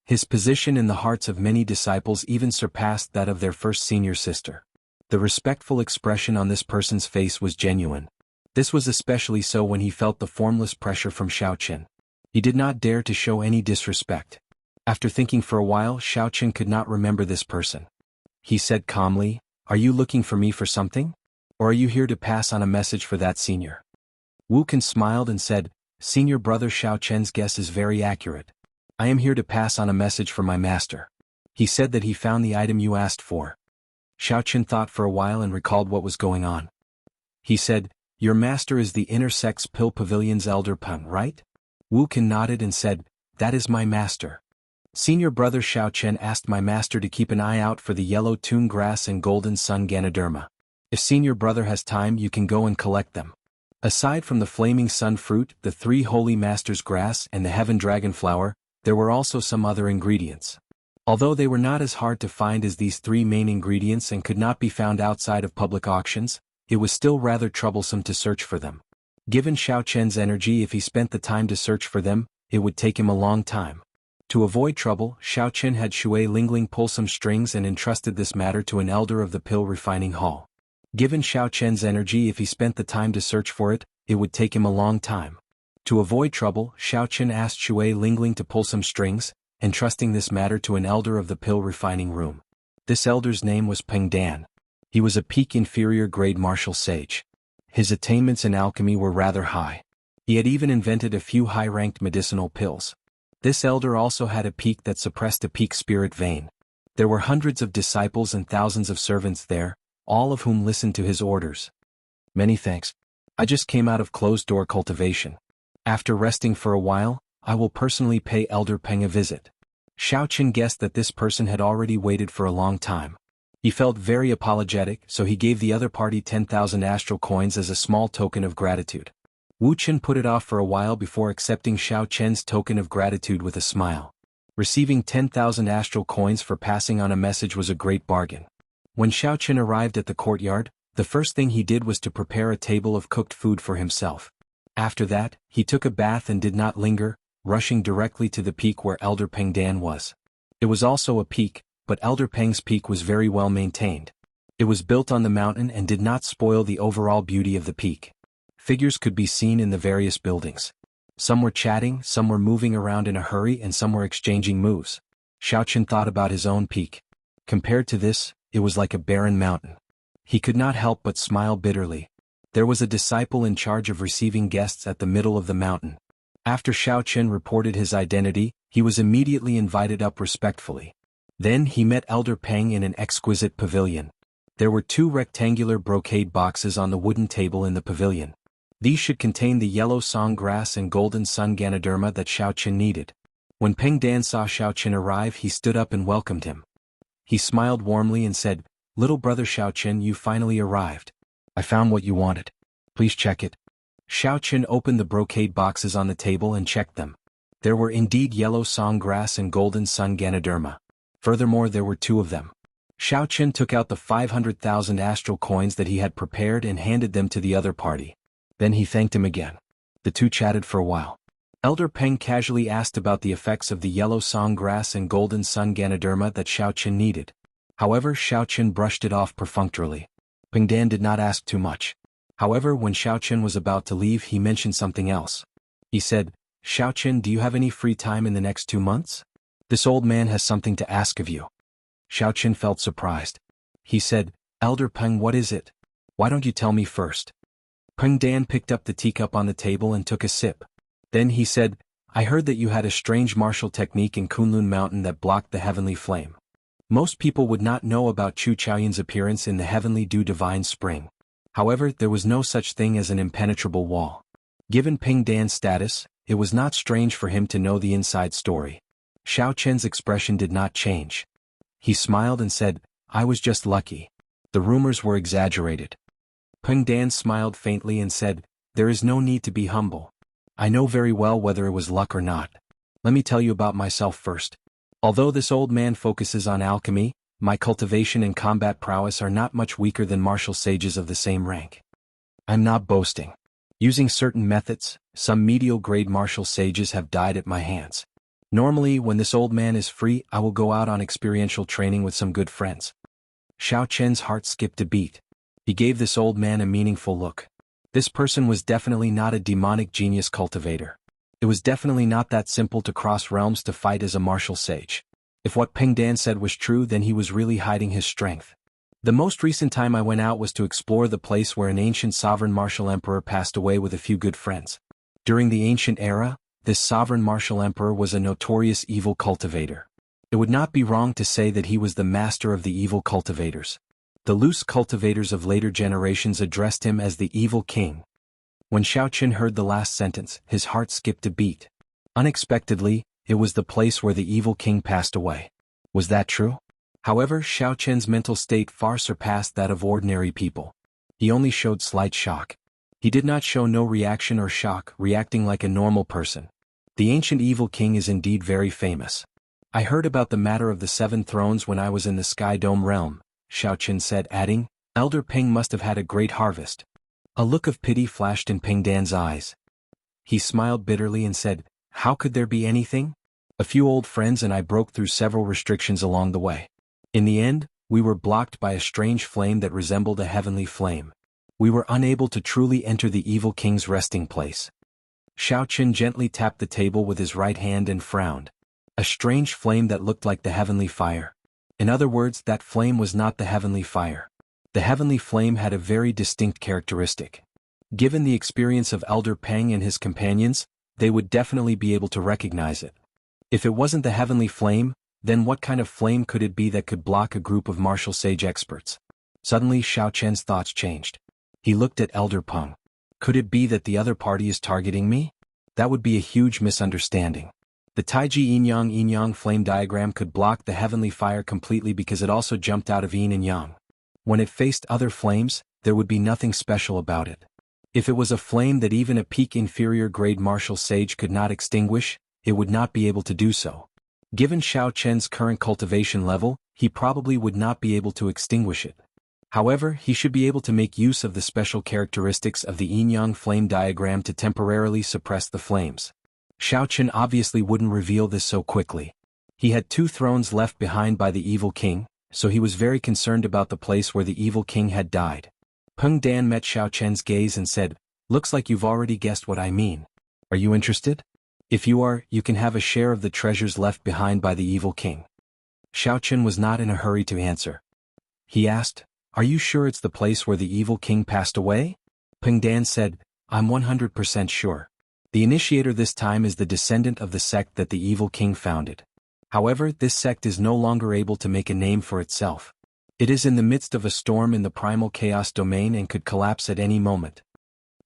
His position in the hearts of many disciples even surpassed that of their first senior sister. The respectful expression on this person's face was genuine. This was especially so when he felt the formless pressure from Xiaochen. He did not dare to show any disrespect. After thinking for a while, Xiaochen could not remember this person. He said calmly, "Are you looking for me for something? Or are you here to pass on a message for that senior?" Wu Can smiled and said, "Senior brother Xiaochen's guess is very accurate. I am here to pass on a message for my master. He said that he found the item you asked for." Xiaochen thought for a while and recalled what was going on. He said, "Your master is the Inner Sect's Pill Pavilion's elder Peng, right?" Wu Can nodded and said, "That is my master. Senior brother Xiaochen asked my master to keep an eye out for the yellow tune grass and golden sun Ganoderma. If senior brother has time, you can go and collect them." Aside from the flaming sun fruit, the 3 holy masters grass and the heaven dragon flower, there were also some other ingredients. Although they were not as hard to find as these 3 main ingredients and could not be found outside of public auctions, it was still rather troublesome to search for them. Given Xiaochen's energy, if he spent the time to search for them, it would take him a long time. To avoid trouble, Xiaochen had Shui Lingling pull some strings and entrusted this matter to an elder of the pill refining hall. Given Xiaochen's energy, if he spent the time to search for it, it would take him a long time. To avoid trouble, Xiaochen asked Shui Lingling to pull some strings, entrusting this matter to an elder of the pill refining room. This elder's name was Peng Dan. He was a peak inferior grade martial sage. His attainments in alchemy were rather high. He had even invented a few high-ranked medicinal pills. This elder also had a peak that suppressed a peak spirit vein. There were hundreds of disciples and thousands of servants there, all of whom listened to his orders. "Many thanks. I just came out of closed-door cultivation. After resting for a while, I will personally pay Elder Peng a visit." Xiaochen guessed that this person had already waited for a long time. He felt very apologetic, so he gave the other party 10,000 astral coins as a small token of gratitude. Wu Chen put it off for a while before accepting Xiaochen's token of gratitude with a smile. Receiving 10,000 astral coins for passing on a message was a great bargain. When Xiaochen arrived at the courtyard, the first thing he did was to prepare a table of cooked food for himself. After that, he took a bath and did not linger, rushing directly to the peak where Elder Peng Dan was. It was also a peak, but Elder Peng's peak was very well maintained. It was built on the mountain and did not spoil the overall beauty of the peak. Figures could be seen in the various buildings. Some were chatting, some were moving around in a hurry, and some were exchanging moves. Xiaochen thought about his own peak. Compared to this, it was like a barren mountain. He could not help but smile bitterly. There was a disciple in charge of receiving guests at the middle of the mountain. After Xiaochen reported his identity, he was immediately invited up respectfully. Then he met Elder Peng in an exquisite pavilion. There were 2 rectangular brocade boxes on the wooden table in the pavilion. These should contain the yellow song grass and golden sun Ganoderma that Xiaochen needed. When Peng Dan saw Xiaochen arrive, he stood up and welcomed him. He smiled warmly and said, "Little brother Xiaochen, you finally arrived. I found what you wanted. Please check it." Xiaochen opened the brocade boxes on the table and checked them. There were indeed yellow song grass and golden sun Ganoderma. Furthermore, there were 2 of them. Xiaochen took out the 500,000 astral coins that he had prepared and handed them to the other party. Then he thanked him again. The 2 chatted for a while. Elder Peng casually asked about the effects of the yellow song grass and golden sun Ganoderma that Xiaochen needed. However, Xiaochen brushed it off perfunctorily. Peng Dan did not ask too much. However, when Xiaochen was about to leave, he mentioned something else. He said, "Xiaochen, do you have any free time in the next 2 months? This old man has something to ask of you." Xiaochen felt surprised. He said, "Elder Peng, what is it? Why don't you tell me first?" Peng Dan picked up the teacup on the table and took a sip. Then he said, I heard that you had a strange martial technique in Kunlun Mountain that blocked the heavenly flame. Most people would not know about Chu Chaoyun's appearance in the heavenly dew divine spring. However, there was no such thing as an impenetrable wall. Given Ping Dan's status, it was not strange for him to know the inside story. Xiao Chen's expression did not change. He smiled and said, I was just lucky. The rumors were exaggerated. Ping Dan smiled faintly and said, there is no need to be humble. I know very well whether it was luck or not. Let me tell you about myself first. Although this old man focuses on alchemy, my cultivation and combat prowess are not much weaker than martial sages of the same rank. I'm not boasting. Using certain methods, some medial-grade martial sages have died at my hands. Normally, when this old man is free, I will go out on experiential training with some good friends. Xiao Chen's heart skipped a beat. He gave this old man a meaningful look. This person was definitely not a demonic genius cultivator. It was definitely not that simple to cross realms to fight as a martial sage. If what Ping Dan said was true, then he was really hiding his strength. The most recent time I went out was to explore the place where an ancient sovereign martial emperor passed away with a few good friends. During the ancient era, this sovereign martial emperor was a notorious evil cultivator. It would not be wrong to say that he was the master of the evil cultivators. The loose cultivators of later generations addressed him as the evil king. When Xiao Chen heard the last sentence, his heart skipped a beat. Unexpectedly, it was the place where the evil king passed away. Was that true? However, Xiao Chen's mental state far surpassed that of ordinary people. He only showed slight shock. He did not show no reaction or shock, reacting like a normal person. The ancient evil king is indeed very famous. I heard about the matter of the 7 thrones when I was in the Sky Dome realm, Xiao Chen said, adding, Elder Ping must have had a great harvest. A look of pity flashed in Ping Dan's eyes. He smiled bitterly and said, how could there be anything? A few old friends and I broke through several restrictions along the way. In the end, we were blocked by a strange flame that resembled a heavenly flame. We were unable to truly enter the evil king's resting place. Xiao Chen gently tapped the table with his right hand and frowned. A strange flame that looked like the heavenly fire. In other words, that flame was not the heavenly fire. The heavenly flame had a very distinct characteristic. Given the experience of Elder Peng and his companions, they would definitely be able to recognize it. If it wasn't the heavenly flame, then what kind of flame could it be that could block a group of martial sage experts? Suddenly Xiao Chen's thoughts changed. He looked at Elder Peng. Could it be that the other party is targeting me? That would be a huge misunderstanding. The Taiji Yin-Yang flame diagram could block the heavenly fire completely because it also jumped out of yin and yang. When it faced other flames, there would be nothing special about it. If it was a flame that even a peak inferior grade martial sage could not extinguish, it would not be able to do so. Given Xiao Chen's current cultivation level, he probably would not be able to extinguish it. However, he should be able to make use of the special characteristics of the yin-yang flame diagram to temporarily suppress the flames. Xiao Chen obviously wouldn't reveal this so quickly. He had 2 thrones left behind by the evil king, so he was very concerned about the place where the evil king had died. Peng Dan met Xiao Chen's gaze and said, looks like you've already guessed what I mean. Are you interested? If you are, you can have a share of the treasures left behind by the evil king. Xiao Chen was not in a hurry to answer. He asked, are you sure it's the place where the evil king passed away? Peng Dan said, I'm 100% sure. The initiator this time is the descendant of the sect that the evil king founded. However, this sect is no longer able to make a name for itself. It is in the midst of a storm in the primal chaos domain and could collapse at any moment.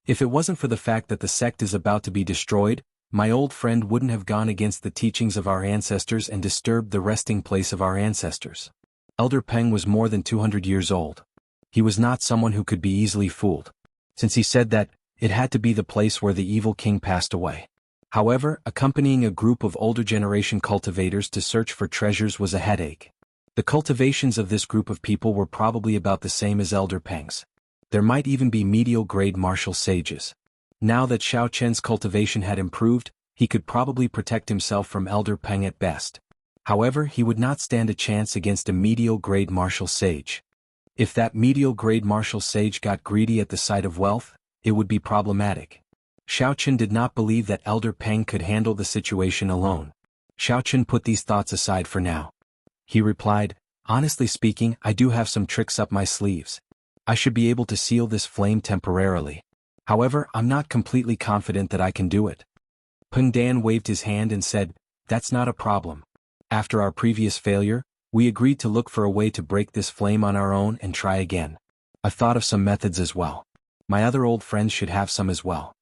If it wasn't for the fact that the sect is about to be destroyed, my old friend wouldn't have gone against the teachings of our ancestors and disturbed the resting place of our ancestors. Elder Peng was more than 200 years old. He was not someone who could be easily fooled. Since he said that, it had to be the place where the evil king passed away. However, accompanying a group of older generation cultivators to search for treasures was a headache. The cultivations of this group of people were probably about the same as Elder Peng's. There might even be medial grade martial sages. Now that Xiao Chen's cultivation had improved, he could probably protect himself from Elder Peng at best. However, he would not stand a chance against a medial grade martial sage. If that medial grade martial sage got greedy at the sight of wealth, it would be problematic. Xiao Chen did not believe that Elder Peng could handle the situation alone. Xiao Chen put these thoughts aside for now. He replied, honestly speaking, I do have some tricks up my sleeves. I should be able to seal this flame temporarily. However, I'm not completely confident that I can do it. Peng Dan waved his hand and said, "That's not a problem. After our previous failure, we agreed to look for a way to break this flame on our own and try again. I've thought of some methods as well. My other old friends should have some as well.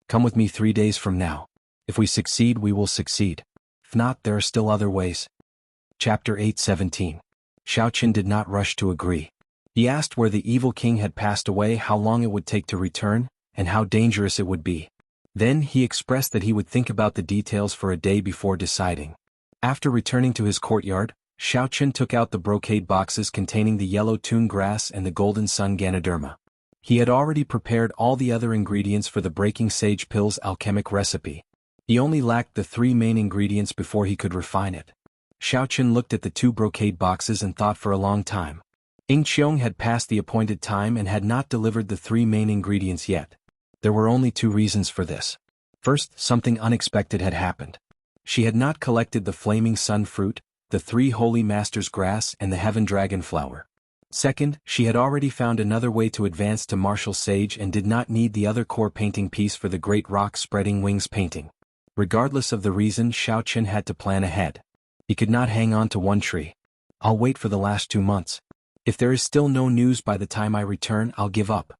Come with me 3 days from now. If we succeed, we will succeed. If not, there are still other ways." Chapter 8:17. Xiaoqin did not rush to agree. He asked where the evil king had passed away, how long it would take to return, and how dangerous it would be. Then he expressed that he would think about the details for a day before deciding. After returning to his courtyard, Xiaoqin took out the brocade boxes containing the yellow tune grass and the golden sun Ganoderma. He had already prepared all the other ingredients for the breaking sage pills alchemic recipe. He only lacked the 3 main ingredients before he could refine it. Xiaoqin looked at the 2 brocade boxes and thought for a long time. Ying Qiong had passed the appointed time and had not delivered the 3 main ingredients yet. There were only 2 reasons for this. First, something unexpected had happened. She had not collected the flaming sun fruit, the 3 holy masters grass and the heaven dragon flower. Second, she had already found another way to advance to martial sage and did not need the other core painting piece for the great rock spreading wings painting. Regardless of the reason, Xiaoqin had to plan ahead. He could not hang on to one tree. "I'll wait for the last 2 months. If there is still no news by the time I return, I'll give up."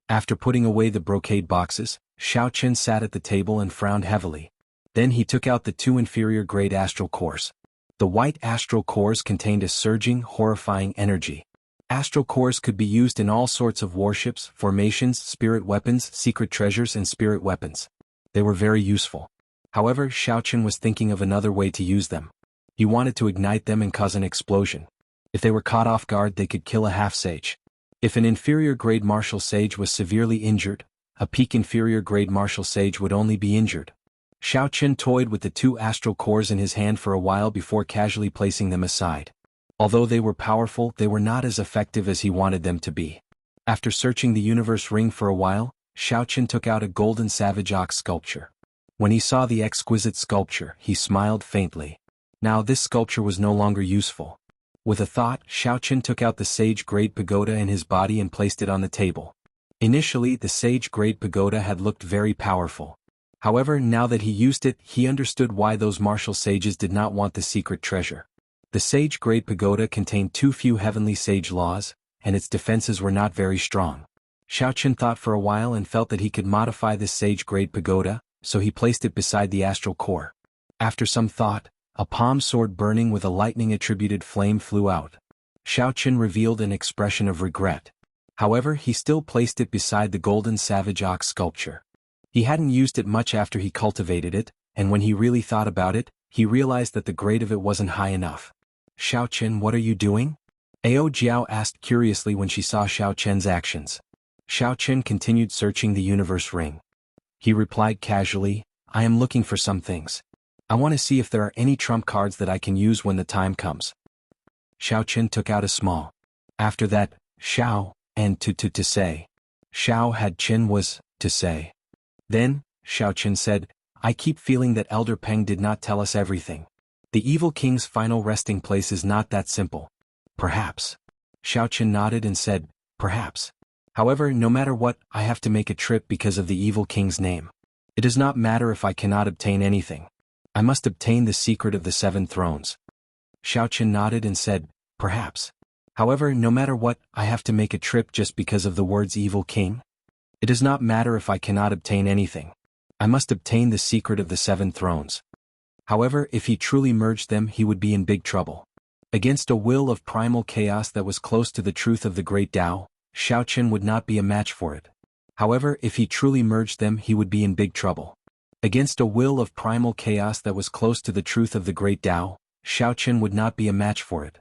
After putting away the brocade boxes, Xiaoqin sat at the table and frowned heavily. Then he took out the 2 inferior-grade astral cores. The white astral cores contained a surging, horrifying energy. Astral cores could be used in all sorts of warships, formations, spirit weapons, secret treasures and spirit weapons. They were very useful. However, Xiaoqin was thinking of another way to use them. He wanted to ignite them and cause an explosion. If they were caught off guard, they could kill a half-sage. If an inferior-grade martial sage was severely injured, a peak inferior-grade martial sage would only be injured. Xiaoqin toyed with the 2 astral cores in his hand for a while before casually placing them aside. Although they were powerful, they were not as effective as he wanted them to be. After searching the universe ring for a while, Xiaoqin took out a golden savage ox sculpture. When he saw the exquisite sculpture, he smiled faintly. Now this sculpture was no longer useful. With a thought, Xiaoqin took out the sage-grade pagoda in his body and placed it on the table. Initially, the sage-grade pagoda had looked very powerful. However, now that he used it, he understood why those martial sages did not want the secret treasure. The sage-grade pagoda contained too few heavenly sage laws, and its defenses were not very strong. Xiaoqin thought for a while and felt that he could modify this sage-grade pagoda, so he placed it beside the astral core. After some thought, a palm sword burning with a lightning-attributed flame flew out. Xiaoqin revealed an expression of regret. However, he still placed it beside the golden savage ox sculpture. He hadn't used it much after he cultivated it, and when he really thought about it, he realized that the grade of it wasn't high enough. "Xiaoqin, what are you doing?" Ao Jiao asked curiously when she saw Xiaoqin's actions. Xiaoqin continued searching the universe ring. He replied casually, "I am looking for some things. I want to see if there are any trump cards that I can use when the time comes." Xiaoqin took out a small. After that, Xiao, and to say. Xiao had Qin was, to say. Then, Xiaoqin said, "I keep feeling that Elder Peng did not tell us everything. The evil king's final resting place is not that simple. Perhaps." Xiaoqin nodded and said, "Perhaps. However, no matter what, I have to make a trip because of the evil king's name. It does not matter if I cannot obtain anything. I must obtain the secret of the 7 thrones." Xiaoqin nodded and said, "Perhaps. However, no matter what, I have to make a trip just because of the words evil king. It does not matter if I cannot obtain anything. I must obtain the secret of the 7 thrones. However, if he truly merged them, he would be in big trouble. Against a will of primal chaos that was close to the truth of the great Tao, Xiaoqin would not be a match for it. However, if he truly merged them, he would be in big trouble. Against a will of primal chaos that was close to the truth of the great Tao, Xiaoqin would not be a match for it.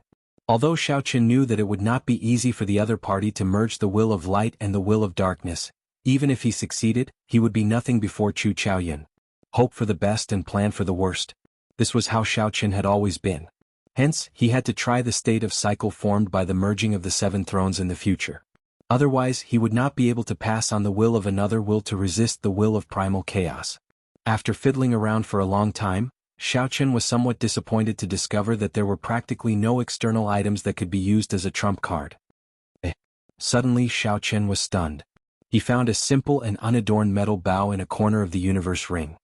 Although Xiaoqin knew that it would not be easy for the other party to merge the will of light and the will of darkness, even if he succeeded, he would be nothing before Chu Chaoyan. Hope for the best and plan for the worst. This was how Xiaoqin had always been. Hence, he had to try the state of cycle formed by the merging of the 7 thrones in the future. Otherwise, he would not be able to pass on the will of another will to resist the will of primal chaos. After fiddling around for a long time, Xiaoqin was somewhat disappointed to discover that there were practically no external items that could be used as a trump card. Suddenly Xiaoqin was stunned. He found a simple and unadorned metal bow in a corner of the universe ring.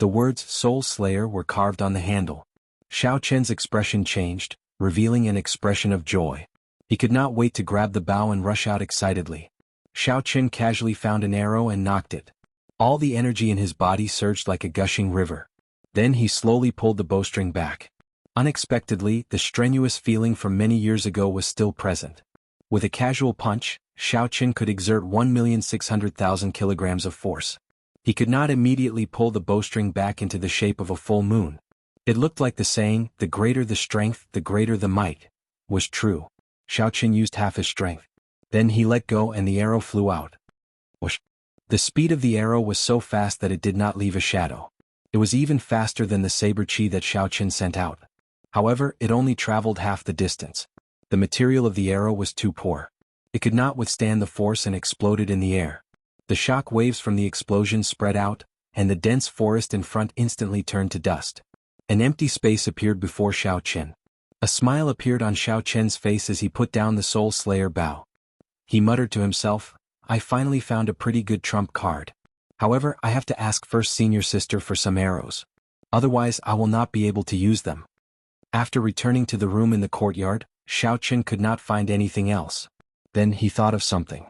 The words Soul Slayer were carved on the handle. Xiao Chen's expression changed, revealing an expression of joy. He could not wait to grab the bow and rush out excitedly. Xiao Chen casually found an arrow and nocked it. All the energy in his body surged like a gushing river. Then he slowly pulled the bowstring back. Unexpectedly, the strenuous feeling from many years ago was still present. With a casual punch, Xiao Chen could exert 1,600,000 kilograms of force. He could not immediately pull the bowstring back into the shape of a full moon. It looked like the saying, "The greater the strength, the greater the might," was true. Xiao Chen used half his strength. Then he let go and the arrow flew out. Whoosh! The speed of the arrow was so fast that it did not leave a shadow. It was even faster than the saber chi that Xiao Chen sent out. However, it only traveled half the distance. The material of the arrow was too poor. It could not withstand the force and exploded in the air. The shock waves from the explosion spread out, and the dense forest in front instantly turned to dust. An empty space appeared before Xiao Chen. A smile appeared on Xiao Chen's face as he put down the Soul Slayer bow. He muttered to himself, "I finally found a pretty good trump card. However, I have to ask first senior sister for some arrows. Otherwise I will not be able to use them." After returning to the room in the courtyard, Xiao Chen could not find anything else. Then he thought of something.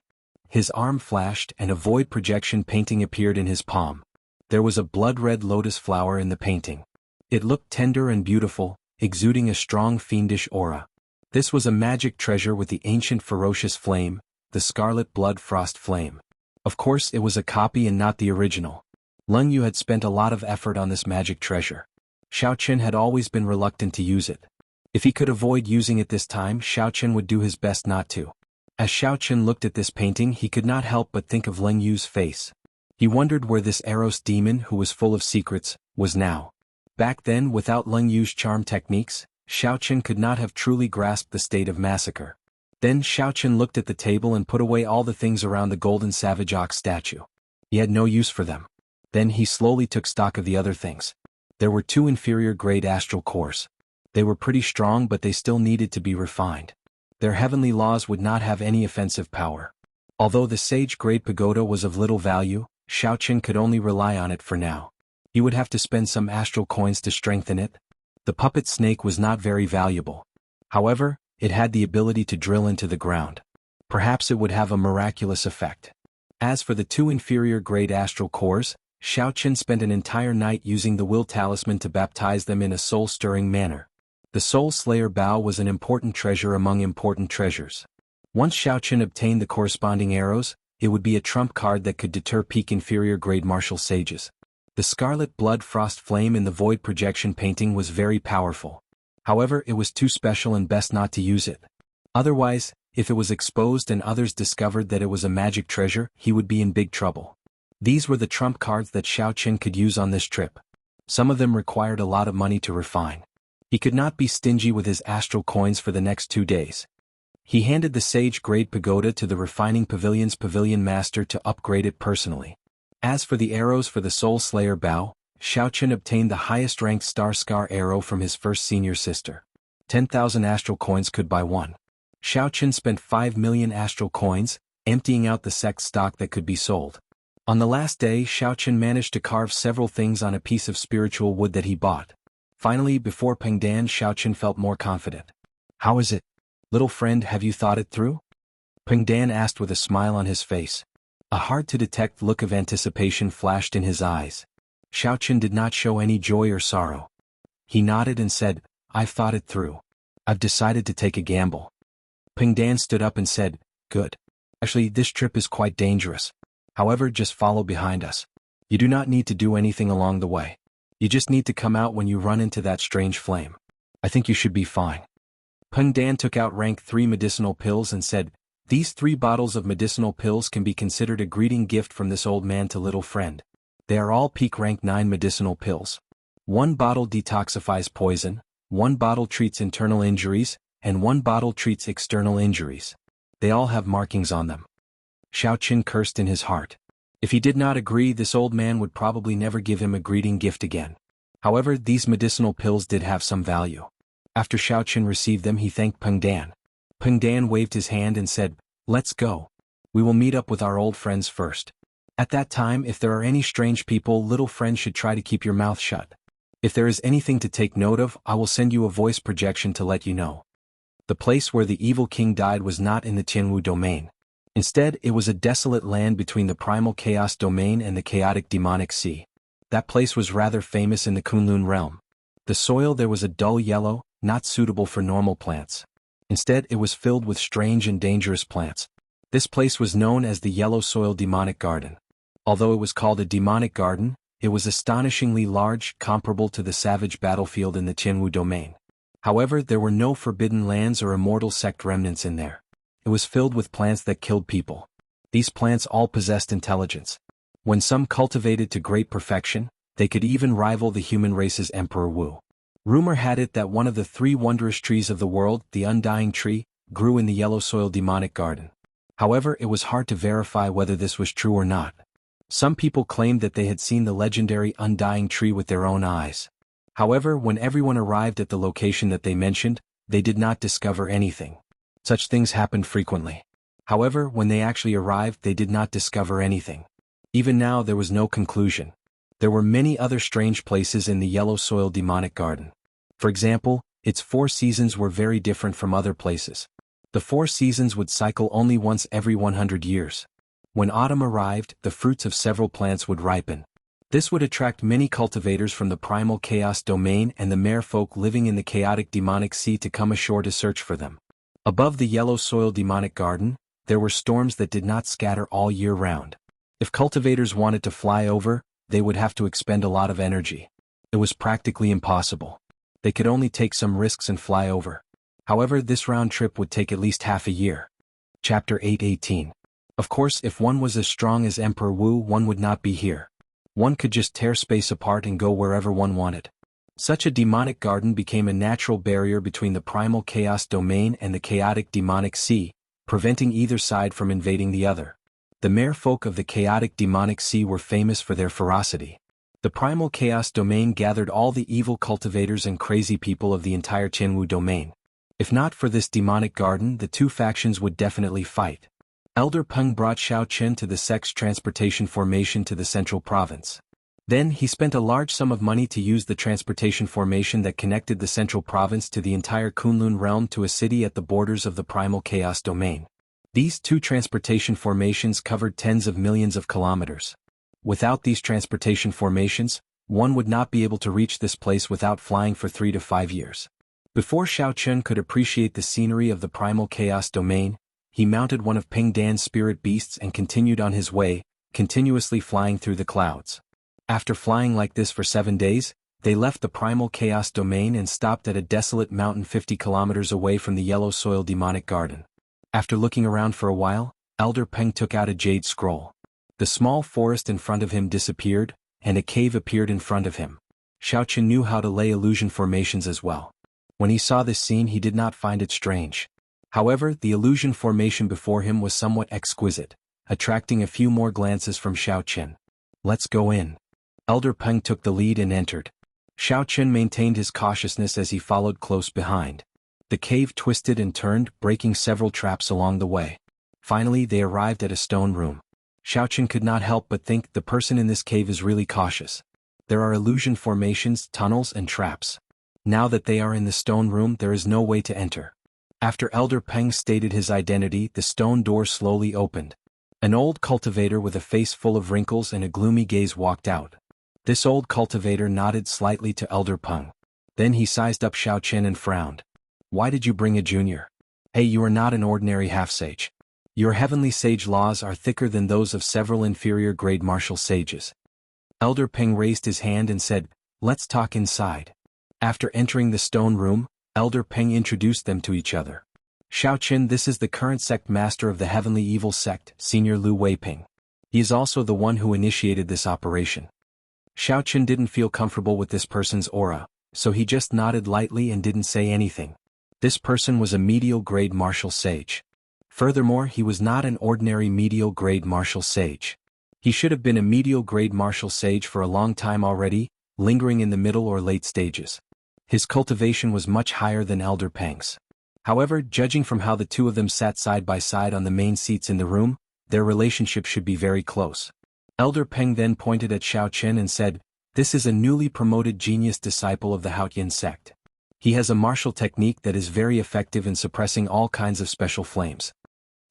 His arm flashed and a void projection painting appeared in his palm. There was a blood-red lotus flower in the painting. It looked tender and beautiful, exuding a strong fiendish aura. This was a magic treasure with the ancient ferocious flame, the scarlet blood frost flame. Of course it was a copy and not the original. Leng Yu had spent a lot of effort on this magic treasure. Xiao Chen had always been reluctant to use it. If he could avoid using it this time, Xiao Chen would do his best not to. As Xiao Chen looked at this painting, he could not help but think of Leng Yu's face. He wondered where this Eros demon, who was full of secrets, was now. Back then, without Leng Yu's charm techniques, Xiao Chen could not have truly grasped the state of massacre. Then Xiao Chen looked at the table and put away all the things around the golden savage ox statue. He had no use for them. Then he slowly took stock of the other things. There were 2 inferior-grade astral cores. They were pretty strong, but they still needed to be refined. Their heavenly laws would not have any offensive power. Although the sage-grade pagoda was of little value, Xiao Chen could only rely on it for now. He would have to spend some astral coins to strengthen it. The puppet snake was not very valuable. However, it had the ability to drill into the ground. Perhaps it would have a miraculous effect. As for the 2 inferior-grade astral cores, Xiao Chen spent an entire night using the will talisman to baptize them in a soul-stirring manner. The Soul Slayer bow was an important treasure among important treasures. Once Xiao Chen obtained the corresponding arrows, it would be a trump card that could deter peak inferior-grade martial sages. The scarlet blood frost flame in the void projection painting was very powerful. However, it was too special and best not to use it. Otherwise, if it was exposed and others discovered that it was a magic treasure, he would be in big trouble. These were the trump cards that Xiao Chen could use on this trip. Some of them required a lot of money to refine. He could not be stingy with his astral coins for the next 2 days. He handed the sage-grade pagoda to the refining pavilion's pavilion master to upgrade it personally. As for the arrows for the Soul Slayer bow, Xiao Chen obtained the highest-ranked Star Scar arrow from his first senior sister. 10,000 astral coins could buy one. Xiao Chen spent 5 million astral coins, emptying out the sect stock that could be sold. On the last day, Xiao Chen managed to carve several things on a piece of spiritual wood that he bought. Finally, before Pengdan, Xiao Chen felt more confident. "How is it? Little friend, have you thought it through?" Pengdan asked with a smile on his face. A hard-to-detect look of anticipation flashed in his eyes. Xiao Chen did not show any joy or sorrow. He nodded and said, "I've thought it through. I've decided to take a gamble." Pengdan stood up and said, "Good. Actually, this trip is quite dangerous. However, just follow behind us. You do not need to do anything along the way. You just need to come out when you run into that strange flame. I think you should be fine." Pengdan took out rank 3 medicinal pills and said, "These 3 bottles of medicinal pills can be considered a greeting gift from this old man to little friend. They are all peak rank 9 medicinal pills. 1 bottle detoxifies poison, 1 bottle treats internal injuries, and 1 bottle treats external injuries. They all have markings on them." Xiao Chen cursed in his heart. If he did not agree, this old man would probably never give him a greeting gift again. However, these medicinal pills did have some value. After Xiao Chen received them, he thanked Pengdan. Pengdan waved his hand and said, "Let's go. We will meet up with our old friends first." At that time, if there are any strange people, little friend should try to keep your mouth shut. If there is anything to take note of, I will send you a voice projection to let you know. The place where the evil king died was not in the Tianwu domain. Instead, it was a desolate land between the primal chaos domain and the chaotic demonic sea. That place was rather famous in the Kunlun realm. The soil there was a dull yellow, not suitable for normal plants. Instead, it was filled with strange and dangerous plants. This place was known as the Yellow Soil Demonic Garden. Although it was called a demonic garden, it was astonishingly large, comparable to the savage battlefield in the Tianwu domain. However, there were no forbidden lands or immortal sect remnants in there. It was filled with plants that killed people. These plants all possessed intelligence. When some cultivated to great perfection, they could even rival the human race's Emperor Wu. Rumor had it that one of the 3 wondrous trees of the world, the Undying Tree, grew in the Yellow Soil Demonic Garden. However, it was hard to verify whether this was true or not. Some people claimed that they had seen the legendary Undying Tree with their own eyes. However, when everyone arrived at the location that they mentioned, they did not discover anything. Such things happened frequently. However, when they actually arrived, they did not discover anything. Even now, there was no conclusion. There were many other strange places in the Yellow Soil Demonic Garden. For example, its 4 seasons were very different from other places. The 4 seasons would cycle only once every 100 years. When autumn arrived, the fruits of several plants would ripen. This would attract many cultivators from the primal chaos domain and the merfolk living in the chaotic demonic sea to come ashore to search for them. Above the Yellow Soil Demonic Garden, there were storms that did not scatter all year round. If cultivators wanted to fly over, they would have to expend a lot of energy. It was practically impossible. They could only take some risks and fly over. However, this round trip would take at least half a year. Chapter 8:18. Of course, if one was as strong as Emperor Wu, one would not be here. One could just tear space apart and go wherever one wanted. Such a demonic garden became a natural barrier between the primal chaos domain and the chaotic demonic sea, preventing either side from invading the other. The merfolk of the chaotic demonic sea were famous for their ferocity. The primal chaos domain gathered all the evil cultivators and crazy people of the entire Tianwu domain. If not for this demonic garden, the 2 factions would definitely fight. Elder Peng brought Xiao Chen to the sex transportation formation to the central province. Then he spent a large sum of money to use the transportation formation that connected the central province to the entire Kunlun realm to a city at the borders of the primal chaos domain. These 2 transportation formations covered tens of millions of kilometers. Without these transportation formations, one would not be able to reach this place without flying for 3 to 5 years. Before Xiao Chen could appreciate the scenery of the primal chaos domain, he mounted one of Ping Dan's spirit beasts and continued on his way, continuously flying through the clouds. After flying like this for 7 days, they left the primal chaos domain and stopped at a desolate mountain 50 kilometers away from the Yellow Soil Demonic Garden. After looking around for a while, Elder Peng took out a jade scroll. The small forest in front of him disappeared, and a cave appeared in front of him. Xiao Chen knew how to lay illusion formations as well. When he saw this scene, he did not find it strange. However, the illusion formation before him was somewhat exquisite, attracting a few more glances from Xiao Chen. "Let's go in." Elder Peng took the lead and entered. Xiao Chen maintained his cautiousness as he followed close behind. The cave twisted and turned, breaking several traps along the way. Finally, they arrived at a stone room. Xiao Chen could not help but think the person in this cave is really cautious. There are illusion formations, tunnels, and traps. Now that they are in the stone room, there is no way to enter. After Elder Peng stated his identity, the stone door slowly opened. An old cultivator with a face full of wrinkles and a gloomy gaze walked out. This old cultivator nodded slightly to Elder Peng. Then he sized up Xiao Chen and frowned. "Why did you bring a junior? Hey, you are not an ordinary half-sage. Your heavenly sage laws are thicker than those of several inferior grade martial sages." Elder Peng raised his hand and said, "Let's talk inside." After entering the stone room, Elder Peng introduced them to each other. "Xiao Chen, this is the current sect master of the Heavenly Evil Sect, Senior Lu Weiping. He is also the one who initiated this operation." Xiao Chen didn't feel comfortable with this person's aura, so he just nodded lightly and didn't say anything. This person was a medial grade martial sage. Furthermore, he was not an ordinary medial grade martial sage. He should have been a medial grade martial sage for a long time already, lingering in the middle or late stages. His cultivation was much higher than Elder Peng's. However, judging from how the 2 of them sat side by side on the main seats in the room, their relationship should be very close. Elder Peng then pointed at Xiao Chen and said, "This is a newly promoted genius disciple of the Haotian sect. He has a martial technique that is very effective in suppressing all kinds of special flames."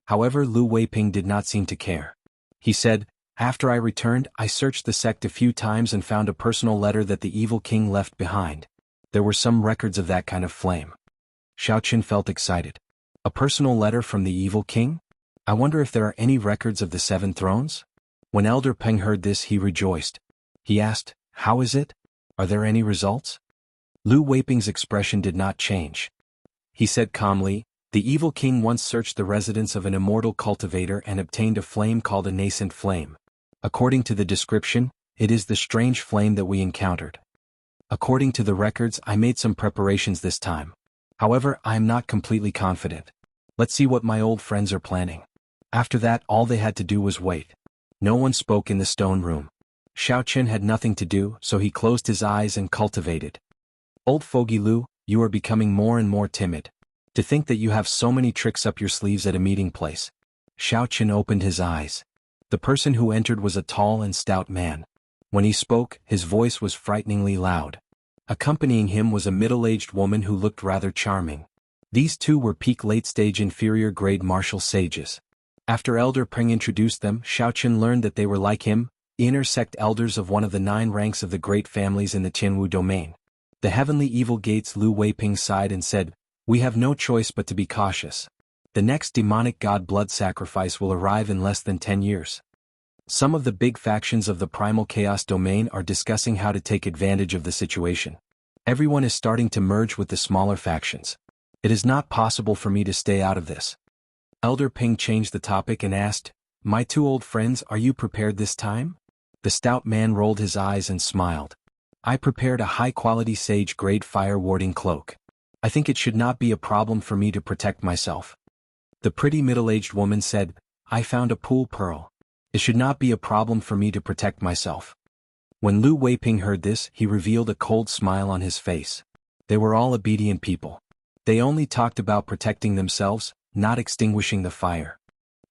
However, Lu Weiping did not seem to care. He said, "After I returned, I searched the sect a few times and found a personal letter that the evil king left behind. There were some records of that kind of flame." Xiao Chen felt excited. A personal letter from the evil king? I wonder if there are any records of the 7 thrones? When Elder Peng heard this, he rejoiced. He asked, "How is it? Are there any results?" Lu Weiping's expression did not change. He said calmly, "The evil king once searched the residence of an immortal cultivator and obtained a flame called a nascent flame. According to the description, it is the strange flame that we encountered. According to the records, I made some preparations this time. However, I am not completely confident. Let's see what my old friends are planning." After that, all they had to do was wait. No one spoke in the stone room. Xiao Chen had nothing to do, so he closed his eyes and cultivated. "Old fogey Lu, you are becoming more and more timid. To think that you have so many tricks up your sleeves at a meeting place." Xiao Chen opened his eyes. The person who entered was a tall and stout man. When he spoke, his voice was frighteningly loud. Accompanying him was a middle-aged woman who looked rather charming. These two were peak late-stage inferior-grade martial sages. After Elder Peng introduced them, Xiao Chen learned that they were like him, inner sect elders of one of the 9 ranks of the great families in the Tianwu domain. The heavenly evil gates. Lu Weiping sighed and said, "We have no choice but to be cautious. The next demonic god blood sacrifice will arrive in less than 10 years. Some of the big factions of the primal chaos domain are discussing how to take advantage of the situation. Everyone is starting to merge with the smaller factions. It is not possible for me to stay out of this." Elder Peng changed the topic and asked, "My 2 old friends, are you prepared this time?" The stout man rolled his eyes and smiled. "I prepared a high-quality sage-grade fire-warding cloak. I think it should not be a problem for me to protect myself." The pretty middle-aged woman said, "I found a pool pearl. It should not be a problem for me to protect myself." When Lu Weiping heard this, he revealed a cold smile on his face. They were all obedient people. They only talked about protecting themselves, not extinguishing the fire.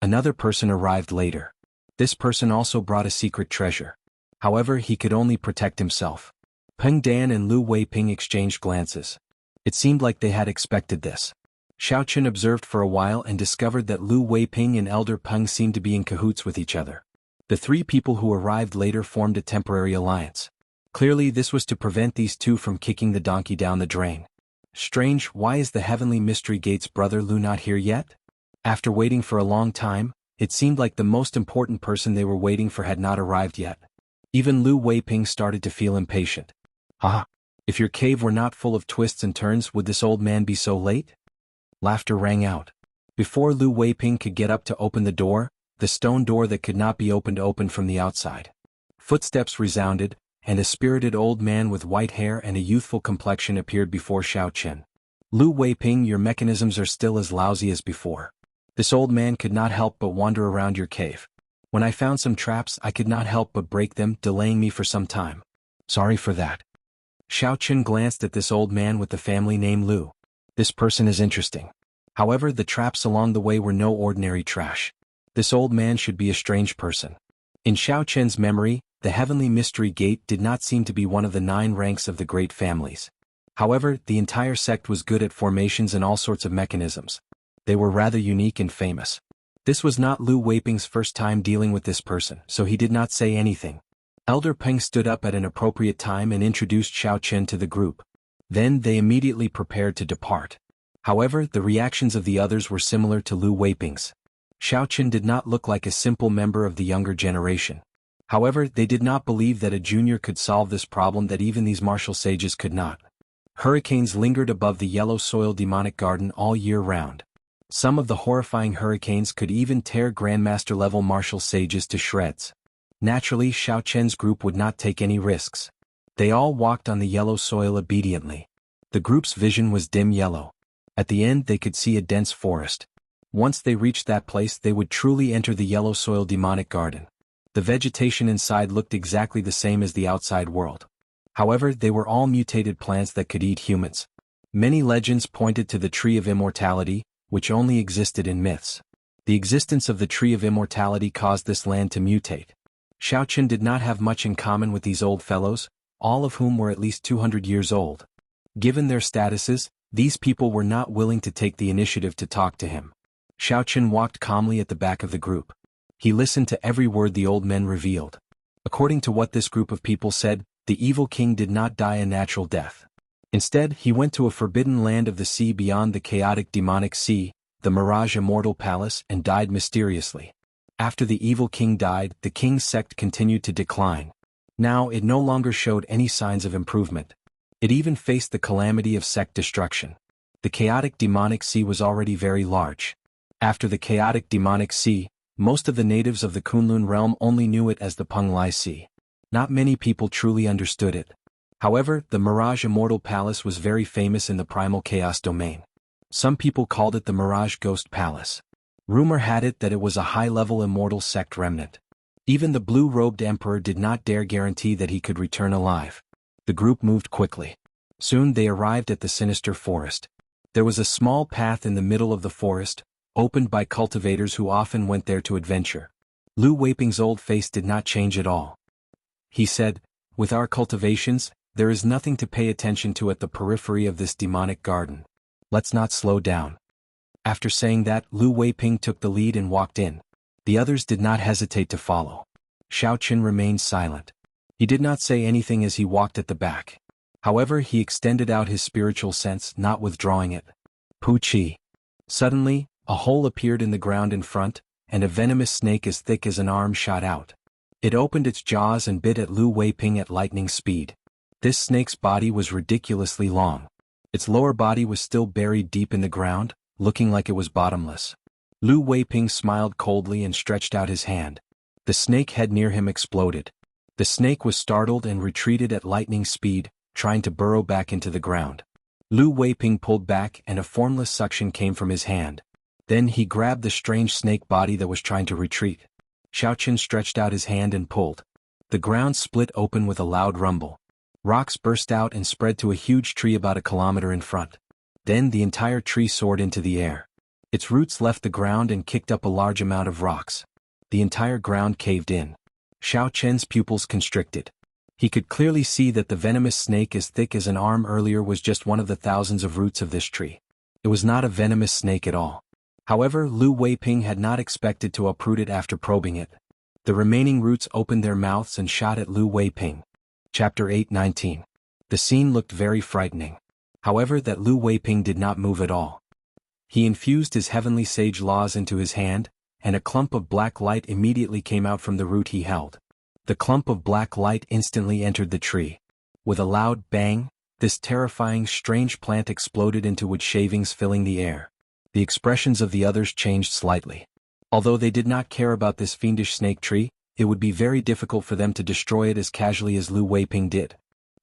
Another person arrived later. This person also brought a secret treasure. However, he could only protect himself. Peng Dan and Lu Weiping exchanged glances. It seemed like they had expected this. Xiao Chen observed for a while and discovered that Lu Weiping and Elder Peng seemed to be in cahoots with each other. The 3 people who arrived later formed a temporary alliance. Clearly, this was to prevent these 2 from kicking the donkey down the drain. Strange, why is the Heavenly Mystery Gate's brother Lu not here yet? After waiting for a long time, it seemed like the most important person they were waiting for had not arrived yet. Even Lu Weiping started to feel impatient. "Ah, if your cave were not full of twists and turns, would this old man be so late?" Laughter rang out. Before Lu Weiping could get up to open the door, the stone door that could not be opened from the outside. Footsteps resounded, and a spirited old man with white hair and a youthful complexion appeared before Xiao Chen. "Lu Weiping, your mechanisms are still as lousy as before. This old man could not help but wander around your cave. When I found some traps, I could not help but break them, delaying me for some time. Sorry for that." Xiao Chen glanced at this old man with the family name Lu. This person is interesting. However, the traps along the way were no ordinary trash. This old man should be a strange person. In Xiao Chen's memory, the Heavenly Mystery Gate did not seem to be one of the 9 ranks of the great families. However, the entire sect was good at formations and all sorts of mechanisms. They were rather unique and famous. This was not Lu Weiping's first time dealing with this person, so he did not say anything. Elder Peng stood up at an appropriate time and introduced Xiao Chen to the group. Then they immediately prepared to depart. However, the reactions of the others were similar to Lu Weiping's. Xiao Chen did not look like a simple member of the younger generation. However, they did not believe that a junior could solve this problem, that even these martial sages could not. Hurricanes lingered above the yellow soil demonic garden all year round. Some of the horrifying hurricanes could even tear Grandmaster-level martial sages to shreds. Naturally, Xiao Chen's group would not take any risks. They all walked on the yellow soil obediently. The group's vision was dim yellow. At the end they could see a dense forest. Once they reached that place, they would truly enter the yellow soil demonic garden. The vegetation inside looked exactly the same as the outside world. However, they were all mutated plants that could eat humans. Many legends pointed to the Tree of Immortality, which only existed in myths. The existence of the Tree of Immortality caused this land to mutate. Xiaoqun did not have much in common with these old fellows, all of whom were at least 200 years old. Given their statuses, these people were not willing to take the initiative to talk to him. Xiaoqun walked calmly at the back of the group. He listened to every word the old men revealed. According to what this group of people said, the evil king did not die a natural death. Instead, he went to a forbidden land of the sea beyond the chaotic demonic sea, the Mirage Immortal Palace, and died mysteriously. After the evil king died, the king's sect continued to decline. Now it no longer showed any signs of improvement. It even faced the calamity of sect destruction. The chaotic demonic sea was already very large. After the chaotic demonic sea, most of the natives of the Kunlun realm only knew it as the Penglai Sea. Not many people truly understood it. However, the Mirage Immortal Palace was very famous in the primal chaos domain. Some people called it the Mirage Ghost Palace. Rumor had it that it was a high-level immortal sect remnant. Even the blue-robed emperor did not dare guarantee that he could return alive. The group moved quickly. Soon they arrived at the sinister forest. There was a small path in the middle of the forest, opened by cultivators who often went there to adventure. Lu Weiping's old face did not change at all. He said, "With our cultivations, there is nothing to pay attention to at the periphery of this demonic garden. Let's not slow down." After saying that, Lu Weiping took the lead and walked in. The others did not hesitate to follow. Xiaoqun remained silent. He did not say anything as he walked at the back. However, he extended out his spiritual sense, not withdrawing it. Pu-chi. Suddenly, a hole appeared in the ground in front, and a venomous snake as thick as an arm shot out. It opened its jaws and bit at Lu Weiping at lightning speed. This snake's body was ridiculously long. Its lower body was still buried deep in the ground, looking like it was bottomless. Lu Weiping smiled coldly and stretched out his hand. The snake head near him exploded. The snake was startled and retreated at lightning speed, trying to burrow back into the ground. Lu Weiping pulled back and a formless suction came from his hand. Then he grabbed the strange snake body that was trying to retreat. Xiaoqun stretched out his hand and pulled. The ground split open with a loud rumble. Rocks burst out and spread to a huge tree about a kilometer in front. Then the entire tree soared into the air. Its roots left the ground and kicked up a large amount of rocks. The entire ground caved in. Xiaoqun's pupils constricted. He could clearly see that the venomous snake as thick as an arm earlier was just one of the thousands of roots of this tree. It was not a venomous snake at all. However, Lu Weiping had not expected to uproot it after probing it. The remaining roots opened their mouths and shot at Lu Weiping. Chapter 8:19. The scene looked very frightening. However, that Lu Weiping did not move at all. He infused his heavenly sage laws into his hand, and a clump of black light immediately came out from the root he held. The clump of black light instantly entered the tree. With a loud bang, this terrifying strange plant exploded into wood shavings filling the air. The expressions of the others changed slightly. Although they did not care about this fiendish snake tree, it would be very difficult for them to destroy it as casually as Lu Weiping did.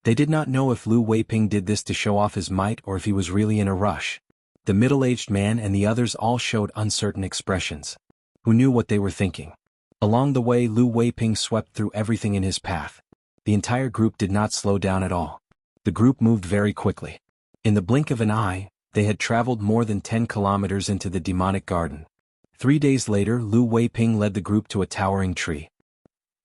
They did not know if Lu Weiping did this to show off his might or if he was really in a rush. The middle-aged man and the others all showed uncertain expressions. Who knew what they were thinking? Along the way, Lu Weiping swept through everything in his path. The entire group did not slow down at all. The group moved very quickly. In the blink of an eye, they had traveled more than 10 kilometers into the demonic garden. 3 days later, Lu Weiping led the group to a towering tree.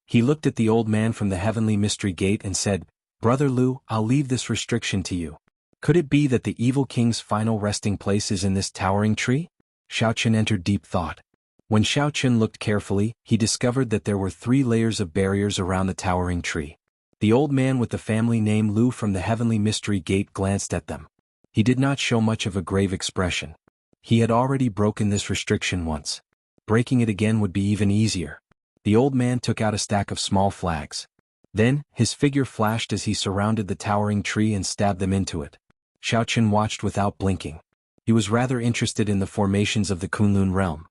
He looked at the old man from the heavenly mystery gate and said, "Brother Lu, I'll leave this restriction to you. Could it be that the evil king's final resting place is in this towering tree?" Xiaoqun entered deep thought. When Xiaoqun looked carefully, he discovered that there were 3 layers of barriers around the towering tree. The old man with the family name Lu from the heavenly mystery gate glanced at them. He did not show much of a grave expression. He had already broken this restriction once. Breaking it again would be even easier. The old man took out a stack of small flags. Then, his figure flashed as he surrounded the towering tree and stabbed them into it. Xiaoqun watched without blinking. He was rather interested in the formations of the Kunlun realm.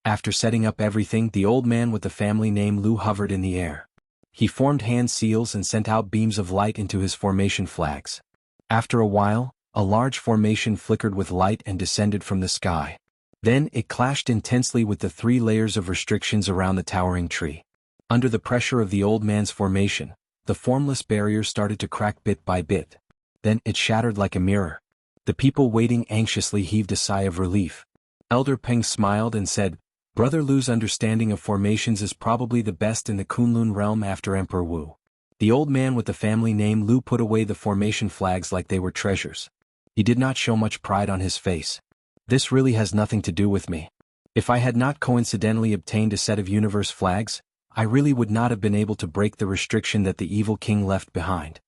After setting up everything, the old man with the family name Lu hovered in the air. He formed hand seals and sent out beams of light into his formation flags. After a while, a large formation flickered with light and descended from the sky. Then it clashed intensely with the 3 layers of restrictions around the towering tree. Under the pressure of the old man's formation, the formless barrier started to crack bit by bit. Then it shattered like a mirror. The people waiting anxiously heaved a sigh of relief. Elder Peng smiled and said, Brother Lu's understanding of formations is probably the best in the Kunlun realm after Emperor Wu. The old man with the family name Lu put away the formation flags like they were treasures. He did not show much pride on his face. This really has nothing to do with me. If I had not coincidentally obtained a set of universe flags, I really would not have been able to break the restriction that the evil king left behind.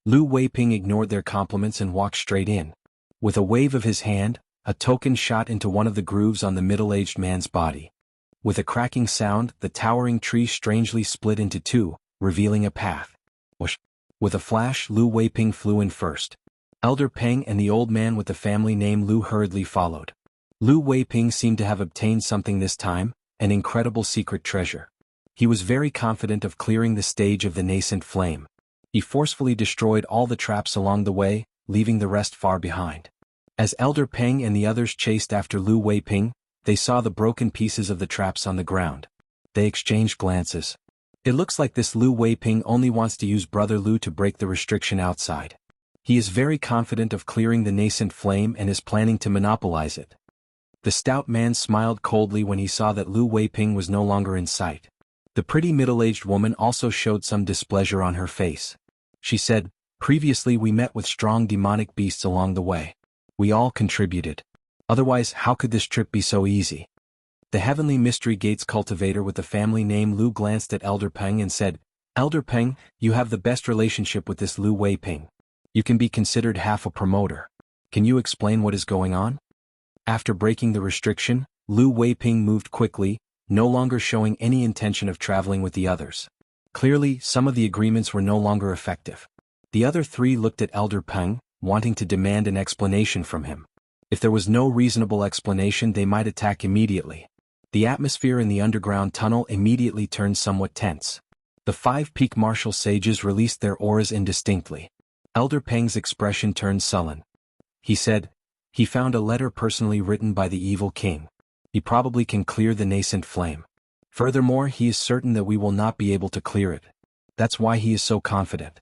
Lu Weiping ignored their compliments and walked straight in. With a wave of his hand, a token shot into one of the grooves on the middle-aged man's body. With a cracking sound, the towering tree strangely split into two, revealing a path. Whoosh! With a flash, Lu Weiping flew in first. Elder Peng and the old man with the family name Lu hurriedly followed. Lu Weiping seemed to have obtained something this time, an incredible secret treasure. He was very confident of clearing the stage of the nascent flame. He forcefully destroyed all the traps along the way, leaving the rest far behind. As Elder Peng and the others chased after Lu Weiping, they saw the broken pieces of the traps on the ground. They exchanged glances. It looks like this Lu Weiping only wants to use Brother Lu to break the restriction outside. He is very confident of clearing the nascent flame and is planning to monopolize it. The stout man smiled coldly when he saw that Lu Weiping was no longer in sight. The pretty middle-aged woman also showed some displeasure on her face. She said, "Previously we met with strong demonic beasts along the way. We all contributed. Otherwise, how could this trip be so easy?" The Heavenly Mystery Gates cultivator with the family name Lu glanced at Elder Peng and said, "Elder Peng, you have the best relationship with this Lu Weiping. You can be considered half a promoter. Can you explain what is going on?" After breaking the restriction, Lu Weiping moved quickly, no longer showing any intention of traveling with the others. Clearly, some of the agreements were no longer effective. The other three looked at Elder Peng, wanting to demand an explanation from him. If there was no reasonable explanation, they might attack immediately. The atmosphere in the underground tunnel immediately turned somewhat tense. The 5 peak martial sages released their auras indistinctly. Elder Peng's expression turned sullen. He said, "He found a letter personally written by the evil king. He probably can clear the nascent flame. Furthermore, he is certain that we will not be able to clear it. That's why he is so confident.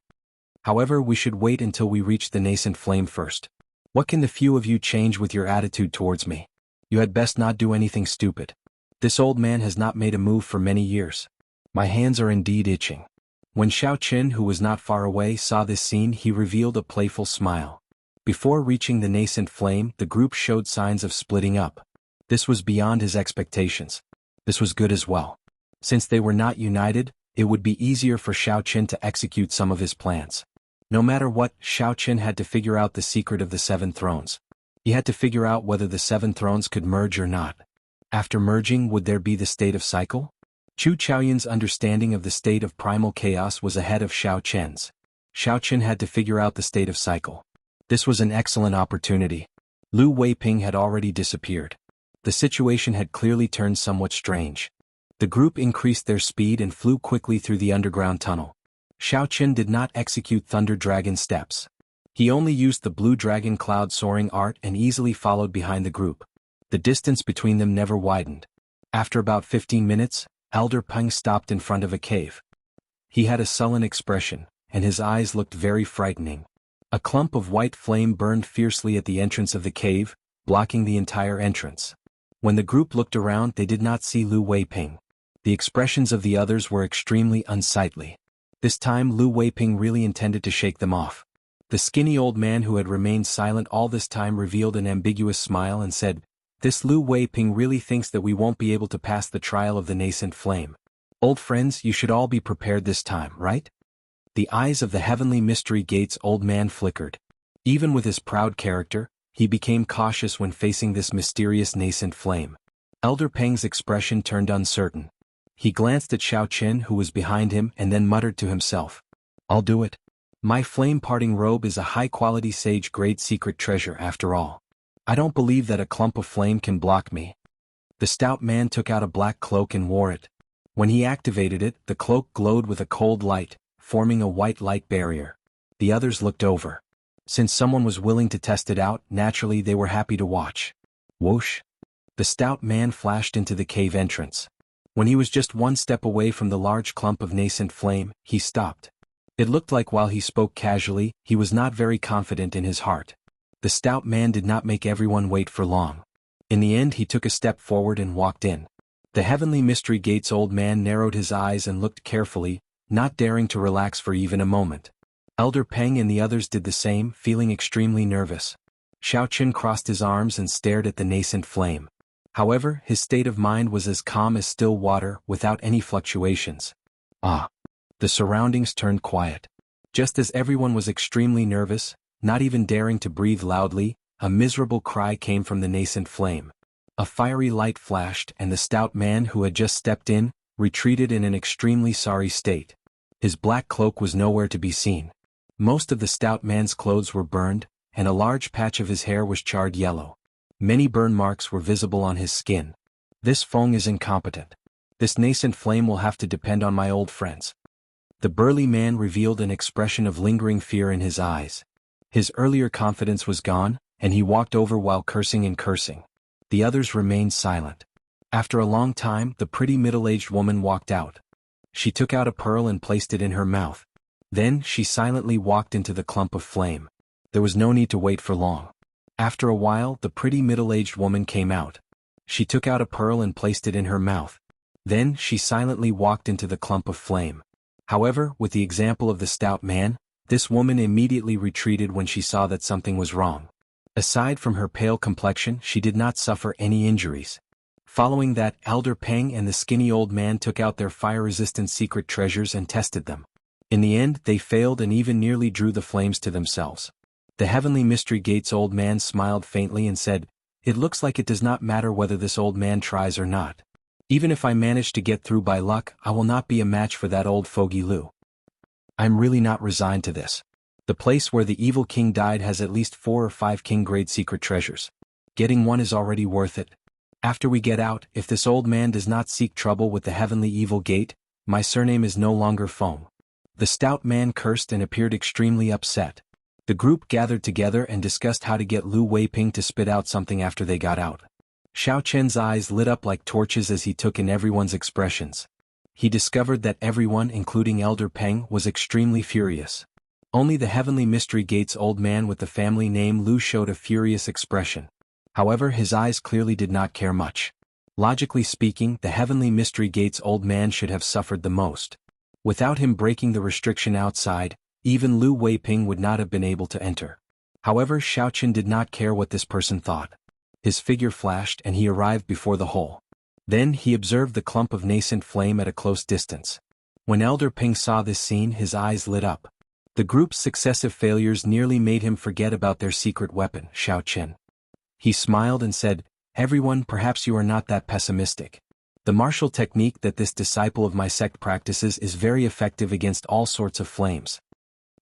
However, we should wait until we reach the nascent flame first. What can the few of you change with your attitude towards me? You had best not do anything stupid. This old man has not made a move for many years. My hands are indeed itching." When Xiao Qin, who was not far away, saw this scene, he revealed a playful smile. Before reaching the nascent flame, the group showed signs of splitting up. This was beyond his expectations. This was good as well. Since they were not united, it would be easier for Xiao Qin to execute some of his plans. No matter what, Xiao Qin had to figure out the secret of the 7 thrones. He had to figure out whether the 7 thrones could merge or not. After merging, would there be the state of cycle? Chu Chaoyun's understanding of the state of primal chaos was ahead of Xiao Qin's. Xiao Qin had to figure out the state of cycle. This was an excellent opportunity. Lu Weiping had already disappeared. The situation had clearly turned somewhat strange. The group increased their speed and flew quickly through the underground tunnel. Xiao Qin did not execute Thunder Dragon steps. He only used the Blue Dragon Cloud soaring art and easily followed behind the group. The distance between them never widened. After about 15 minutes, Elder Peng stopped in front of a cave. He had a sullen expression, and his eyes looked very frightening. A clump of white flame burned fiercely at the entrance of the cave, blocking the entire entrance. When the group looked around, they did not see Lu Weiping. The expressions of the others were extremely unsightly. This time Lu Weiping really intended to shake them off. The skinny old man who had remained silent all this time revealed an ambiguous smile and said, "This Lu Weiping really thinks that we won't be able to pass the trial of the nascent flame. Old friends, you should all be prepared this time, right?" The eyes of the Heavenly Mystery Gates old man flickered. Even with his proud character, he became cautious when facing this mysterious nascent flame. Elder Peng's expression turned uncertain. He glanced at Xiao Qin, who was behind him, and then muttered to himself, "I'll do it. My flame-parting robe is a high-quality sage-grade secret treasure after all. I don't believe that a clump of flame can block me." The stout man took out a black cloak and wore it. When he activated it, the cloak glowed with a cold light, forming a white light barrier. The others looked over. Since someone was willing to test it out, naturally they were happy to watch. Whoosh! The stout man flashed into the cave entrance. When he was just 1 step away from the large clump of nascent flame, he stopped. It looked like while he spoke casually, he was not very confident in his heart. The stout man did not make everyone wait for long. In the end, he took a step forward and walked in. The Heavenly Mystery Gate's old man narrowed his eyes and looked carefully, not daring to relax for even a moment. Elder Peng and the others did the same, feeling extremely nervous. Xiao Qin crossed his arms and stared at the nascent flame. However, his state of mind was as calm as still water, without any fluctuations. Ah! The surroundings turned quiet. Just as everyone was extremely nervous, not even daring to breathe loudly, a miserable cry came from the nascent flame. A fiery light flashed and the stout man who had just stepped in, retreated in an extremely sorry state. His black cloak was nowhere to be seen. Most of the stout man's clothes were burned, and a large patch of his hair was charred yellow. Many burn marks were visible on his skin. This Feng is incompetent. This nascent flame will have to depend on my old friends. The burly man revealed an expression of lingering fear in his eyes. His earlier confidence was gone, and he walked over while cursing and cursing. The others remained silent. After a long time, the pretty middle-aged woman walked out. She took out a pearl and placed it in her mouth. Then she silently walked into the clump of flame. There was no need to wait for long. After a while, the pretty middle-aged woman came out. She took out a pearl and placed it in her mouth. Then she silently walked into the clump of flame. However, with the example of the stout man, this woman immediately retreated when she saw that something was wrong. Aside from her pale complexion, she did not suffer any injuries. Following that, Elder Peng and the skinny old man took out their fire-resistant secret treasures and tested them. In the end, they failed and even nearly drew the flames to themselves. The Heavenly Mystery Gate's old man smiled faintly and said, "It looks like it does not matter whether this old man tries or not. Even if I manage to get through by luck, I will not be a match for that old fogey Lu. I'm really not resigned to this. The place where the evil king died has at least 4 or 5 king-grade secret treasures. Getting one is already worth it. After we get out, if this old man does not seek trouble with the Heavenly Evil Gate, my surname is no longer Feng." The stout man cursed and appeared extremely upset. The group gathered together and discussed how to get Lu Weiping to spit out something after they got out. Xiao Chen's eyes lit up like torches as he took in everyone's expressions. He discovered that everyone, including Elder Peng, was extremely furious. Only the Heavenly Mystery Gate's old man with the family name Lu showed a furious expression. However, his eyes clearly did not care much. Logically speaking, the Heavenly Mystery Gate's old man should have suffered the most. Without him breaking the restriction outside, even Lu Weiping would not have been able to enter. However, Xiao Chen did not care what this person thought. His figure flashed and he arrived before the hole. Then he observed the clump of nascent flame at a close distance. When Elder Peng saw this scene, his eyes lit up. The group's successive failures nearly made him forget about their secret weapon, Xiao Chen. He smiled and said, "Everyone, perhaps you are not that pessimistic. The martial technique that this disciple of my sect practices is very effective against all sorts of flames."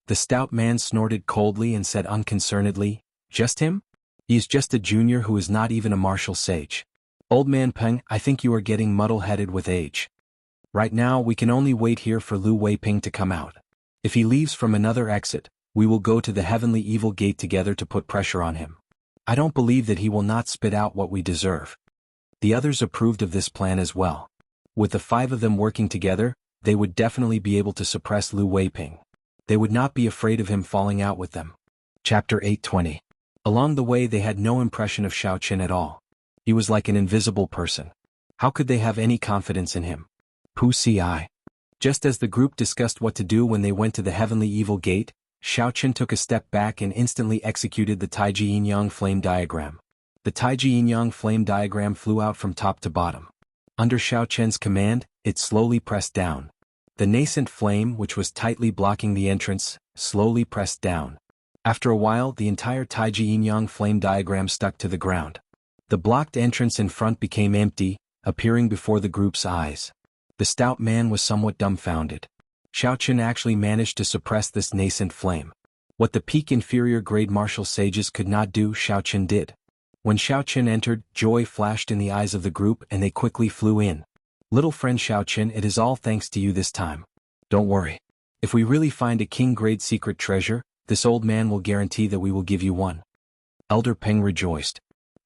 The stout man snorted coldly and said unconcernedly, "Just him? He is just a junior who is not even a martial sage. Old man Peng, I think you are getting muddle-headed with age. Right now we can only wait here for Lu Weiping to come out. If he leaves from another exit, we will go to the Heavenly Evil Gate together to put pressure on him. I don't believe that he will not spit out what we deserve." The others approved of this plan as well. With the 5 of them working together, they would definitely be able to suppress Lu Weiping. They would not be afraid of him falling out with them. Chapter 820. Along the way they had no impression of Xiao Chen at all. He was like an invisible person. How could they have any confidence in him? Pu Ci. Just as the group discussed what to do when they went to the Heavenly Evil Gate, Xiao Chen took a step back and instantly executed the Taiji Yin-Yang flame diagram. The Taiji Yin-Yang flame diagram flew out from top to bottom. Under Xiao Chen's command, it slowly pressed down. The nascent flame, which was tightly blocking the entrance, slowly pressed down. After a while, the entire Taiji Yin-Yang flame diagram stuck to the ground. The blocked entrance in front became empty, appearing before the group's eyes. The stout man was somewhat dumbfounded. Xiao Chen actually managed to suppress this nascent flame. What the peak inferior grade martial sages could not do, Xiao Chen did. When Xiao Chen entered, joy flashed in the eyes of the group and they quickly flew in. "Little friend Xiao Chen, it is all thanks to you this time. Don't worry. If we really find a king-grade secret treasure, this old man will guarantee that we will give you one." Elder Peng rejoiced.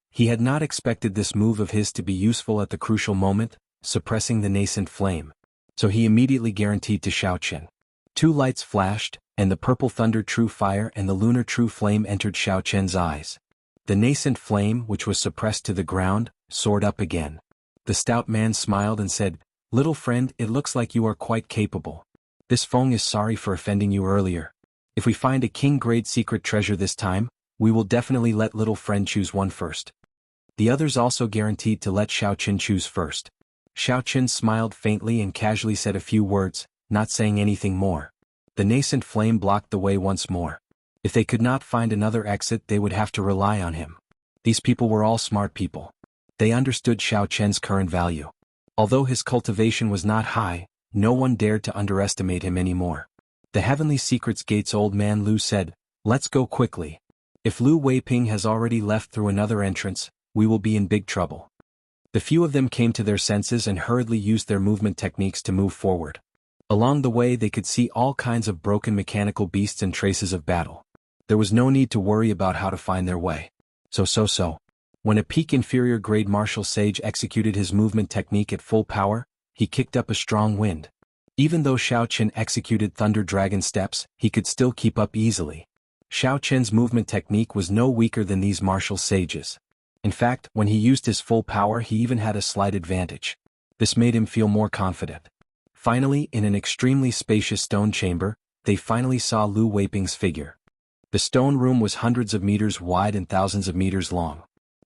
He had not expected this move of his to be useful at the crucial moment, suppressing the nascent flame. So he immediately guaranteed to Xiao Chen. 2 lights flashed, and the purple thunder true fire and the lunar true flame entered Xiao Chen's eyes. The nascent flame, which was suppressed to the ground, soared up again. The stout man smiled and said, "Little friend, it looks like you are quite capable. This Feng is sorry for offending you earlier. If we find a king-grade secret treasure this time, we will definitely let little friend choose one first." The others also guaranteed to let Xiaoqin choose first. Xiaoqin smiled faintly and casually said a few words, not saying anything more. The nascent flame blocked the way once more. If they could not find another exit, they would have to rely on him. These people were all smart people. They understood Xiaoqin's current value. Although his cultivation was not high, no one dared to underestimate him anymore. The Heavenly Secrets Gate's old man Lu said, "Let's go quickly. If Lu Weiping has already left through another entrance, we will be in big trouble." The few of them came to their senses and hurriedly used their movement techniques to move forward. Along the way they could see all kinds of broken mechanical beasts and traces of battle. There was no need to worry about how to find their way. So. When a peak inferior grade martial sage executed his movement technique at full power, he kicked up a strong wind. Even though Xiaoqin executed Thunder Dragon steps, he could still keep up easily. Xiaoqin's movement technique was no weaker than these martial sages. In fact, when he used his full power he even had a slight advantage. This made him feel more confident. Finally, in an extremely spacious stone chamber, they finally saw Lu Weiping's figure. The stone room was hundreds of meters wide and thousands of meters long.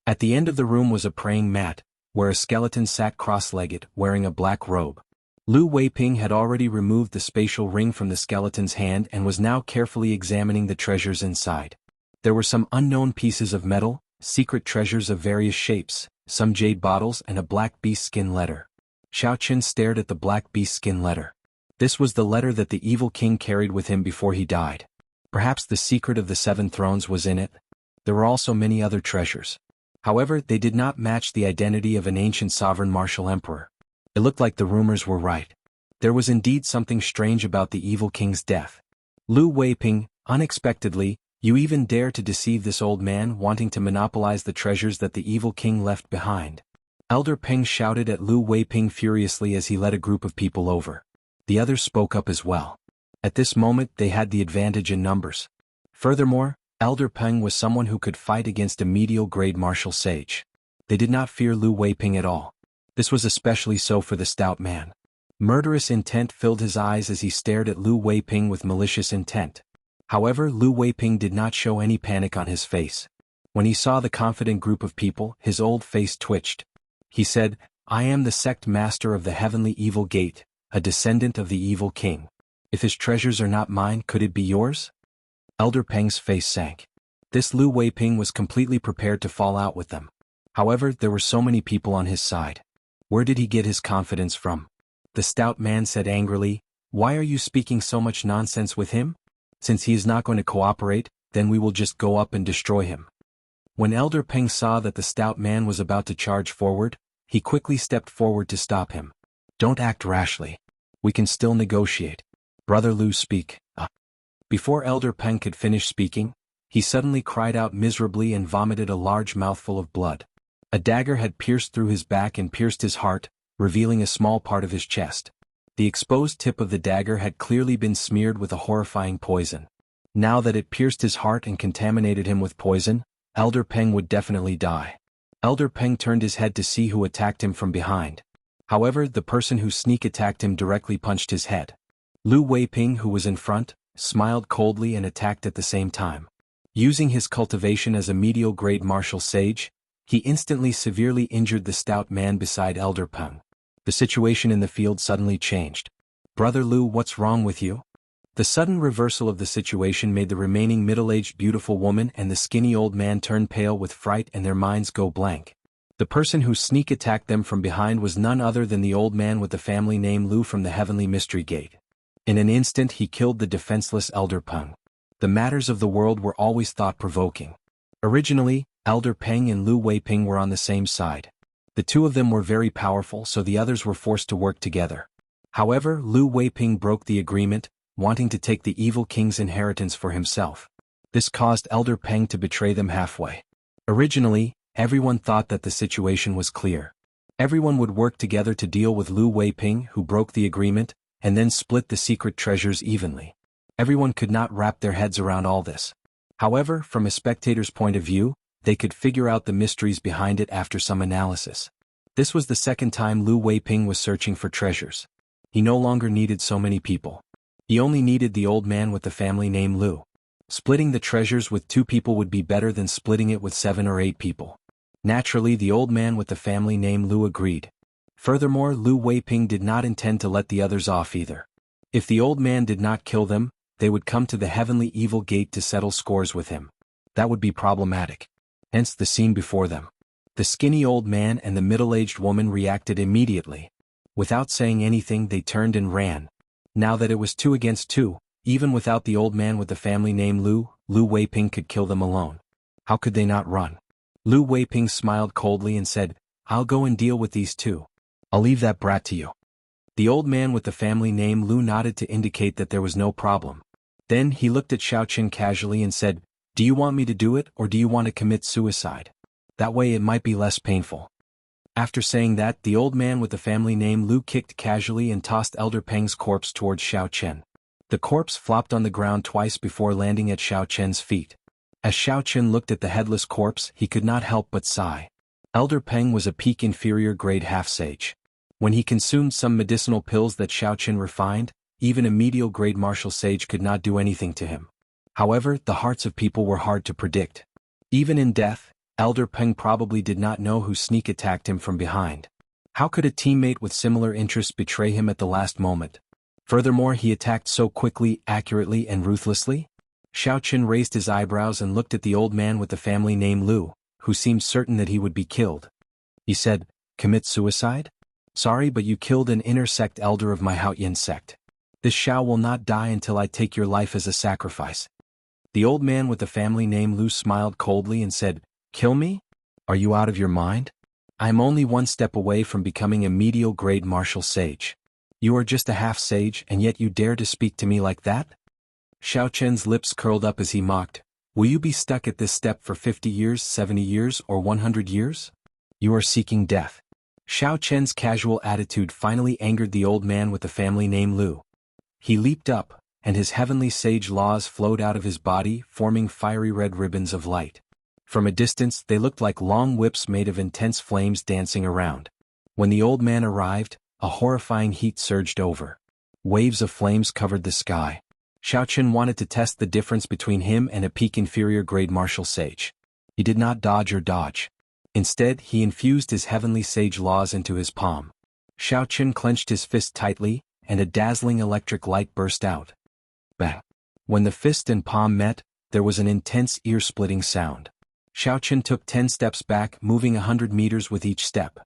At the end of the room was a praying mat, where a skeleton sat cross-legged, wearing a black robe. Lu Weiping had already removed the spatial ring from the skeleton's hand and was now carefully examining the treasures inside. There were some unknown pieces of metal, secret treasures of various shapes, some jade bottles and a black beast skin letter. Xiaoqin stared at the black beast skin letter. This was the letter that the evil king carried with him before he died. Perhaps the secret of the 7 thrones was in it. There were also many other treasures. However, they did not match the identity of an ancient sovereign martial emperor. It looked like the rumors were right. There was indeed something strange about the evil king's death. Lu Weiping, unexpectedly, you even dare to deceive this old man wanting to monopolize the treasures that the evil king left behind. Elder Peng shouted at Lu Weiping furiously as he led a group of people over. The others spoke up as well. At this moment they had the advantage in numbers. Furthermore, Elder Peng was someone who could fight against a medial-grade martial sage. They did not fear Lu Weiping at all. This was especially so for the stout man. Murderous intent filled his eyes as he stared at Lu Weiping with malicious intent. However, Lu Weiping did not show any panic on his face. When he saw the confident group of people, his old face twitched. He said, "I am the sect master of the Heavenly Evil Gate, a descendant of the evil king. If his treasures are not mine, could it be yours?" Elder Peng's face sank. This Lu Weiping was completely prepared to fall out with them. However, there were so many people on his side. Where did he get his confidence from? The stout man said angrily, "Why are you speaking so much nonsense with him? Since he is not going to cooperate, then we will just go up and destroy him." When Elder Peng saw that the stout man was about to charge forward, he quickly stepped forward to stop him. "Don't act rashly. We can still negotiate. Brother Lu, speak." Before Elder Peng could finish speaking, he suddenly cried out miserably and vomited a large mouthful of blood. A dagger had pierced through his back and pierced his heart, revealing a small part of his chest. The exposed tip of the dagger had clearly been smeared with a horrifying poison. Now that it pierced his heart and contaminated him with poison, Elder Peng would definitely die. Elder Peng turned his head to see who attacked him from behind. However, the person who sneak attacked him directly punched his head. Lu Weiping, who was in front, smiled coldly and attacked at the same time. Using his cultivation as a medial-grade martial sage, he instantly severely injured the stout man beside Elder Peng. The situation in the field suddenly changed. "Brother Lu, what's wrong with you?" The sudden reversal of the situation made the remaining middle-aged beautiful woman and the skinny old man turn pale with fright and their minds go blank. The person who sneak attacked them from behind was none other than the old man with the family name Lu from the Heavenly Mystery Gate. In an instant he killed the defenseless Elder Peng. The matters of the world were always thought-provoking. Originally, Elder Peng and Lu Weiping were on the same side. The two of them were very powerful, so the others were forced to work together. However, Lu Weiping broke the agreement, wanting to take the evil king's inheritance for himself. This caused Elder Peng to betray them halfway. Originally, everyone thought that the situation was clear. Everyone would work together to deal with Lu Weiping, who broke the agreement, and then split the secret treasures evenly. Everyone could not wrap their heads around all this. However, from a spectator's point of view, they could figure out the mysteries behind it after some analysis. This was the second time Lu Weiping was searching for treasures. He no longer needed so many people. He only needed the old man with the family name Lu. Splitting the treasures with 2 people would be better than splitting it with 7 or 8 people. Naturally, the old man with the family name Lu agreed. Furthermore, Lu Weiping did not intend to let the others off either. If the old man did not kill them, they would come to the heavenly evil gate to settle scores with him. That would be problematic. Hence the scene before them. The skinny old man and the middle-aged woman reacted immediately. Without saying anything, they turned and ran. Now that it was 2 against 2, even without the old man with the family name Lu Weiping could kill them alone. How could they not run? Lu Weiping smiled coldly and said, "I'll go and deal with these 2. I'll leave that brat to you." The old man with the family name Lu nodded to indicate that there was no problem. Then he looked at Xiaochen casually and said, "Do you want me to do it, or do you want to commit suicide? That way it might be less painful." After saying that, the old man with the family name Lu kicked casually and tossed Elder Peng's corpse towards Xiaochen. The corpse flopped on the ground twice before landing at Xiaochen's feet. As Xiaochen looked at the headless corpse, he could not help but sigh. Elder Peng was a peak inferior grade half-sage. When he consumed some medicinal pills that Xiaochen refined, even a medial grade martial sage could not do anything to him. However, the hearts of people were hard to predict. Even in death, Elder Peng probably did not know who sneak attacked him from behind. How could a teammate with similar interests betray him at the last moment? Furthermore, he attacked so quickly, accurately, and ruthlessly? Xiaochen raised his eyebrows and looked at the old man with the family name Lu, who seemed certain that he would be killed. He said, "Commit suicide? Sorry, but you killed an inner sect elder of my Haoyan sect. This Xiao will not die until I take your life as a sacrifice." The old man with the family name Lu smiled coldly and said, "Kill me? Are you out of your mind? I am only 1 step away from becoming a medial grade martial sage. You are just a half-sage, and yet you dare to speak to me like that?" Xiaochen's lips curled up as he mocked, "Will you be stuck at this step for 50 years, 70 years, or 100 years? You are seeking death." Xiaochen's casual attitude finally angered the old man with the family name Lu. He leaped up, and his heavenly sage laws flowed out of his body, forming fiery red ribbons of light. From a distance, they looked like long whips made of intense flames dancing around. When the old man arrived, a horrifying heat surged over. Waves of flames covered the sky. Xiaochen wanted to test the difference between him and a peak inferior grade martial sage. He did not dodge or dodge. Instead, he infused his heavenly sage laws into his palm. Xiaochen clenched his fist tightly, and a dazzling electric light burst out. Bang! When the fist and palm met, there was an intense ear-splitting sound. Xiaochen took 10 steps back, moving 100 meters with each step.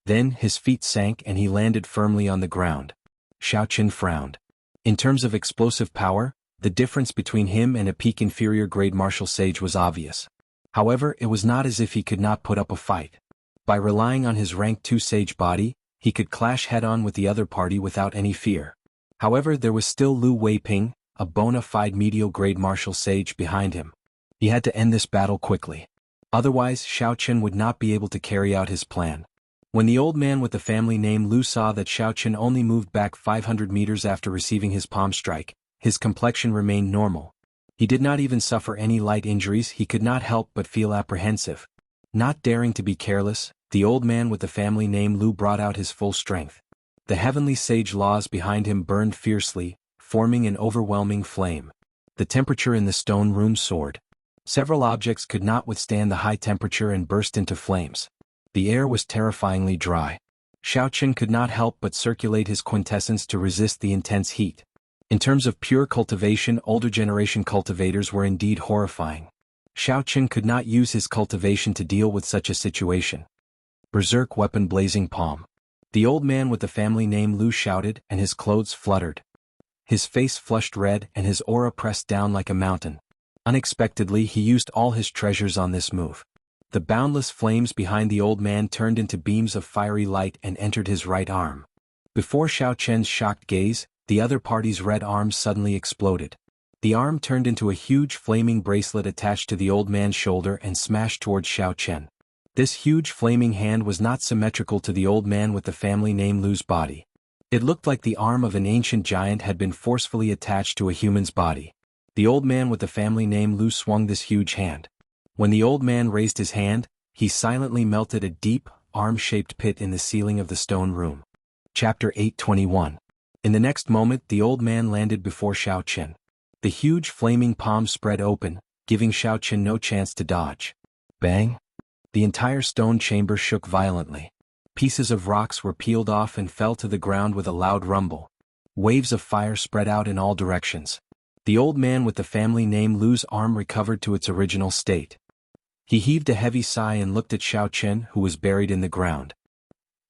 Then, his feet sank and he landed firmly on the ground. Xiaochen frowned. In terms of explosive power, the difference between him and a peak inferior grade martial sage was obvious. However, it was not as if he could not put up a fight. By relying on his rank 2 sage body, he could clash head-on with the other party without any fear. However, there was still Lu Weiping, a bona fide medial grade martial sage, behind him. He had to end this battle quickly. Otherwise, Xiaochen would not be able to carry out his plan. When the old man with the family name Lu saw that Xiaochen only moved back 500 meters after receiving his palm strike, his complexion remained normal. He did not even suffer any light injuries. He could not help but feel apprehensive. Not daring to be careless, the old man with the family name Lu brought out his full strength. The heavenly sage laws behind him burned fiercely, forming an overwhelming flame. The temperature in the stone room soared. Several objects could not withstand the high temperature and burst into flames. The air was terrifyingly dry. Xiaochen could not help but circulate his quintessence to resist the intense heat. In terms of pure cultivation, older generation cultivators were indeed horrifying. Xiaochen could not use his cultivation to deal with such a situation. Berserk weapon blazing palm. The old man with the family name Lu shouted, and his clothes fluttered. His face flushed red and his aura pressed down like a mountain. Unexpectedly, he used all his treasures on this move. The boundless flames behind the old man turned into beams of fiery light and entered his right arm. Before Xiaochen's shocked gaze, the other party's red arm suddenly exploded. The arm turned into a huge flaming bracelet attached to the old man's shoulder and smashed towards Xiaochen. This huge flaming hand was not symmetrical to the old man with the family name Lu's body. It looked like the arm of an ancient giant had been forcefully attached to a human's body. The old man with the family name Lu swung this huge hand. When the old man raised his hand, he silently melted a deep, arm-shaped pit in the ceiling of the stone room. Chapter 8:21. In the next moment the old man landed before Xiao Qin. The huge flaming palm spread open, giving Xiao Qin no chance to dodge. Bang! The entire stone chamber shook violently. Pieces of rocks were peeled off and fell to the ground with a loud rumble. Waves of fire spread out in all directions. The old man with the family name Lu's arm recovered to its original state. He heaved a heavy sigh and looked at Xiao Qin, who was buried in the ground.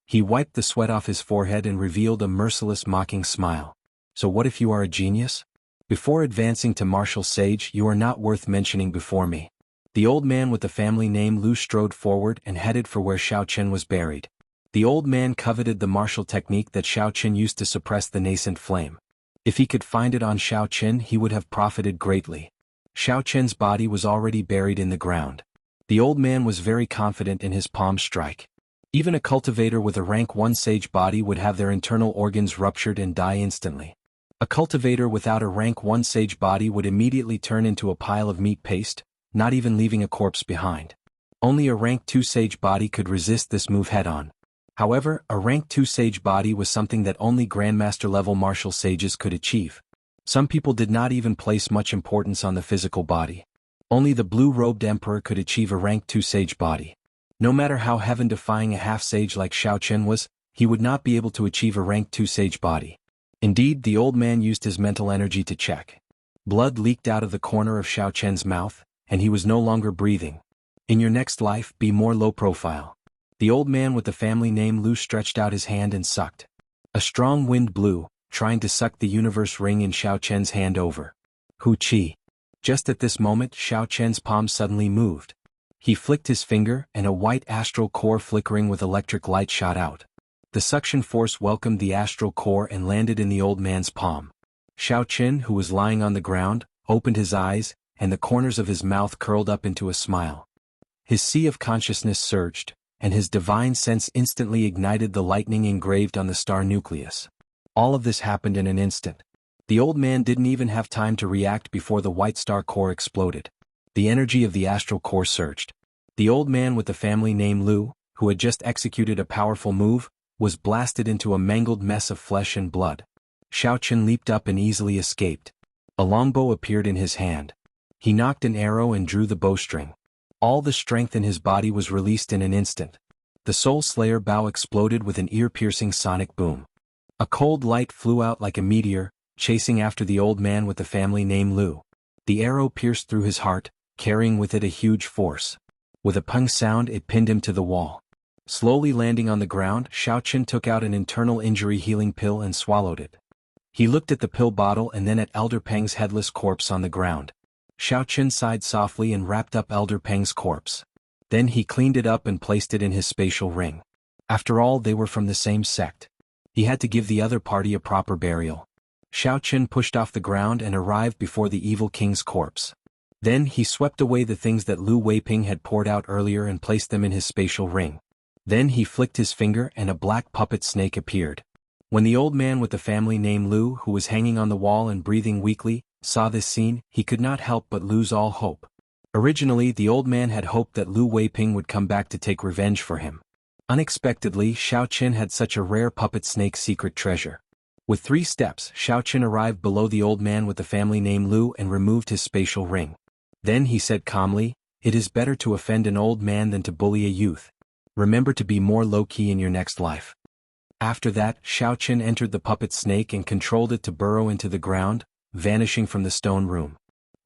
He wiped the sweat off his forehead and revealed a merciless mocking smile. So what if you are a genius? Before advancing to martial sage, you are not worth mentioning before me. The old man with the family name Lu strode forward and headed for where Xiao Qin was buried. The old man coveted the martial technique that Xiao Qin used to suppress the nascent flame. If he could find it on Xiao Qin, he would have profited greatly. Xiao Qin's body was already buried in the ground. The old man was very confident in his palm strike. Even a cultivator with a rank 1 sage body would have their internal organs ruptured and die instantly. A cultivator without a rank 1 sage body would immediately turn into a pile of meat paste, not even leaving a corpse behind. Only a rank 2 sage body could resist this move head-on. However, a rank 2 sage body was something that only Grandmaster-level martial sages could achieve. Some people did not even place much importance on the physical body. Only the blue-robed emperor could achieve a rank 2 sage body. No matter how heaven-defying a half-sage like Xiao Qin was, he would not be able to achieve a rank 2 sage body. Indeed, the old man used his mental energy to check. Blood leaked out of the corner of Xiao Qin's mouth, and he was no longer breathing. In your next life, be more low-profile. The old man with the family name Lu stretched out his hand and sucked. A strong wind blew, trying to suck the universe ring in Xiao Qin's hand over. Hu Qi. Just at this moment, Xiao Qin's palm suddenly moved. He flicked his finger, and a white astral core flickering with electric light shot out. The suction force welcomed the astral core and landed in the old man's palm. Xiao Qin, who was lying on the ground, opened his eyes, and the corners of his mouth curled up into a smile. His sea of consciousness surged, and his divine sense instantly ignited the lightning engraved on the star nucleus. All of this happened in an instant. The old man didn't even have time to react before the white star core exploded. The energy of the astral core surged. The old man with the family name Lu, who had just executed a powerful move, was blasted into a mangled mess of flesh and blood. Xiao Qin leaped up and easily escaped. A longbow appeared in his hand. He knocked an arrow and drew the bowstring. All the strength in his body was released in an instant. The Soul Slayer bow exploded with an ear-piercing sonic boom. A cold light flew out like a meteor, chasing after the old man with the family name Lu. The arrow pierced through his heart, carrying with it a huge force. With a pung sound, it pinned him to the wall. Slowly landing on the ground, Xiao Qin took out an internal injury healing pill and swallowed it. He looked at the pill bottle and then at Elder Peng's headless corpse on the ground. Xiao Qin sighed softly and wrapped up Elder Peng's corpse. Then he cleaned it up and placed it in his spatial ring. After all, they were from the same sect. He had to give the other party a proper burial. Xiao Qin pushed off the ground and arrived before the evil king's corpse. Then he swept away the things that Lu Weiping had poured out earlier and placed them in his spatial ring. Then he flicked his finger and a black puppet snake appeared. When the old man with the family name Lu, who was hanging on the wall and breathing weakly, saw this scene, he could not help but lose all hope. Originally, the old man had hoped that Lu Weiping would come back to take revenge for him. Unexpectedly, Xiao Qin had such a rare puppet snake secret treasure. With 3 steps, Xiao Qin arrived below the old man with the family name Lu and removed his spatial ring. Then he said calmly, "It is better to offend an old man than to bully a youth. Remember to be more low-key in your next life." After that, Xiao Qin entered the puppet snake and controlled it to burrow into the ground, vanishing from the stone room.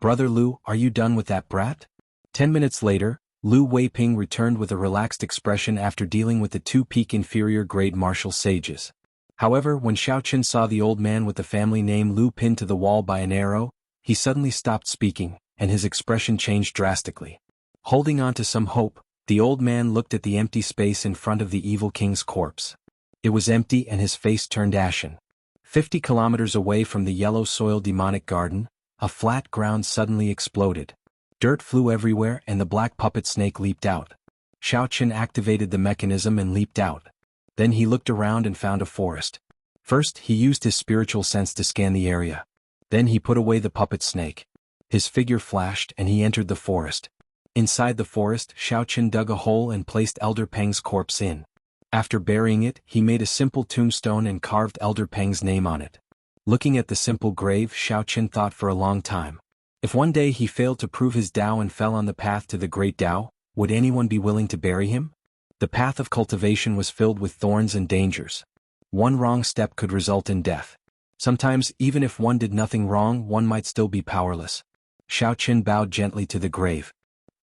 "Brother Lu, are you done with that brat?" 10 minutes later, Lu Weiping returned with a relaxed expression after dealing with the 2 peak inferior grade martial sages. However, when Xiao Qin saw the old man with the family name Lu pinned to the wall by an arrow, he suddenly stopped speaking, and his expression changed drastically. Holding on to some hope, the old man looked at the empty space in front of the evil king's corpse. It was empty and his face turned ashen. 50 kilometers away from the yellow soil demonic garden, a flat ground suddenly exploded. Dirt flew everywhere and the black puppet snake leaped out. Xiao Qin activated the mechanism and leaped out. Then he looked around and found a forest. First, he used his spiritual sense to scan the area. Then he put away the puppet snake. His figure flashed and he entered the forest. Inside the forest, Xiaoqin dug a hole and placed Elder Peng's corpse in. After burying it, he made a simple tombstone and carved Elder Peng's name on it. Looking at the simple grave, Xiaoqin thought for a long time. If one day he failed to prove his Tao and fell on the path to the great Tao, would anyone be willing to bury him? The path of cultivation was filled with thorns and dangers. One wrong step could result in death. Sometimes, even if one did nothing wrong, one might still be powerless. Xiaoqin bowed gently to the grave.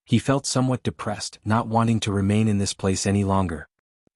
He felt somewhat depressed, not wanting to remain in this place any longer.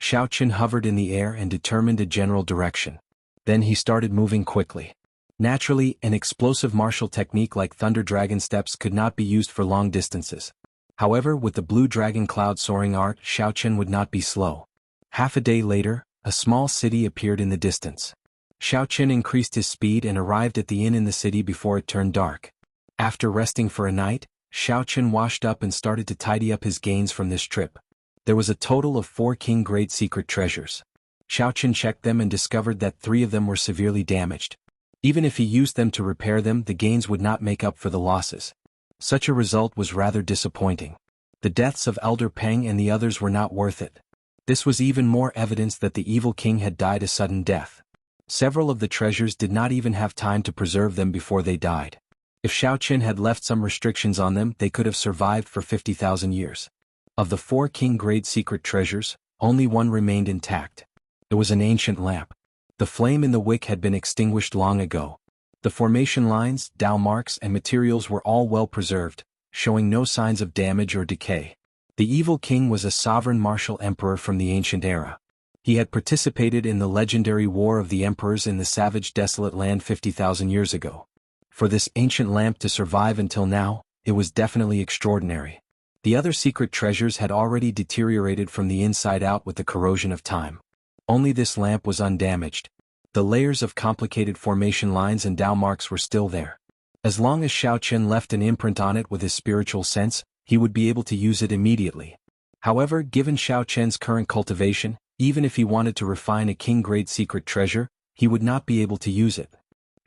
Xiaoqin hovered in the air and determined a general direction. Then he started moving quickly. Naturally, an explosive martial technique like Thunder Dragon Steps could not be used for long distances. However, with the Blue Dragon Cloud soaring art, Xiaoqin would not be slow. Half a day later, a small city appeared in the distance. Xiaoqin increased his speed and arrived at the inn in the city before it turned dark. After resting for a night, Xiaoqin washed up and started to tidy up his gains from this trip. There was a total of 4 king-grade secret treasures. Xiaoqin checked them and discovered that 3 of them were severely damaged. Even if he used them to repair them, the gains would not make up for the losses. Such a result was rather disappointing. The deaths of Elder Peng and the others were not worth it. This was even more evidence that the evil king had died a sudden death. Several of the treasures did not even have time to preserve them before they died. If Xiaoqin had left some restrictions on them, they could have survived for 50,000 years. Of the 4 king-grade secret treasures, only one remained intact. It was an ancient lamp. The flame in the wick had been extinguished long ago. The formation lines, Tao marks and materials were all well preserved, showing no signs of damage or decay. The evil king was a sovereign martial emperor from the ancient era. He had participated in the legendary War of the Emperors in the savage desolate land 50,000 years ago. For this ancient lamp to survive until now, it was definitely extraordinary. The other secret treasures had already deteriorated from the inside out with the corrosion of time. Only this lamp was undamaged. The layers of complicated formation lines and Tao marks were still there. As long as Xiaoqin left an imprint on it with his spiritual sense, he would be able to use it immediately. However, given Xiaoqin's current cultivation, even if he wanted to refine a king-grade secret treasure, he would not be able to use it.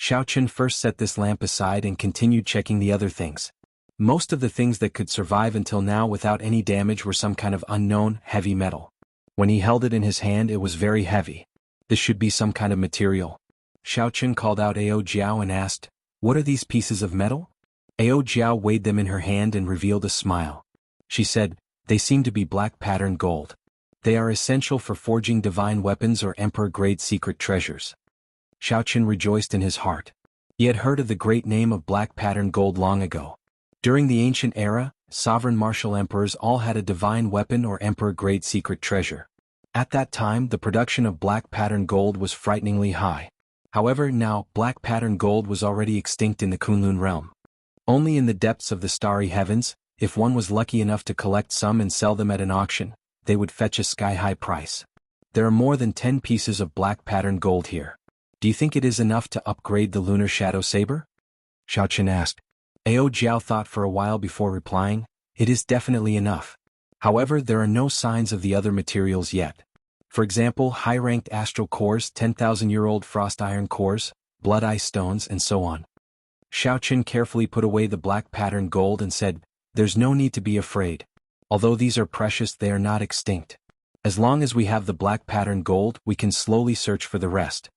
Xiaoqin first set this lamp aside and continued checking the other things. Most of the things that could survive until now without any damage were some kind of unknown, heavy metal. When he held it in his hand, it was very heavy. This should be some kind of material. Xiaoqin called out Ao Jiao and asked, "What are these pieces of metal?" Ao Jiao weighed them in her hand and revealed a smile. She said, "They seem to be black patterned gold. They are essential for forging divine weapons or emperor-grade secret treasures." Xiaoqin rejoiced in his heart. He had heard of the great name of black patterned gold long ago. During the ancient era, sovereign martial emperors all had a divine weapon or emperor-grade secret treasure. At that time, the production of black patterned gold was frighteningly high. However, now, black patterned gold was already extinct in the Kunlun realm. Only in the depths of the starry heavens, if one was lucky enough to collect some and sell them at an auction, they would fetch a sky-high price. There are more than 10 pieces of black patterned gold here. Do you think it is enough to upgrade the lunar shadow saber? Xiaoqin asked. Ao Jiao thought for a while before replying, "It is definitely enough. However, there are no signs of the other materials yet. For example, high-ranked astral cores, 10,000-year-old frost iron cores, blood ice stones, and so on." Xiaoqin carefully put away the black patterned gold and said, "There's no need to be afraid. Although these are precious, they are not extinct. As long as we have the black patterned gold, we can slowly search for the rest."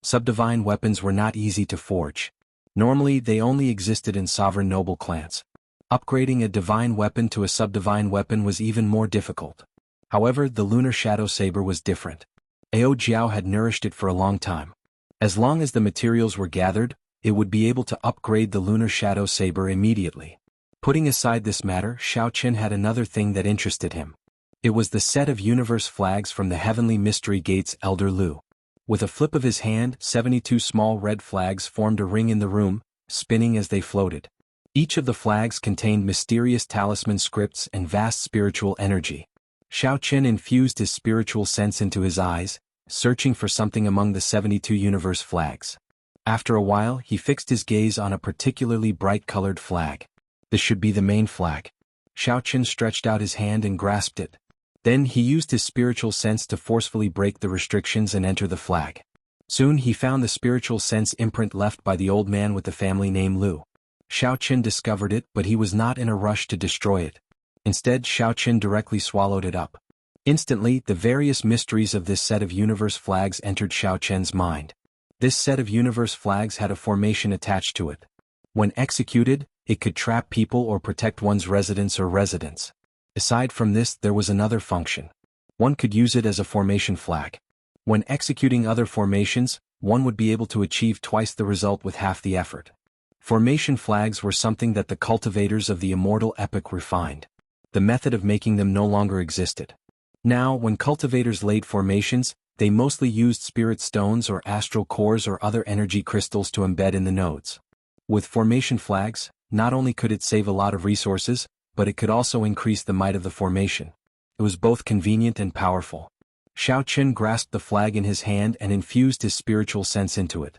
Subdivine weapons were not easy to forge. Normally, they only existed in sovereign noble clans. Upgrading a divine weapon to a subdivine weapon was even more difficult. However, the lunar shadow saber was different. Ao Jiao had nourished it for a long time. As long as the materials were gathered, it would be able to upgrade the lunar shadow saber immediately. Putting aside this matter, Xiaoqin had another thing that interested him. It was the set of universe flags from the heavenly mystery gates Elder Lu. With a flip of his hand, 72 small red flags formed a ring in the room, spinning as they floated. Each of the flags contained mysterious talisman scripts and vast spiritual energy. Xiaoqin infused his spiritual sense into his eyes, searching for something among the 72 universe flags. After a while, he fixed his gaze on a particularly bright-colored flag. This should be the main flag. Xiaoqin stretched out his hand and grasped it. Then he used his spiritual sense to forcefully break the restrictions and enter the flag. Soon he found the spiritual sense imprint left by the old man with the family name Lu. Xiaoqin discovered it, but he was not in a rush to destroy it. Instead, Xiaoqin directly swallowed it up. Instantly, the various mysteries of this set of universe flags entered Xiaoqian's mind. This set of universe flags had a formation attached to it. When executed, it could trap people or protect one's residence or residence. Aside from this, there was another function. One could use it as a formation flag. When executing other formations, one would be able to achieve twice the result with half the effort. Formation flags were something that the cultivators of the immortal epic refined. The method of making them no longer existed. Now, when cultivators laid formations, they mostly used spirit stones or astral cores or other energy crystals to embed in the nodes. With formation flags, not only could it save a lot of resources, but it could also increase the might of the formation. It was both convenient and powerful. Xiaoqin grasped the flag in his hand and infused his spiritual sense into it.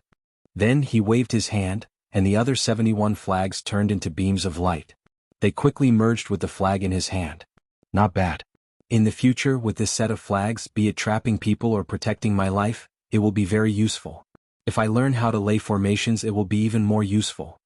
Then he waved his hand, and the other 71 flags turned into beams of light. They quickly merged with the flag in his hand. Not bad. In the future, with this set of flags, be it trapping people or protecting my life, it will be very useful. If I learn how to lay formations, it will be even more useful.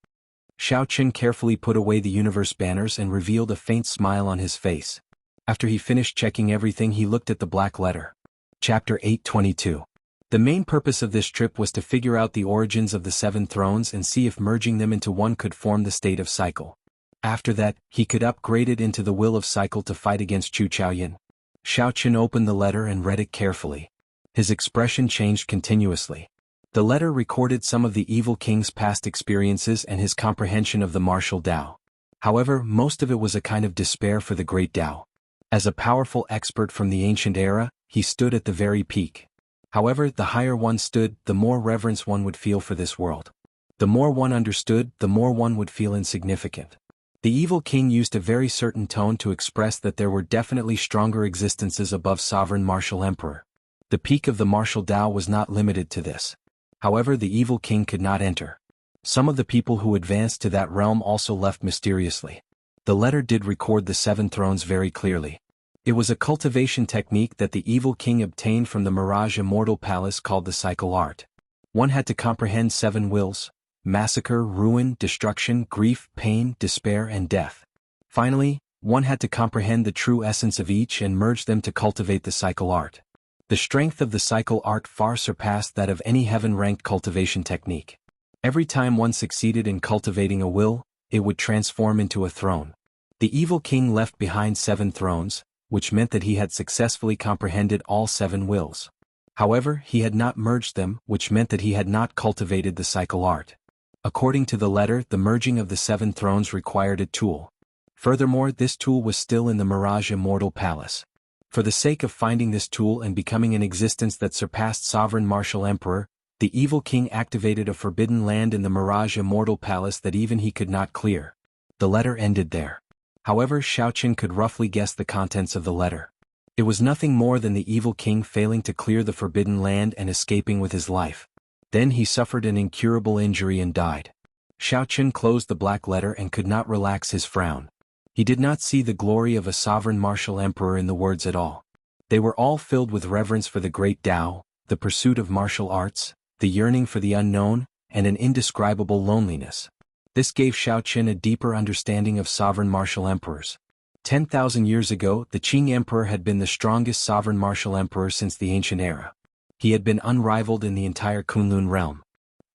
Xiaoqin carefully put away the universe banners and revealed a faint smile on his face. After he finished checking everything, he looked at the black letter. Chapter 822. The main purpose of this trip was to figure out the origins of the 7 thrones and see if merging them into one could form the state of cycle. After that, he could upgrade it into the will of cycle to fight against Chu Chaoyin. Xiaoqin opened the letter and read it carefully. His expression changed continuously. The letter recorded some of the evil king's past experiences and his comprehension of the martial Tao. However, most of it was a kind of despair for the great Tao. As a powerful expert from the ancient era, he stood at the very peak. However, the higher one stood, the more reverence one would feel for this world. The more one understood, the more one would feel insignificant. The evil king used a very certain tone to express that there were definitely stronger existences above sovereign martial emperor. The peak of the martial Tao was not limited to this. However, the evil king could not enter. Some of the people who advanced to that realm also left mysteriously. The letter did record the 7 thrones very clearly. It was a cultivation technique that the evil king obtained from the Mirage Immortal Palace called the cycle art. One had to comprehend 7 wills: massacre, ruin, destruction, grief, pain, despair, and death. Finally, one had to comprehend the true essence of each and merge them to cultivate the cycle art. The strength of the cycle art far surpassed that of any heaven-ranked cultivation technique. Every time one succeeded in cultivating a will, it would transform into a throne. The evil king left behind 7 thrones, which meant that he had successfully comprehended all 7 wills. However, he had not merged them, which meant that he had not cultivated the cycle art. According to the letter, the merging of the 7 thrones required a tool. Furthermore, this tool was still in the Mirage Immortal Palace. For the sake of finding this tool and becoming an existence that surpassed sovereign martial emperor, the evil king activated a forbidden land in the Mirage Immortal Palace that even he could not clear. The letter ended there. However, Xiaoqin could roughly guess the contents of the letter. It was nothing more than the evil king failing to clear the forbidden land and escaping with his life. Then he suffered an incurable injury and died. Xiaoqin closed the black letter and could not relax his frown. He did not see the glory of a sovereign martial emperor in the words at all. They were all filled with reverence for the great Tao, the pursuit of martial arts, the yearning for the unknown, and an indescribable loneliness. This gave Xiaoqin a deeper understanding of sovereign martial emperors. 10,000 years ago, the Qing Emperor had been the strongest sovereign martial emperor since the ancient era. He had been unrivaled in the entire Kunlun realm.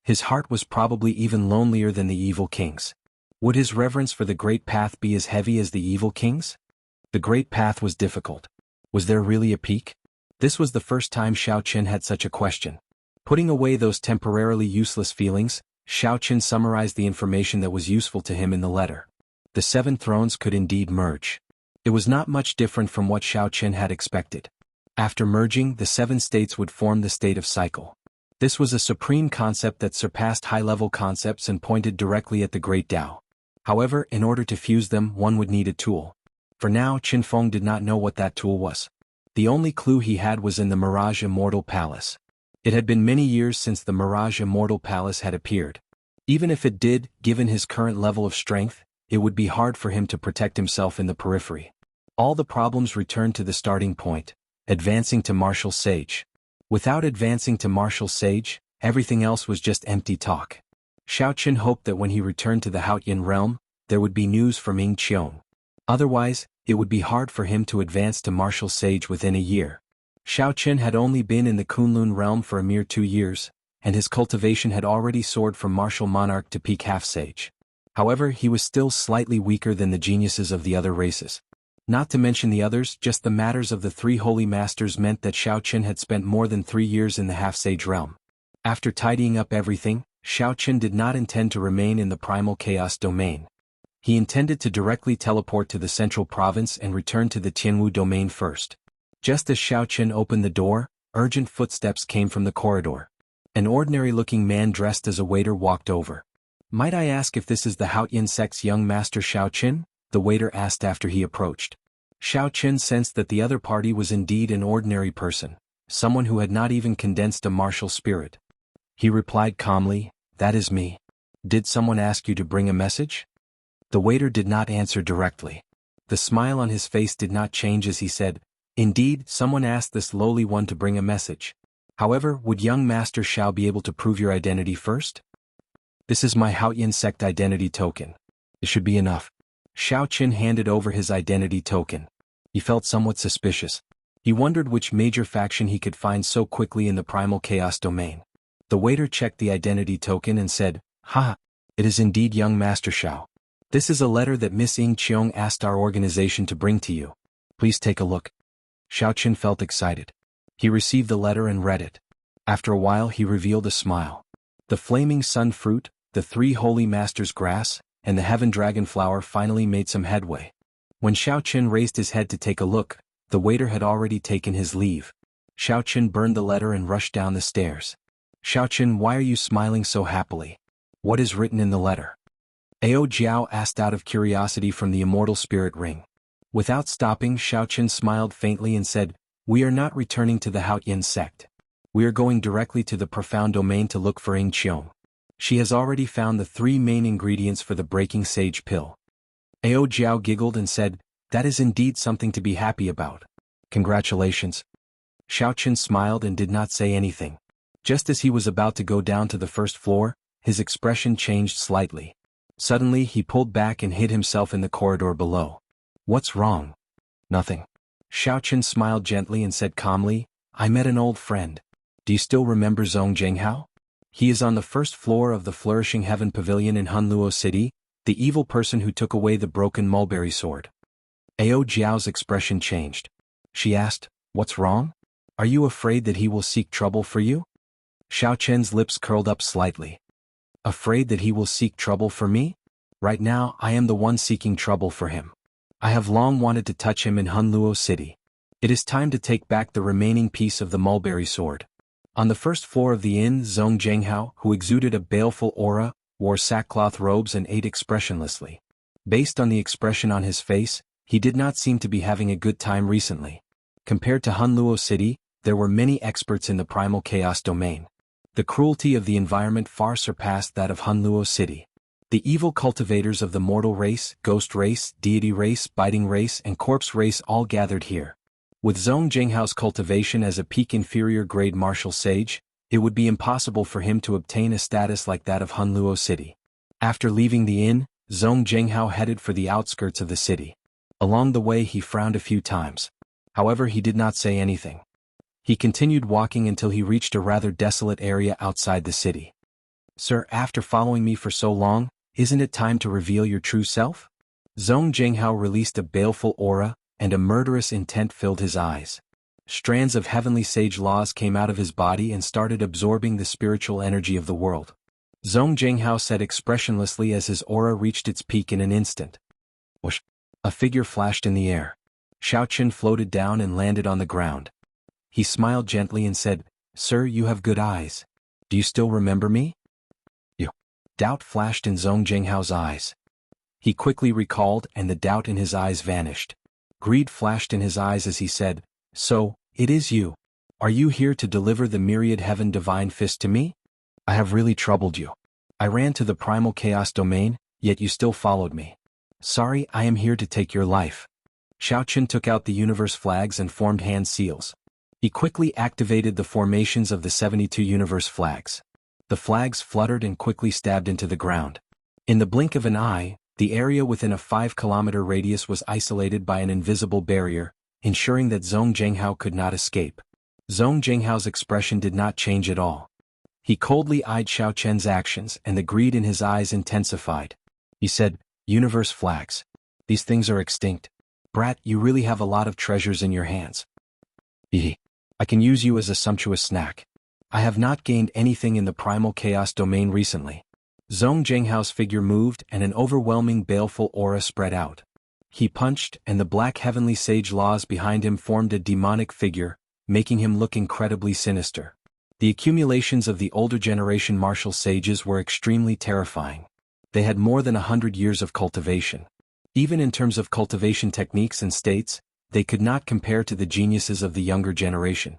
His heart was probably even lonelier than the evil king's. Would his reverence for the Great Path be as heavy as the evil king's? The Great Path was difficult. Was there really a peak? This was the first time Xiaoqin had such a question. Putting away those temporarily useless feelings, Xiaoqin summarized the information that was useful to him in the letter. The 7 thrones could indeed merge. It was not much different from what Xiaoqin had expected. After merging, the 7 states would form the state of cycle. This was a supreme concept that surpassed high-level concepts and pointed directly at the Great Tao. However, in order to fuse them, one would need a tool. For now, Qinfeng did not know what that tool was. The only clue he had was in the Mirage Immortal Palace. It had been many years since the Mirage Immortal Palace had appeared. Even if it did, given his current level of strength, it would be hard for him to protect himself in the periphery. All the problems returned to the starting point, advancing to Martial Sage. Without advancing to Martial Sage, everything else was just empty talk. Xiaoqin hoped that when he returned to the Haotian realm, there would be news from Ying Qiong. Otherwise, it would be hard for him to advance to martial sage within a year. Xiao Qin had only been in the Kunlun realm for a mere 2 years, and his cultivation had already soared from martial monarch to peak half-sage. However, he was still slightly weaker than the geniuses of the other races. Not to mention the others, just the matters of the 3 holy masters meant that Xiao Qin had spent more than 3 years in the half-sage realm. After tidying up everything, Xiao Qin did not intend to remain in the primal chaos domain. He intended to directly teleport to the central province and return to the Tianwu domain first. Just as Xiao Qin opened the door, urgent footsteps came from the corridor. An ordinary-looking man dressed as a waiter walked over. "Might I ask if this is the Haotian sect's young master Xiao Qin?" the waiter asked after he approached. Xiao Qin sensed that the other party was indeed an ordinary person, someone who had not even condensed a martial spirit. He replied calmly, "That is me. Did someone ask you to bring a message?" The waiter did not answer directly. The smile on his face did not change as he said, "Indeed, someone asked this lowly one to bring a message. However, would young Master Xiao be able to prove your identity first?" "This is my Haotian sect identity token. It should be enough." Xiao Qin handed over his identity token. He felt somewhat suspicious. He wondered which major faction he could find so quickly in the primal chaos domain. The waiter checked the identity token and said, "Ha! It is indeed young Master Xiao. This is a letter that Miss Ying Qiong asked our organization to bring to you. Please take a look." Xiao Qin felt excited. He received the letter and read it. After a while he revealed a smile. The flaming sun fruit, the 3 holy masters' grass, and the heaven dragon flower finally made some headway. When Xiao Qin raised his head to take a look, the waiter had already taken his leave. Xiao Qin burned the letter and rushed down the stairs. "Xiao Qin, why are you smiling so happily? What is written in the letter?" Ao Jiao asked out of curiosity from the immortal spirit ring. Without stopping, Xiao Qin smiled faintly and said, "We are not returning to the Haotian sect. We are going directly to the profound domain to look for Ying Qiong. She has already found the 3 main ingredients for the breaking sage pill." Ao Jiao giggled and said, "That is indeed something to be happy about. Congratulations." Xiao Qin smiled and did not say anything. Just as he was about to go down to the first floor, his expression changed slightly. Suddenly he pulled back and hid himself in the corridor below. "What's wrong?" "Nothing." Xiao Qin smiled gently and said calmly, "I met an old friend. Do you still remember Zhong Zhenghao? He is on the first floor of the Flourishing Heaven Pavilion in Hunluo City, the evil person who took away the broken mulberry sword." Ao Jiao's expression changed. She asked, "What's wrong? Are you afraid that he will seek trouble for you?" Xiao Qin's lips curled up slightly. "Afraid that he will seek trouble for me? Right now I am the one seeking trouble for him. I have long wanted to touch him in Hunluo City. It is time to take back the remaining piece of the mulberry sword." On the first floor of the inn, Zhong Zhenghao, who exuded a baleful aura, wore sackcloth robes and ate expressionlessly. Based on the expression on his face, he did not seem to be having a good time recently. Compared to Hunluo City, there were many experts in the primal chaos domain. The cruelty of the environment far surpassed that of Hunluo City. The evil cultivators of the mortal race, ghost race, deity race, biting race, and corpse race all gathered here. With Zhong Zhenghao's cultivation as a peak inferior grade martial sage, it would be impossible for him to obtain a status like that of Hunluo City. After leaving the inn, Zhong Zhenghao headed for the outskirts of the city. Along the way he frowned a few times. However, he did not say anything. He continued walking until he reached a rather desolate area outside the city. "Sir, after following me for so long, isn't it time to reveal your true self?" Zhong Zhenghao released a baleful aura, and a murderous intent filled his eyes. Strands of heavenly sage laws came out of his body and started absorbing the spiritual energy of the world. Zhong Zhenghao said expressionlessly as his aura reached its peak in an instant. Whoosh! A figure flashed in the air. Xiao Qin floated down and landed on the ground. He smiled gently and said, "Sir, you have good eyes. Do you still remember me?" You. Doubt flashed in Zhong Zhenghao's eyes. He quickly recalled and the doubt in his eyes vanished. Greed flashed in his eyes as he said, "So, it is you. Are you here to deliver the myriad heaven divine fist to me? I have really troubled you. I ran to the primal chaos domain, yet you still followed me. Sorry, I am here to take your life." Xiao Qin took out the universe flags and formed hand seals. He quickly activated the formations of the 72 universe flags. The flags fluttered and quickly stabbed into the ground. In the blink of an eye, The area within a 5-kilometer radius was isolated by an invisible barrier, ensuring that Zhong Zhenghao could not escape. Zhong Zhenghao's expression did not change at all. He coldly eyed Xiao Chen's actions and the greed in his eyes intensified. He said, "Universe flags. These things are extinct. Brat, you really have a lot of treasures in your hands. I can use you as a sumptuous snack. I have not gained anything in the primal chaos domain recently." Zhong Zhenghao's figure moved and an overwhelming baleful aura spread out. He punched and the black heavenly sage laws behind him formed a demonic figure, making him look incredibly sinister. The accumulations of the older generation martial sages were extremely terrifying. They had more than 100 years of cultivation. Even in terms of cultivation techniques and states, they could not compare to the geniuses of the younger generation.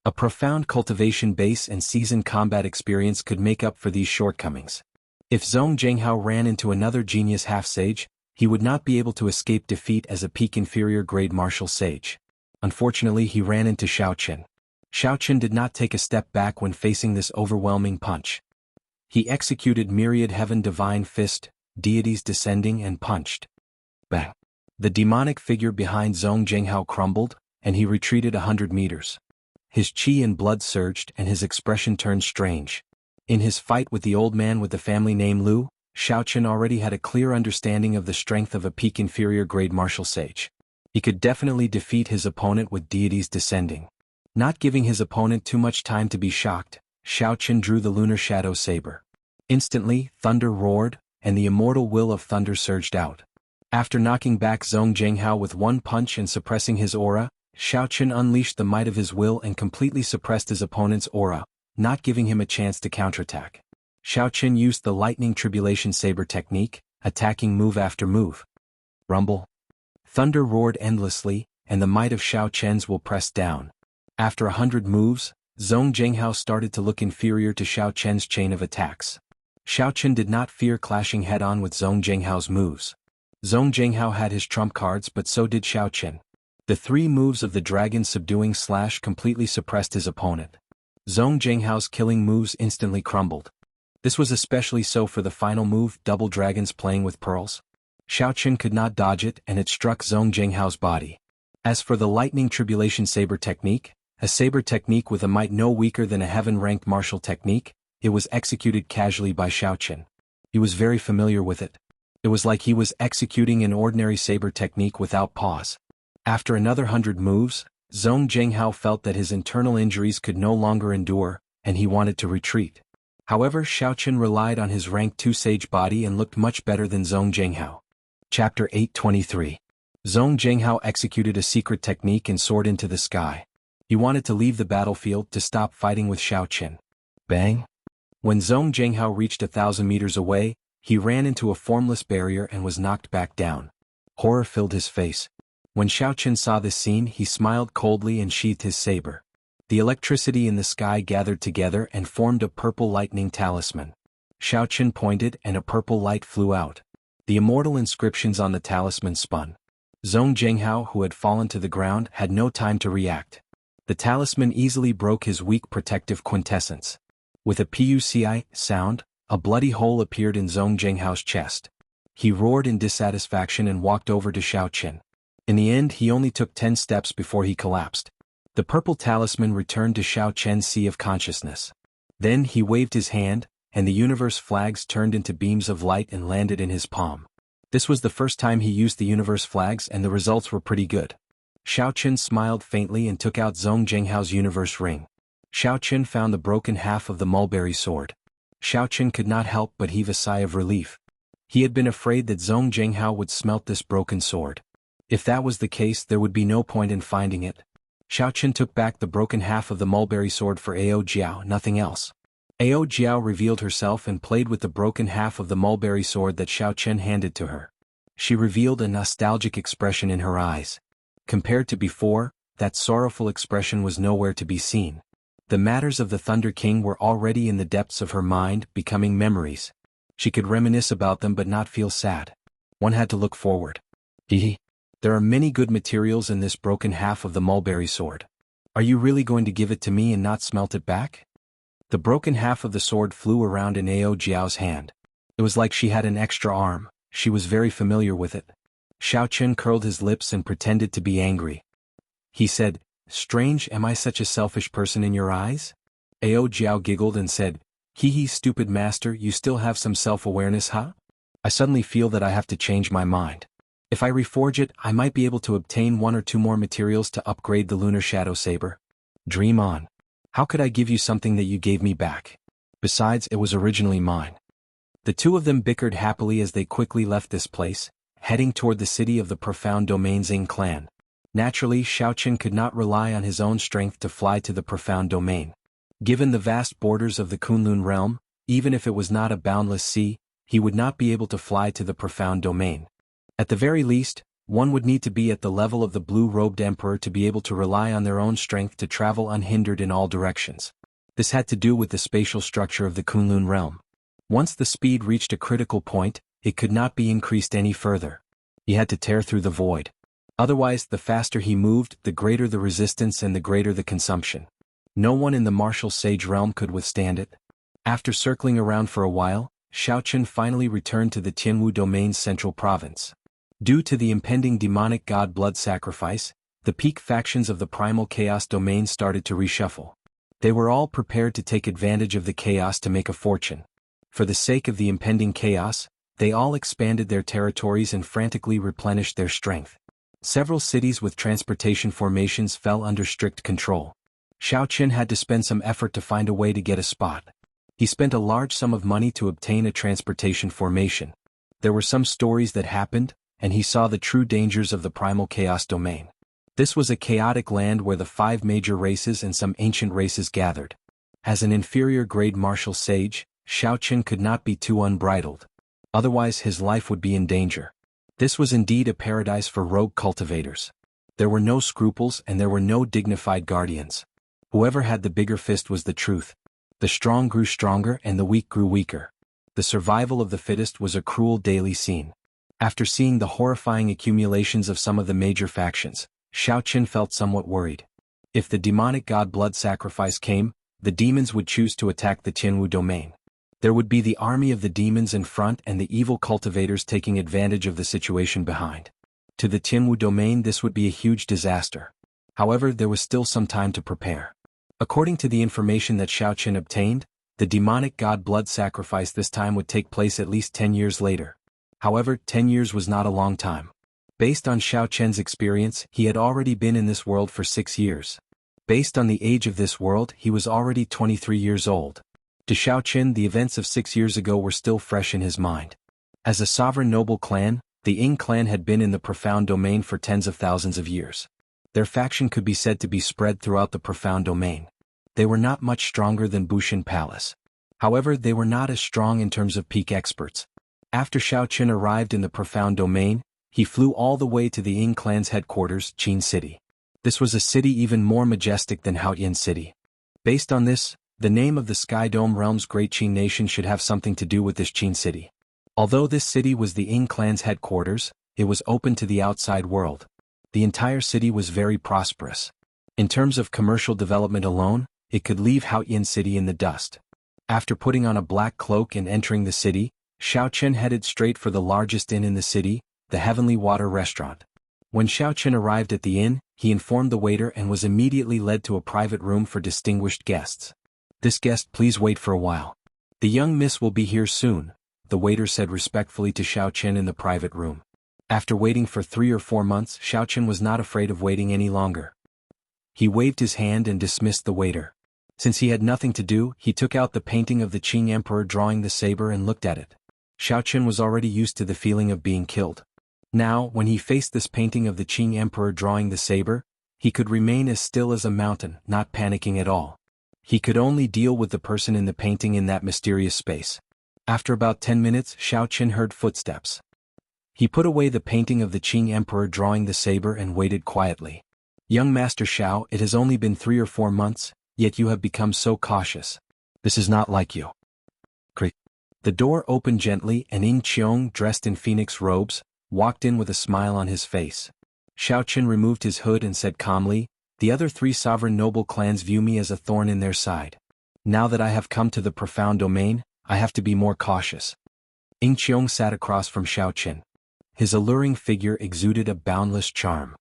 A profound cultivation base and seasoned combat experience could make up for these shortcomings. If Zhong Zhenghao ran into another genius half-sage, he would not be able to escape defeat as a peak inferior grade martial sage. Unfortunately, he ran into Xiao Chen. Xiao Chen did not take a step back when facing this overwhelming punch. He executed myriad heaven divine fist, deities descending and punched. Bang! The demonic figure behind Zhong Zhenghao crumbled, and he retreated 100 meters. His qi and blood surged and his expression turned strange. In his fight with the old man with the family name Lu, Xiao Chen already had a clear understanding of the strength of a peak inferior grade martial sage. He could definitely defeat his opponent with deities descending. Not giving his opponent too much time to be shocked, Xiao Chen drew the lunar shadow saber. Instantly, thunder roared, and the immortal will of thunder surged out. After knocking back Zhong Zhenghao with one punch and suppressing his aura, Xiao Chen unleashed the might of his will and completely suppressed his opponent's aura, not giving him a chance to counterattack. Xiao Chen used the lightning tribulation saber technique, attacking move after move. Rumble. Thunder roared endlessly, and the might of Xiao Chen's will pressed down. After 100 moves, Zhong Zhenghao started to look inferior to Xiao Chen's chain of attacks. Xiao Chen did not fear clashing head-on with Zhong Zhenghao's moves. Zhong Zhenghao had his trump cards, but so did Xiao Chen. The 3 moves of the dragon subduing slash completely suppressed his opponent. Zhong Zhenghao's killing moves instantly crumbled. This was especially so for the final move, double dragons playing with pearls. Xiao Chen could not dodge it and it struck Zhong Zhenghao's body. As for the lightning tribulation saber technique, a saber technique with a might no weaker than a heaven-ranked martial technique, it was executed casually by Xiao Chen. He was very familiar with it. It was like he was executing an ordinary saber technique without pause. After another 100 moves, Zhong Zhenghao felt that his internal injuries could no longer endure, and he wanted to retreat. However, Xiao Chen relied on his rank 2 sage body and looked much better than Zhong Zhenghao. Chapter 823. Zhong Zhenghao executed a secret technique and soared into the sky. He wanted to leave the battlefield to stop fighting with Xiao Chen. Bang! When Zhong Zhenghao reached 1,000 meters away, he ran into a formless barrier and was knocked back down. Horror filled his face. When Xiao Chen saw this scene, he smiled coldly and sheathed his saber. The electricity in the sky gathered together and formed a purple lightning talisman. Xiao Chen pointed and a purple light flew out. The immortal inscriptions on the talisman spun. Zhong Zhenghao, who had fallen to the ground, had no time to react. The talisman easily broke his weak protective quintessence. With a PUCI sound, a bloody hole appeared in Zhong Zhenghao's chest. He roared in dissatisfaction and walked over to Xiao Chen. In the end, he only took 10 steps before he collapsed. The purple talisman returned to Xiao Chen's sea of consciousness. Then he waved his hand, and the universe flags turned into beams of light and landed in his palm. This was the first time he used the universe flags and the results were pretty good. Xiao Chen smiled faintly and took out Zhong Zhenghao's universe ring. Xiao Chen found the broken half of the mulberry sword. Xiao Chen could not help but heave a sigh of relief. He had been afraid that Zhong Zhenghao would smelt this broken sword. If that was the case, there would be no point in finding it. Xiao Chen took back the broken half of the mulberry sword for Ao Jiao, nothing else. Ao Jiao revealed herself and played with the broken half of the mulberry sword that Xiao Chen handed to her. She revealed a nostalgic expression in her eyes. Compared to before, that sorrowful expression was nowhere to be seen. The matters of the Thunder King were already in the depths of her mind, becoming memories. She could reminisce about them but not feel sad. One had to look forward. There are many good materials in this broken half of the mulberry sword. Are you really going to give it to me and not smelt it back? The broken half of the sword flew around in Ao Jiao's hand. It was like she had an extra arm, She was very familiar with it. Xiao Chen curled his lips and pretended to be angry. He said, "Strange, am I such a selfish person in your eyes?" Ao Jiao giggled and said, "Hee stupid master, you still have some self-awareness, huh? I suddenly feel that I have to change my mind. If I reforge it, I might be able to obtain 1 or 2 more materials to upgrade the lunar shadow saber. Dream on. How could I give you something that you gave me back? Besides, it was originally mine." The two of them bickered happily as they quickly left this place, heading toward the city of the profound domain Xing clan. Naturally, Xiao Chen could not rely on his own strength to fly to the profound domain. Given the vast borders of the Kunlun realm, even if it was not a boundless sea, he would not be able to fly to the profound domain. At the very least, one would need to be at the level of the blue-robed emperor to be able to rely on their own strength to travel unhindered in all directions. This had to do with the spatial structure of the Kunlun realm. Once the speed reached a critical point, it could not be increased any further. He had to tear through the void. Otherwise, the faster he moved, the greater the resistance and the greater the consumption. No one in the martial sage realm could withstand it. After circling around for a while, Xiao Chen finally returned to the Tianwu domain's central province. Due to the impending demonic god blood sacrifice, the peak factions of the primal chaos domain started to reshuffle. They were all prepared to take advantage of the chaos to make a fortune. For the sake of the impending chaos, they all expanded their territories and frantically replenished their strength. Several cities with transportation formations fell under strict control. Xiao Chen had to spend some effort to find a way to get a spot. He spent a large sum of money to obtain a transportation formation. There were some stories that happened, and he saw the true dangers of the primal chaos domain. This was a chaotic land where the 5 major races and some ancient races gathered. As an inferior-grade martial sage, Xiao Chen could not be too unbridled. Otherwise his life would be in danger. This was indeed a paradise for rogue cultivators. There were no scruples and there were no dignified guardians. Whoever had the bigger fist was the truth. The strong grew stronger and the weak grew weaker. The survival of the fittest was a cruel daily scene. After seeing the horrifying accumulations of some of the major factions, Xiao Chen felt somewhat worried. If the demonic god blood sacrifice came, the demons would choose to attack the Tianwu domain. There would be the army of the demons in front and the evil cultivators taking advantage of the situation behind. To the Tianwu domain this would be a huge disaster. However, there was still some time to prepare. According to the information that Xiao Chen obtained, the demonic god blood sacrifice this time would take place at least 10 years later. However, 10 years was not a long time. Based on Xiao Chen's experience, he had already been in this world for 6 years. Based on the age of this world, he was already 23 years old. To Xiao Chen, the events of 6 years ago were still fresh in his mind. As a sovereign noble clan, the Ying clan had been in the profound domain for tens of thousands of years. Their faction could be said to be spread throughout the profound domain. They were not much stronger than Bushan Palace. However, they were not as strong in terms of peak experts. After Xiao Chen arrived in the profound domain, he flew all the way to the Ying clan's headquarters, Qin City. This was a city even more majestic than Haoyan City. Based on this, the name of the Sky Dome realm's great Qin nation should have something to do with this Qin City. Although this city was the Ying clan's headquarters, it was open to the outside world. The entire city was very prosperous. In terms of commercial development alone, it could leave Haoyan City in the dust. After putting on a black cloak and entering the city, Xiao Chen headed straight for the largest inn in the city, the Heavenly Water Restaurant. When Xiao Chen arrived at the inn, he informed the waiter and was immediately led to a private room for distinguished guests. "This guest, please wait for a while. The young miss will be here soon," the waiter said respectfully to Xiao Chen in the private room. After waiting for 3 or 4 months, Xiao Chen was not afraid of waiting any longer. He waved his hand and dismissed the waiter. Since he had nothing to do, he took out the painting of the Qing Emperor drawing the saber and looked at it. Xiao Chen was already used to the feeling of being killed. Now, when he faced this painting of the Qing Emperor drawing the saber, he could remain as still as a mountain, not panicking at all. He could only deal with the person in the painting in that mysterious space. After about 10 minutes, Xiao Chen heard footsteps. He put away the painting of the Qing Emperor drawing the saber and waited quietly. "Young Master Xiao, it has only been 3 or 4 months, yet you have become so cautious. This is not like you." Creak. The door opened gently and Ying Qiong, dressed in phoenix robes, walked in with a smile on his face. Xiao Chen removed his hood and said calmly, "The other 3 sovereign noble clans view me as a thorn in their side. Now that I have come to the profound domain, I have to be more cautious." Ing Qiong sat across from Xiao Qin. His alluring figure exuded a boundless charm.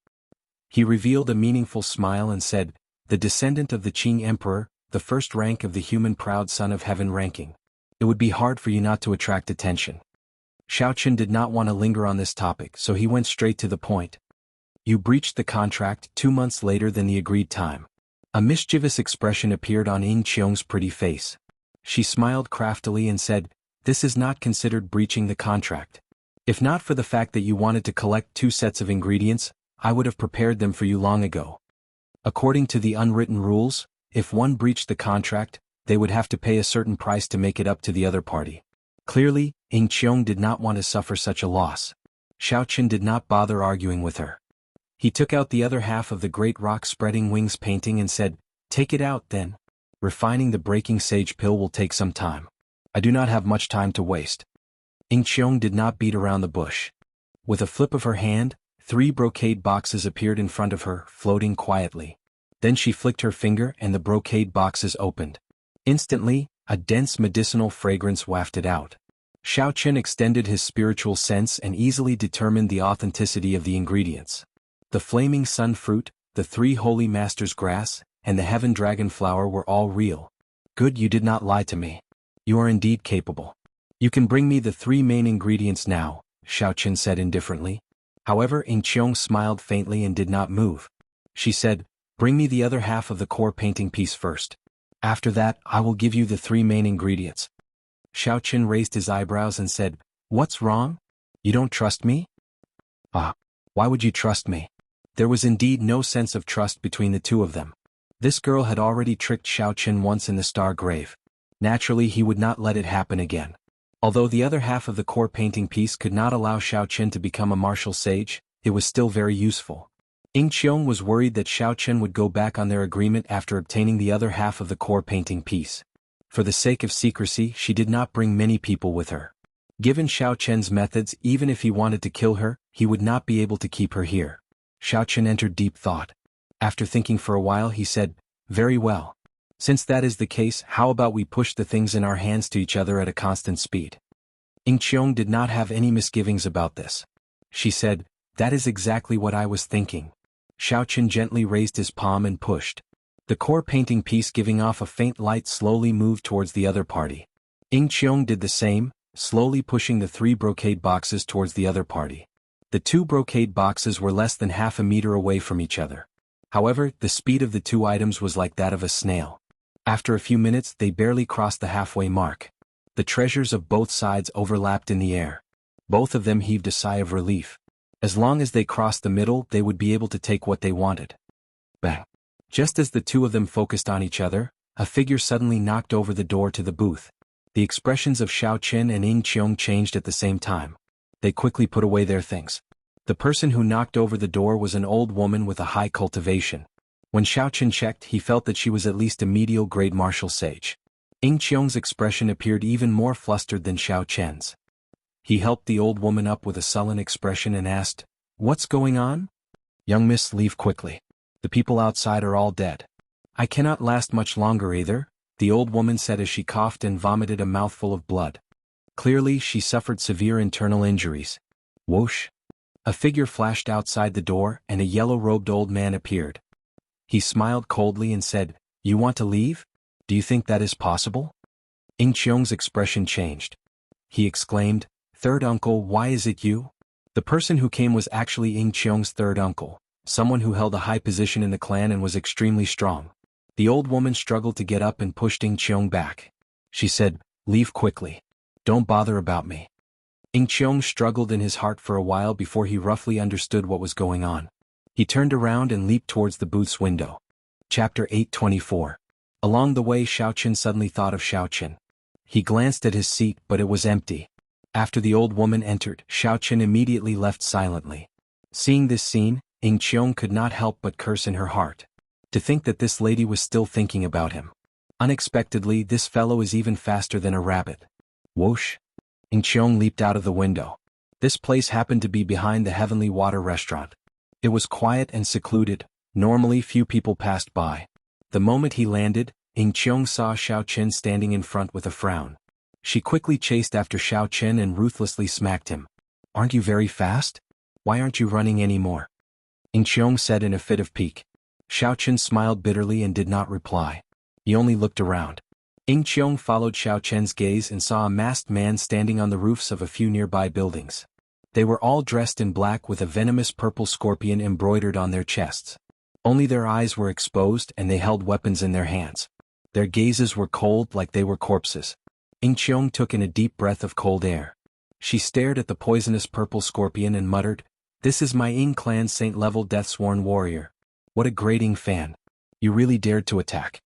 He revealed a meaningful smile and said, "The descendant of the Qing Emperor, the first rank of the human proud son of heaven ranking. It would be hard for you not to attract attention." Xiao Qin did not want to linger on this topic, so he went straight to the point. "You breached the contract 2 months later than the agreed time." A mischievous expression appeared on Ing Qiong's pretty face. She smiled craftily and said, "This is not considered breaching the contract. If not for the fact that you wanted to collect 2 sets of ingredients, I would have prepared them for you long ago. According to the unwritten rules, if one breached the contract, they would have to pay a certain price to make it up to the other party." Clearly, Ing Qiong did not want to suffer such a loss. Xiao Qin did not bother arguing with her. He took out the other half of the great rock spreading wings painting and said, "Take it out then. Refining the breaking sage pill will take some time. I do not have much time to waste." Ing Qiong did not beat around the bush. With a flip of her hand, 3 brocade boxes appeared in front of her, floating quietly. Then she flicked her finger and the brocade boxes opened. Instantly, a dense medicinal fragrance wafted out. Xiao Qin extended his spiritual sense and easily determined the authenticity of the ingredients. The flaming sun fruit, the 3 holy masters' grass, and the heaven dragon flower were all real. "Good, you did not lie to me. You are indeed capable. You can bring me the 3 main ingredients now," Xiao Qin said indifferently. However, Ing Qiong smiled faintly and did not move. She said, "Bring me the other half of the core painting piece first. After that, I will give you the 3 main ingredients." Xiao Qin raised his eyebrows and said, "What's wrong? You don't trust me?" "Ah, why would you trust me?" There was indeed no sense of trust between the two of them. This girl had already tricked Xiao Qin once in the Star Grave. Naturally, he would not let it happen again. Although the other half of the core painting piece could not allow Xiao Qin to become a martial sage, it was still very useful. Ing Qiong was worried that Xiao Qin would go back on their agreement after obtaining the other half of the core painting piece. For the sake of secrecy, she did not bring many people with her. Given Xiao Qin's methods, even if he wanted to kill her, he would not be able to keep her here. Xiao Qin entered deep thought. After thinking for a while, he said, "Very well. Since that is the case, how about we push the things in our hands to each other at a constant speed?" Ing Qiong did not have any misgivings about this. She said, "That is exactly what I was thinking." Xiao Qin gently raised his palm and pushed. The core painting piece, giving off a faint light, slowly moved towards the other party. Ing Qiong did the same, slowly pushing the 3 brocade boxes towards the other party. The 2 brocade boxes were less than half a meter away from each other. However, the speed of the 2 items was like that of a snail. After a few minutes, they barely crossed the halfway mark. The treasures of both sides overlapped in the air. Both of them heaved a sigh of relief. As long as they crossed the middle, they would be able to take what they wanted. Bang! Just as the 2 of them focused on each other, a figure suddenly knocked over the door to the booth. The expressions of Xiao Qin and Ing Qiong changed at the same time. They quickly put away their things. The person who knocked over the door was an old woman with a high cultivation. When Xiao Qin checked, he felt that she was at least a medial grade martial sage. Ing Qiong's expression appeared even more flustered than Xiao Qin's. He helped the old woman up with a sullen expression and asked, "What's going on?" "Young miss, leave quickly. The people outside are all dead." "I cannot last much longer either," the old woman said as she coughed and vomited a mouthful of blood. Clearly, she suffered severe internal injuries. Whoosh! A figure flashed outside the door and a yellow-robed old man appeared. He smiled coldly and said, "You want to leave? Do you think that is possible?" Ing Qiong's expression changed. He exclaimed, "Third uncle, why is it you?" The person who came was actually Ing Qiong's third uncle, someone who held a high position in the clan and was extremely strong. The old woman struggled to get up and pushed Ing Qiong back. She said, "Leave quickly. Don't bother about me." Ing Qiong struggled in his heart for a while before he roughly understood what was going on. He turned around and leaped towards the booth's window. Chapter 824. Along the way, Xiao Qin suddenly thought of Xiao Qin. He glanced at his seat, but it was empty. After the old woman entered, Xiao Qin immediately left silently. Seeing this scene, Ing Qiong could not help but curse in her heart. To think that this lady was still thinking about him. Unexpectedly, this fellow is even faster than a rabbit. Whoosh! Ing Qiong leaped out of the window. This place happened to be behind the Heavenly Water restaurant. It was quiet and secluded. Normally few people passed by. The moment he landed, Ing Qiong saw Xiao Qin standing in front with a frown. She quickly chased after Xiao Chen and ruthlessly smacked him. "Aren't you very fast? Why aren't you running anymore?" Ing Qiong said in a fit of pique. Xiao Chen smiled bitterly and did not reply. He only looked around. Ing Qiong followed Xiao Chen's gaze and saw a masked man standing on the roofs of a few nearby buildings. They were all dressed in black with a venomous purple scorpion embroidered on their chests. Only their eyes were exposed and they held weapons in their hands. Their gazes were cold like they were corpses. Ing Qiong took in a deep breath of cold air. She stared at the poisonous purple scorpion and muttered, "This is my Ing clan saint-level death-sworn warrior. What a great Ing fan. You really dared to attack."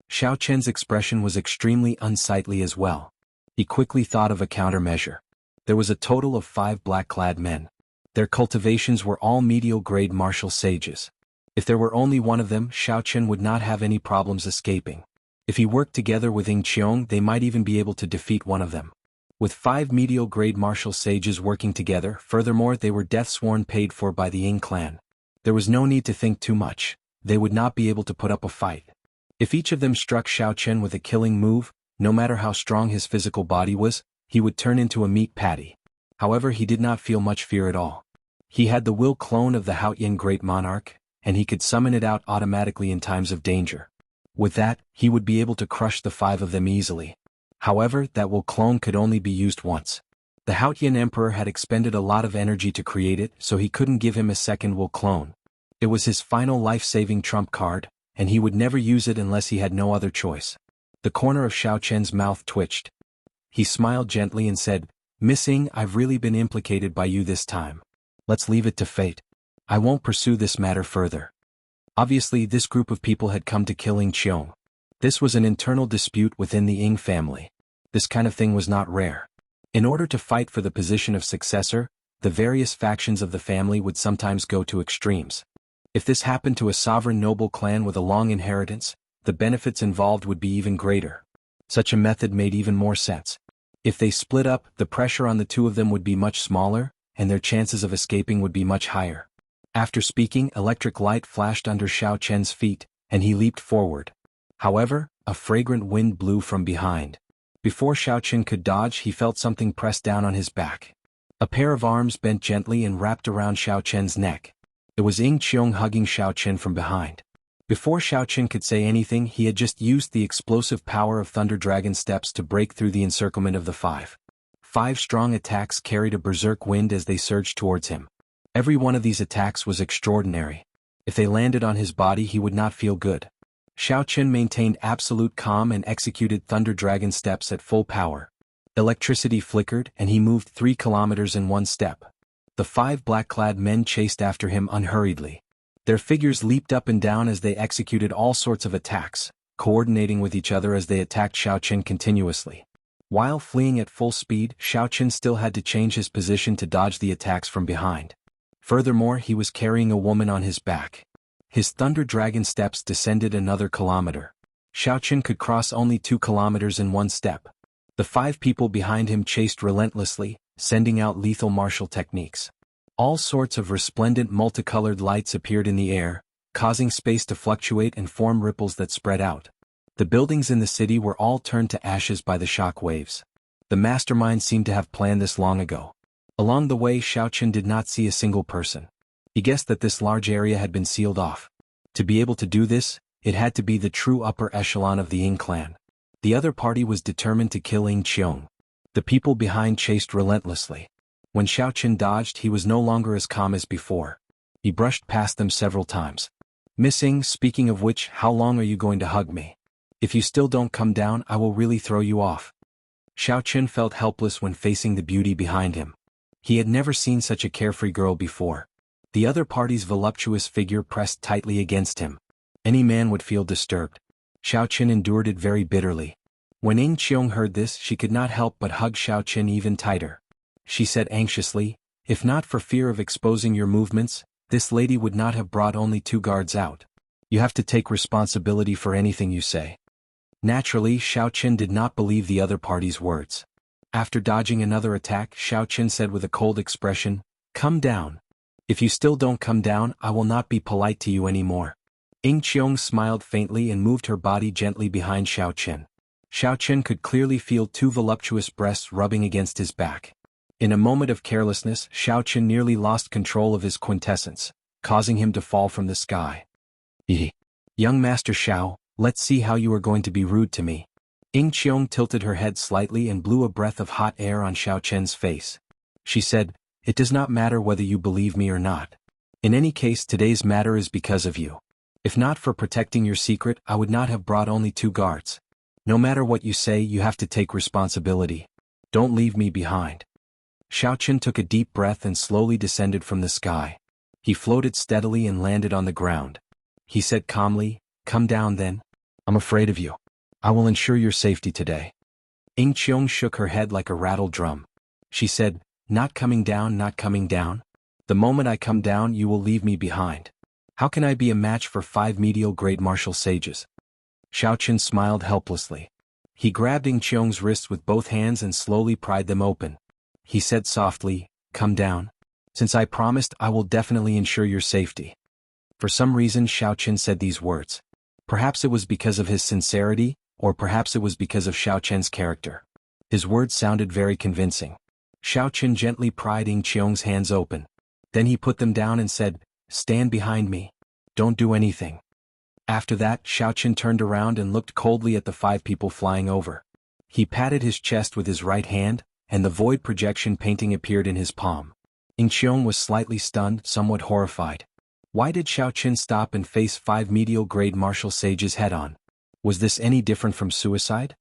Xiao Chen's expression was extremely unsightly as well. He quickly thought of a countermeasure. There was a total of 5 black-clad men. Their cultivations were all medial-grade martial sages. If there were only one of them, Xiao Chen would not have any problems escaping. If he worked together with Ing Qiong, they might even be able to defeat one of them. With 5 medial-grade martial sages working together, furthermore they were death-sworn paid for by the Ing clan. There was no need to think too much. They would not be able to put up a fight. If each of them struck Xiao Chen with a killing move, no matter how strong his physical body was, he would turn into a meat patty. However, he did not feel much fear at all. He had the will clone of the Haotian Great Monarch, and he could summon it out automatically in times of danger. With that, he would be able to crush the 5 of them easily. However, that will clone could only be used once. The Haotian Emperor had expended a lot of energy to create it, so he couldn't give him a second will clone. It was his final life-saving trump card, and he would never use it unless he had no other choice. The corner of Xiao Chen's mouth twitched. He smiled gently and said, "Miss Ing, I've really been implicated by you this time. Let's leave it to fate. I won't pursue this matter further." Obviously, this group of people had come to kill Ing Qiong. This was an internal dispute within the Ing family. This kind of thing was not rare. In order to fight for the position of successor, the various factions of the family would sometimes go to extremes. If this happened to a sovereign noble clan with a long inheritance, the benefits involved would be even greater. Such a method made even more sense. If they split up, the pressure on the 2 of them would be much smaller, and their chances of escaping would be much higher. After speaking, electric light flashed under Xiao Chen's feet, and he leaped forward. However, a fragrant wind blew from behind. Before Xiao Chen could dodge, he felt something press down on his back. A pair of arms bent gently and wrapped around Xiao Chen's neck. It was Ing Qiong hugging Xiao Chen from behind. Before Xiao Chen could say anything, he had just used the explosive power of Thunder Dragon steps to break through the encirclement of the 5. 5 strong attacks carried a berserk wind as they surged towards him. Every one of these attacks was extraordinary. If they landed on his body, he would not feel good. Xiao Chen maintained absolute calm and executed Thunder Dragon steps at full power. Electricity flickered, and he moved 3 kilometers in one step. The 5 black-clad men chased after him unhurriedly. Their figures leaped up and down as they executed all sorts of attacks, coordinating with each other as they attacked Xiao Chen continuously. While fleeing at full speed, Xiao Chen still had to change his position to dodge the attacks from behind. Furthermore, he was carrying a woman on his back. His Thunder Dragon steps descended another kilometer. Xiao Chen could cross only 2 kilometers in one step. The 5 people behind him chased relentlessly, sending out lethal martial techniques. All sorts of resplendent multicolored lights appeared in the air, causing space to fluctuate and form ripples that spread out. The buildings in the city were all turned to ashes by the shock waves. The mastermind seemed to have planned this long ago. Along the way, Xiao Chen did not see a single person. He guessed that this large area had been sealed off. To be able to do this, it had to be the true upper echelon of the Ing clan. The other party was determined to kill Ing Qiong. The people behind chased relentlessly. When Xiao Chen dodged, he was no longer as calm as before. He brushed past them several times. "Miss Ing, speaking of which, how long are you going to hug me? If you still don't come down, I will really throw you off." Xiao Chen felt helpless when facing the beauty behind him. He had never seen such a carefree girl before. The other party's voluptuous figure pressed tightly against him. Any man would feel disturbed. Xiao Chen endured it very bitterly. When Ing Qiong heard this, she could not help but hug Xiao Chen even tighter. She said anxiously, "If not for fear of exposing your movements, this lady would not have brought only 2 guards out. You have to take responsibility for anything you say." Naturally, Xiao Chen did not believe the other party's words. After dodging another attack, Xiao Chen said with a cold expression, "Come down. If you still don't come down, I will not be polite to you anymore." Ing Qiong smiled faintly and moved her body gently behind Xiao Chen. Xiao Chen could clearly feel two voluptuous breasts rubbing against his back. In a moment of carelessness, Xiao Chen nearly lost control of his quintessence, causing him to fall from the sky. Young Master Xiao, let's see how you are going to be rude to me. Ying Qiong tilted her head slightly and blew a breath of hot air on Xiao Chen's face. She said, "It does not matter whether you believe me or not. In any case, today's matter is because of you. If not for protecting your secret, I would not have brought only 2 guards. No matter what you say, you have to take responsibility. Don't leave me behind." Xiao Chen took a deep breath and slowly descended from the sky. He floated steadily and landed on the ground. He said calmly, "Come down then. I'm afraid of you. I will ensure your safety today." Ying Qiong shook her head like a rattled drum. She said, "Not coming down, not coming down? The moment I come down, you will leave me behind. How can I be a match for 5 medial grade martial sages?" Xiao Chen smiled helplessly. He grabbed Ying Qiong's wrists with both hands and slowly pried them open. He said softly, "Come down. Since I promised, I will definitely ensure your safety." For some reason, Xiao Chen said these words. Perhaps it was because of his sincerity, or perhaps it was because of Xiao Chen's character. His words sounded very convincing. Xiao Chen gently pried Ying Qiong's hands open. Then he put them down and said, "Stand behind me. Don't do anything." After that, Xiao Chen turned around and looked coldly at the 5 people flying over. He patted his chest with his right hand, and the void projection painting appeared in his palm. Ying Qiong was slightly stunned, somewhat horrified. Why did Xiao Chen stop and face 5 medial grade martial sages head-on? Was this any different from suicide?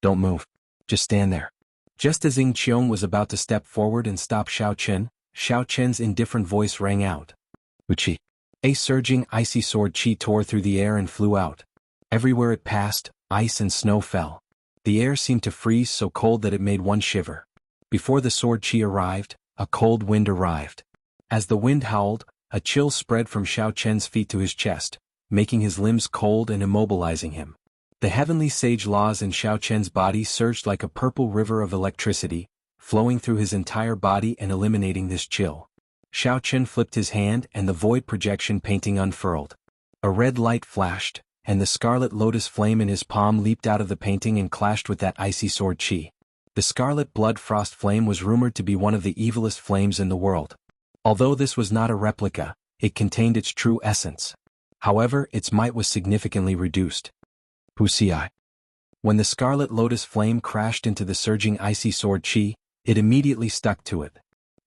"Don't move. Just stand there." Just as Ying Qiong was about to step forward and stop Xiao Chen's indifferent voice rang out. "Wuxi." A surging, icy sword qi tore through the air and flew out. Everywhere it passed, ice and snow fell. The air seemed to freeze, so cold that it made one shiver. Before the sword qi arrived, a cold wind arrived. As the wind howled, a chill spread from Xiao Chen's feet to his chest, making his limbs cold and immobilizing him. The heavenly sage laws in Xiao Chen's body surged like a purple river of electricity, flowing through his entire body and eliminating this chill. Xiao Chen flipped his hand and the void projection painting unfurled. A red light flashed, and the scarlet lotus flame in his palm leaped out of the painting and clashed with that icy sword qi. The scarlet blood frost flame was rumored to be one of the evilest flames in the world. Although this was not a replica, it contained its true essence. However, its might was significantly reduced. Wuxia. When the scarlet lotus flame crashed into the surging icy sword qi, it immediately stuck to it.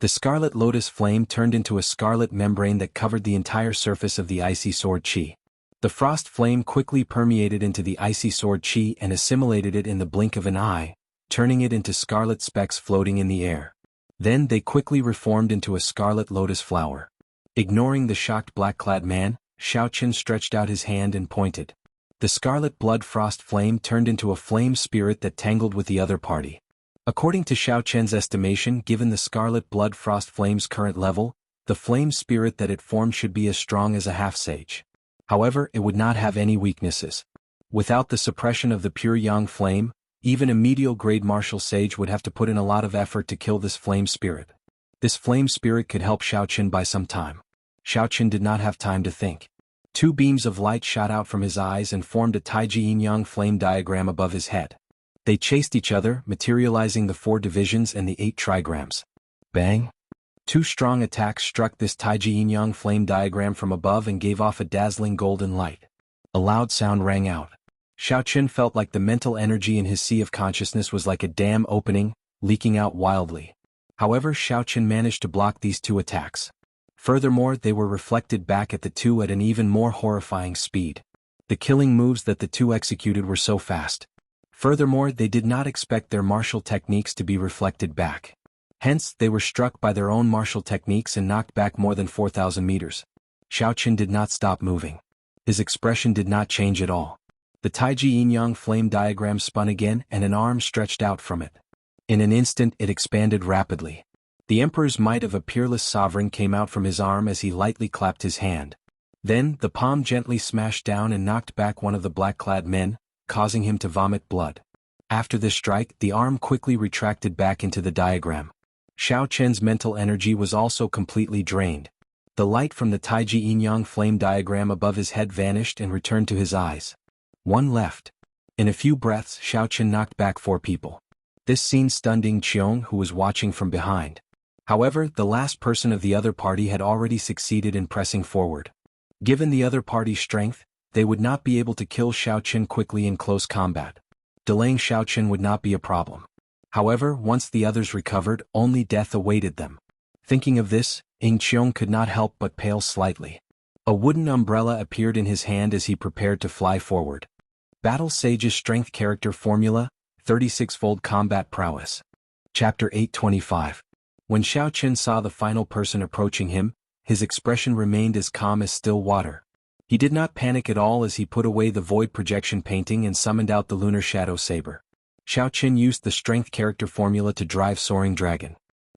The scarlet lotus flame turned into a scarlet membrane that covered the entire surface of the icy sword qi. The frost flame quickly permeated into the icy sword qi and assimilated it in the blink of an eye, turning it into scarlet specks floating in the air. Then they quickly reformed into a scarlet lotus flower. Ignoring the shocked black-clad man, Xiao Chen stretched out his hand and pointed. The scarlet blood frost flame turned into a flame spirit that tangled with the other party. According to Xiao Chen's estimation, given the scarlet blood frost flame's current level, the flame spirit that it formed should be as strong as a half-sage. However, it would not have any weaknesses. Without the suppression of the pure yang flame, even a medial grade martial sage would have to put in a lot of effort to kill this flame spirit. This flame spirit could help Xiao Chen by some time. Xiao Chen did not have time to think. 2 beams of light shot out from his eyes and formed a Taiji yin-yang flame diagram above his head. They chased each other, materializing the 4 divisions and the 8 trigrams. Bang! 2 strong attacks struck this Taiji yin-yang flame diagram from above and gave off a dazzling golden light. A loud sound rang out. Xiao Chen felt like the mental energy in his sea of consciousness was like a dam opening, leaking out wildly. However, Xiao Chen managed to block these 2 attacks. Furthermore, they were reflected back at the 2 at an even more horrifying speed. The killing moves that the 2 executed were so fast. Furthermore, they did not expect their martial techniques to be reflected back. Hence, they were struck by their own martial techniques and knocked back more than 4,000 meters. Xiao Chen did not stop moving. His expression did not change at all. The Taiji yin-yang flame diagram spun again and an arm stretched out from it. In an instant, it expanded rapidly. The emperor's might of a peerless sovereign came out from his arm as he lightly clapped his hand. Then, the palm gently smashed down and knocked back one of the black-clad men, causing him to vomit blood. After this strike, the arm quickly retracted back into the diagram. Xiao Chen's mental energy was also completely drained. The light from the Taiji yin-yang flame diagram above his head vanished and returned to his eyes. One left. In a few breaths, Xiao Qian knocked back 4 people. This scene stunned Ying Qiong, who was watching from behind. However, the last person of the other party had already succeeded in pressing forward. Given the other party's strength, they would not be able to kill Xiao Qian quickly in close combat. Delaying Xiao Qian would not be a problem. However, once the others recovered, only death awaited them. Thinking of this, Ying Qiong could not help but pale slightly. A wooden umbrella appeared in his hand as he prepared to fly forward. Battle Sage's Strength Character Formula, 36-fold Combat Prowess. Chapter 825. When Xiao Qian saw the final person approaching him, his expression remained as calm as still water. He did not panic at all as he put away the void projection painting and summoned out the lunar shadow saber. Xiao Qian used the Strength Character Formula to drive Soaring Dragon.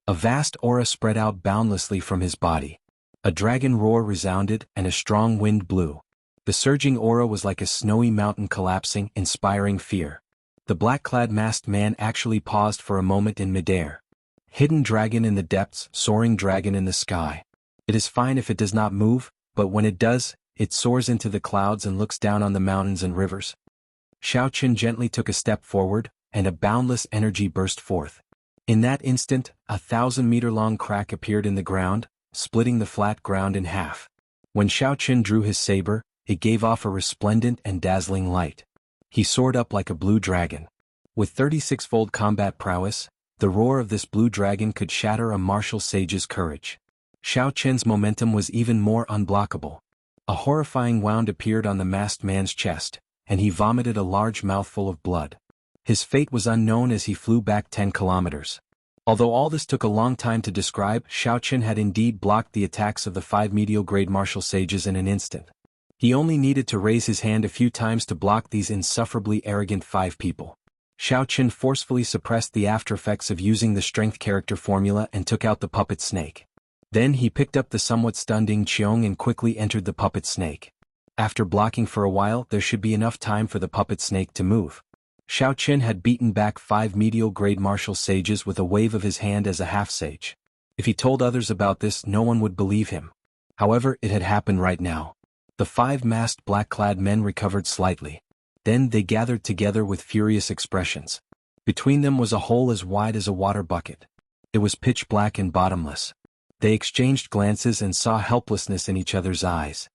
A vast aura spread out boundlessly from his body. A dragon roar resounded and a strong wind blew. The surging aura was like a snowy mountain collapsing, inspiring fear. The black-clad masked man actually paused for a moment in midair. Hidden dragon in the depths, soaring dragon in the sky. It is fine if it does not move, but when it does, it soars into the clouds and looks down on the mountains and rivers. Xiao Qian gently took a step forward, and a boundless energy burst forth. In that instant, a 1,000-meter-long crack appeared in the ground, splitting the flat ground in half. When Xiao Qian drew his saber, it gave off a resplendent and dazzling light. He soared up like a blue dragon. With 36-fold combat prowess, the roar of this blue dragon could shatter a martial sage's courage. Xiao Qian's momentum was even more unblockable. A horrifying wound appeared on the masked man's chest, and he vomited a large mouthful of blood. His fate was unknown as he flew back 10 kilometers. Although all this took a long time to describe, Xiao Qian had indeed blocked the attacks of the 5 medial-grade martial sages in an instant. He only needed to raise his hand a few times to block these insufferably arrogant 5 people. Xiao Qian forcefully suppressed the aftereffects of using the Strength Character Formula and took out the puppet snake. Then he picked up the somewhat stunned Ying Qiong and quickly entered the puppet snake. After blocking for a while, there should be enough time for the puppet snake to move. Xiao Qian had beaten back 5 medial-grade martial sages with a wave of his hand as a half-sage. If he told others about this, no one would believe him. However, it had happened right now. The 5 masked black-clad men recovered slightly. Then they gathered together with furious expressions. Between them was a hole as wide as a water bucket. It was pitch black and bottomless. They exchanged glances and saw helplessness in each other's eyes.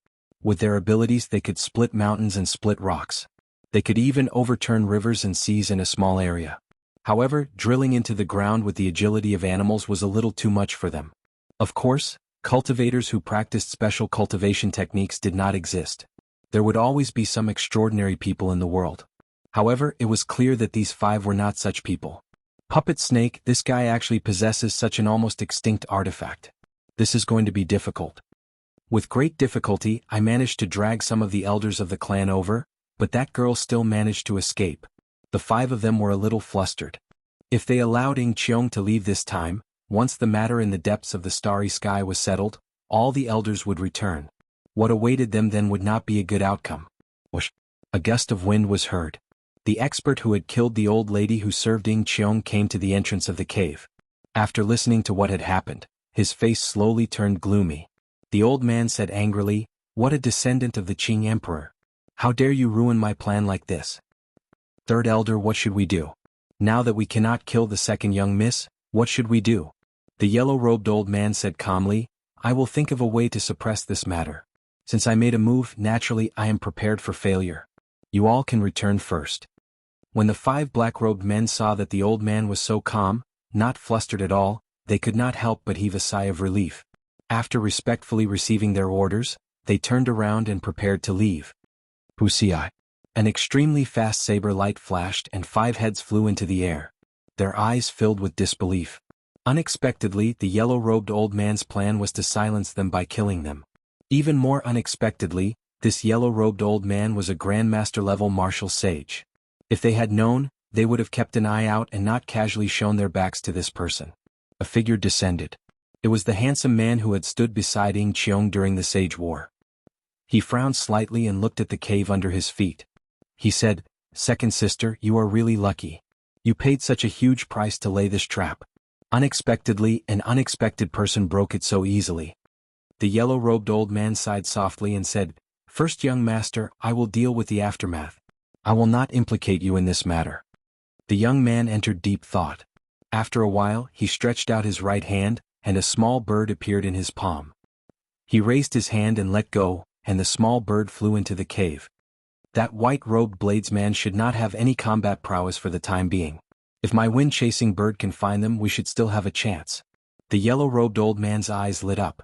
With their abilities they could split mountains and split rocks. They could even overturn rivers and seas in a small area. However, drilling into the ground with the agility of animals was a little too much for them. Of course, cultivators who practiced special cultivation techniques did not exist. There would always be some extraordinary people in the world. However, it was clear that these 5 were not such people. Puppet Snake, this guy actually possesses such an almost extinct artifact. This is going to be difficult. With great difficulty, I managed to drag some of the elders of the clan over, but that girl still managed to escape. The 5 of them were a little flustered. If they allowed Ying Qiong to leave this time, once the matter in the depths of the starry sky was settled, all the elders would return. What awaited them then would not be a good outcome. Whoosh! A gust of wind was heard. The expert who had killed the old lady who served Ying Qiong came to the entrance of the cave. After listening to what had happened, his face slowly turned gloomy. The old man said angrily, "What a descendant of the Qing Emperor! How dare you ruin my plan like this? Third elder, what should we do? Now that we cannot kill the second young miss, what should we do?" The yellow-robed old man said calmly, "I will think of a way to suppress this matter. Since I made a move, naturally I am prepared for failure. You all can return first." When the 5 black-robed men saw that the old man was so calm, not flustered at all, they could not help but heave a sigh of relief. After respectfully receiving their orders, they turned around and prepared to leave. Wuxia. An extremely fast saber light flashed and 5 heads flew into the air. Their eyes filled with disbelief. Unexpectedly, the yellow-robed old man's plan was to silence them by killing them. Even more unexpectedly, this yellow-robed old man was a Grandmaster-level martial sage. If they had known, they would have kept an eye out and not casually shown their backs to this person. A figure descended. It was the handsome man who had stood beside Ying Qiong during the Sage War. He frowned slightly and looked at the cave under his feet. He said, "Second sister, you are really lucky. You paid such a huge price to lay this trap. Unexpectedly, an unexpected person broke it so easily." The yellow-robed old man sighed softly and said, "First, young master, I will deal with the aftermath. I will not implicate you in this matter. The young man entered deep thought. After a while, he stretched out his right hand, and a small bird appeared in his palm. He raised his hand and let go, and the small bird flew into the cave. That white-robed bladesman should not have any combat prowess for the time being. If my wind-chasing bird can find them, we should still have a chance. The yellow-robed old man's eyes lit up.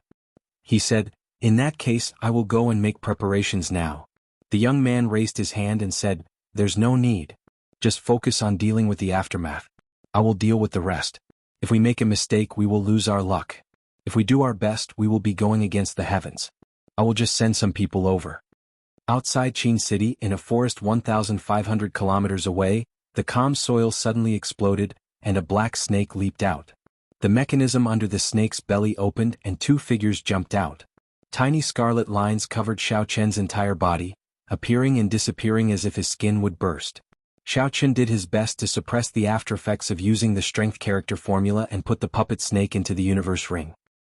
He said, "In that case, I will go and make preparations now." The young man raised his hand and said, "There's no need. Just focus on dealing with the aftermath. I will deal with the rest. If we make a mistake, we will lose our luck. If we do our best, we will be going against the heavens. I will just send some people over." Outside Qin City, in a forest 1,500 kilometers away, the calm soil suddenly exploded, and a black snake leaped out. The mechanism under the snake's belly opened and two figures jumped out. Tiny scarlet lines covered Xiao Chen's entire body, appearing and disappearing as if his skin would burst. Xiao Chen did his best to suppress the aftereffects of using the strength character formula and put the puppet snake into the universe ring.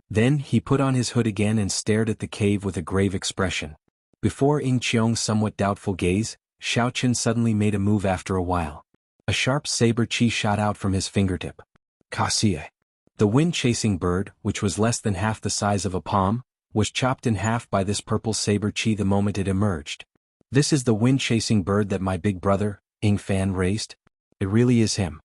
Then he put on his hood again and stared at the cave with a grave expression. Before Ying Qiong's somewhat doubtful gaze, Xiao Chen suddenly made a move after a while. A sharp saber chi shot out from his fingertip. Kasie. The wind-chasing bird, which was less than half the size of a palm, was chopped in half by this purple saber chi the moment it emerged. "This is the wind-chasing bird that my big brother, Ying Fan, raised? It really is him,"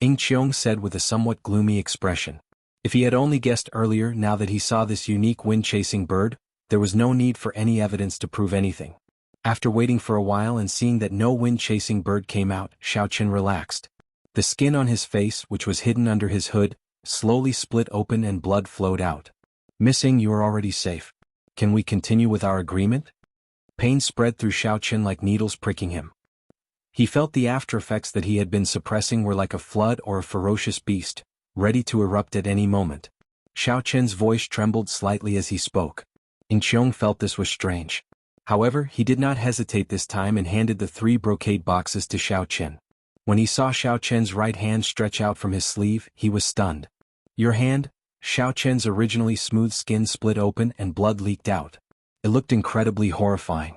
Ying Qiong said with a somewhat gloomy expression. If he had only guessed earlier, now that he saw this unique wind-chasing bird, there was no need for any evidence to prove anything. After waiting for a while and seeing that no wind-chasing bird came out, Xiao Chen relaxed. The skin on his face, which was hidden under his hood, slowly split open and blood flowed out. "Missing, you are already safe. Can we continue with our agreement?" Pain spread through Xiao Chen like needles pricking him. He felt the aftereffects that he had been suppressing were like a flood or a ferocious beast, ready to erupt at any moment. Xiao Chen's voice trembled slightly as he spoke. Ying Qiong felt this was strange. However, he did not hesitate this time and handed the 3 brocade boxes to Xiao Chen. When he saw Xiao Chen's right hand stretch out from his sleeve, he was stunned. "Your hand?" Xiao Chen's originally smooth skin split open and blood leaked out. It looked incredibly horrifying.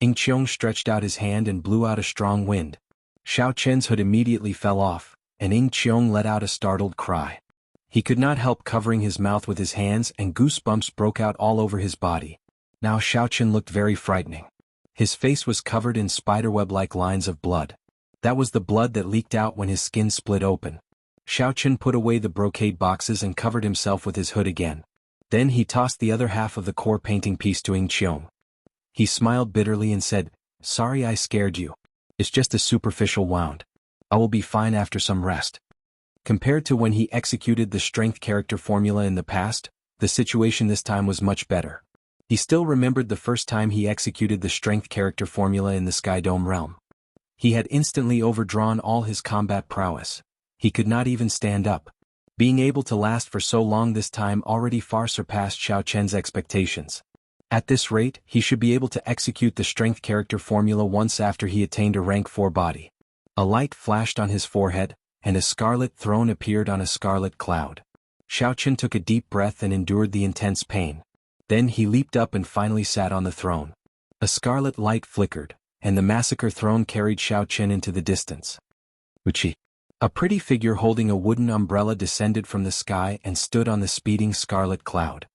Ying Qiong stretched out his hand and blew out a strong wind. Xiao Chen's hood immediately fell off, and Ying Qiong let out a startled cry. He could not help covering his mouth with his hands, and goosebumps broke out all over his body. Now Xiao Chen looked very frightening. His face was covered in spiderweb-like lines of blood. That was the blood that leaked out when his skin split open. Xiao Chen put away the brocade boxes and covered himself with his hood again. Then he tossed the other half of the core painting piece to Ying Qiong. He smiled bitterly and said, "Sorry I scared you. It's just a superficial wound. I will be fine after some rest." Compared to when he executed the strength character formula in the past, the situation this time was much better. He still remembered the first time he executed the strength character formula in the Sky Dome realm. He had instantly overdrawn all his combat prowess. He could not even stand up. Being able to last for so long this time already far surpassed Xiao Chen's expectations. At this rate, he should be able to execute the strength character formula once after he attained a rank 4 body. A light flashed on his forehead, and a scarlet throne appeared on a scarlet cloud. Xiao Chen took a deep breath and endured the intense pain. Then he leaped up and finally sat on the throne. A scarlet light flickered, and the massacre throne carried Xiao Chen into the distance. Wuxia. A pretty figure holding a wooden umbrella descended from the sky and stood on the speeding scarlet cloud.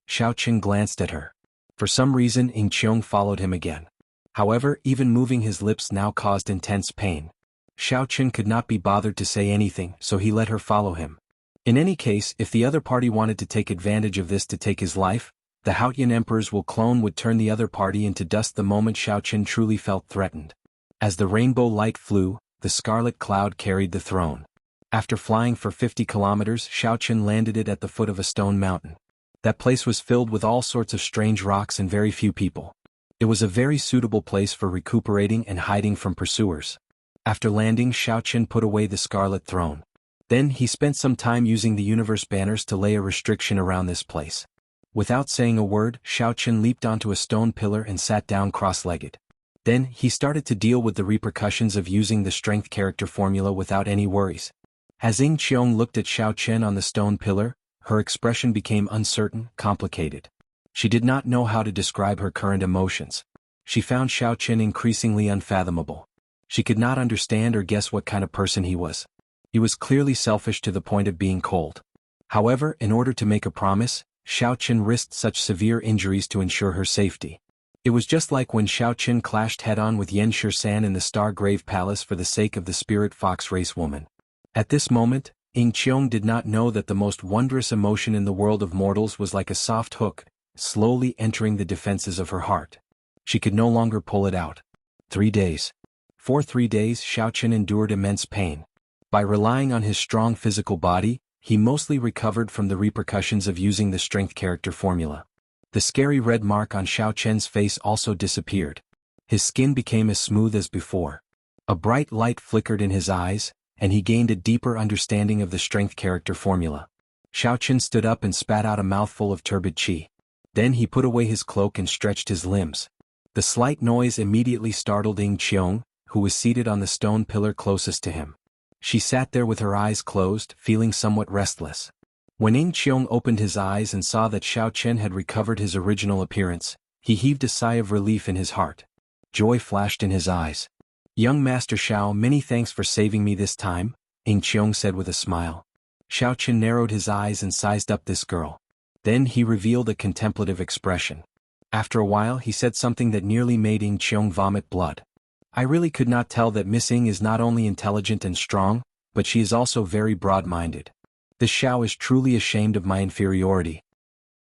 Xiao Chen glanced at her. For some reason, Ying Qiong followed him again. However, even moving his lips now caused intense pain. Xiao Chen could not be bothered to say anything, so he let her follow him. In any case, if the other party wanted to take advantage of this to take his life, the Haotian Emperor's will clone would turn the other party into dust the moment Xiao Chen truly felt threatened. As the rainbow light flew, the scarlet cloud carried the throne. After flying for 50 kilometers, Xiao Chen landed it at the foot of a stone mountain. That place was filled with all sorts of strange rocks and very few people. It was a very suitable place for recuperating and hiding from pursuers. After landing, Xiao Chen put away the scarlet throne. Then he spent some time using the universe banners to lay a restriction around this place. Without saying a word, Xiao Chen leaped onto a stone pillar and sat down cross-legged. Then he started to deal with the repercussions of using the strength character formula without any worries. As Ying Qiong looked at Xiao Chen on the stone pillar, her expression became uncertain, complicated. She did not know how to describe her current emotions. She found Xiao Chen increasingly unfathomable. She could not understand or guess what kind of person he was. He was clearly selfish to the point of being cold. However, in order to make a promise, Xiao Qin risked such severe injuries to ensure her safety. It was just like when Xiao Qin clashed head-on with Yan Shisan in the Star Grave Palace for the sake of the spirit fox race woman. At this moment, Ying Qiong did not know that the most wondrous emotion in the world of mortals was like a soft hook, slowly entering the defenses of her heart. She could no longer pull it out. 3 days. For 3 days Xiao Qin endured immense pain. By relying on his strong physical body, he mostly recovered from the repercussions of using the strength character formula. The scary red mark on Xiao Qian's face also disappeared. His skin became as smooth as before. A bright light flickered in his eyes, and he gained a deeper understanding of the strength character formula. Xiao Qin stood up and spat out a mouthful of turbid qi. Then he put away his cloak and stretched his limbs. The slight noise immediately startled Ying Qiong, who was seated on the stone pillar closest to him. She sat there with her eyes closed, feeling somewhat restless. When Ying Qiong opened his eyes and saw that Xiao Qin had recovered his original appearance, he heaved a sigh of relief in his heart. Joy flashed in his eyes. "Young Master Xiao, many thanks for saving me this time," Ying Qiong said with a smile. Xiao Qin narrowed his eyes and sized up this girl. Then he revealed a contemplative expression. After a while he said something that nearly made Ying Qiong vomit blood. "I really could not tell that Miss Ying is not only intelligent and strong, but she is also very broad-minded. This Xiao is truly ashamed of my inferiority."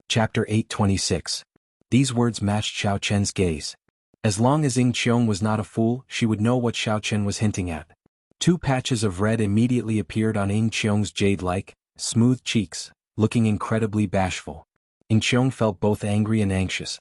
Chapter 826. These words matched Xiao Qian's gaze. As long as Ying Qiong was not a fool, she would know what Xiao Qian was hinting at. 2 patches of red immediately appeared on Ying Qiong's jade-like, smooth cheeks, looking incredibly bashful. Ying Qiong felt both angry and anxious.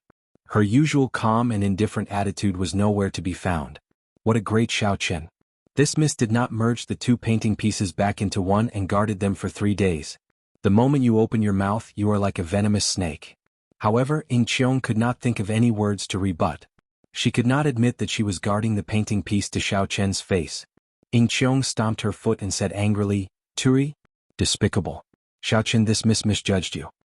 Her usual calm and indifferent attitude was nowhere to be found. What a great Xiao Qian. This mist did not merge the 2 painting pieces back into one and guarded them for 3 days. The moment you open your mouth, you are like a venomous snake. However, Ying Qiong could not think of any words to rebut. She could not admit that she was guarding the painting piece to Xiao Qian's face. Ying Qiong stomped her foot and said angrily, "Turi? Despicable. Xiao Qian, this misjudged you.